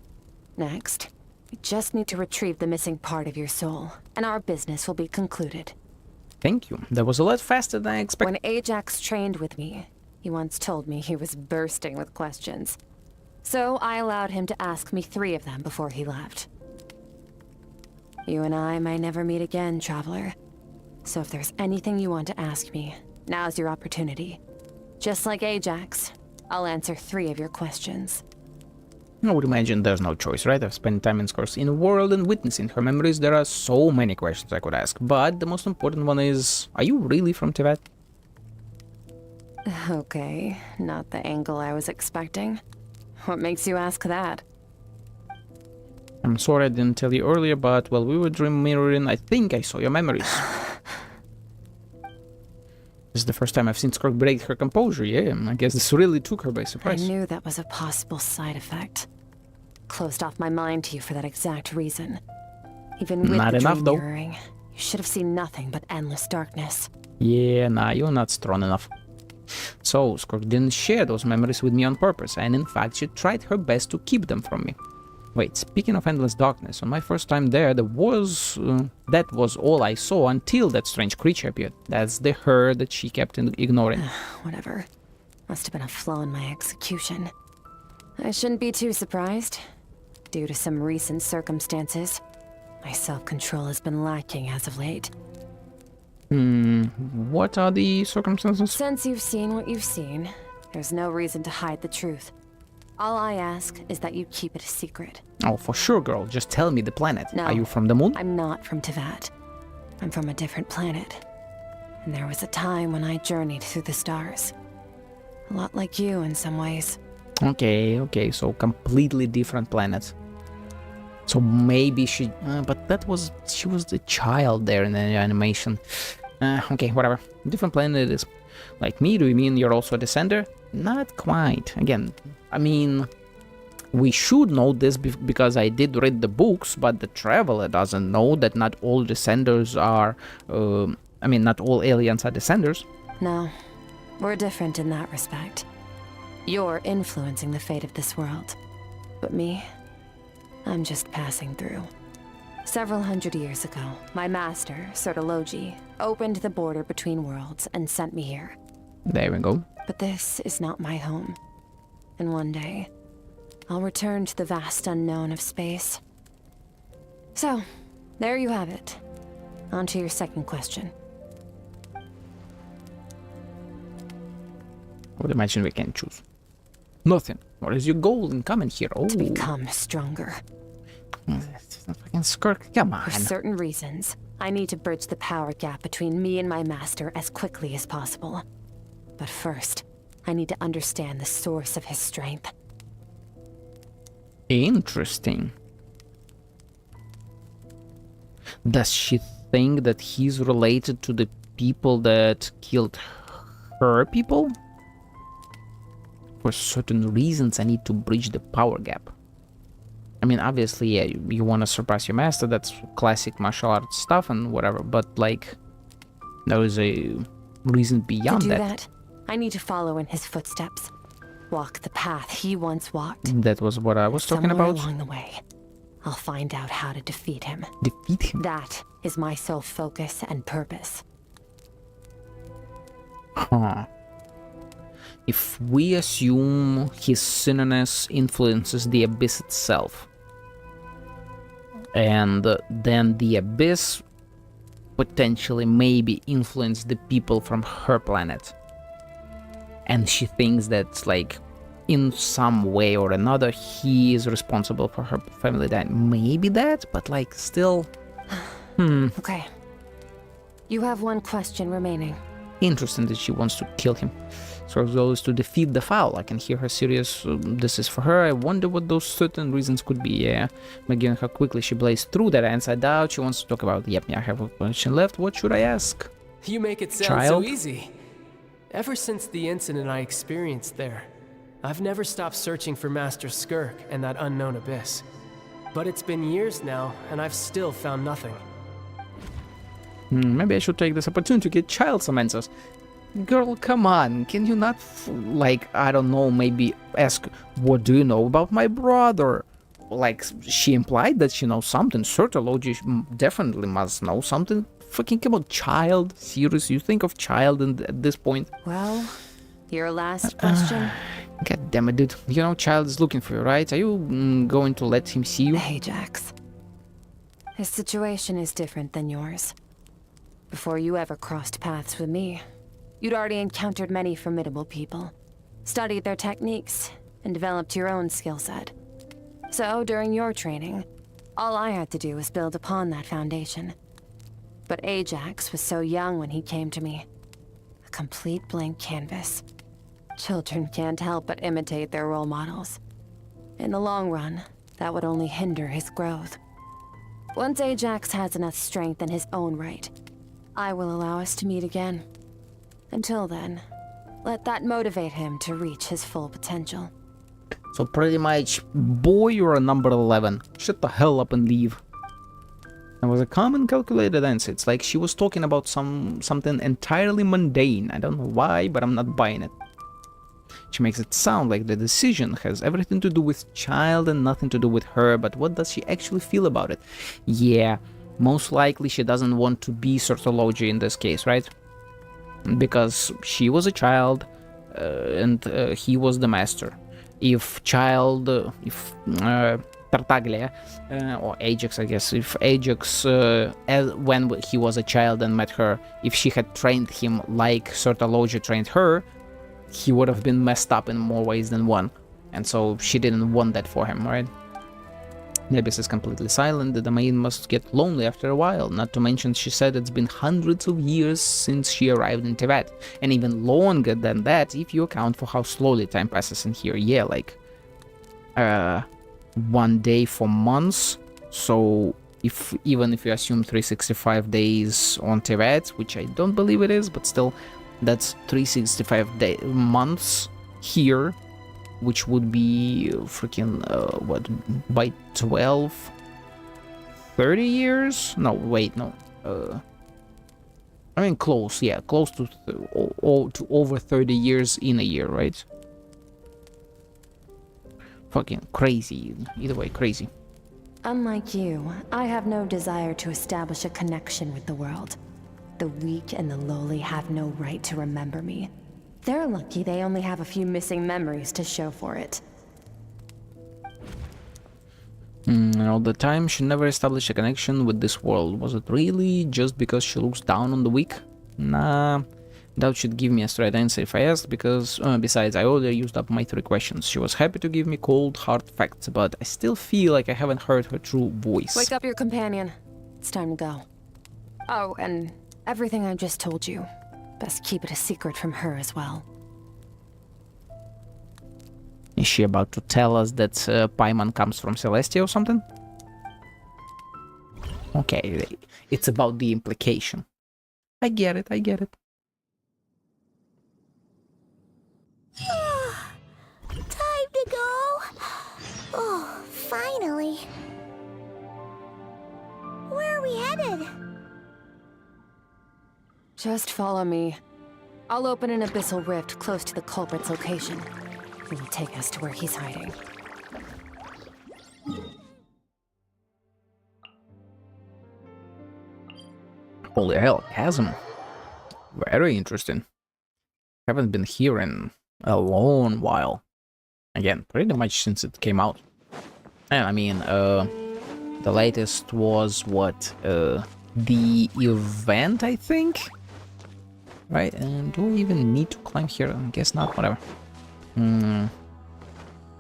Next, we just need to retrieve the missing part of your soul, and our business will be concluded. Thank you. That was a lot faster than I expected. When Ajax trained with me, he once told me he was bursting with questions. So I allowed him to ask me 3 of them before he left. You and I may never meet again, Traveler. So if there's anything you want to ask me, now's your opportunity. Just like Ajax, I'll answer 3 of your questions. I would imagine there's no choice, right? I've spent time in Skirk's inner world and witnessing her memories. There are so many questions I could ask, but the most important one is, are you really from Tibet? Okay, not the angle I was expecting. What makes you ask that? I'm sorry I didn't tell you earlier, but while we were dream mirroring, I think I saw your memories. This is the first time I've seen Skirk break her composure, yeah. I guess this really took her by surprise. I knew that was a possible side effect. Closed off my mind to you for that exact reason. Even with Not the enough, dream though. mirroring, you should have seen nothing but endless darkness. Yeah, nah, you're not strong enough. So, Skirk didn't share those memories with me on purpose, and in fact, she tried her best to keep them from me. Wait, speaking of endless darkness, on my first time there, that was all I saw until that strange creature appeared. That's the her that she kept ignoring. Whatever. Must have been a flaw in my execution. I shouldn't be too surprised. Due to some recent circumstances, my self-control has been lacking as of late. What are the circumstances? Since you've seen what you've seen, there's no reason to hide the truth. All I ask is that you keep it a secret. Oh, for sure, girl. Just tell me the planet. No, Are you from the moon? I'm not from Teyvat. I'm from a different planet. And there was a time when I journeyed through the stars. A lot like you in some ways. Okay, so completely different planet. So maybe she... but she was the child there in the animation. Okay, whatever. Different planet it is. Like me, do you mean you're also a descender? Not quite. Again, I mean... We should know this because I did read the books, but the Traveler doesn't know that not all descenders are... not all aliens are descenders. No, we're different in that respect. You're influencing the fate of this world. But me, I'm just passing through. Several hundred years ago, my master, Sertologi, opened the border between worlds and sent me here. There we go. But this is not my home. And one day, I'll return to the vast unknown of space. So, there you have it. On to your second question. I would imagine we can choose. Nothing. What is your goal in coming here? Oh, to become stronger. Fucking Skirk, come on. For certain reasons, I need to bridge the power gap between me and my master as quickly as possible. But first, I need to understand the source of his strength. Interesting. Does she think that he's related to the people that killed her people? For certain reasons, I need to bridge the power gap. I mean, obviously, yeah, you want to surpass your master, that's classic martial arts stuff and whatever, but, like, there is a reason beyond to do that. I need to follow in his footsteps. Walk the path he once walked. That was what I was talking Somewhere about. along the way, I'll find out how to defeat him. Defeat him? That is my sole focus and purpose. Huh. If we assume his sinniness influences the Abyss itself, and then the Abyss potentially maybe influence the people from her planet, and she thinks that, like, in some way or another, he is responsible for her family dying. Maybe that, but, like, still... Okay. You have one question remaining. Interesting that she wants to kill him. So her goal is to defeat the foul. I can hear her serious. This is for her. I wonder what those certain reasons could be. Yeah, but given how quickly she blazed through that inside out, she wants to talk about. Yep, I have a question left. What should I ask? You make it sound Child? so easy. Ever since the incident I experienced there, I've never stopped searching for Master Skirk and that unknown abyss. But it's been years now, and I've still found nothing. Maybe I should take this opportunity to get child some answers. Girl, come on, can you not, like, I don't know, maybe ask, what do you know about my brother? Like, she implied that she knows something. Certainly, definitely must know something. Fucking come on, child. Serious, you think of child at this point? Well, your last question? God damn it, dude. You know, child is looking for you, right? Are you going to let him see you? Ajax. His situation is different than yours. Before you ever crossed paths with me, you'd already encountered many formidable people, studied their techniques, and developed your own skill set. So, during your training, all I had to do was build upon that foundation. But Ajax was so young when he came to me. A complete blank canvas. Children can't help but imitate their role models. In the long run, that would only hinder his growth. Once Ajax has enough strength in his own right, I will allow us to meet again. Until then, let that motivate him to reach his full potential. So pretty much, boy, you're a number 11. Shut the hell up and leave. That was a common calculated answer. It's like she was talking about something entirely mundane. I don't know why, but I'm not buying it. She makes it sound like the decision has everything to do with child and nothing to do with her, but what does she actually feel about it? Yeah, most likely she doesn't want to be Sortology in this case, right? Because she was a child and he was the master. If Tartaglia, or Ajax, I guess, if Ajax, when he was a child and met her, if she had trained him like Sortology trained her, he would have been messed up in more ways than one. And so she didn't want that for him, right? The abyss is completely silent. The domain must get lonely after a while. Not to mention, she said it's been hundreds of years since she arrived in Tibet, and even longer than that if you account for how slowly time passes in here. Yeah, like 1 day for months. So even if you assume 365 days on Tibet, which I don't believe it is, but still, that's 365 months here, which would be freaking what, by 12, 30 years? No, wait, no. I mean, close, yeah, close to over 30 years in a year, right? Fucking crazy. Either way, crazy. Unlike you, I have no desire to establish a connection with the world. The weak and the lowly have no right to remember me. They're lucky they only have a few missing memories to show for it. All the time, she never established a connection with this world. Was it really just because she looks down on the weak? Nah, Doubt she'd give me a straight answer if I asked, because besides, I already used up my 3 questions. She was happy to give me cold, hard facts, but I still feel like I haven't heard her true voice. Wake up your companion. It's time to go. Oh, and everything I just told you, best keep it a secret from her as well. Is she about to tell us that Paimon comes from Celestia or something? Okay, it's about the implication. I get it, I get it. Time to go. Oh, finally. Where are we headed? Just follow me. I'll open an abyssal rift close to the culprit's location. It will take us to where he's hiding. Holy hell, chasm. Very interesting. Haven't been here in a long while. Again, pretty much since it came out. And I mean, the latest was what? The event, I think? Right, and do I even need to climb here? I guess not, whatever.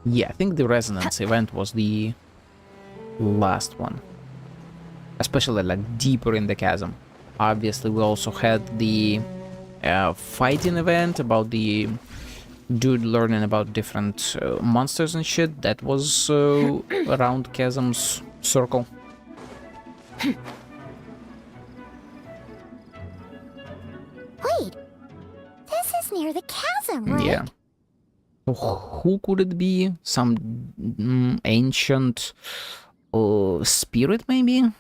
Yeah, I think the Resonance event was the last one. Especially like deeper in the chasm. Obviously, we also had the fighting event about the dude learning about different monsters and shit. That was around Chasm's circle. Wait, this is near the chasm, right? Yeah. So who could it be? Some ancient spirit, maybe?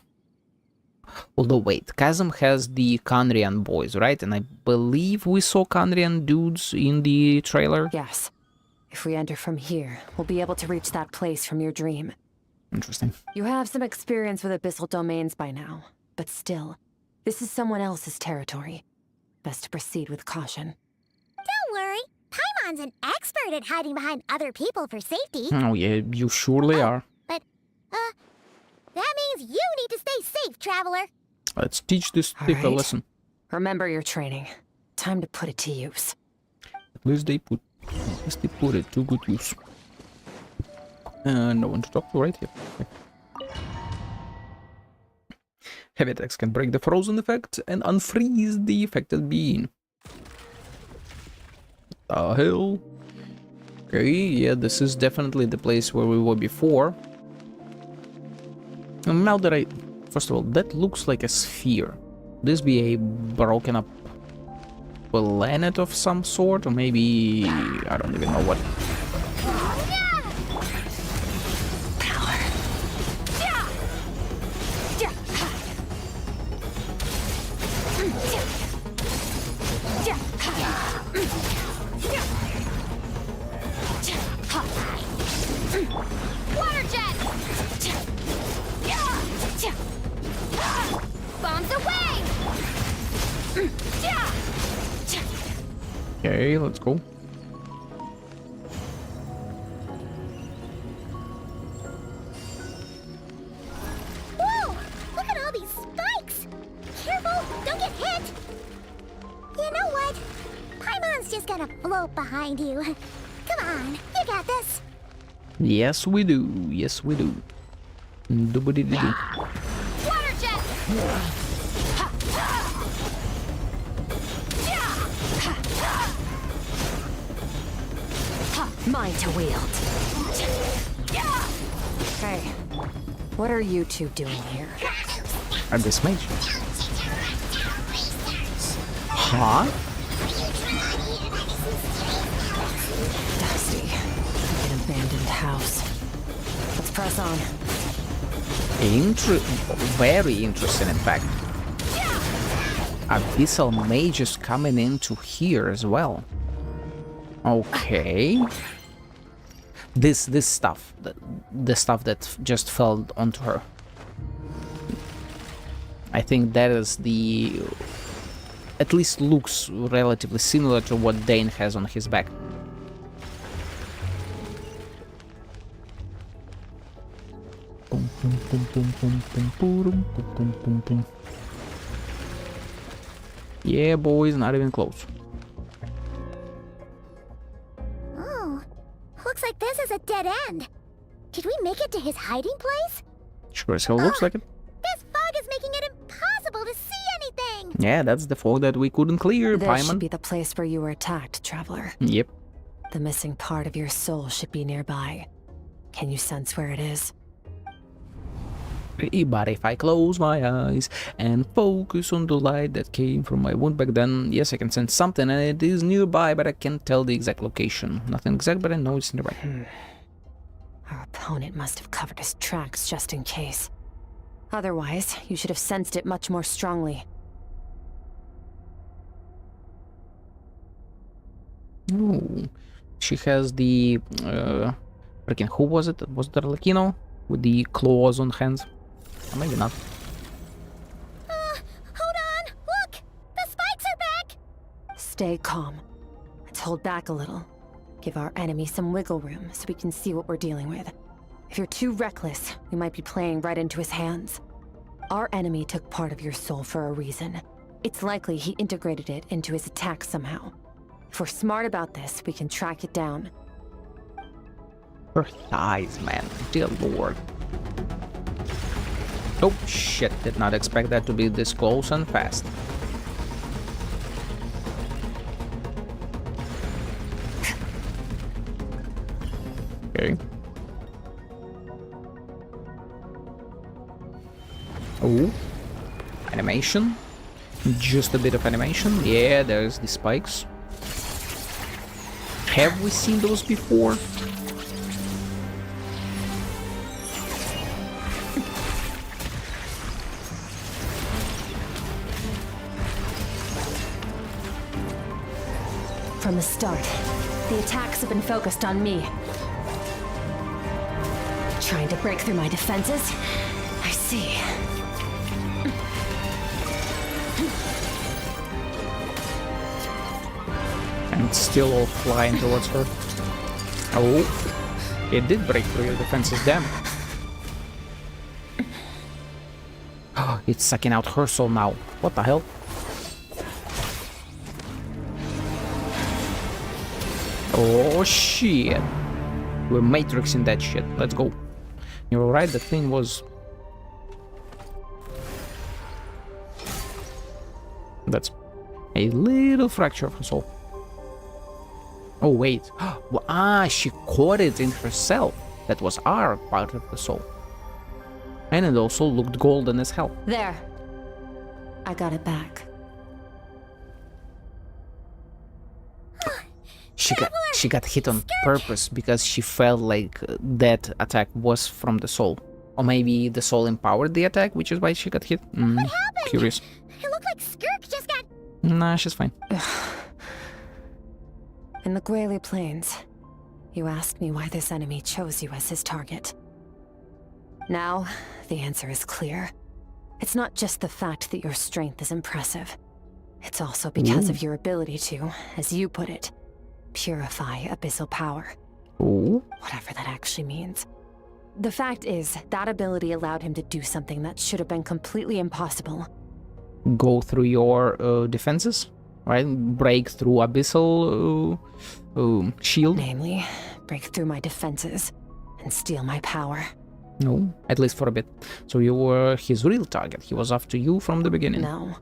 Although, wait, Chasm has the Conrian boys, right? And I believe we saw Conrian dudes in the trailer. Yes. If we enter from here, we'll be able to reach that place from your dream. Interesting. You have some experience with abyssal domains by now, but still, this is someone else's territory. Best to proceed with caution. Don't worry. Paimon's an expert at hiding behind other people for safety. Oh yeah, you surely are. But, that means you need to stay safe, traveler. Let's teach this thief a lesson. Remember your training. Time to put it to use. At least they put it to good use. No one to talk to right here. Okay. Heavy attacks can break the frozen effect and unfreeze the affected being. The hell? Okay, yeah, this is definitely the place where we were before. And now that first of all, that looks like a sphere. Could this be a broken up planet of some sort? Or maybe, I don't even know what. Water jet! Bombs away! Okay, let's go. Whoa! Look at all these spikes! Careful, don't get hit! You know what? Paimon's just gonna float behind you. Come on, you got this. Yes, we do. Yes, we do. Doobity-doo. Water jet! Mine to wield. Hey, what are you two doing here? I'm this mage. Huh? Dusty. Like an abandoned house. Let's press on. Very interesting, in fact. Abyssal mages coming into here as well. Okay. This stuff, the stuff that just fell onto her. I think that is the, at least looks relatively similar to what Dane has on his back. Yeah, boys, not even close. looks like this is a dead end. Did we make it to his hiding place? Sure as hell looks like it. This fog is making it impossible to see anything. Yeah, that's the fog that we couldn't clear, This Paimon. should be the place where you were attacked, Traveler. Yep. The missing part of your soul should be nearby. Can you sense where it is? But if I close my eyes and focus on the light that came from my wound back then, yes, I can sense something and it is nearby, but I can't tell the exact location. Nothing exact, but I know it's nearby. Our opponent must have covered his tracks just in case. Otherwise, you should have sensed it much more strongly. Ooh. She has the... freaking, who was it? Was it Arlecchino? With the claws on hands? Or maybe not. Hold on! Look! The spikes are back! Stay calm. Let's hold back a little. Give our enemy some wiggle room so we can see what we're dealing with. If you're too reckless, we might be playing right into his hands. Our enemy took part of your soul for a reason. It's likely he integrated it into his attack somehow. If we're smart about this, we can track it down. Her thighs, man. Dear lord. Oh shit, did not expect that to be this close and fast. Okay. Oh. Animation. Just a bit of animation. Yeah, there's the spikes. Have we seen those before? From the start, the attacks have been focused on me. Trying to break through my defenses? I see. And it's still all flying towards her. Oh, it did break through your defenses, damn. Oh, it's sucking out her soul now. What the hell? Oh shit. We're matrixing that shit. Let's go. You're right, the thing was... That's a little fracture of her soul. Oh wait. She caught it in herself. That was our part of the soul. And it also looked golden as hell. There. I got it back. She got hit on purpose because she felt like that attack was from the soul. Or maybe the soul empowered the attack, which is why she got hit. What happened? Curious. It looked like Skirk just got... Nah, she's fine. In the Gwali Plains, you asked me why this enemy chose you as his target. Now, the answer is clear. It's not just the fact that your strength is impressive. It's also because of your ability to, as you put it, purify abyssal power. Ooh. Whatever that actually means. The fact is, that ability allowed him to do something that should have been completely impossible. Go through your defenses, right? Break through abyssal shield. Namely, break through my defenses and steal my power. No, at least for a bit. So you were his real target. He was after you from the beginning. No.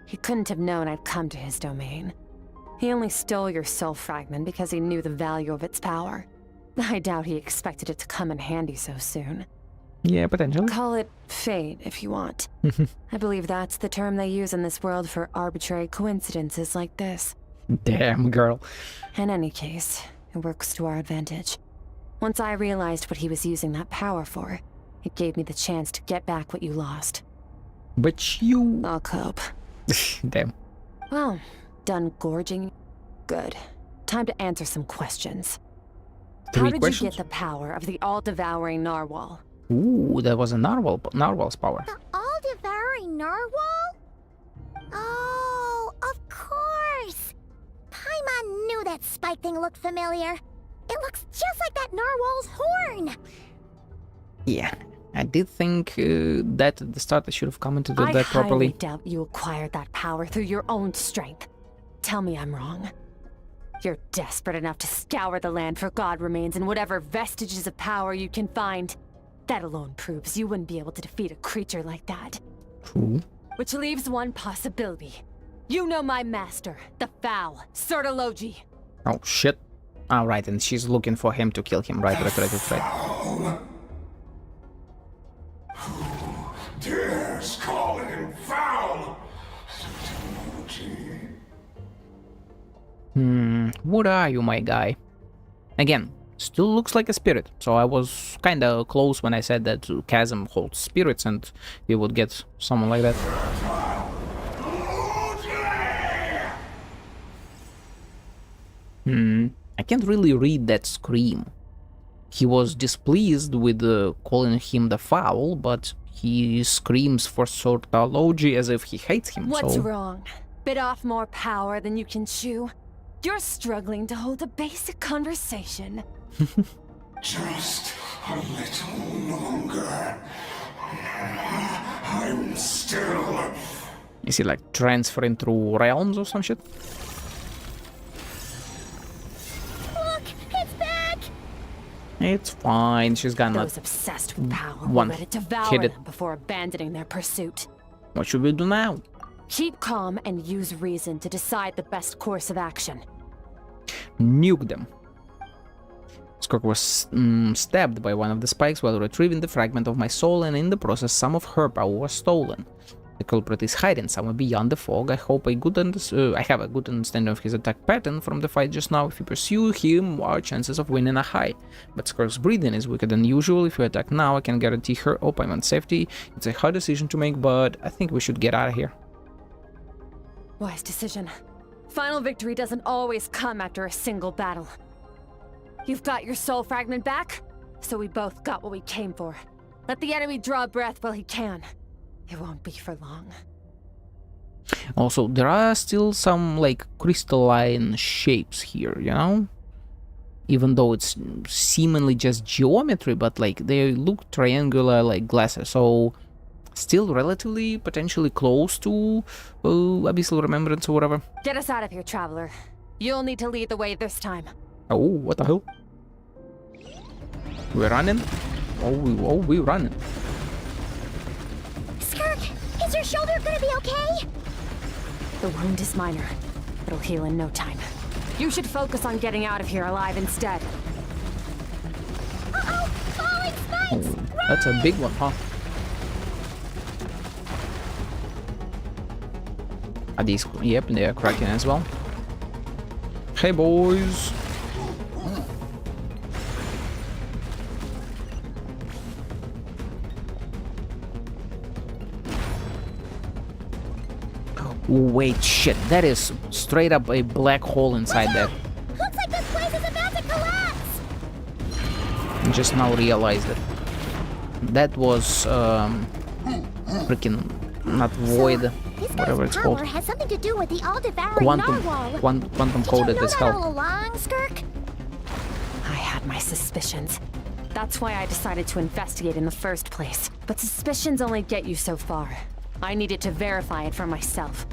He couldn't have known I'd come to his domain. He only stole your soul fragment because he knew the value of its power. I doubt he expected it to come in handy so soon. Yeah, potentially. Call it fate, if you want. I believe that's the term they use in this world for arbitrary coincidences like this. Damn, girl. In any case, it works to our advantage. Once I realized what he was using that power for, it gave me the chance to get back what you lost. But you... I'll cope. Damn. Well, done gorging? Good. Time to answer some questions. How did you get the power of the all-devouring narwhal? Ooh, that was a narwhal's power. The all-devouring narwhal? Oh, of course! Paimon knew that spike thing looked familiar. It looks just like that narwhal's horn! Yeah, I did think that at the start I should have commented on that properly. I highly doubt you acquired that power through your own strength. Tell me I'm wrong. You're desperate enough to scour the land for god remains and whatever vestiges of power you can find. That alone proves you wouldn't be able to defeat a creature like that. True. Which leaves one possibility. You know my master, the Foul, Sertology. Oh, shit. Alright, and she's looking for him to kill him. Right. Who dares call him foul? What are you, my guy? Again, still looks like a spirit, so I was kinda close when I said that Chasm holds spirits and we would get someone like that. I can't really read that scream. He was displeased with calling him the Foul, but he screams for Sertology as if he hates him. What's wrong? Bit off more power than you can chew? You're struggling to hold a basic conversation. Just a little longer. I'm still... Is he like transferring through realms or some shit? Look, it's back! It's fine, she's gonna... Those obsessed with power will let it devour them before abandoning their pursuit. What should we do now? Keep calm and use reason to decide the best course of action. Nuke them. Skirk was stabbed by one of the spikes while retrieving the fragment of my soul, and in the process some of her power was stolen. The culprit is hiding somewhere beyond the fog. I hope I have a good understanding of his attack pattern from the fight just now. If you pursue him, our chances of winning are high. But Skirk's breathing is weaker than usual. If you attack now, I can guarantee her opponent safety. It's a hard decision to make, but I think we should get out of here. Wise decision. Final victory doesn't always come after a single battle. You've got your soul fragment back, so we both got what we came for. Let the enemy draw breath while he can. It won't be for long. Also, there are still some, like, crystalline shapes here, you know? Even though it's seemingly just geometry, but, like, they look triangular like glasses, so... Still relatively, potentially close to Abyssal Remembrance or whatever. Get us out of here, Traveler. You'll need to lead the way this time. Oh, what the hell? We're running? Oh, we're running. Skirk, is your shoulder gonna be okay? The wound is minor. It'll heal in no time. You should focus on getting out of here alive instead. Uh-oh! Falling spikes! Oh, that's a big one, huh? Are these... Yep, they are cracking as well. Hey, boys! Wait, shit, that is straight up a black hole inside there. Looks like this place is about to collapse! I just now realized it. That was, freaking... not void, whatever it's called. Has something to do with the all-devouring narwhal. Quantum coded as hell. Did you know that all along, Skirk? I had my suspicions. That's why I decided to investigate in the first place. But suspicions only get you so far. I needed to verify it for myself.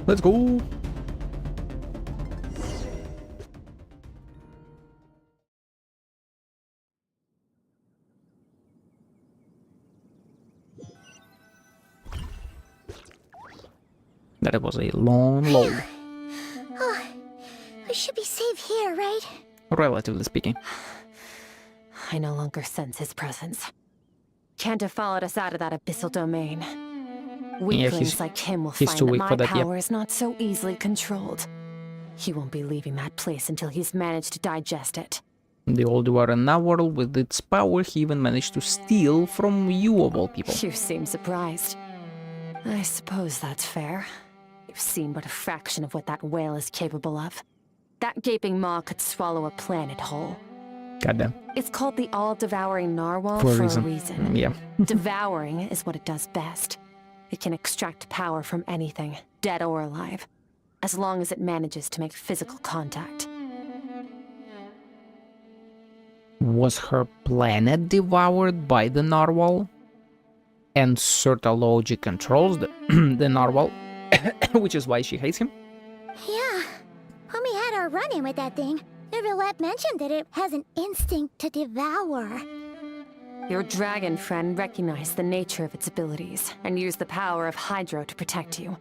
Let's go! That was a long load. Oh, we should be safe here, right? Relatively speaking. I no longer sense his presence. Can't have followed us out of that abyssal domain. Weaklings like him will find that my power is not so easily controlled. He won't be leaving that place until he's managed to digest it. The old narwhal, with its power, he even managed to steal from you of all people. You seem surprised. I suppose that's fair. You've seen but a fraction of what that whale is capable of. That gaping maw could swallow a planet whole. Goddamn. It's called the all-devouring narwhal for a reason. Yeah. Devouring is what it does best. It can extract power from anything, dead or alive, as long as it manages to make physical contact. Was her planet devoured by the narwhal? And Sertology controls the narwhal, which is why she hates him? Yeah. had our run-in with that thing, Neverlet mentioned that it has an instinct to devour. Your dragon friend recognized the nature of its abilities and used the power of Hydro to protect you.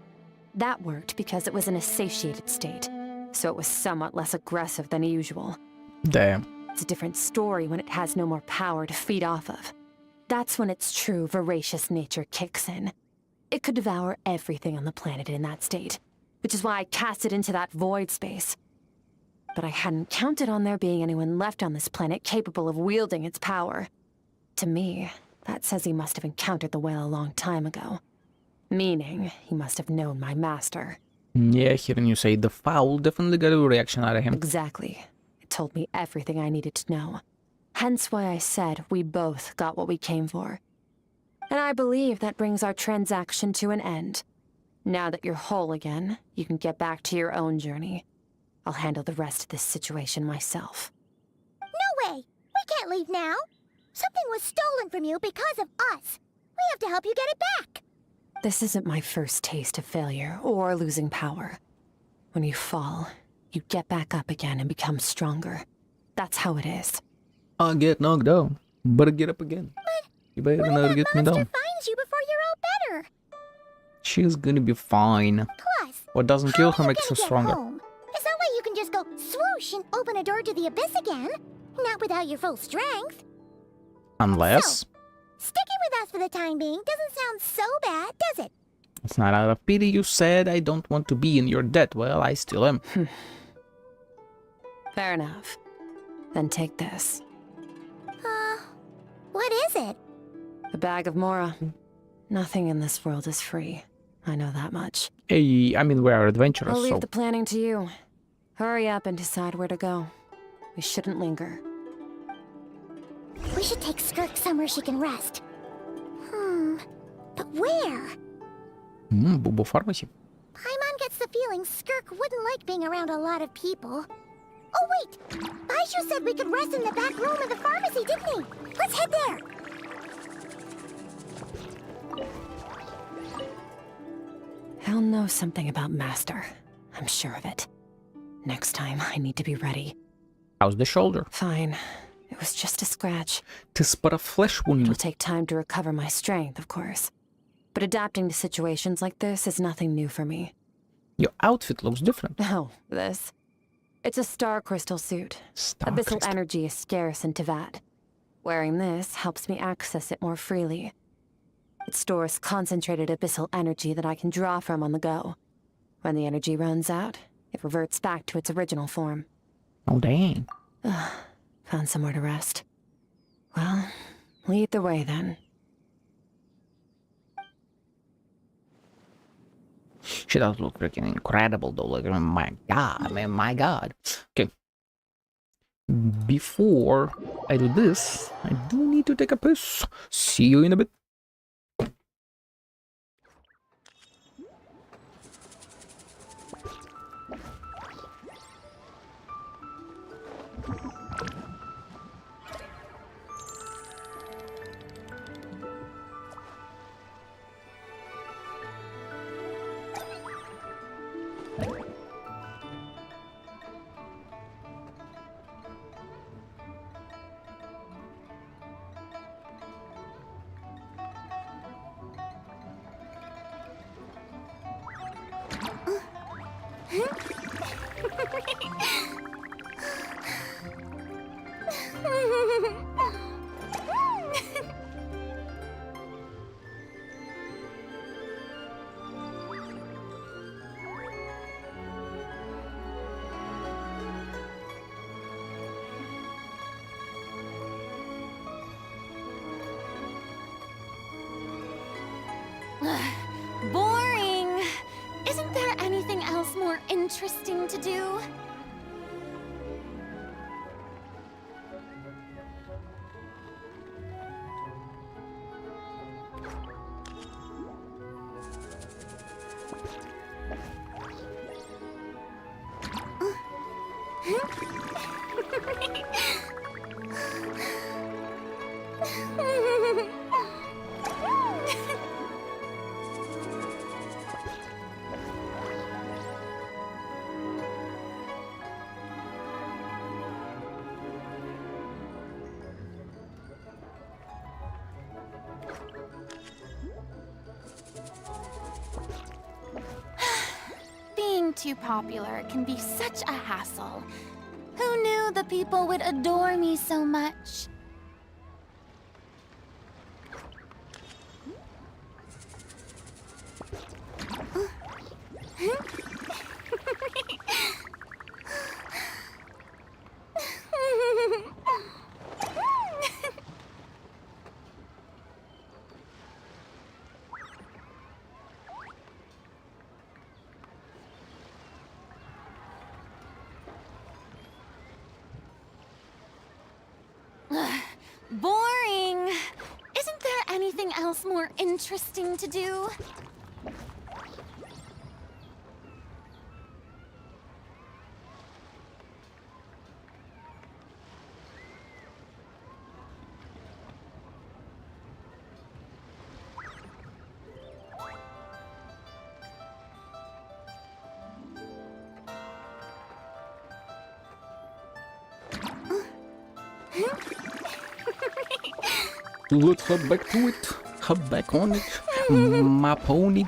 That worked because it was in a satiated state, so it was somewhat less aggressive than usual. Damn. It's a different story when it has no more power to feed off of. That's when its true voracious nature kicks in. It could devour everything on the planet in that state, which is why I cast it into that void space. But I hadn't counted on there being anyone left on this planet capable of wielding its power. To me, that says he must have encountered the whale a long time ago. Meaning, he must have known my master. Yeah, hearing you say the foul definitely got a reaction out of him. Exactly. It told me everything I needed to know. Hence why I said we both got what we came for. And I believe that brings our transaction to an end. Now that you're whole again, you can get back to your own journey. I'll handle the rest of this situation myself. No way! We can't leave now! Something was stolen from you because of us! We have to help you get it back! This isn't my first taste of failure or losing power. When you fall, you get back up again and become stronger. That's how it is. I get knocked down, but I get up again. But you better not get me down. Finds you before you're all better. She's gonna be fine. Plus, what doesn't kill her makes her stronger. Home? It's not like you can just go swoosh and open a door to the abyss again. Not without your full strength. Unless... So, sticking with us for the time being doesn't sound so bad, does it? It's not out of pity you said I don't want to be in your debt. Well, I still am. Fair enough. Then take this. What is it? A bag of Mora. Nothing in this world is free. I know that much. Hey, I mean, we are adventurers, I'll leave so... the planning to you. Hurry up and decide where to go. We shouldn't linger. We should take Skirk somewhere she can rest. But where? Bubu Pharmacy. Paimon gets the feeling Skirk wouldn't like being around a lot of people. Oh wait! Baishu said we could rest in the back room of the pharmacy, didn't he? Let's head there! He'll know something about Master. I'm sure of it. Next time, I need to be ready. How's the shoulder? Fine. It was just a scratch. 'Tis but a flesh wound. It'll take time to recover my strength, of course. But adapting to situations like this is nothing new for me. Your outfit looks different. Oh, this? It's a star crystal suit. Abyssal energy is scarce in Tevat. Wearing this helps me access it more freely. It stores concentrated abyssal energy that I can draw from on the go. When the energy runs out, it reverts back to its original form. Oh, dang. Found somewhere to rest. Well, lead the way then. She does look freaking incredible though, like, oh my god, man, my god. Okay. Before I do this, I do need to take a piss. See you in a bit. Boring. Isn't there anything else more interesting to do? too popular can be such a hassle. Who knew the people would adore me so much? Boring. Isn't there anything else more interesting to do? Let's hop back to it. Hop back on it. My pony.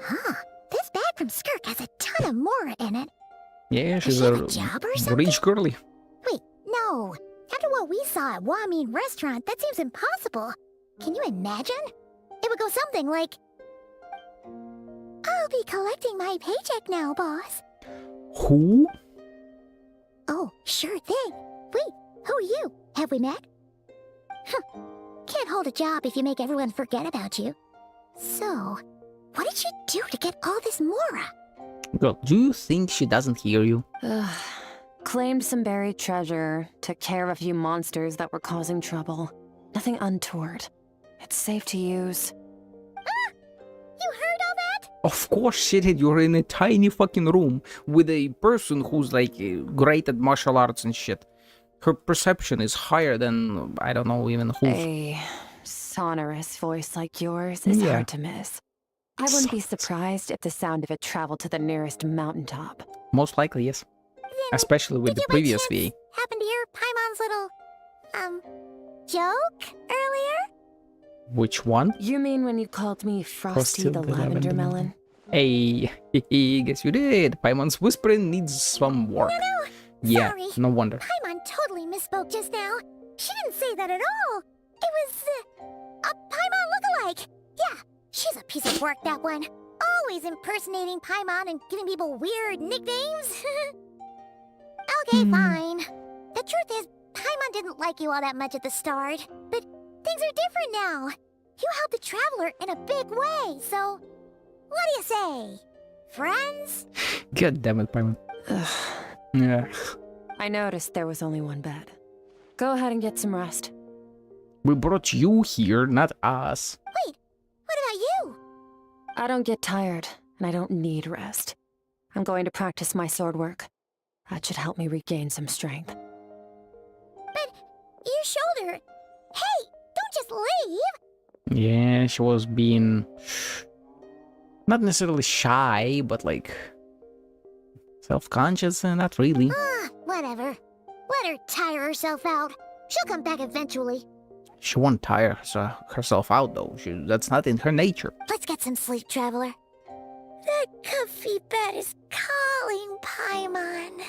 Huh. This bag from Skirk has a ton of Mora in it. Yeah, she's Does she have a a job or something? rich girly. Wait, no. After what we saw at Wamin Restaurant, that seems impossible. Can you imagine? It would go something like... I'll be collecting my paycheck now, boss. Who? Oh, sure thing. Wait, who are you? Have we met? Huh. Can't hold a job if you make everyone forget about you. So, what did she do to get all this Mora? Girl, do you think she doesn't hear you? Claimed some buried treasure, took care of a few monsters that were causing trouble. Nothing untoward. It's safe to use. Ah! You heard all that? Of course, shithead, you're in a tiny fucking room with a person who's like great at martial arts and shit. Her perception is higher than, I don't know even who. A sonorous voice like yours is hard to miss. I wouldn't be surprised if the sound of it traveled to the nearest mountaintop. Most likely, yes. Especially with the previous VA. Happen to hear Paimon's little, joke earlier? Which one? You mean when you called me Frosty the Lavender Melon? Hey, guess you did. Paimon's whispering needs some work. No, yeah, sorry. no wonder. Paimon totally misspoke just now. She didn't say that at all. It was, a Paimon lookalike. Yeah, she's a piece of work, that one. Always impersonating Paimon and giving people weird nicknames. Okay, fine. The truth is, Paimon didn't like you all that much at the start, but things are different now. You helped the Traveler in a big way, so what do you say? Friends? God damn it, Paimon. Yeah. I noticed there was only one bed. Go ahead and get some rest. We brought you here, not us. Wait, what about you? I don't get tired, and I don't need rest. I'm going to practice my sword work. That should help me regain some strength. But your shoulder... Hey, don't just leave! Yeah, she was being... not necessarily shy, but like... self-conscious, not really. Whatever. Let her tire herself out. She'll come back eventually. She won't tire herself out, though. That's not in her nature. Let's get some sleep, Traveler. That comfy bed is calling, Paimon.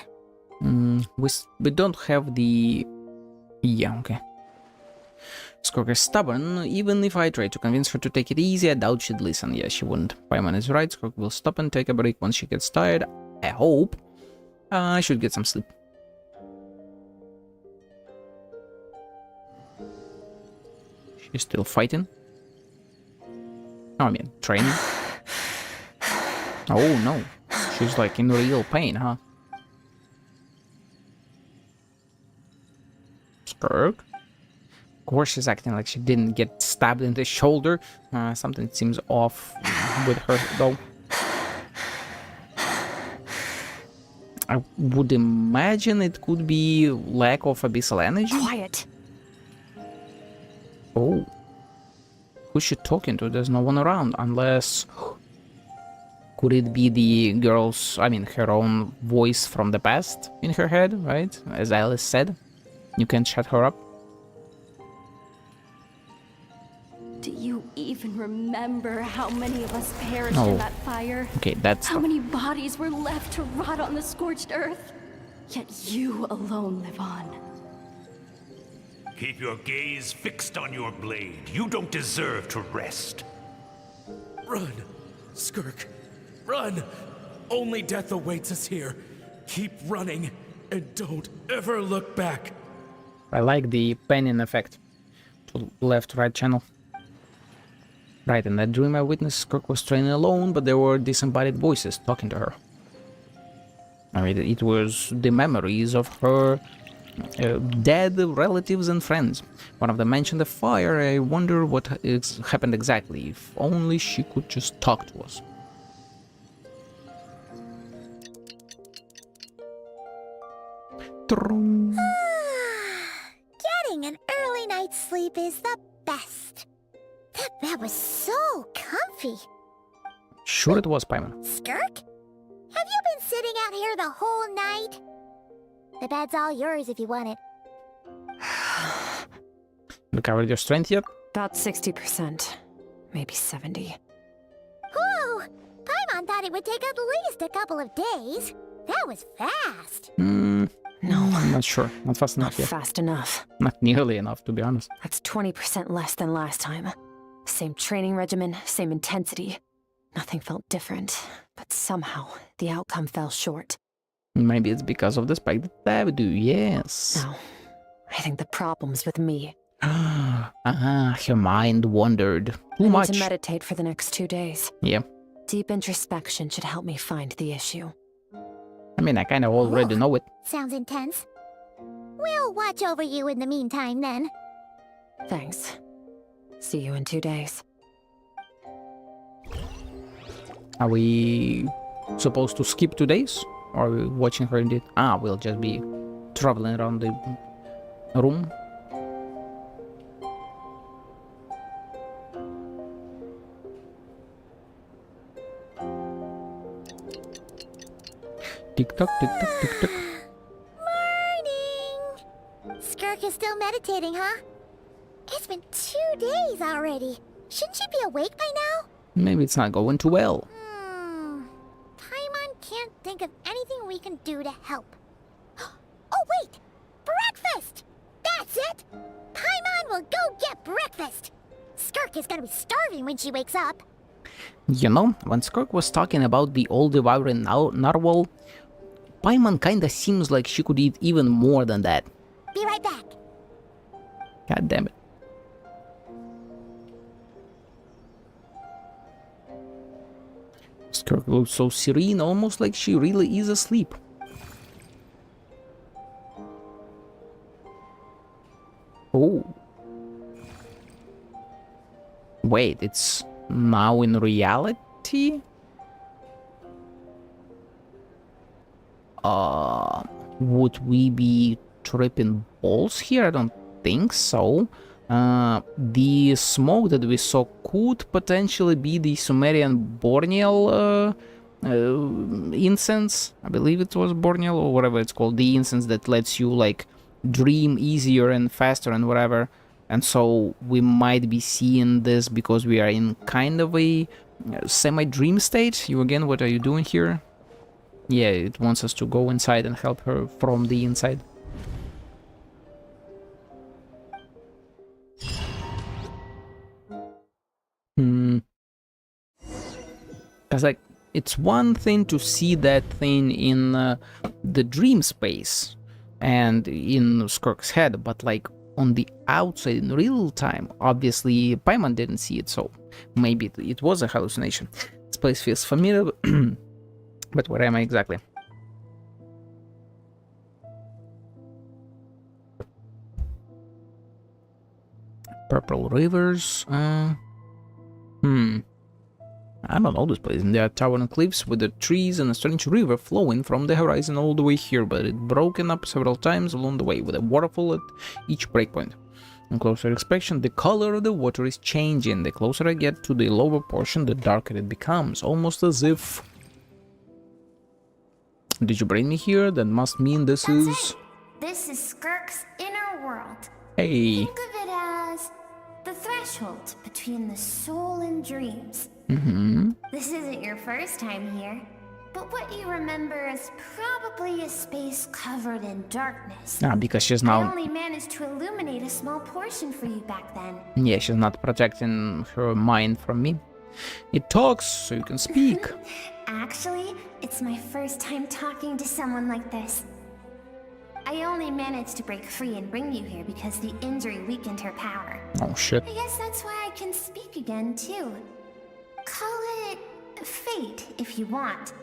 We don't have the... Yeah, okay. Skirk is stubborn. Even if I try to convince her to take it easy, I doubt she'd listen. Yeah, she wouldn't. Paimon is right. Skirk will stop and take a break once she gets tired. I hope. I should get some sleep. She's still fighting. I mean, training. Oh no. She's like in real pain, huh? Skirk? Of course she's acting like she didn't get stabbed in the shoulder. Something seems off with her, though. I would imagine it could be lack of abyssal energy. Quiet. Oh. Who's she talking to? There's no one around, unless... Could it be the girl's, I mean, her own voice from the past in her head, right? As Alice said. You can't shut her up. Do you even remember how many of us perished No. in that fire? Okay, that's... How many bodies were left to rot on the scorched earth? Yet you alone live on. Keep your gaze fixed on your blade. You don't deserve to rest. Run, Skirk. Run! Only death awaits us here. Keep running, and don't ever look back. I like the panning effect. To left-right channel. Right, in that dream I witnessed Skirk was training alone, but there were disembodied voices talking to her. I mean, it was the memories of her dead relatives and friends. One of them mentioned the fire. I wonder what happened exactly. If only she could just talk to us. Getting an early night's sleep is the best. That bed was so comfy. Sure it was, Paimon. Skirk? Have you been sitting out here the whole night? The bed's all yours if you want it. Recovered your strength yet? About 60%. Maybe 70. Whoa! Paimon thought it would take at least a couple of days. That was fast. No. I'm not sure. Not fast enough yet. Fast enough. Not nearly enough, to be honest. That's 20% less than last time. Same training regimen, same intensity. Nothing felt different, but somehow the outcome fell short. Maybe it's because of the spike that I do, yes. No. I think the problem's with me. Her mind wandered too I much. need to meditate for the next 2 days. Yeah. Deep introspection should help me find the issue. I mean, I kind of already know it. Sounds intense. We'll watch over you in the meantime, then. Thanks. See you in 2 days. Are we supposed to skip 2 days? Or are we watching her indeed? We'll just be traveling around the room. Tick-tock, tick-tock, tick-tock. Morning! Skirk is still meditating, huh? It's been 2 days already. Shouldn't she be awake by now? Maybe it's not going too well. Paimon can't think of anything we can do to help. Oh, wait! Breakfast! That's it! Paimon will go get breakfast! Skirk is gonna be starving when she wakes up. You know, when Skirk was talking about the old devouring narwhal, Paimon kinda seems like she could eat even more than that. Be right back. God damn it. Skirk looks so serene, almost like she really is asleep. Oh. Wait, it's now in reality? Would we be tripping balls here? I don't think so. The smoke that we saw could potentially be the Sumerian Borneal incense. I believe it was Borneal or whatever it's called. The incense that lets you like dream easier and faster and whatever. And so we might be seeing this because we are in kind of a semi-dream state. You again, what are you doing here? Yeah, it wants us to go inside and help her from the inside. Because like, it's one thing to see that thing in the dream space and in Skirk's head, but like on the outside in real time, obviously Paimon didn't see it, so maybe it was a hallucination. This place feels familiar, but where am I exactly? Purple rivers. I I don't know this place. There are towering cliffs with the trees and a strange river flowing from the horizon all the way here, but it's broken up several times along the way, with a waterfall at each breakpoint. On closer inspection, the color of the water is changing. The closer I get to the lower portion, the darker it becomes, almost as if... Did you bring me here? That must mean this is... This is Skirk's inner world. Hey. Think of it as the threshold between the soul and dreams. This isn't your first time here, but what you remember is probably a space covered in darkness. Because she's now... I only managed to illuminate a small portion for you back then. Yeah, she's not protecting her mind from me. It talks, so you can speak. Actually, it's my first time talking to someone like this. I only managed to break free and bring you here because the injury weakened her power. Oh, shit. I guess that's why I can speak again, too. Call it fate, if you want.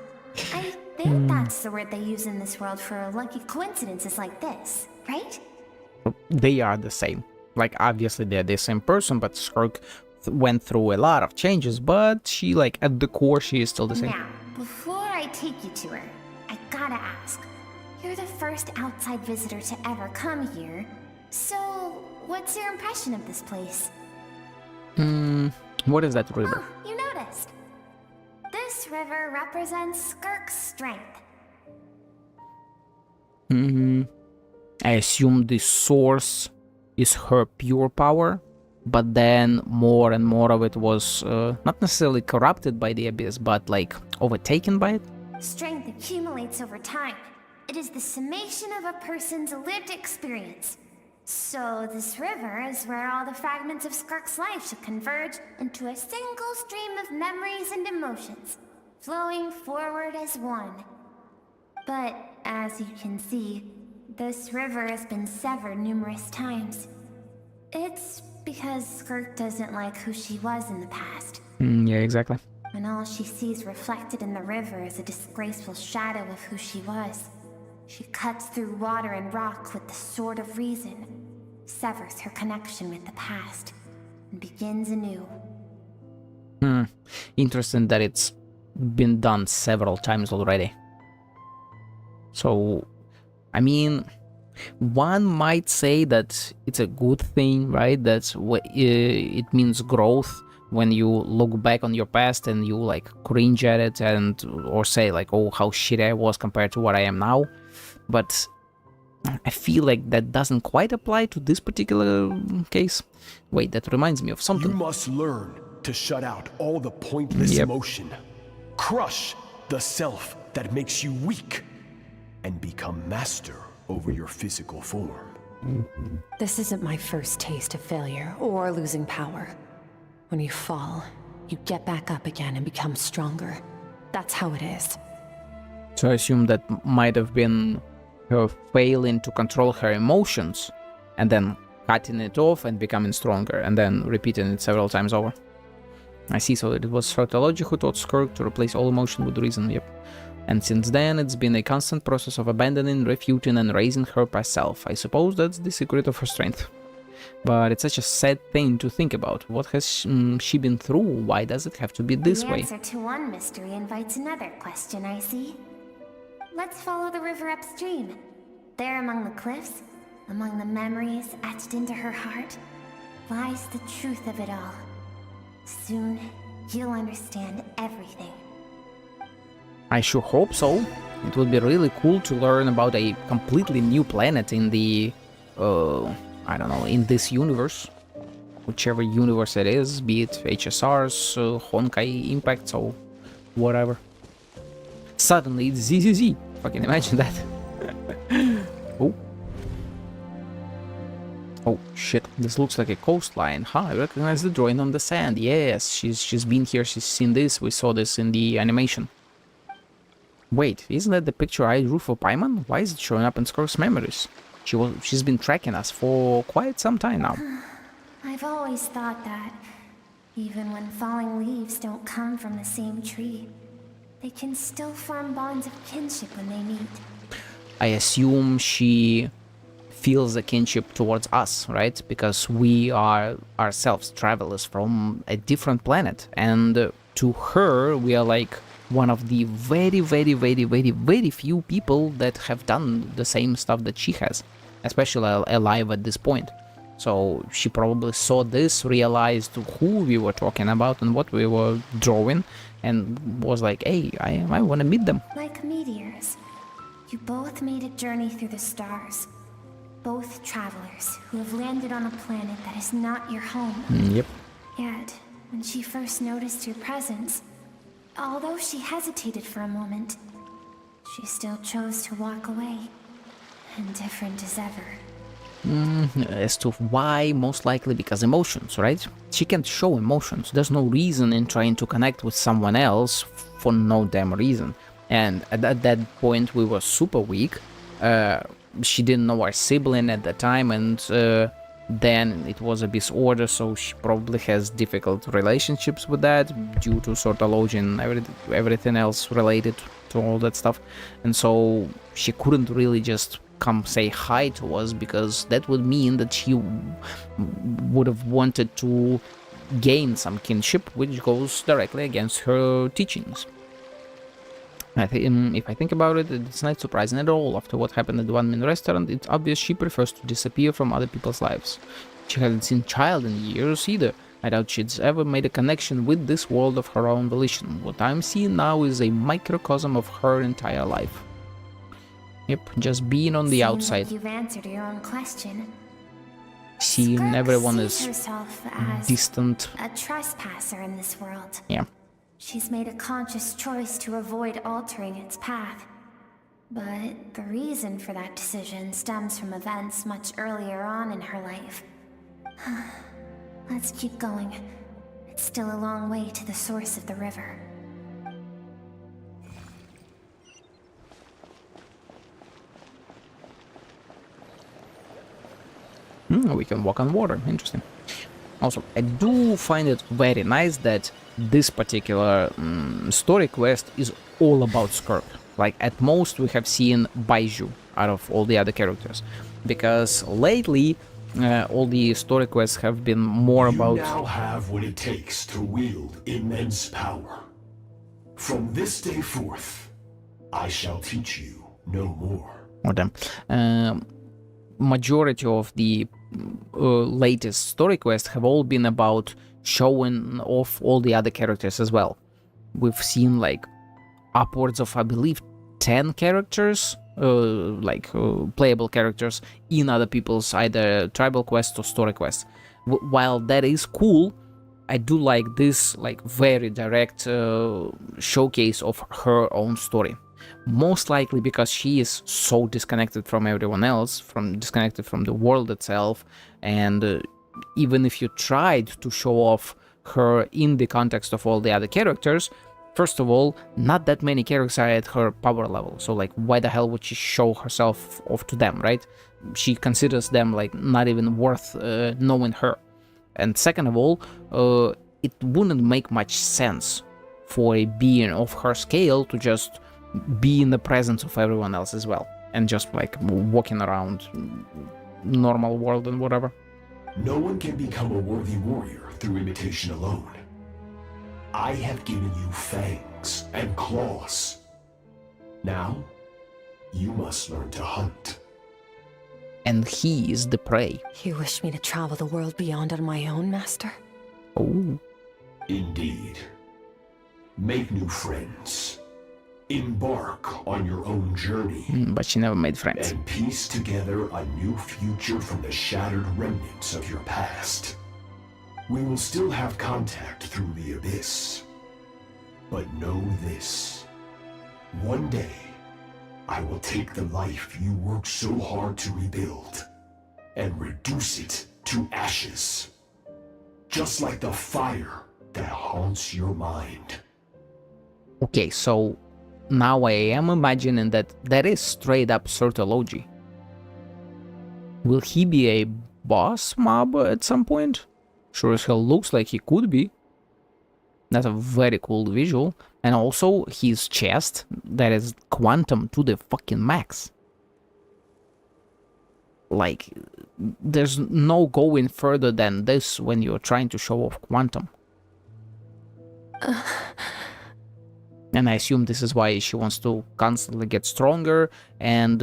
I think that's the word they use in this world for lucky coincidences like this, right? They are the same. Like, obviously they're the same person, but Skirk went through a lot of changes, but she, like, at the core, she is still the same. Now, before I take you to her, I gotta ask. You're the first outside visitor to ever come here, so what's your impression of this place? What is that river? Oh, you noticed. This river represents Skirk's strength. I assume the source is her pure power, but then more and more of it was not necessarily corrupted by the abyss, but like overtaken by it. Strength accumulates over time. It is the summation of a person's lived experience. So this river is where all the fragments of Skirk's life should converge into a single stream of memories and emotions, flowing forward as one. But as you can see, this river has been severed numerous times. It's because Skirk doesn't like who she was in the past. Yeah, exactly. And all she sees reflected in the river is a disgraceful shadow of who she was. She cuts through water and rock with the sword of reason, severs her connection with the past, and begins anew. Interesting that it's been done several times already. So, I mean, one might say that it's a good thing, right? That's what it means growth when you look back on your past and you like cringe at it and or say like, oh, how shitty I was compared to what I am now. But I feel like that doesn't quite apply to this particular case. Wait, that reminds me of something. You must learn to shut out all the pointless emotion. Crush the self that makes you weak and become master over your physical form. This isn't my first taste of failure or losing power. When you fall, you get back up again and become stronger. That's how it is. So I assume that might have been her failing to control her emotions and then cutting it off and becoming stronger and then repeating it several times over. I see, so it was Sartology who taught Skirk to replace all emotion with reason, yep. And since then it's been a constant process of abandoning, refuting and raising her past self. I suppose that's the secret of her strength. But it's such a sad thing to think about. What has she been through? Why does it have to be this way? The answer to one mystery invites another question, I see. Let's follow the river upstream. There among the cliffs, among the memories etched into her heart, lies the truth of it all. Soon, you'll understand everything. I sure hope so. It would be really cool to learn about a completely new planet in the, I don't know, in this universe. Whichever universe it is, be it HSR's, Honkai Impacts, or whatever. Suddenly it's ZZZ. Fucking imagine that. Oh. Oh shit, this looks like a coastline. Huh, I recognize the drawing on the sand. Yes, she's been here, she's seen this, we saw this in the animation. Wait, isn't that the picture I drew for Paimon? Why is it showing up in Skirk's memories? She's been tracking us for quite some time now. I've always thought that, even when falling leaves don't come from the same tree, they can still form bonds of kinship when they meet. I assume she feels a kinship towards us, right? Because we are ourselves travelers from a different planet, and to her, we are like one of the very, very, very, very, very few people that have done the same stuff that she has, especially alive at this point. So she probably saw this, realized who we were talking about and what we were drawing, and was like, hey, I want to meet them. Like meteors, you both made a journey through the stars. Both travelers who have landed on a planet that is not your home. Yep. Yet, when she first noticed your presence, although she hesitated for a moment, she still chose to walk away, indifferent as ever. As to why, most likely because emotions, right? She can't show emotions. There's no reason in trying to connect with someone else for no damn reason. And at that point, we were super weak. She didn't know our sibling at the time, and then it was a disorder, so she probably has difficult relationships with that due to sortology and everything else related to all that stuff. And so she couldn't really just come say hi to us, because that would mean that she would have wanted to gain some kinship, which goes directly against her teachings. If I think about it, it's not surprising at all. After what happened at the One Man restaurant, it's obvious she prefers to disappear from other people's lives. She hadn't seen Child in years either. I doubt she's ever made a connection with this world of her own volition. What I'm seeing now is a microcosm of her entire life. Yep, just being on the outside. Like you've answered your own question. Seeing Skirk everyone sees as herself as distant. a trespasser in this world. Yeah. She's made a conscious choice to avoid altering its path. But the reason for that decision stems from events much earlier on in her life. Let's keep going. It's still a long way to the source of the river. We can walk on water. Interesting. Also, I do find it very nice that this particular story quest is all about Skirk. Like, at most we have seen Baiju out of all the other characters. Because lately, all the story quests have been more about... You now have what it takes to wield immense power. From this day forth, I shall teach you no more. Oh, damn. Majority of the latest story quests have all been about showing off all the other characters as well. We've seen like upwards of, I believe, 10 characters, playable characters in other people's either tribal quests or story quests. While that is cool, I do like this very direct showcase of her own story. Most likely because she is so disconnected from everyone else, disconnected from the world itself, and even if you tried to show off her in the context of all the other characters, first of all, not that many characters are at her power level, so why the hell would she show herself off to them, right? She considers them not even worth knowing her. And second of all, it wouldn't make much sense for a being of her scale to just be in the presence of everyone else as well, and just walking around normal world and whatever. No one can become a worthy warrior through imitation alone. I have given you fangs and claws. Now, you must learn to hunt. And he is the prey. You wish me to travel the world beyond on my own, Master? Oh. Indeed. Make new friends. Embark on your own journey. But she never made friends. And piece together a new future from the shattered remnants of your past. We will still have contact through the abyss. But know this. One day, I will take the life you worked so hard to rebuild and reduce it to ashes. Just like the fire that haunts your mind. Okay, so now I am imagining that is straight up sortology. Will he be a boss mob at some point? Sure as hell looks like he could be. That's a very cool visual. And also his chest, that is quantum to the fucking max. There's no going further than this when you're trying to show off quantum. And I assume this is why she wants to constantly get stronger, and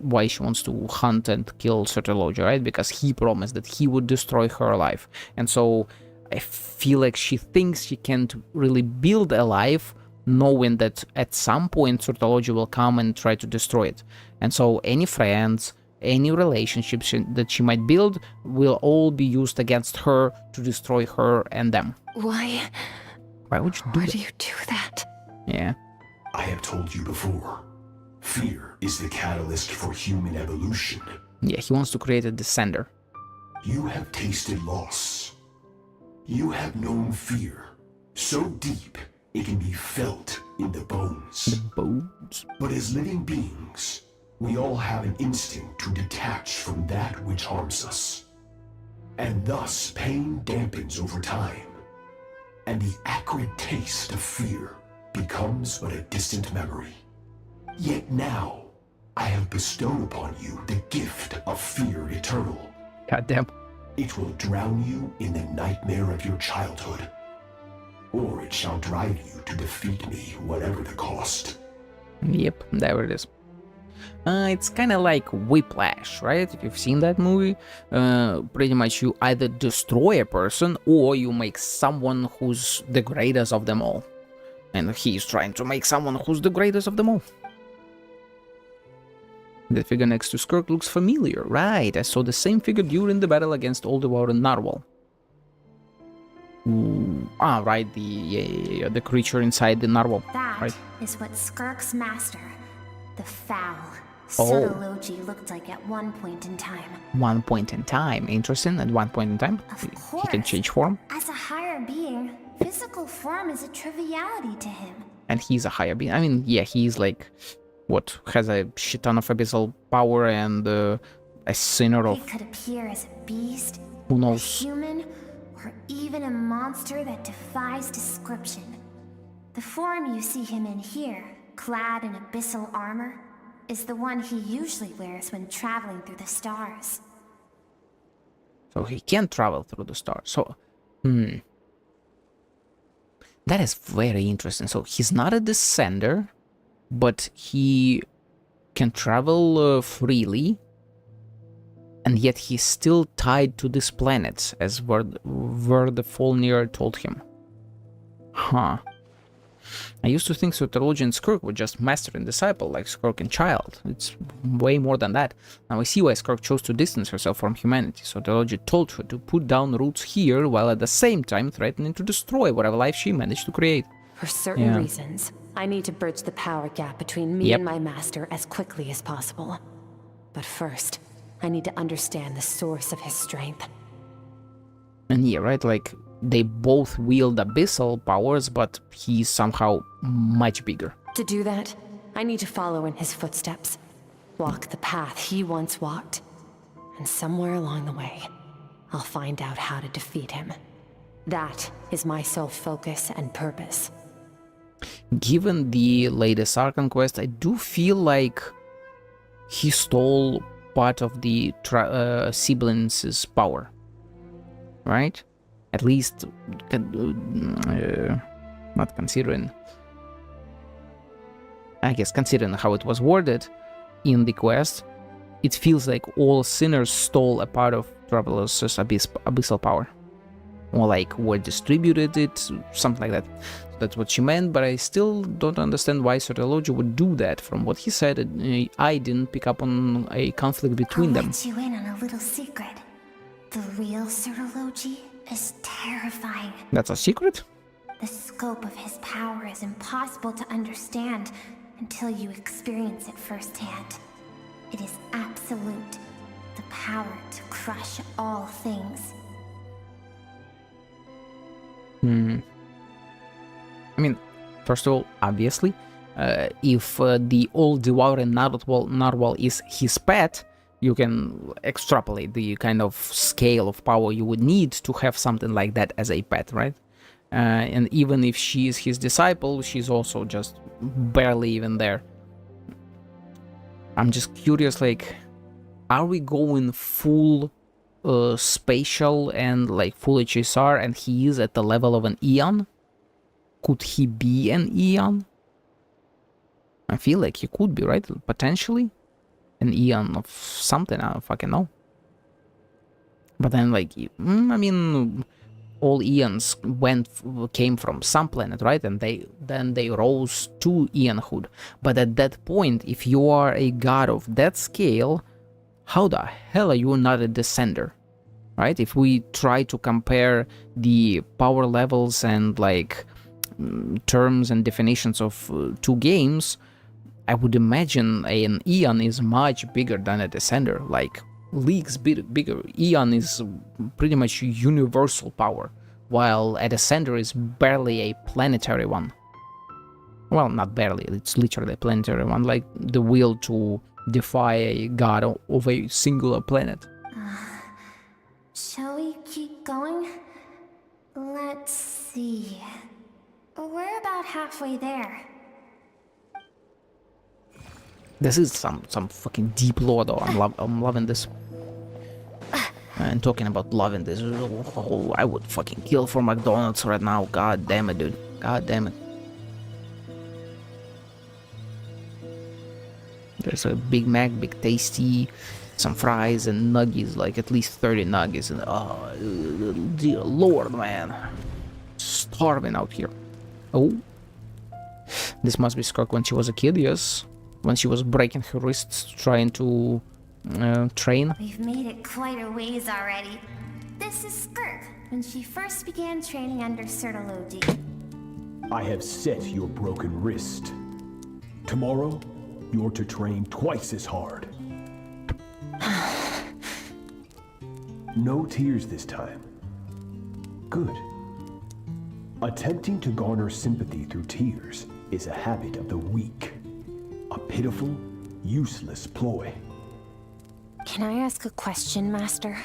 why she wants to hunt and kill Soterilogy, right? Because he promised that he would destroy her alive. And so I feel like she thinks she can't really build a life, knowing that at some point Soterilogy will come and try to destroy it. And so any friends, any relationships that she might build will all be used against her to destroy her and them. Why would you do that? Why do you do that? Yeah. I have told you before, fear is the catalyst for human evolution. Yeah, he wants to create a descender. You have tasted loss. You have known fear so deep it can be felt in the bones. The bones? But as living beings, we all have an instinct to detach from that which harms us. And thus pain dampens over time, and the acrid taste of fear becomes but a distant memory. Yet now, I have bestowed upon you the gift of fear eternal. Goddamn. It will drown you in the nightmare of your childhood, or it shall drive you to defeat me, whatever the cost. Yep, there it is. It's kind of like Whiplash, right? If you've seen that movie, pretty much you either destroy a person or you make someone who's the greatest of them all. And he's trying to make someone who's the greatest of them all. The figure next to Skirk looks familiar. Right, I saw the same figure during the battle against Oldemar and Narwhal. Right, the creature inside the Narwhal. That is what Skirk's master, the Foul, Oh. Soterilogy looked like at one point in time. One point in time. Interesting, at one point in time. He can change form. As a higher being, physical form is a triviality to him. And he's a higher being. I mean, yeah, he's like, what, has a shit ton of abyssal power and a sinner of... He could appear as a beast, who a knows? human, or even a monster that defies description. The form you see him in here, clad in abyssal armor, is the one he usually wears when traveling through the stars. So he can travel through the stars. So, that is very interesting. So he's not a descender, but he can travel freely, and yet he's still tied to this planet, as where the Fjolnir told him. Huh. I used to think Soterilogy and Skirk were just master and disciple, like Skirk and child. It's way more than that. Now I see why Skirk chose to distance herself from humanity. Soterilogy told her to put down roots here, while at the same time threatening to destroy whatever life she managed to create. For certain reasons, I need to bridge the power gap between me and my master as quickly as possible. But first, I need to understand the source of his strength. And yeah, right, like, they both wield abyssal powers, but he's somehow much bigger. To do that, I need to follow in his footsteps. Walk the path he once walked. And somewhere along the way, I'll find out how to defeat him. That is my sole focus and purpose. Given the latest Archon quest, I do feel like he stole part of the siblings' power. Right? At least, not considering, I guess considering how it was worded in the quest, it feels like all sinners stole a part of Traveler's abyssal power. Or like, were distributed it, something like that. That's what she meant, but I still don't understand why Soterilogy would do that. From what he said, I didn't pick up on a conflict between them. I'll let you in on a little secret. The real Soterilogy is terrifying. That's a secret? The scope of his power is impossible to understand until you experience it firsthand. It is absolute. The power to crush all things. I mean, first of all, obviously, if the all-devouring narwhal is his pet, you can extrapolate the kind of scale of power you would need to have something like that as a pet, right? And even if she is his disciple, she's also just barely even there. I'm just curious, like, are we going full spatial and like full HSR and he is at the level of an Eon? Could he be an Eon? I feel like he could be, right? Potentially. An Eon of something, I don't fucking know. But then, like, I mean, all Eons came from some planet, right? And then they rose to Eonhood. But at that point, if you are a god of that scale, how the hell are you not a descender? Right? If we try to compare the power levels and like terms and definitions of two games, I would imagine an Eon is much bigger than a descender, like leagues bigger. Eon is pretty much universal power, while a descender is barely a planetary one. Well, not barely, it's literally a planetary one, like the will to defy a god of a singular planet. Shall we keep going? Let's see. We're about halfway there. This is some fucking deep lore though. I'm loving this. And talking about loving this, oh, I would fucking kill for McDonald's right now. God damn it, dude. God damn it. There's a Big Mac, Big Tasty, some fries and nuggies, like at least 30 nuggies. And oh, dear Lord, man. Starving out here. Oh. This must be Skirk when she was a kid, yes. When she was breaking her wrists trying to train. We've made it quite a ways already. This is Skirk, when she first began training under Sertology. I have set your broken wrist. Tomorrow, you're to train twice as hard. No tears this time. Good. Attempting to garner sympathy through tears is a habit of the weak. A pitiful, useless ploy. Can I ask a question, Master?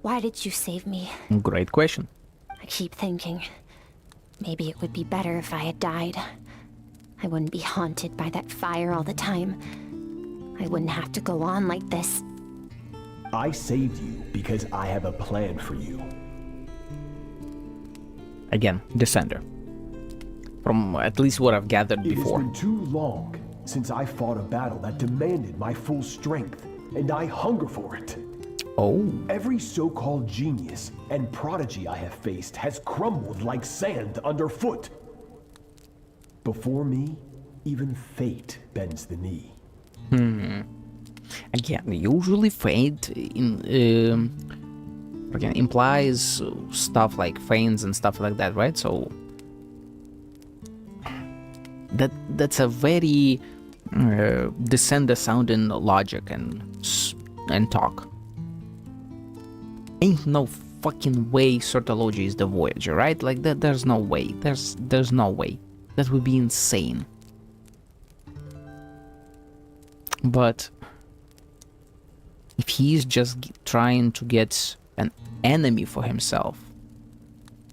Why did you save me? Great question. I keep thinking, maybe it would be better if I had died. I wouldn't be haunted by that fire all the time. I wouldn't have to go on like this. I saved you because I have a plan for you. Again, Descender. From at least what I've gathered before. It has been too long since I fought a battle that demanded my full strength, and I hunger for it. Oh. Every so-called genius and prodigy I have faced has crumbled like sand underfoot. Before me, even fate bends the knee. Again, usually fate implies stuff like feigns and stuff like that, right? So that's a very descender sounding logic and talk. Ain't no fucking way Sertology is the Voyager, right? Like that, there's no way. There's no way. That would be insane. But if he's just trying to get an enemy for himself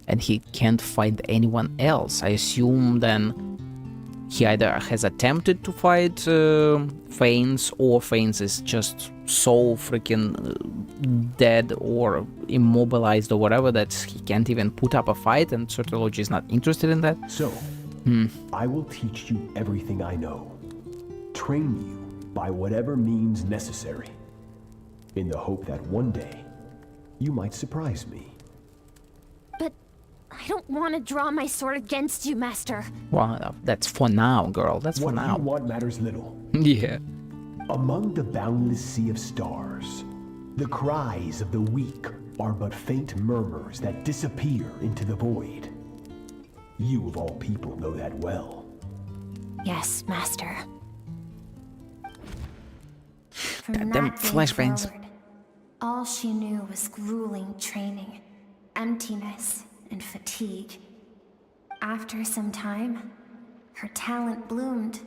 and he can't find anyone else, I assume then he either has attempted to fight Fanes, or Fanes is just so freaking dead or immobilized or whatever that he can't even put up a fight, and Sertology is not interested in that. So, I will teach you everything I know. Train you by whatever means necessary, in the hope that one day you might surprise me. But I don't want to draw my sword against you, Master. Well, that's for now, girl. That's for now. What you want matters little. Yeah. Among the boundless sea of stars, the cries of the weak are but faint murmurs that disappear into the void. You of all people know that well. Yes, Master. From Damn that day flashbangs. forward, all she knew was grueling training, emptiness, and fatigue. After some time, her talent bloomed,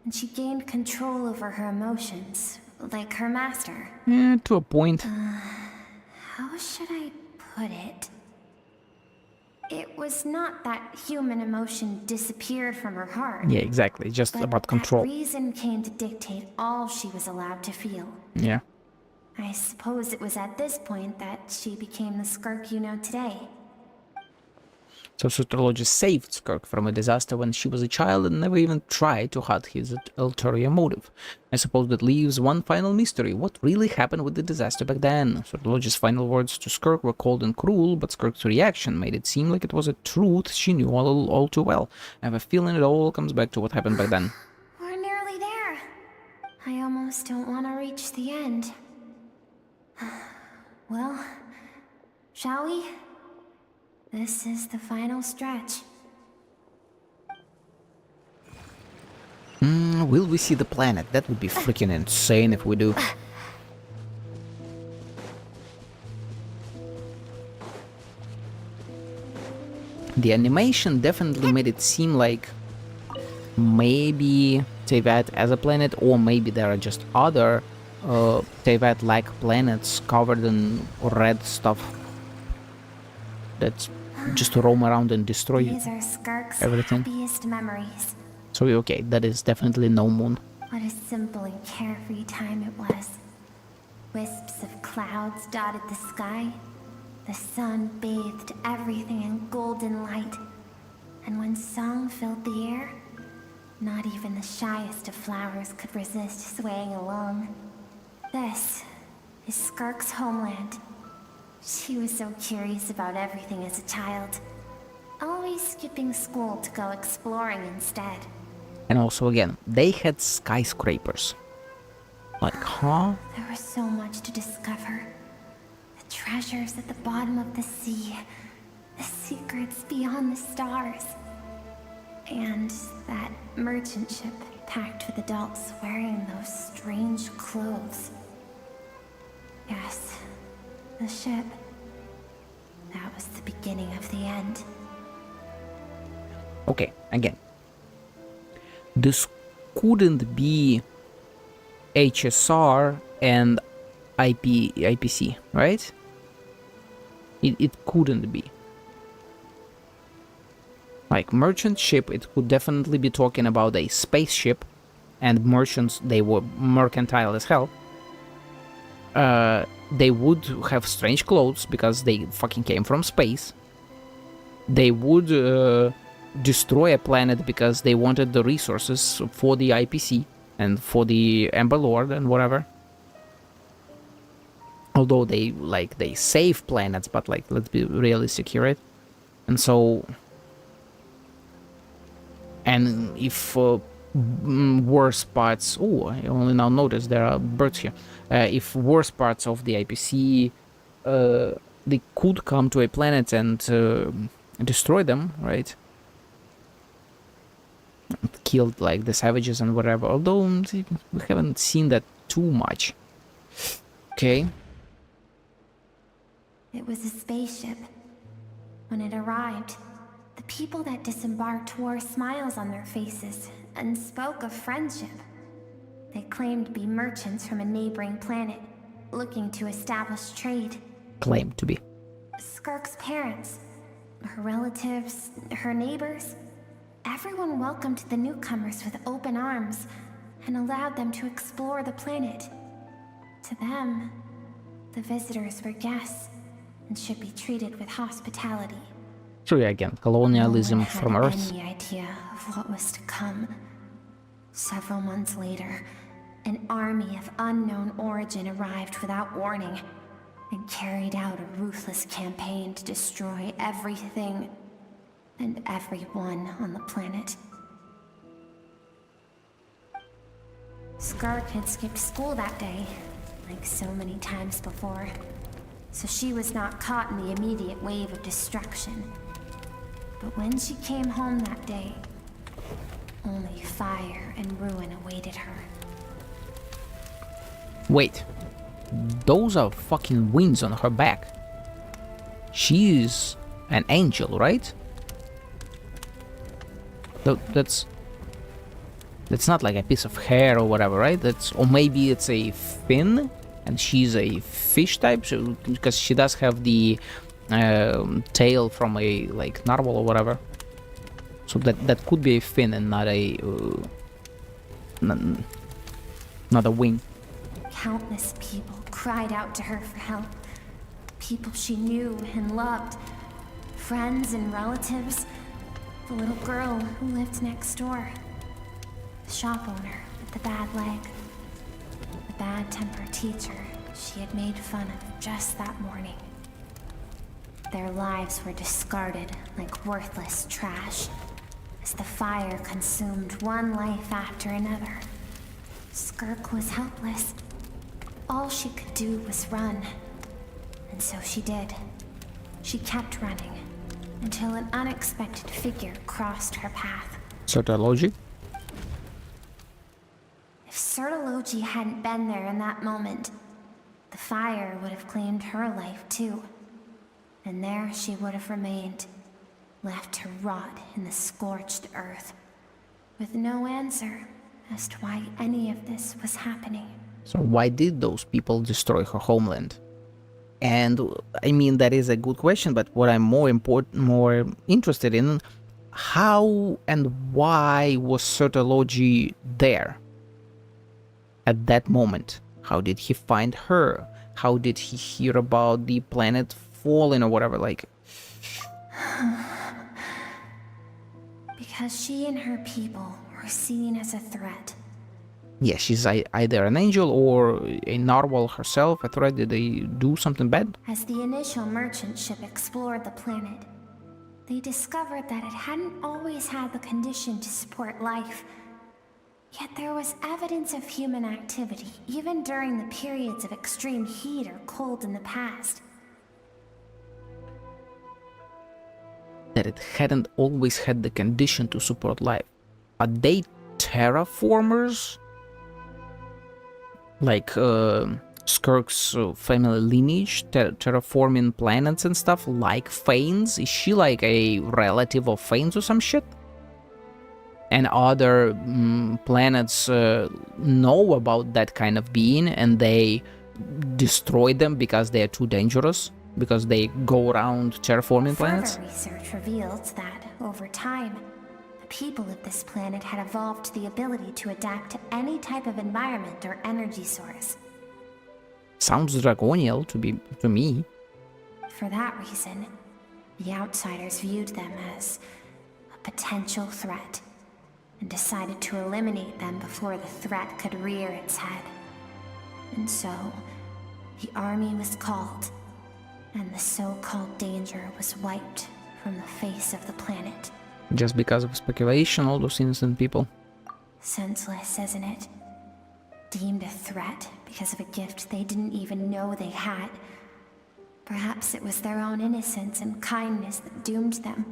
and she gained control over her emotions, like her master. Yeah, to a point. How should I put it? It was not that human emotion disappeared from her heart. Yeah, exactly. Just but about control. That reason came to dictate all she was allowed to feel. Yeah. I suppose it was at this point that she became the Skirk you know today. So Sutralogy saved Skirk from a disaster when she was a child and never even tried to hide his ulterior motive. I suppose that leaves one final mystery. What really happened with the disaster back then? Sutralogy's final words to Skirk were cold and cruel, but Skirk's reaction made it seem like it was a truth she knew all too well. I have a feeling it all comes back to what happened back then. We're nearly there. I almost don't want to reach the end. Well, shall we? This is the final stretch. Will we see the planet? That would be freaking insane if we do. The animation definitely made it seem like maybe Teyvat as a planet, or maybe there are just other Teyvat-like planets covered in red stuff that's just roam around and destroy These are Skirk's everything. happiest memories. So okay, that is definitely no moon. What a simple and carefree time it was. Wisps of clouds dotted the sky. The sun bathed everything in golden light. And when song filled the air, not even the shyest of flowers could resist swaying along. This is Skirk's homeland. She was so curious about everything as a child, always skipping school to go exploring instead. And also again, they had skyscrapers. Like, huh? There was so much to discover. The treasures at the bottom of the sea, the secrets beyond the stars, and that merchant ship packed with adults wearing those strange clothes. Yes, the ship. That was the beginning of the end. Okay, again. This couldn't be HSR and IPC, right? It couldn't be. Like merchant ship, it could definitely be talking about a spaceship, and merchants, they were mercantile as hell. They would have strange clothes because they fucking came from space. They would destroy a planet because they wanted the resources for the IPC and for the Ember Lord and whatever. Although they save planets, but like, let's be realistic here, right? And so, and if worse parts, oh, I only now noticed there are birds here. If worse parts of the IPC, they could come to a planet and destroy them, right? Killed like the savages and whatever, although we haven't seen that too much. Okay. It was a spaceship. When it arrived, the people that disembarked wore smiles on their faces and spoke of friendship. They claimed to be merchants from a neighboring planet, looking to establish trade. Claimed to be. Skirk's parents, her relatives, her neighbors, everyone welcomed the newcomers with open arms and allowed them to explore the planet. To them, the visitors were guests and should be treated with hospitality. So yeah, again, colonialism from No one Earth. had any idea of what was to come. Several months later, an army of unknown origin arrived without warning and carried out a ruthless campaign to destroy everything and everyone on the planet. Skirk had skipped school that day, like so many times before, so she was not caught in the immediate wave of destruction. But when she came home that day, only fire and ruin awaited her. Wait, those are fucking wings on her back. She is an angel, right? That's not like a piece of hair or whatever, right? Or maybe it's a fin, and she's a fish type, because she does have the tail from a like narwhal or whatever. So that could be a fin and not a wing. Countless people cried out to her for help. People she knew and loved. friends and relatives. The little girl who lived next door. The shop owner with the bad leg. The bad-tempered teacher she had made fun of just that morning. Their lives were discarded like worthless trash as the fire consumed one life after another. Skirk was helpless. All she could do was run. And so she did. She kept running until an unexpected figure crossed her path. Certalogy? If Certalogy hadn't been there in that moment, the fire would have claimed her life too. And there she would have remained, left to rot in the scorched earth, with no answer as to why any of this was happening. So why did those people destroy her homeland? And I mean, that is a good question, but what I'm more interested in, how and why was Certalogy there at that moment? How did he find her? How did he hear about the planet falling or whatever, like? Because she and her people were seen as a threat. Yeah, she's either an angel or a narwhal herself. A threat. Did they do something bad? As the initial merchant ship explored the planet, they discovered that it hadn't always had the condition to support life. Yet there was evidence of human activity, even during the periods of extreme heat or cold in the past. That it hadn't always had the condition to support life. Are they terraformers? Like Skirk's family lineage, terraforming planets and stuff, like Fanes? Is she like a relative of Fanes or some shit? And other planets know about that kind of being and they destroy them because they are too dangerous? Because they go around terraforming planets? Further research revealed that, over time, the people of this planet had evolved the ability to adapt to any type of environment or energy source. Sounds draconial to me. For that reason, the outsiders viewed them as a potential threat and decided to eliminate them before the threat could rear its head. And so, the army was called, and the so-called danger was wiped from the face of the planet. Just because of speculation, all those innocent people. Senseless, isn't it? Deemed a threat because of a gift they didn't even know they had. Perhaps it was their own innocence and kindness that doomed them.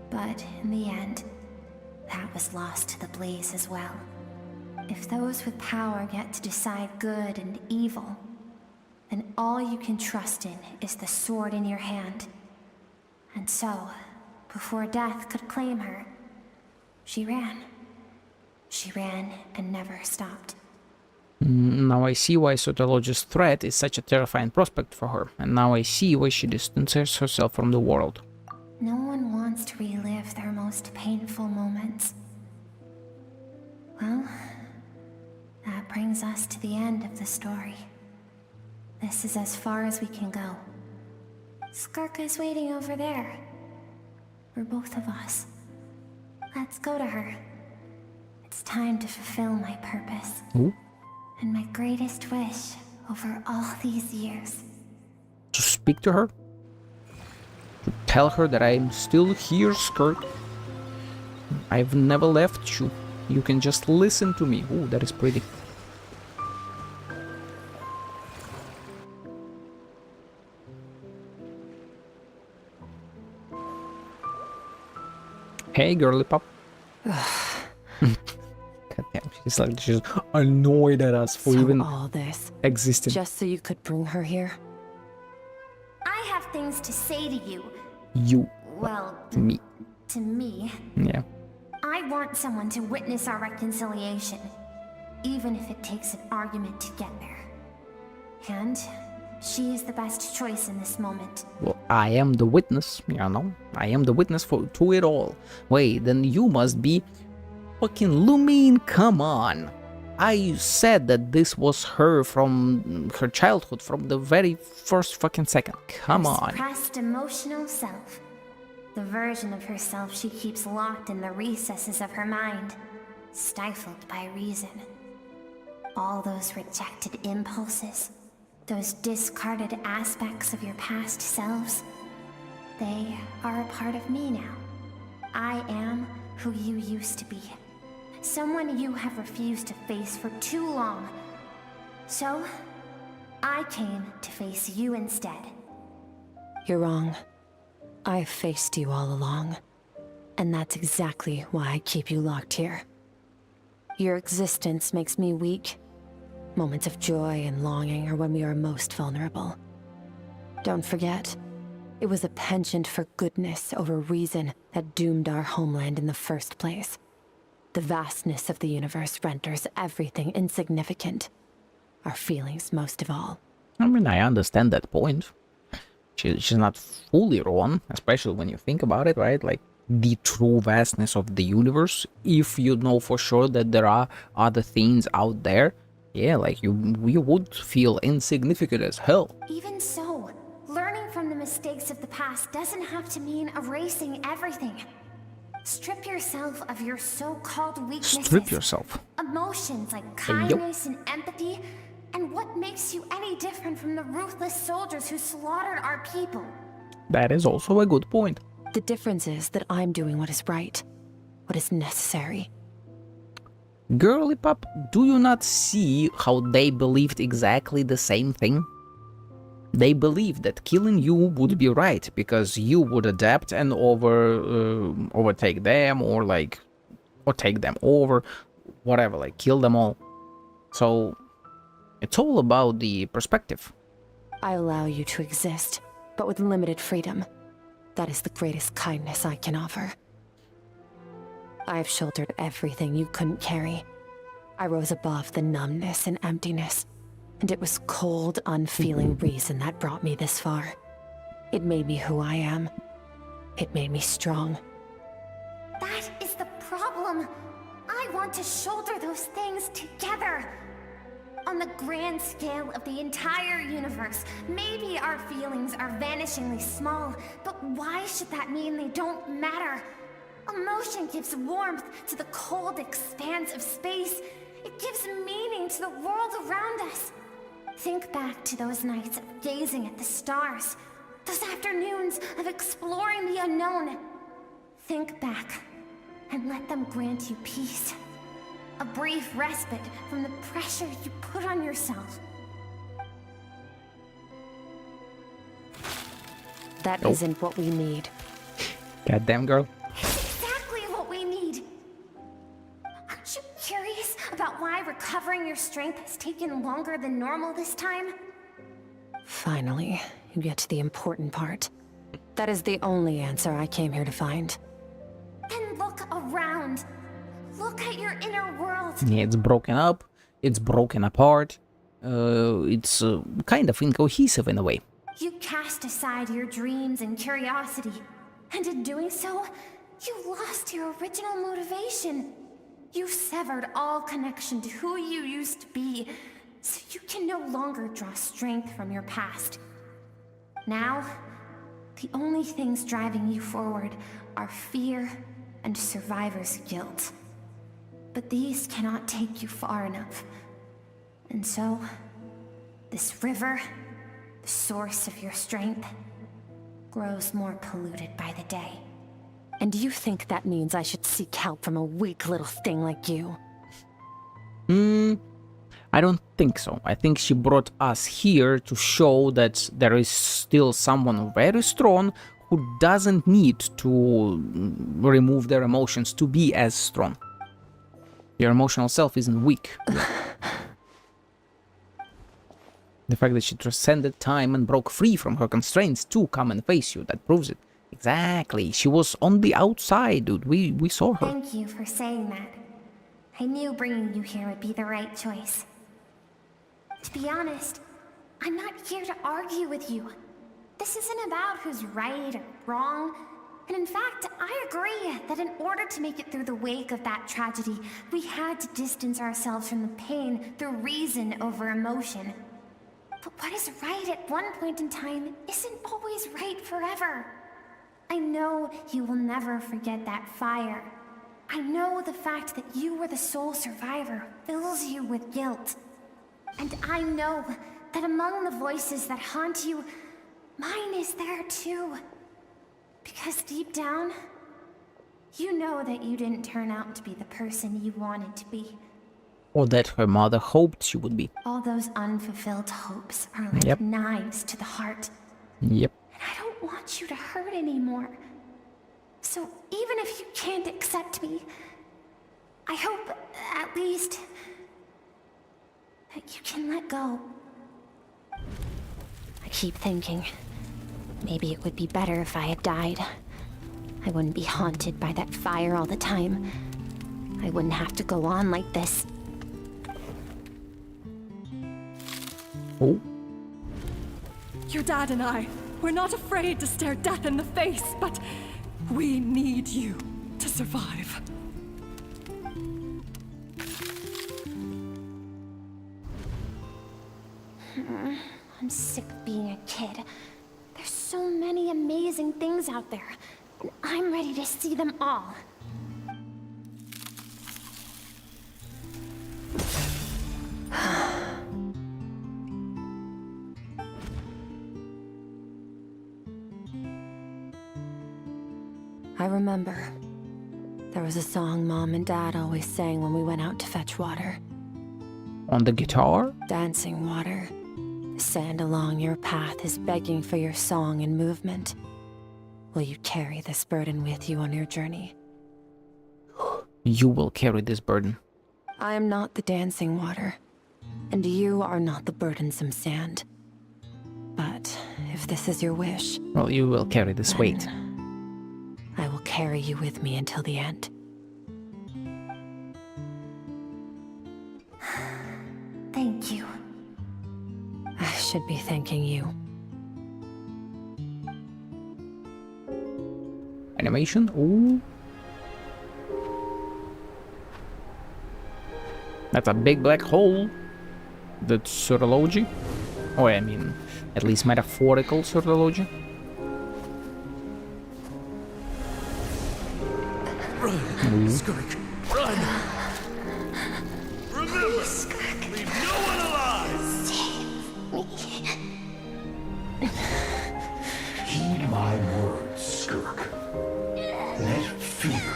But in the end, that was lost to the blaze as well. If those with power get to decide good and evil, then all you can trust in is the sword in your hand. And so, before death could claim her, she ran. She ran and never stopped. Now I see why Certalogy's threat is such a terrifying prospect for her, and now I see why she distances herself from the world. No one wants to relive their most painful moments. Well, that brings us to the end of the story. This is as far as we can go. Skirk is waiting over there. For both of us. Let's go to her. It's time to fulfill my purpose. Ooh. And my greatest wish over all these years. To speak to her? To tell her that I'm still here, Skirk. I've never left you. You can just listen to me. Ooh, that is pretty. Hey, girly pop. God damn, she's annoyed at us for so even all this existing. Just so you could bring her here? I have things to say to you. You. Well, to me. To me. Yeah. I want someone to witness our reconciliation, even if it takes an argument to get there. And she is the best choice in this moment. Well, I am the witness, you know. I am the witness to it all. Wait, then you must be fucking Lumine, come on. I said that this was her from her childhood, from the very first fucking second. Come on. Suppressed emotional self The version of herself she keeps locked in the recesses of her mind, stifled by reason. All those rejected impulses, those discarded aspects of your past selves, they are a part of me now. I am who you used to be. Someone you have refused to face for too long. So, I came to face you instead. You're wrong. I've faced you all along. And that's exactly why I keep you locked here. Your existence makes me weak. Moments of joy and longing are when we are most vulnerable. Don't forget, it was a penchant for goodness over reason that doomed our homeland in the first place. The vastness of the universe renders everything insignificant. Our feelings most of all. I mean, I understand that point. She's not fully wrong, especially when you think about it, right? Like, the true vastness of the universe, if you know for sure that there are other things out there, yeah, like, you would feel insignificant as hell. Even so, learning from the mistakes of the past doesn't have to mean erasing everything. Strip yourself of your so-called weaknesses. Strip yourself. Emotions like kindness and empathy, and what makes you any different from the ruthless soldiers who slaughtered our people? That is also a good point. The difference is that I'm doing what is right, what is necessary. Girly pup, do you not see how they believed exactly the same thing? They believed that killing you would be right, because you would adapt and overtake them, or take them over, whatever, like kill them all. So it's all about the perspective. I allow you to exist, but with limited freedom. That is the greatest kindness I can offer. I've shouldered everything you couldn't carry. I rose above the numbness and emptiness, and it was cold, unfeeling reason that brought me this far. It made me who I am. It made me strong. That is the problem. I want to shoulder those things together. On the grand scale of the entire universe, maybe our feelings are vanishingly small, but why should that mean they don't matter? Emotion gives warmth to the cold expanse of space. It gives meaning to the world around us. Think back to those nights of gazing at the stars, those afternoons of exploring the unknown. Think back, and let them grant you peace. A brief respite from the pressure you put on yourself. That isn't what we need. Goddamn, girl. It's exactly what we need. Aren't you curious about why recovering your strength has taken longer than normal this time? Finally, you get to the important part. That is the only answer I came here to find. Then look around. Look at your inner world. Yeah, it's broken up, it's broken apart, it's kind of incohesive in a way. You cast aside your dreams and curiosity, and in doing so, you lost your original motivation. You severed all connection to who you used to be, so you can no longer draw strength from your past. Now, the only things driving you forward are fear and survivor's guilt. But these cannot take you far enough. And so, this river, the source of your strength, grows more polluted by the day. And you think that means I should seek help from a weak little thing like you? I don't think so. I think she brought us here to show that there is still someone very strong who doesn't need to remove their emotions to be as strong. Your emotional self isn't weak. The fact that she transcended time and broke free from her constraints to come and face you, that proves it. Exactly. She was on the outside, dude. We saw her. Thank you for saying that. I knew bringing you here would be the right choice. To be honest, I'm not here to argue with you. This isn't about who's right or wrong. And in fact, I agree that in order to make it through the wake of that tragedy, we had to distance ourselves from the pain through reason over emotion. But what is right at one point in time isn't always right forever. I I know you will never forget that fire. I know the fact that you were the sole survivor fills you with guilt. And I know that among the voices that haunt you, mine is there too. Because deep down, you know that you didn't turn out to be the person you wanted to be. Or that her mother hoped she would be. All those unfulfilled hopes are like knives to the heart. Yep. And I don't want you to hurt anymore. So even if you can't accept me, I hope, at least, that you can let go. I keep thinking, maybe it would be better if I had died. I wouldn't be haunted by that fire all the time. I wouldn't have to go on like this. Oh. Your dad and I, we're not afraid to stare death in the face, but we need you to survive. I'm sick of being a kid. There's so many amazing things out there, and I'm ready to see them all. I remember. There was a song Mom and Dad always sang when we went out to fetch water. On the guitar? Dancing water. The sand along your path is begging for your song and movement. Will you carry this burden with you on your journey? You will carry this burden. I am not the dancing water, and you are not the burdensome sand. But if this is your wish... Well, you will carry this weight. I will carry you with me until the end. Thank you. I should be thanking you. Animation? Ooh. That's a big black hole. That's surology. Oh, I mean, at least metaphorical surology. Run, Skirk, run! Remember, leave no one alive! Heed my words, Skirk. Let fear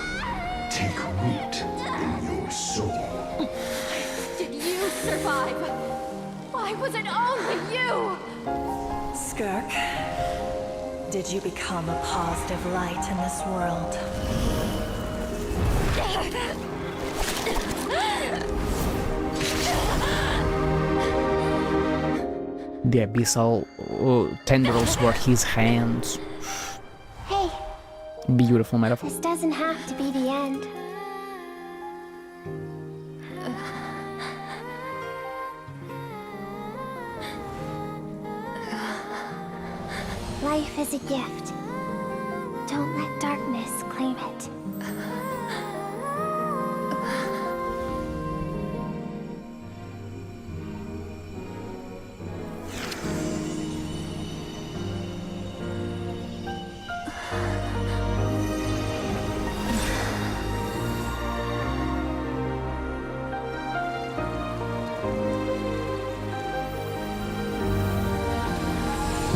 take root in your soul. Did you survive? Why was it only you? Skirk, did you become a positive light in this world? The abyssal tendrils were his hands. Hey, Beautiful metaphor. this doesn't have to be the end. Life is a gift. Don't let darkness claim it.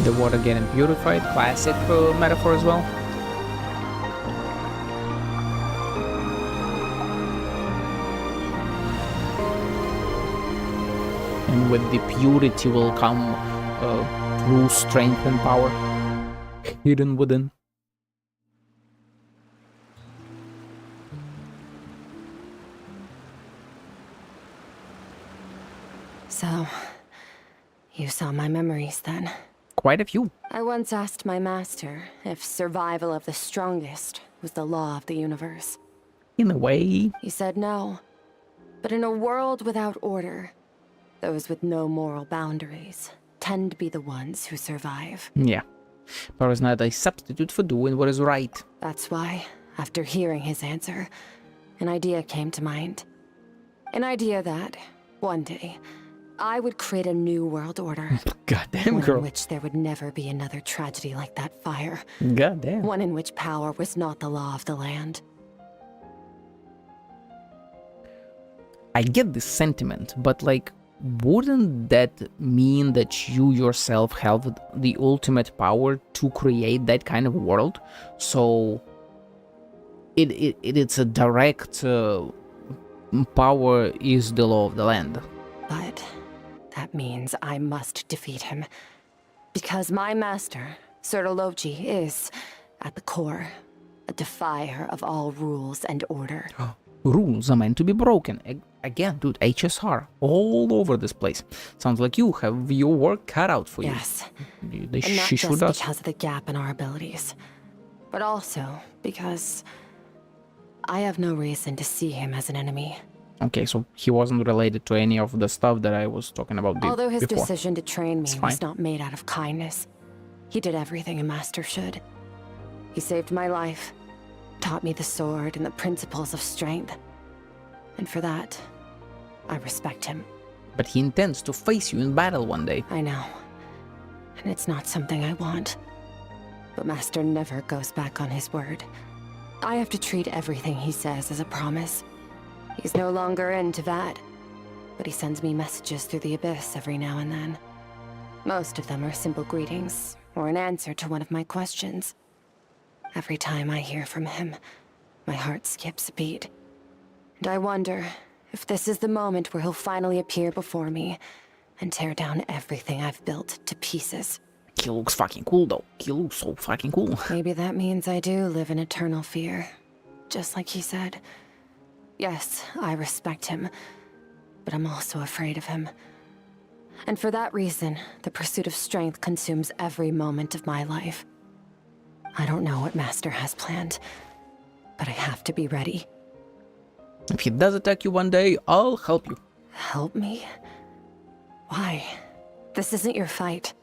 The water getting purified, classic metaphor as well. And with the purity will come true strength and power hidden within. So, you saw my memories then? Quite a few. I once asked my master if survival of the strongest was the law of the universe. In a way. He said no. But in a world without order, those with no moral boundaries tend to be the ones who survive. Yeah. Power is not a substitute for doing what is right. That's why, after hearing his answer, an idea came to mind. An idea that, one day, I would create a new world order. Goddamn, one girl. in which there would never be another tragedy like that fire. Goddamn. One in which power was not the law of the land. I get this sentiment, but like, wouldn't that mean that you yourself have the ultimate power to create that kind of world? So it's a direct power is the law of the land. But that means I must defeat him. Because my master, Sertologi, is, at the core, a defier of all rules and order. Rules are meant to be broken. Again, dude, HSR all over this place. Sounds like you have your work cut out for you. Yes. The And not shish just does. because of the gap in our abilities, but also because I have no reason to see him as an enemy. Okay, so he wasn't related to any of the stuff that I was talking about Although his before. decision to train me It's fine. was not made out of kindness, he did everything a master should. He saved my life, taught me the sword and the principles of strength. And for that, I respect him. But he intends to face you in battle one day. I know. And it's not something I want. But Master never goes back on his word. I have to treat everything he says as a promise. He's no longer into that, but he sends me messages through the abyss every now and then. Most of them are simple greetings, or an answer to one of my questions. Every time I hear from him, my heart skips a beat. And I wonder if this is the moment where he'll finally appear before me and tear down everything I've built to pieces. He looks fucking cool though. He looks so fucking cool. Maybe that means I do live in eternal fear, just like he said. Yes, I respect him, but I'm also afraid of him. And for that reason, the pursuit of strength consumes every moment of my life. I don't know what Master has planned, but I have to be ready. If he does attack you one day, I'll help you. Help me? Why? This isn't your fight.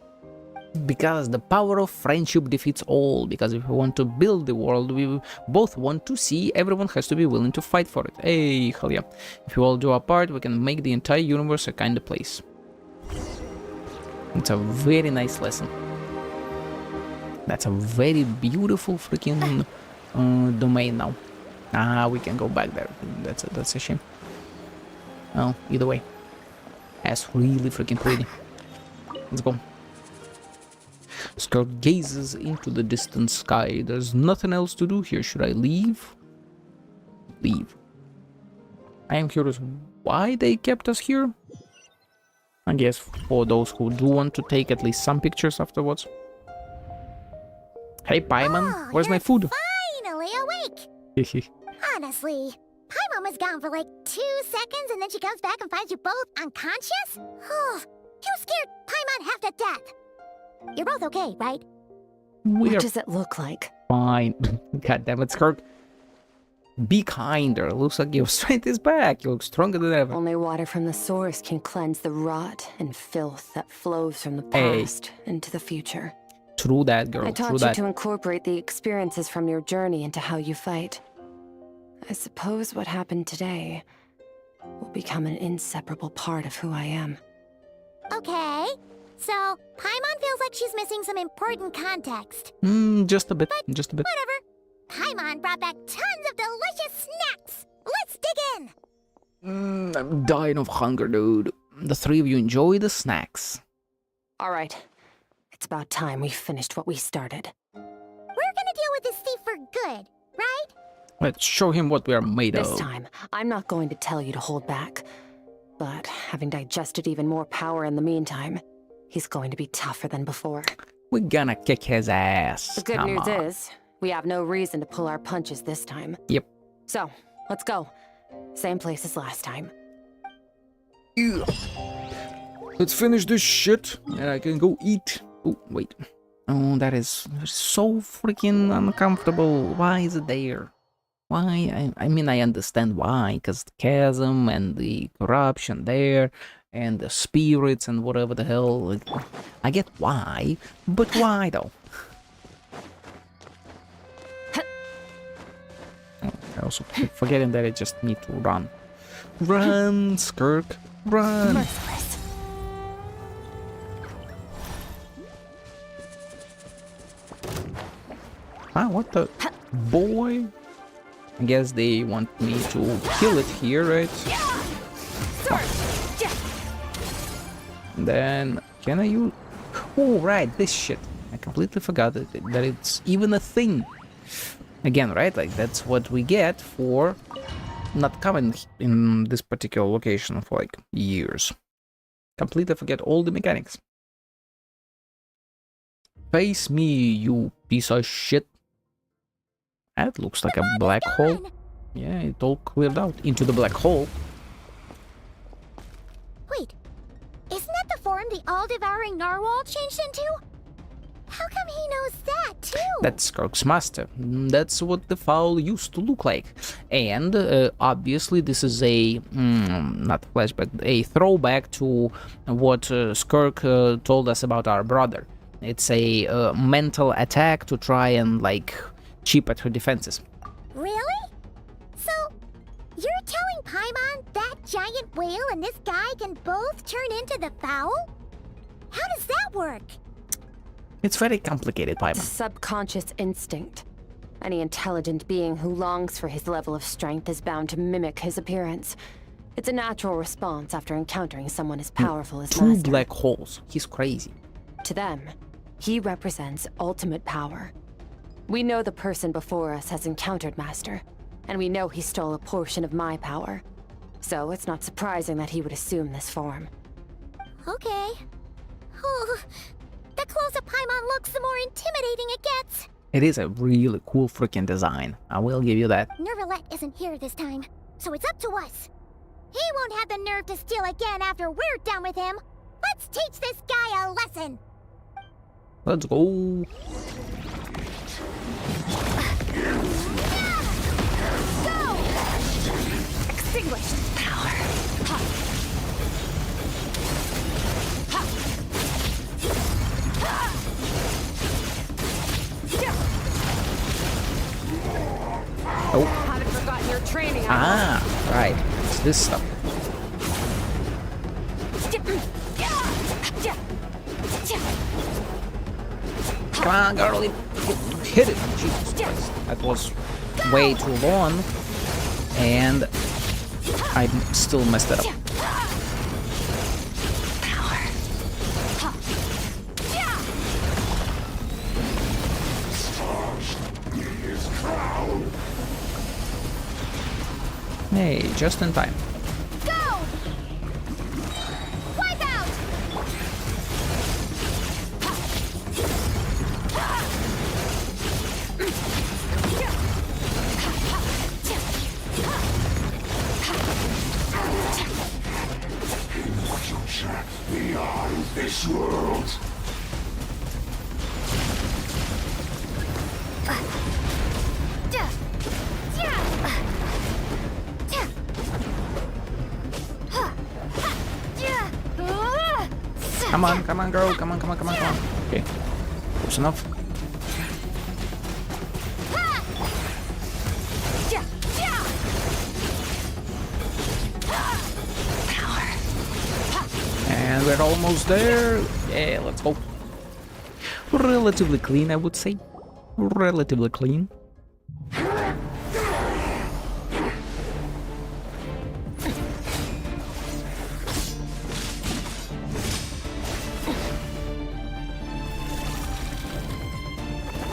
Because the power of friendship defeats all. Because if we want to build the world we both want to see, everyone has to be willing to fight for it. Hey, hell yeah. If we all do our part, we can make the entire universe a kind of place. It's a very nice lesson. That's a very beautiful freaking domain now. We can go back there. That's a shame. Well, either way. That's really freaking pretty. Let's go. Skirk gazes into the distant sky. There's nothing else to do here. Should I leave? Leave. I am curious why they kept us here. I guess for those who do want to take at least some pictures afterwards. Hey, Paimon, where's my food? Finally awake! Honestly, Paimon was gone for like 2 seconds and then she comes back and finds you both unconscious? You scared Paimon half to death! You're both okay, right? What does it look like? Fine. God damn it, Skirk. Be kinder. Looks like your strength is back. You look stronger than ever. Only water from the source can cleanse the rot and filth that flows from the past into the future. True that, girl. I taught you to incorporate the experiences from your journey into how you fight. I suppose what happened today will become an inseparable part of who I am. Okay. So, Paimon feels like she's missing some important context. Just a bit. Just a bit. Whatever. Paimon brought back tons of delicious snacks. Let's dig in. I'm dying of hunger, dude. The three of you enjoy the snacks. All right. It's about time we finished what we started. We're gonna deal with this thief for good, right? Let's show him what we are made of. This time, I'm not going to tell you to hold back. But having digested even more power in the meantime, he's going to be tougher than before. We're gonna kick his ass. The good Come news on. is, we have no reason to pull our punches this time. Yep. So, let's go. Same place as last time. Ugh. Let's finish this shit, and I can go eat. Oh, wait. Oh, that is so freaking uncomfortable. Why is it there? Why? I mean, I understand why, because the chasm and the corruption there, and the spirits and whatever the hell. I get why, but why though? I also keep forgetting that I just need to run. Run, Skirk, run. Merciless. Ah, what the... Boy! I guess they want me to kill it here, right? Then, can I use... Oh, right, this shit. I completely forgot that it's even a thing. Again, right, like, that's what we get for not coming in this particular location for, like, years. Completely forget all the mechanics. Face me, you piece of shit. That looks like a black hole. Yeah, it all cleared out into the black hole. Wait, isn't that the form the all-devouring narwhal changed into? How come he knows that, too? That's Skirk's master. That's what the fowl used to look like. And, obviously, this is a, not flashback, a throwback to what Skirk told us about our brother. It's a mental attack to try and, like, chip at her defenses. Really? So, you're telling Paimon that giant whale and this guy can both turn into the fowl? How does that work? It's very complicated, Paimon. Subconscious instinct. Any intelligent being who longs for his level of strength is bound to mimic his appearance. It's a natural response after encountering someone as powerful as Two Master. black holes. He's crazy. To them, he represents ultimate power. We know the person before us has encountered Master, and we know he stole a portion of my power. So it's not surprising that he would assume this form. Okay. Oh, the closer Paimon looks, the more intimidating it gets. It is a really cool freaking design. I will give you that. Nervalette isn't here this time, so it's up to us. He won't have the nerve to steal again after we're done with him. Let's teach this guy a lesson. Let's go. Go! Extinguished power. Oh. Haven't forgotten your training. Ah, right. It's this stuff. Come on, girlie. Hit it. Jesus Christ. That was way too long. And I still messed it up. Hey, just in time. Go! Wipe out! Beyond this world. Come on, girl. Come on. Okay. Close enough. And we're almost there. Yeah, let's go. Relatively clean, I would say. Relatively clean.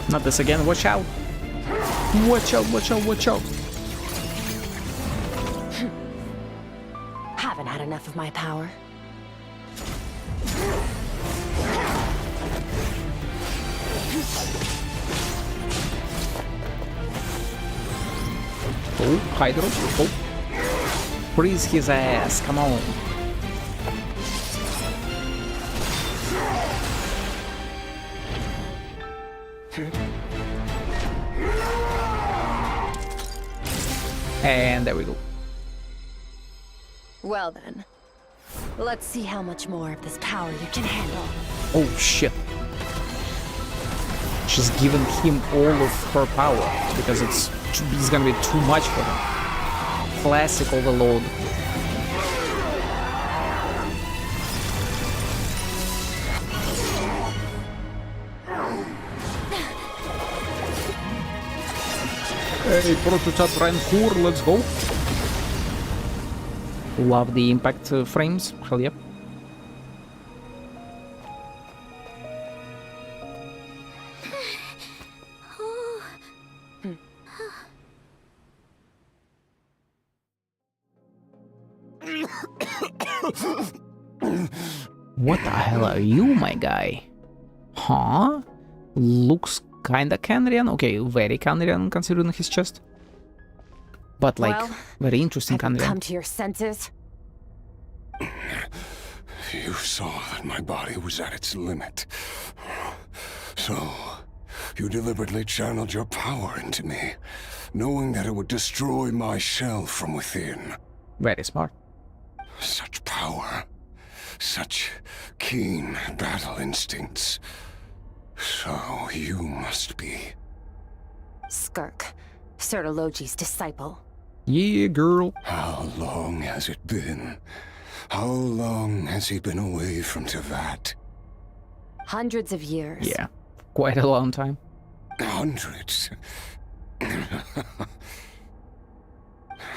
Not this again, watch out! Watch out! Haven't had enough of my power. Oh, Hydro. Oh. Freeze his ass, come on. And there we go. Well then, let's see how much more of this power you can handle. Oh shit. She's given him all of her power because it's gonna be too much for him. Classic overload. Hey, prototype Rancor, let's go. Love the impact frames, hell yeah. What the hell are you, my guy? Huh? Looks kinda Canrian. Okay, very Canrian considering his chest. But like, Well, very interesting have you Canrian. come to your senses? You saw that my body was at its limit. So, you deliberately channeled your power into me, knowing that it would destroy my shell from within. Very smart. Such power. Such keen battle instincts. So you must be... Skirk, Sertologi's disciple. Yeah, girl. How long has it been? How long has he been away from Tevat? Hundreds of years. Yeah, quite a long time. Hundreds?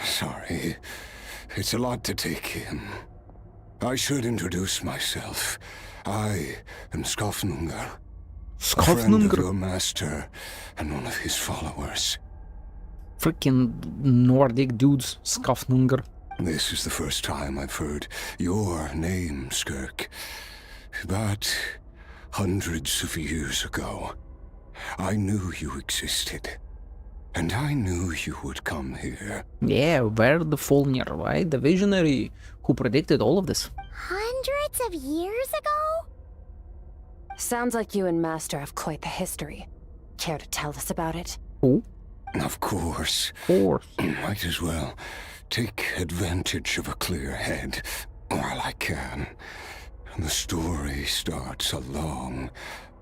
Sorry, it's a lot to take in. I should introduce myself. I am Skofnungar. A friend of your master and one of his followers. Freaking Nordic dudes, Skofnungar. This is the first time I've heard your name, Skirk. But hundreds of years ago, I knew you existed. And I knew you would come here. Yeah, where the Folnir, right? The visionary who predicted all of this. Hundreds of years ago? Sounds like you and Master have quite the history. Care to tell us about it? Who? Of course. Of course. Might as well take advantage of a clear head while I can. The story starts a long,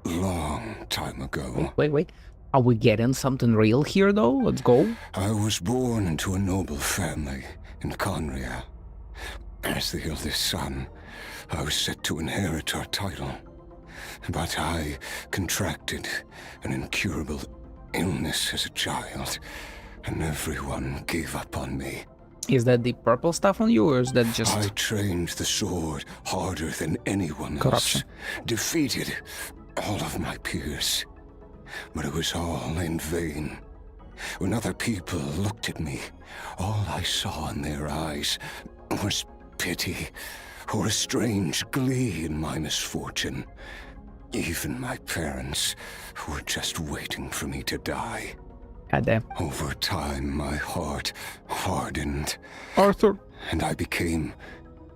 long time ago. Wait. Are we getting something real here, though? Let's go. I was born into a noble family in Conria. As the eldest son, I was set to inherit our title. But I contracted an incurable illness as a child, and everyone gave up on me. Is that the purple stuff on you, or is that just... I trained the sword harder than anyone corruption. else. Defeated all of my peers. But it was all in vain. When other people looked at me, all I saw in their eyes was pity, or a strange glee in my misfortune. Even my parents were just waiting for me to die. Goddamn. Over time, my heart hardened. Arthur. And I became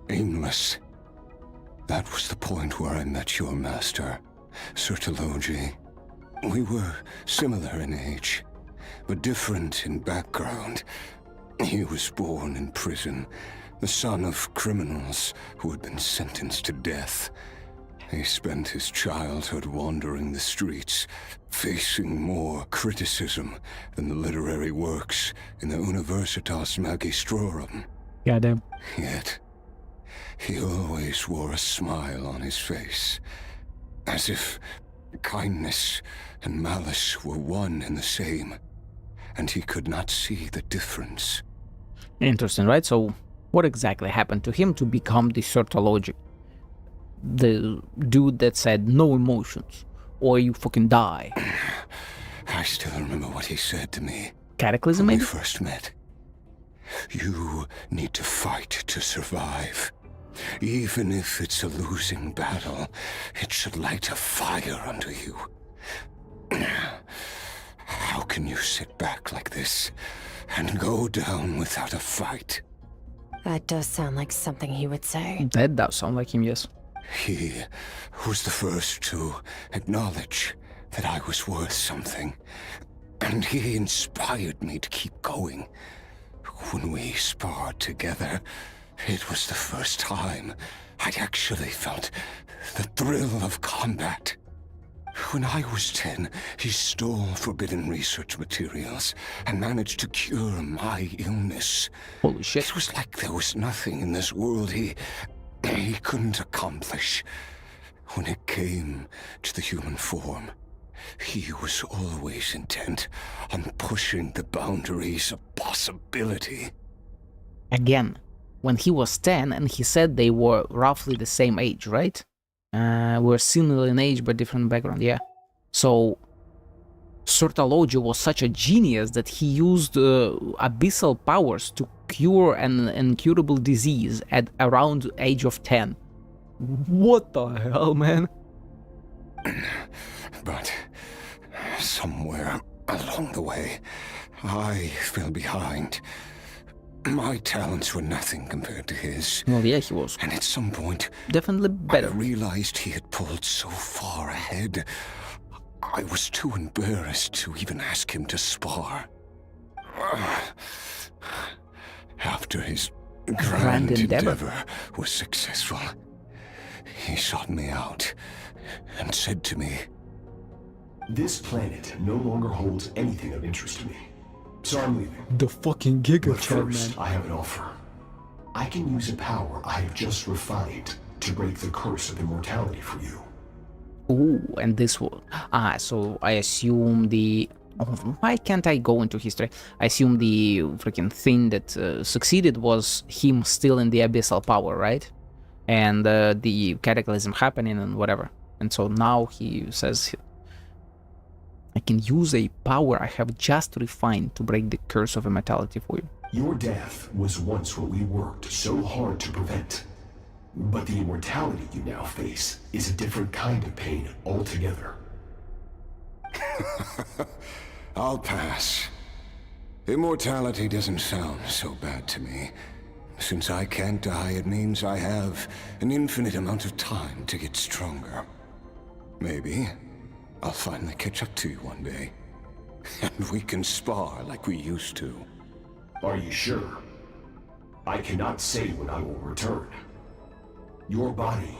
aimless. That was the point where I met your master, Sertologi. We were similar in age, but different in background. He was born in prison, the son of criminals who had been sentenced to death. He spent his childhood wandering the streets, facing more criticism than the literary works in the Universitas Magistrorum. Goddamn. Yet, he always wore a smile on his face, as if kindness and malice were one and the same, and he could not see the difference. Interesting, right? So, what exactly happened to him to become the Sertologic? The dude that said no emotions, or you fucking die. I still remember what he said to me. Cataclysm, when maybe? we first met. You need to fight to survive. Even if it's a losing battle, it should light a fire under you. How can you sit back like this and go down without a fight? That does sound like something he would say. That does sound like him, yes. He was the first to acknowledge that I was worth something, and he inspired me to keep going. When we sparred together, it was the first time I'd actually felt the thrill of combat. When I was 10, he stole forbidden research materials and managed to cure my illness. Holy shit. It was like there was nothing in this world he couldn't accomplish. When it came to the human form, He was always intent on pushing the boundaries of possibility. Again, when he was 10 and he said they were roughly the same age, right? Were similar in age but different background, yeah. So Sortology was such a genius that he used abyssal powers to cure an incurable disease at around age of 10. What the hell, man? But somewhere along the way, I fell behind. My talents were nothing compared to his. Well, yeah, he was. And at some point, definitely better. I realized he had pulled so far ahead, I was too embarrassed to even ask him to spar. After his grand endeavor was successful, he sought me out and said to me, "This planet no longer holds anything of interest to me, so I'm leaving." The fucking Giga But first, I have an offer. I can use a power I have just refined to break the curse of immortality for you. Ooh, and this one. So I assume the... Oh, why can't I go into history? I assume the freaking thing that succeeded was him still in the abyssal power, right? And the cataclysm happening and whatever. And so now he says, I can use a power I have just refined to break the curse of immortality for you. Your death was once what we worked so hard to prevent. But the immortality you now face is a different kind of pain altogether. I'll pass. Immortality doesn't sound so bad to me. Since I can't die, it means I have an infinite amount of time to get stronger. Maybe I'll finally catch up to you one day. And we can spar like we used to. Are you sure? I cannot say when I will return. Your body,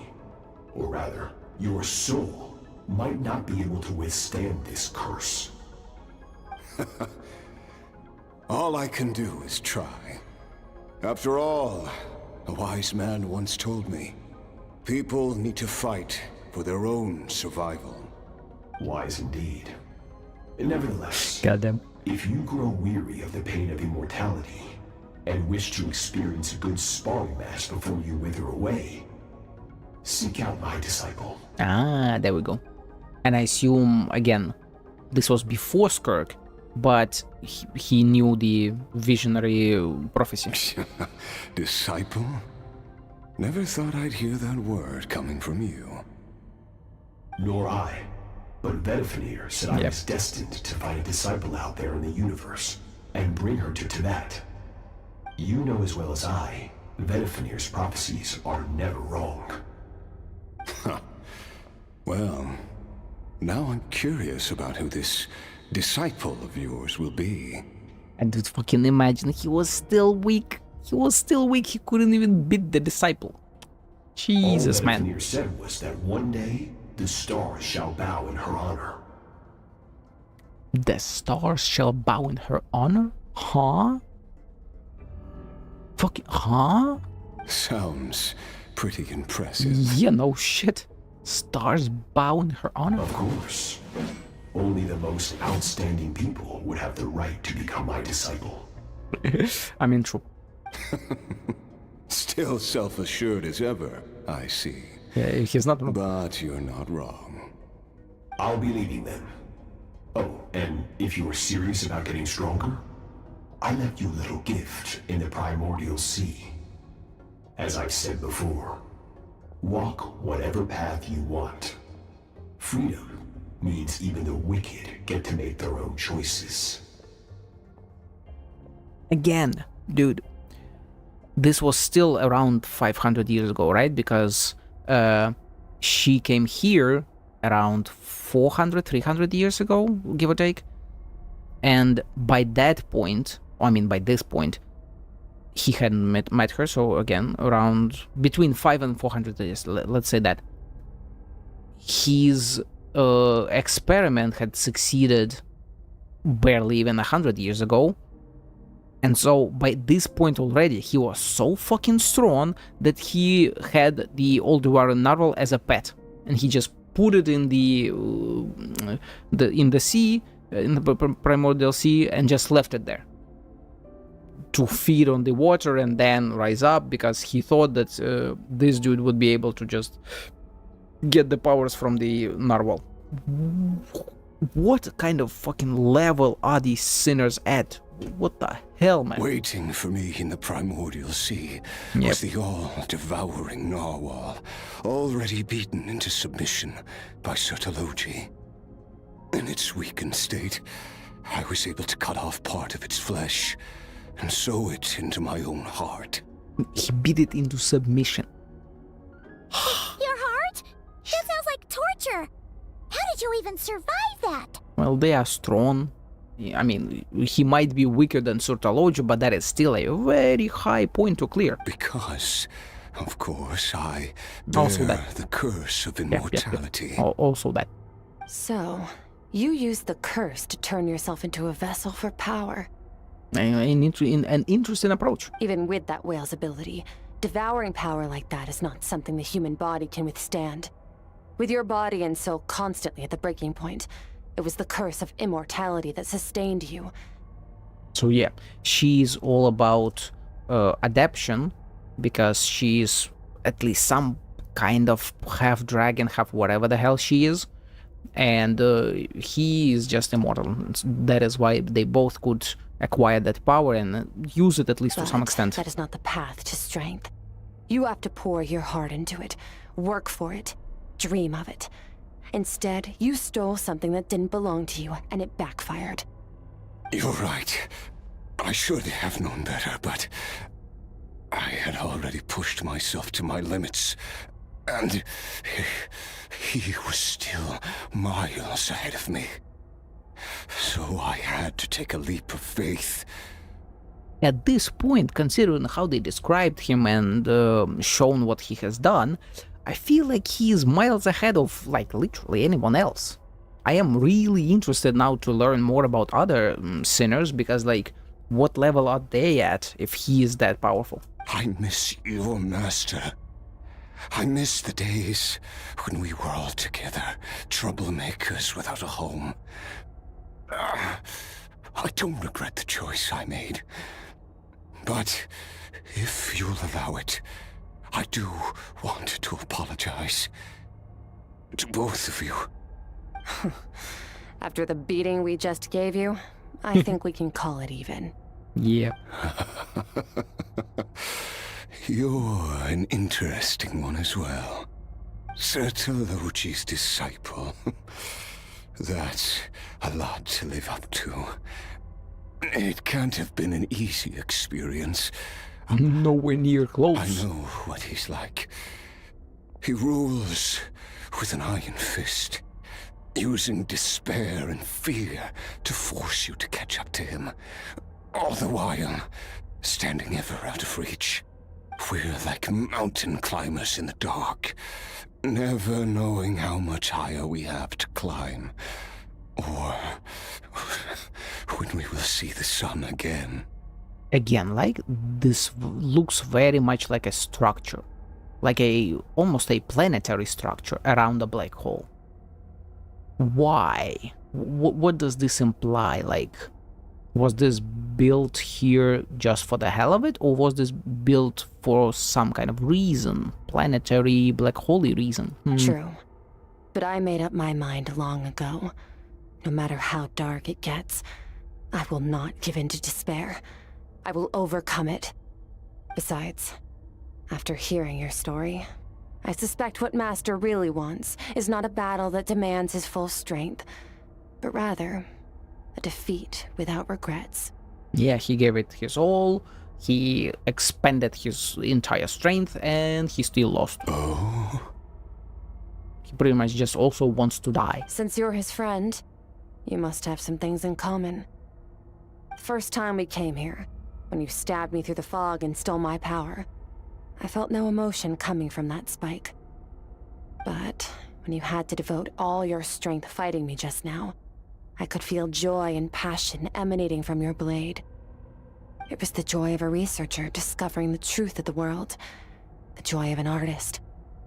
or rather, your soul, might not be able to withstand this curse. All I can do is try. After all, a wise man once told me, people need to fight for their own survival. Wise indeed. Nevertheless, Goddamn. If you grow weary of the pain of immortality, and wish to experience a good sparring match before you wither away, seek out my disciple. There we go. And I assume, again, this was before Skirk, but he knew the visionary prophecy. Disciple? Never thought I'd hear that word coming from you. Nor I. But Betwixt said I was destined to find a disciple out there in the universe, and bring her to Tibet. You know as well as I, Betwixt's prophecies are never wrong. Well, now I'm curious about who this disciple of yours will be. And dude, fucking imagine, he was still weak. He was still weak, he couldn't even beat the disciple. Jesus, All man. Betwixt said was that one day, the stars shall bow in her honor. The stars shall bow in her honor? Huh? Fucking, huh? Sounds pretty impressive. Yeah, no shit. Stars bow in her honor? Of course. Only the most outstanding people would have the right to become my disciple. I mean, true. Still self-assured as ever, I see. Yeah, he's not wrong. But you're not wrong. I'll be leaving then. Oh, and if you are serious about getting stronger, I left you a little gift in the primordial sea. As I've said before, walk whatever path you want. Freedom means even the wicked get to make their own choices. Again, dude, this was still around 500 years ago, right? Because she came here around 400, 300 years ago, give or take. And by that point, I mean by this point, he hadn't met her, so again, around between 500 and 400 years, let's say that. His experiment had succeeded barely even 100 years ago. And so by this point already, he was so fucking strong that he had the old Warren Narwhal as a pet. And he just put it in the sea, in the primordial sea, and just left it there to feed on the water and then rise up, because he thought that this dude would be able to just get the powers from the narwhal. What kind of fucking level are these sinners at? What the hell, man? Waiting for me in the primordial sea was the all-devouring narwhal, already beaten into submission by Sertologi. In its weakened state, I was able to cut off part of its flesh and sew it into my own heart. He beat it into submission. Your heart? That sounds like torture. How did you even survive that? Well, they are strong. I mean, he might be weaker than Sertologi, but that is still a very high point to clear. Because, of course, I bear the curse of immortality. Also that. So, you used the curse to turn yourself into a vessel for power. An interesting approach. Even with that whale's ability, devouring power like that is not something the human body can withstand. With your body and soul constantly at the breaking point, it was the curse of immortality that sustained you. So yeah, she's all about adaptation, because she's at least some kind of half dragon, half whatever the hell she is, and he is just immortal. That is why they both could acquire that power and use it, at least to some extent. That is not the path to strength. You have to pour your heart into it, work for it, dream of it. Instead, you stole something that didn't belong to you, and it backfired. You're right. I should have known better, but I had already pushed myself to my limits, and he was still miles ahead of me. So I had to take a leap of faith. At this point, considering how they described him and shown what he has done, I feel like he is miles ahead of, like, literally anyone else. I am really interested now to learn more about other sinners, because, like, what level are they at if he is that powerful? I miss your master. I miss the days when we were all together, troublemakers without a home. I don't regret the choice I made. But if you'll allow it, I do want to apologize. To both of you. After the beating we just gave you, I think we can call it even. Yeah. You're an interesting one as well. Sertologi's disciple. That's a lot to live up to. It can't have been an easy experience. Nowhere near close. I know what he's like. He rules with an iron fist, using despair and fear to force you to catch up to him, all the while standing ever out of reach. We're like mountain climbers in the dark, never knowing how much higher we have to climb, or when we will see the sun again. Again, like, this looks very much like a structure, like almost a planetary structure around a black hole. Why? What does this imply? Like, was this built here just for the hell of it, or was this built for some kind of reason, planetary, black hole-y reason? True, but I made up my mind long ago. No matter how dark it gets, I will not give in to despair. I will overcome it. Besides, after hearing your story, I suspect what Master really wants is not a battle that demands his full strength, but rather a defeat without regrets. Yeah, he gave it his all, he expended his entire strength, and he still lost. Oh? He pretty much just also wants to die. Since you're his friend, you must have some things in common. First time we came here, when you stabbed me through the fog and stole my power, I felt no emotion coming from that spike. But when you had to devote all your strength fighting me just now, I could feel joy and passion emanating from your blade. It was the joy of a researcher discovering the truth of the world, the joy of an artist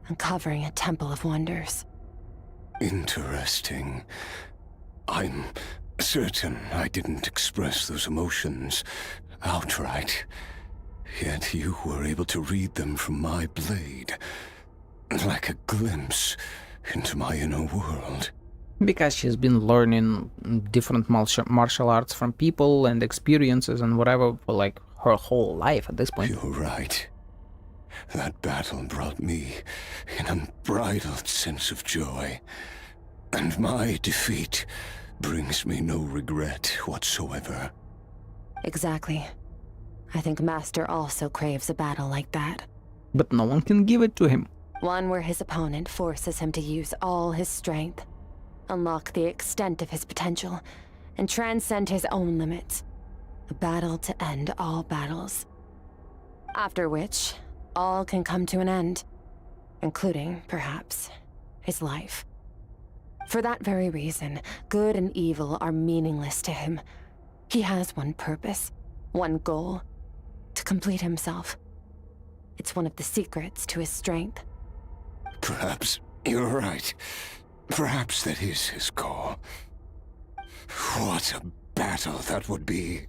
uncovering a temple of wonders. Interesting. I'm certain I didn't express those emotions outright. Yet you were able to read them from my blade, like a glimpse into my inner world. Because she's been learning different martial arts from people and experiences and whatever for like her whole life at this point. You're right. That battle brought me an unbridled sense of joy, and my defeat brings me no regret whatsoever. Exactly. I think Master also craves a battle like that. But no one can give it to him. One where his opponent forces him to use all his strength, unlock the extent of his potential, and transcend his own limits. A battle to end all battles. After which, all can come to an end, including, perhaps, his life. For that very reason, good and evil are meaningless to him. He has one purpose, one goal: to complete himself. It's one of the secrets to his strength. Perhaps you're right. Perhaps that is his goal. What a battle that would be.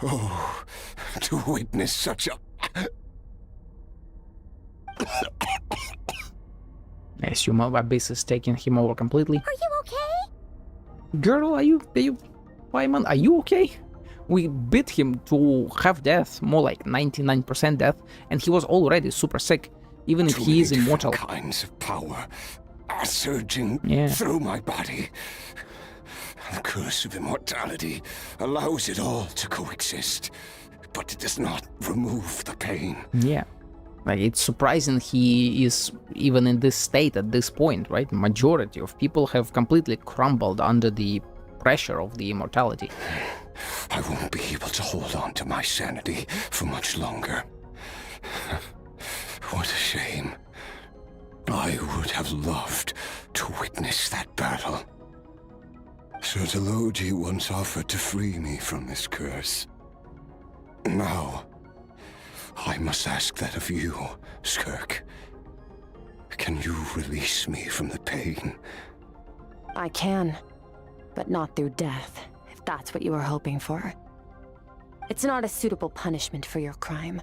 Oh, to witness such a... I assume Abyss is taking him over completely. Are you okay? Girl, Wyman, are you okay? We beat him to half death, more like 99% death, and he was already super sick, even if he is immortal. Kinds of power are surging through my body. The curse of immortality allows it all to coexist, but it does not remove the pain. Yeah. Like, it's surprising he is even in this state at this point, right? Majority of people have completely crumbled under the pressure of the immortality. I won't be able to hold on to my sanity for much longer. What a shame. I would have loved to witness that battle. Sir Delogi once offered to free me from this curse. Now, I must ask that of you, Skirk. Can you release me from the pain? I can, but not through death, if that's what you were hoping for. It's not a suitable punishment for your crime.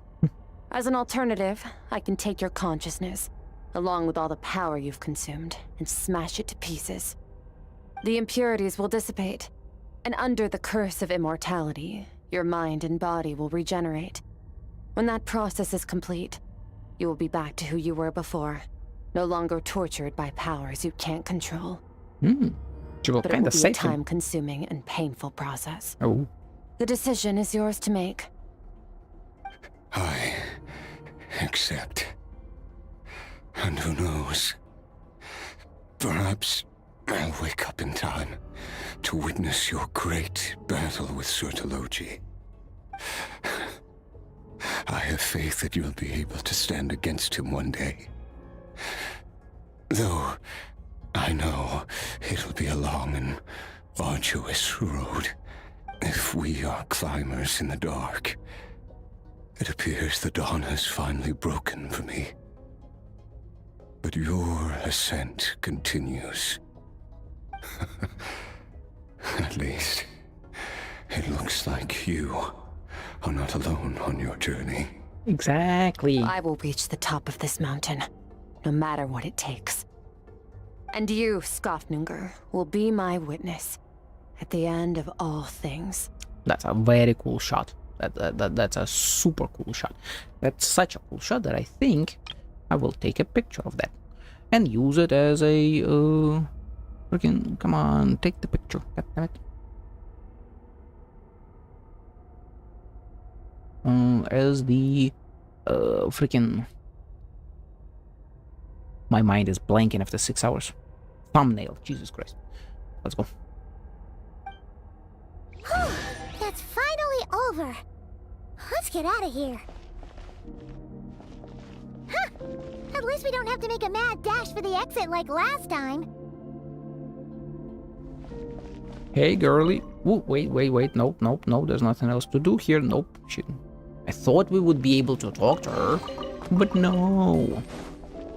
As an alternative, I can take your consciousness, along with all the power you've consumed, and smash it to pieces. The impurities will dissipate, and under the curse of immortality, your mind and body will regenerate. When that process is complete, you will be back to who you were before, no longer tortured by powers you can't control. She will but it will be a time-consuming and painful process. Oh. The decision is yours to make. I accept. And who knows? Perhaps I'll wake up in time to witness your great battle with Sir Delogi. I have faith that you'll be able to stand against him one day. Though I know it'll be a long and arduous road. If we are climbers in the dark, it appears the dawn has finally broken for me. But your ascent continues. At least, it looks like you are not alone on your journey. Exactly. I will reach the top of this mountain, no matter what it takes. And you, Skofnunger, will be my witness at the end of all things. That's a very cool shot. That's a super cool shot. That's such a cool shot that I think I will take a picture of that and use it as a freaking, come on, take the picture. God damn it. As the freaking, my mind is blanking after 6 hours. Thumbnail, Jesus Christ. Let's go. That's finally over. Let's get out of here. Huh! At least we don't have to make a mad dash for the exit like last time. Hey, girly. Ooh, wait. Nope. There's nothing else to do here. Nope. I thought we would be able to talk to her, but no.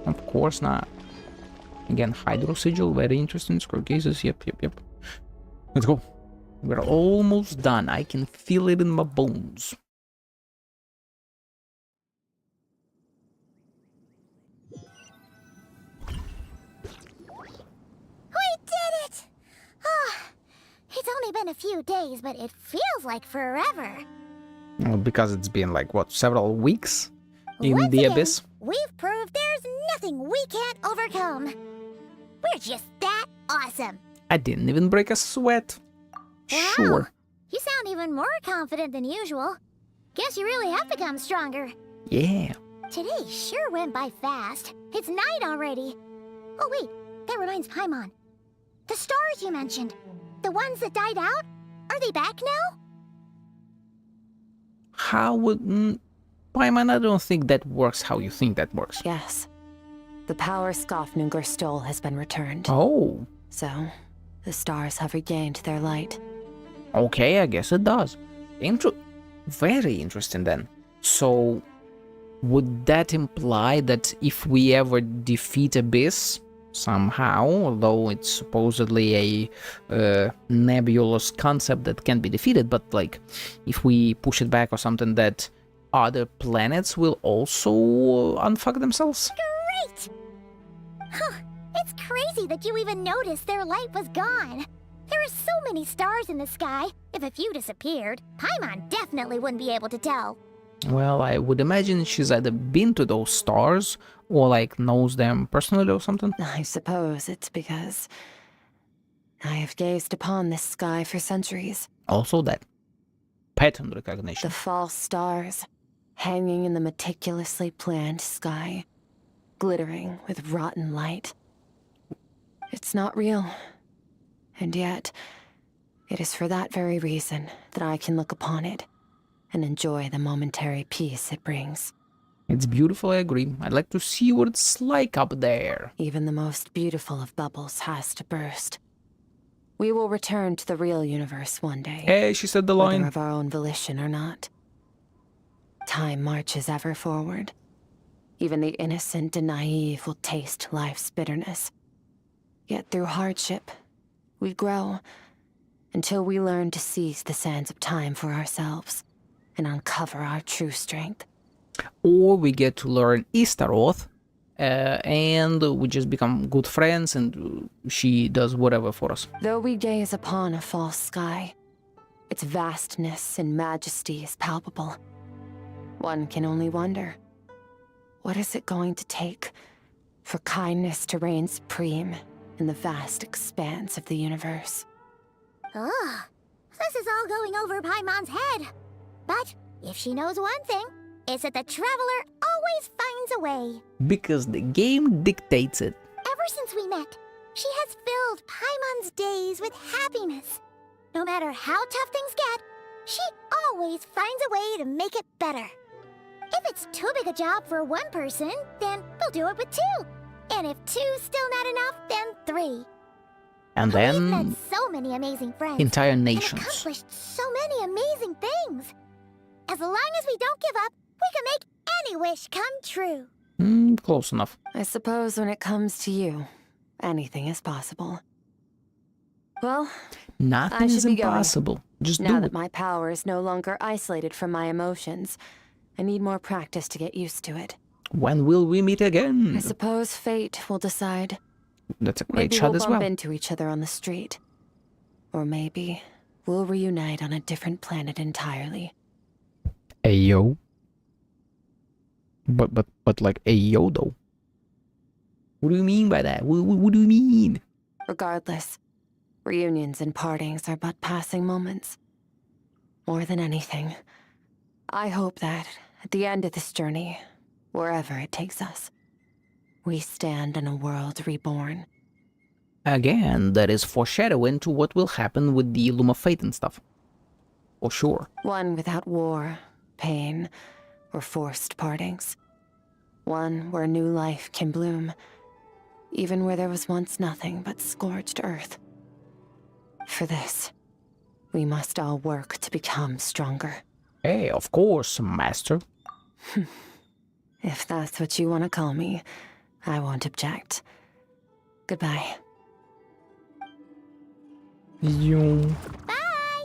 Of course not. Again, Hydro Sigil, very interesting. Skirk Gazes, yep. Let's go. We're almost done. I can feel it in my bones. We did it! Oh, it's only been a few days, but it feels like forever. Well, because it's been like, what, several weeks in Once the again, abyss? We've proved there's nothing we can't overcome. We're just that awesome. I didn't even break a sweat. Wow. Sure. You sound even more confident than usual. Guess you really have become stronger. Yeah. Today sure went by fast. It's night already. Oh wait, that reminds Paimon. The stars you mentioned, the ones that died out, are they back now? How would... Paimon, I don't think that works how you think that works. Yes. The power Skafnungur stole has been returned. Oh. So, the stars have regained their light. Okay, I guess it does. Very interesting then. So, would that imply that if we ever defeat Abyss, somehow, although it's supposedly a nebulous concept that can be defeated, but like, if we push it back or something, that other planets will also unfuck themselves? Great! Huh, it's crazy that you even noticed their light was gone. There are so many stars in the sky. If a few disappeared, Paimon definitely wouldn't be able to tell. Well, I would imagine she's either been to those stars or like knows them personally or something. I suppose it's because I have gazed upon this sky for centuries. Also that. Pattern recognition. The false stars, hanging in the meticulously planned sky, glittering with rotten light. It's not real. And yet, it is for that very reason that I can look upon it and enjoy the momentary peace it brings. It's beautiful, I agree. I'd like to see what it's like up there. Even the most beautiful of bubbles has to burst. We will return to the real universe one day. Hey, she said the line. Whether of our own volition or not. Time marches ever forward. Even the innocent and naive will taste life's bitterness. Yet through hardship, we grow until we learn to seize the sands of time for ourselves and uncover our true strength. Or we get to learn Istaroth, and we just become good friends and she does whatever for us. Though we gaze upon a false sky, its vastness and majesty is palpable. One can only wonder, what is it going to take for kindness to reign supreme in the vast expanse of the universe? Ugh, this is all going over Paimon's head. But if she knows one thing, it's that the Traveler always finds a way. Because the game dictates it. Ever since we met, she has filled Paimon's days with happiness. No matter how tough things get, she always finds a way to make it better. If it's too big a job for one person, then we'll do it with two. And if two's still not enough, then three. And We've then met so many amazing friends. entire and nations. accomplished so many amazing things. As long as we don't give up, we can make any wish come true. Close enough. I suppose when it comes to you, anything is possible. Well, Nothing I should is be going. impossible. Just Now do that it. my power is no longer isolated from my emotions, I need more practice to get used to it. When will we meet again? I suppose fate will decide. That's a great Maybe shot we'll as bump well. into each other on the street. Or maybe we'll reunite on a different planet entirely. Ayo. But like ayo though. What do you mean by that? What do you mean? Regardless, reunions and partings are but passing moments. More than anything, I hope that at the end of this journey, wherever it takes us, we stand in a world reborn. Again, that is foreshadowing to what will happen with the Loom of Fate and stuff. For sure. One without war, pain, or forced partings. One where new life can bloom, even where there was once nothing but scorched earth. For this, we must all work to become stronger. Hey, of course, Master. If that's what you want to call me, I won't object. Goodbye. You. Bye!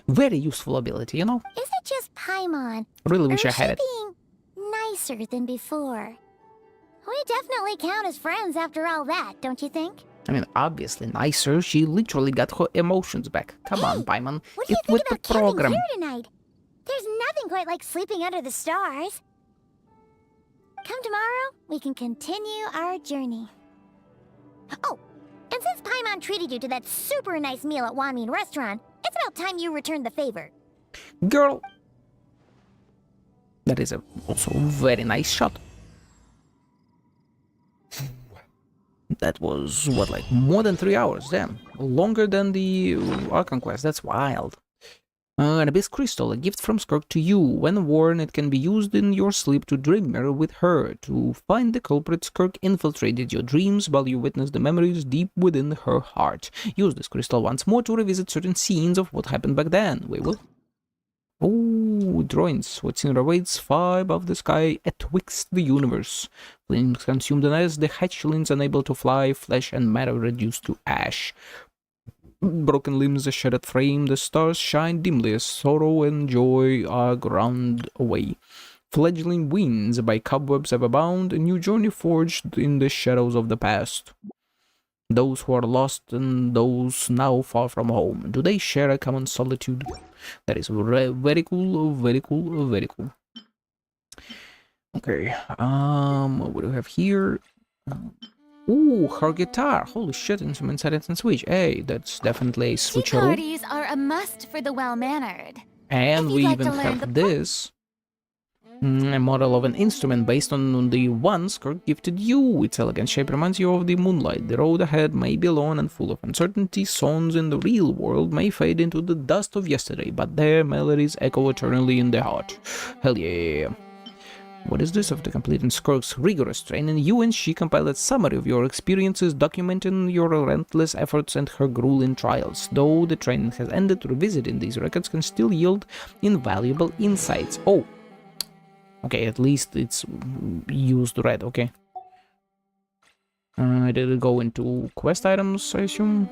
Very useful ability, you know? Is it just Paimon? Really Or wish I is had she it. being nicer than before? We definitely count as friends after all that, don't you think? I mean, obviously nicer. She literally got her emotions back. Come on, Paimon. What do you Get think with about the camping program. here tonight? There's nothing quite like sleeping under the stars. Come tomorrow, we can continue our journey. Oh, and since Paimon treated you to that super nice meal at Wanmin Restaurant, it's about time you returned the favor. Girl. That is also a very nice shot. That was, what, like more than 3 hours, damn. Longer than the Archon quest, that's wild. An Abyss Crystal, a gift from Skirk to you. When worn, it can be used in your sleep to dream mirror with her. To find the culprit, Skirk infiltrated your dreams while you witnessed the memories deep within her heart. Use this crystal once more to revisit certain scenes of what happened back then. Wait, what? Oh, drones. What scene awaits far above the sky, atwixt the universe. Flames consume the nest, the hatchlings unable to fly, flesh and matter reduced to ash. Broken limbs, a shattered frame, the stars shine dimly as sorrow and joy are ground away. Fledgling winds by cobwebs ever bound, a new journey forged in the shadows of the past. Those who are lost and those now far from home, do they share a common solitude? That is very cool, very cool, very cool. Okay, what do we have here? Ooh, her guitar. Holy shit, instrument settings and switch. Hey, that's definitely a Tea switcheroo. parties are a must for the well-mannered. And If we you'd like even to learn have this. A model of an instrument based on the one Skirk gifted you. Its elegant shape reminds you of the moonlight. The road ahead may be lone and full of uncertainty. Songs in the real world may fade into the dust of yesterday, but their melodies echo eternally in the heart. Hell yeah. What is this? After completing Skirk's rigorous training, you and she compiled a summary of your experiences, documenting your relentless efforts and her grueling trials. Though the training has ended, revisiting these records can still yield invaluable insights. Oh. Okay, at least it's used red, okay. Did it go into quest items, I assume?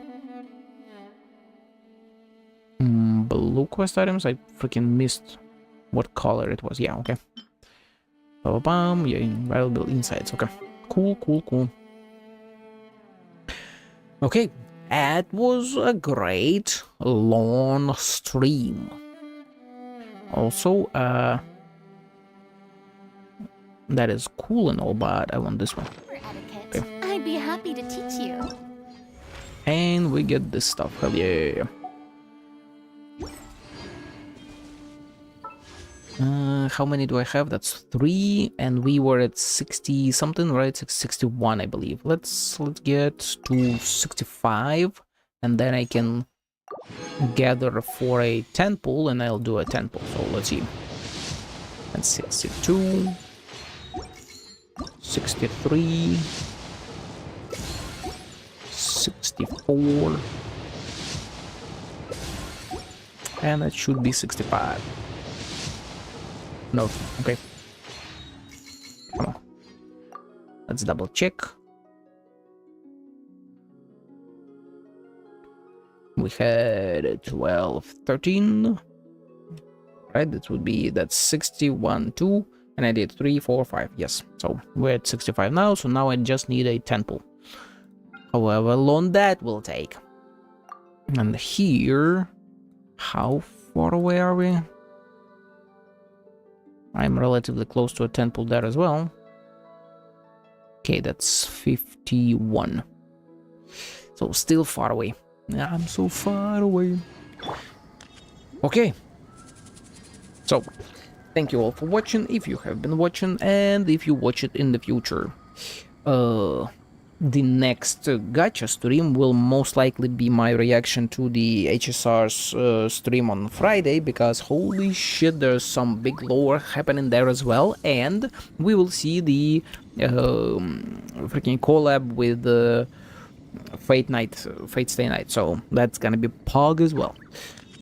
Blue quest items? I freaking missed what color it was. Yeah, okay. Ba-ba-bam. Yeah, invaluable insights, okay. Cool, cool, cool. Okay, that was a great long stream. Also, that is cool and all, but I want this one. Okay. I'd be happy to teach you. And we get this stuff. Hell yeah. How many do I have? That's 3, and we were at 60 something, right? 61, I believe. Let's get to 65, and then I can gather for a 10 pull, and I'll do a 10 pull. So let's see. That's 62. 63, 64, and that should be 65. No, okay. Come on. Let's double check. We had 12, 13. Right, that would be, that's 61, 2. And I did 3, 4, 5, yes. So we're at 65 now, so now I just need a 10 pull. However long that will take. And here, how far away are we? I'm relatively close to a 10 pull there as well. Okay, that's 51. So still far away. I'm so far away. Okay. So, thank you all for watching, if you have been watching, and if you watch it in the future. The next gacha stream will most likely be my reaction to the HSR's stream on Friday, because holy shit, there's some big lore happening there as well, and we will see the freaking collab with Fate Stay Night, so that's gonna be pog as well.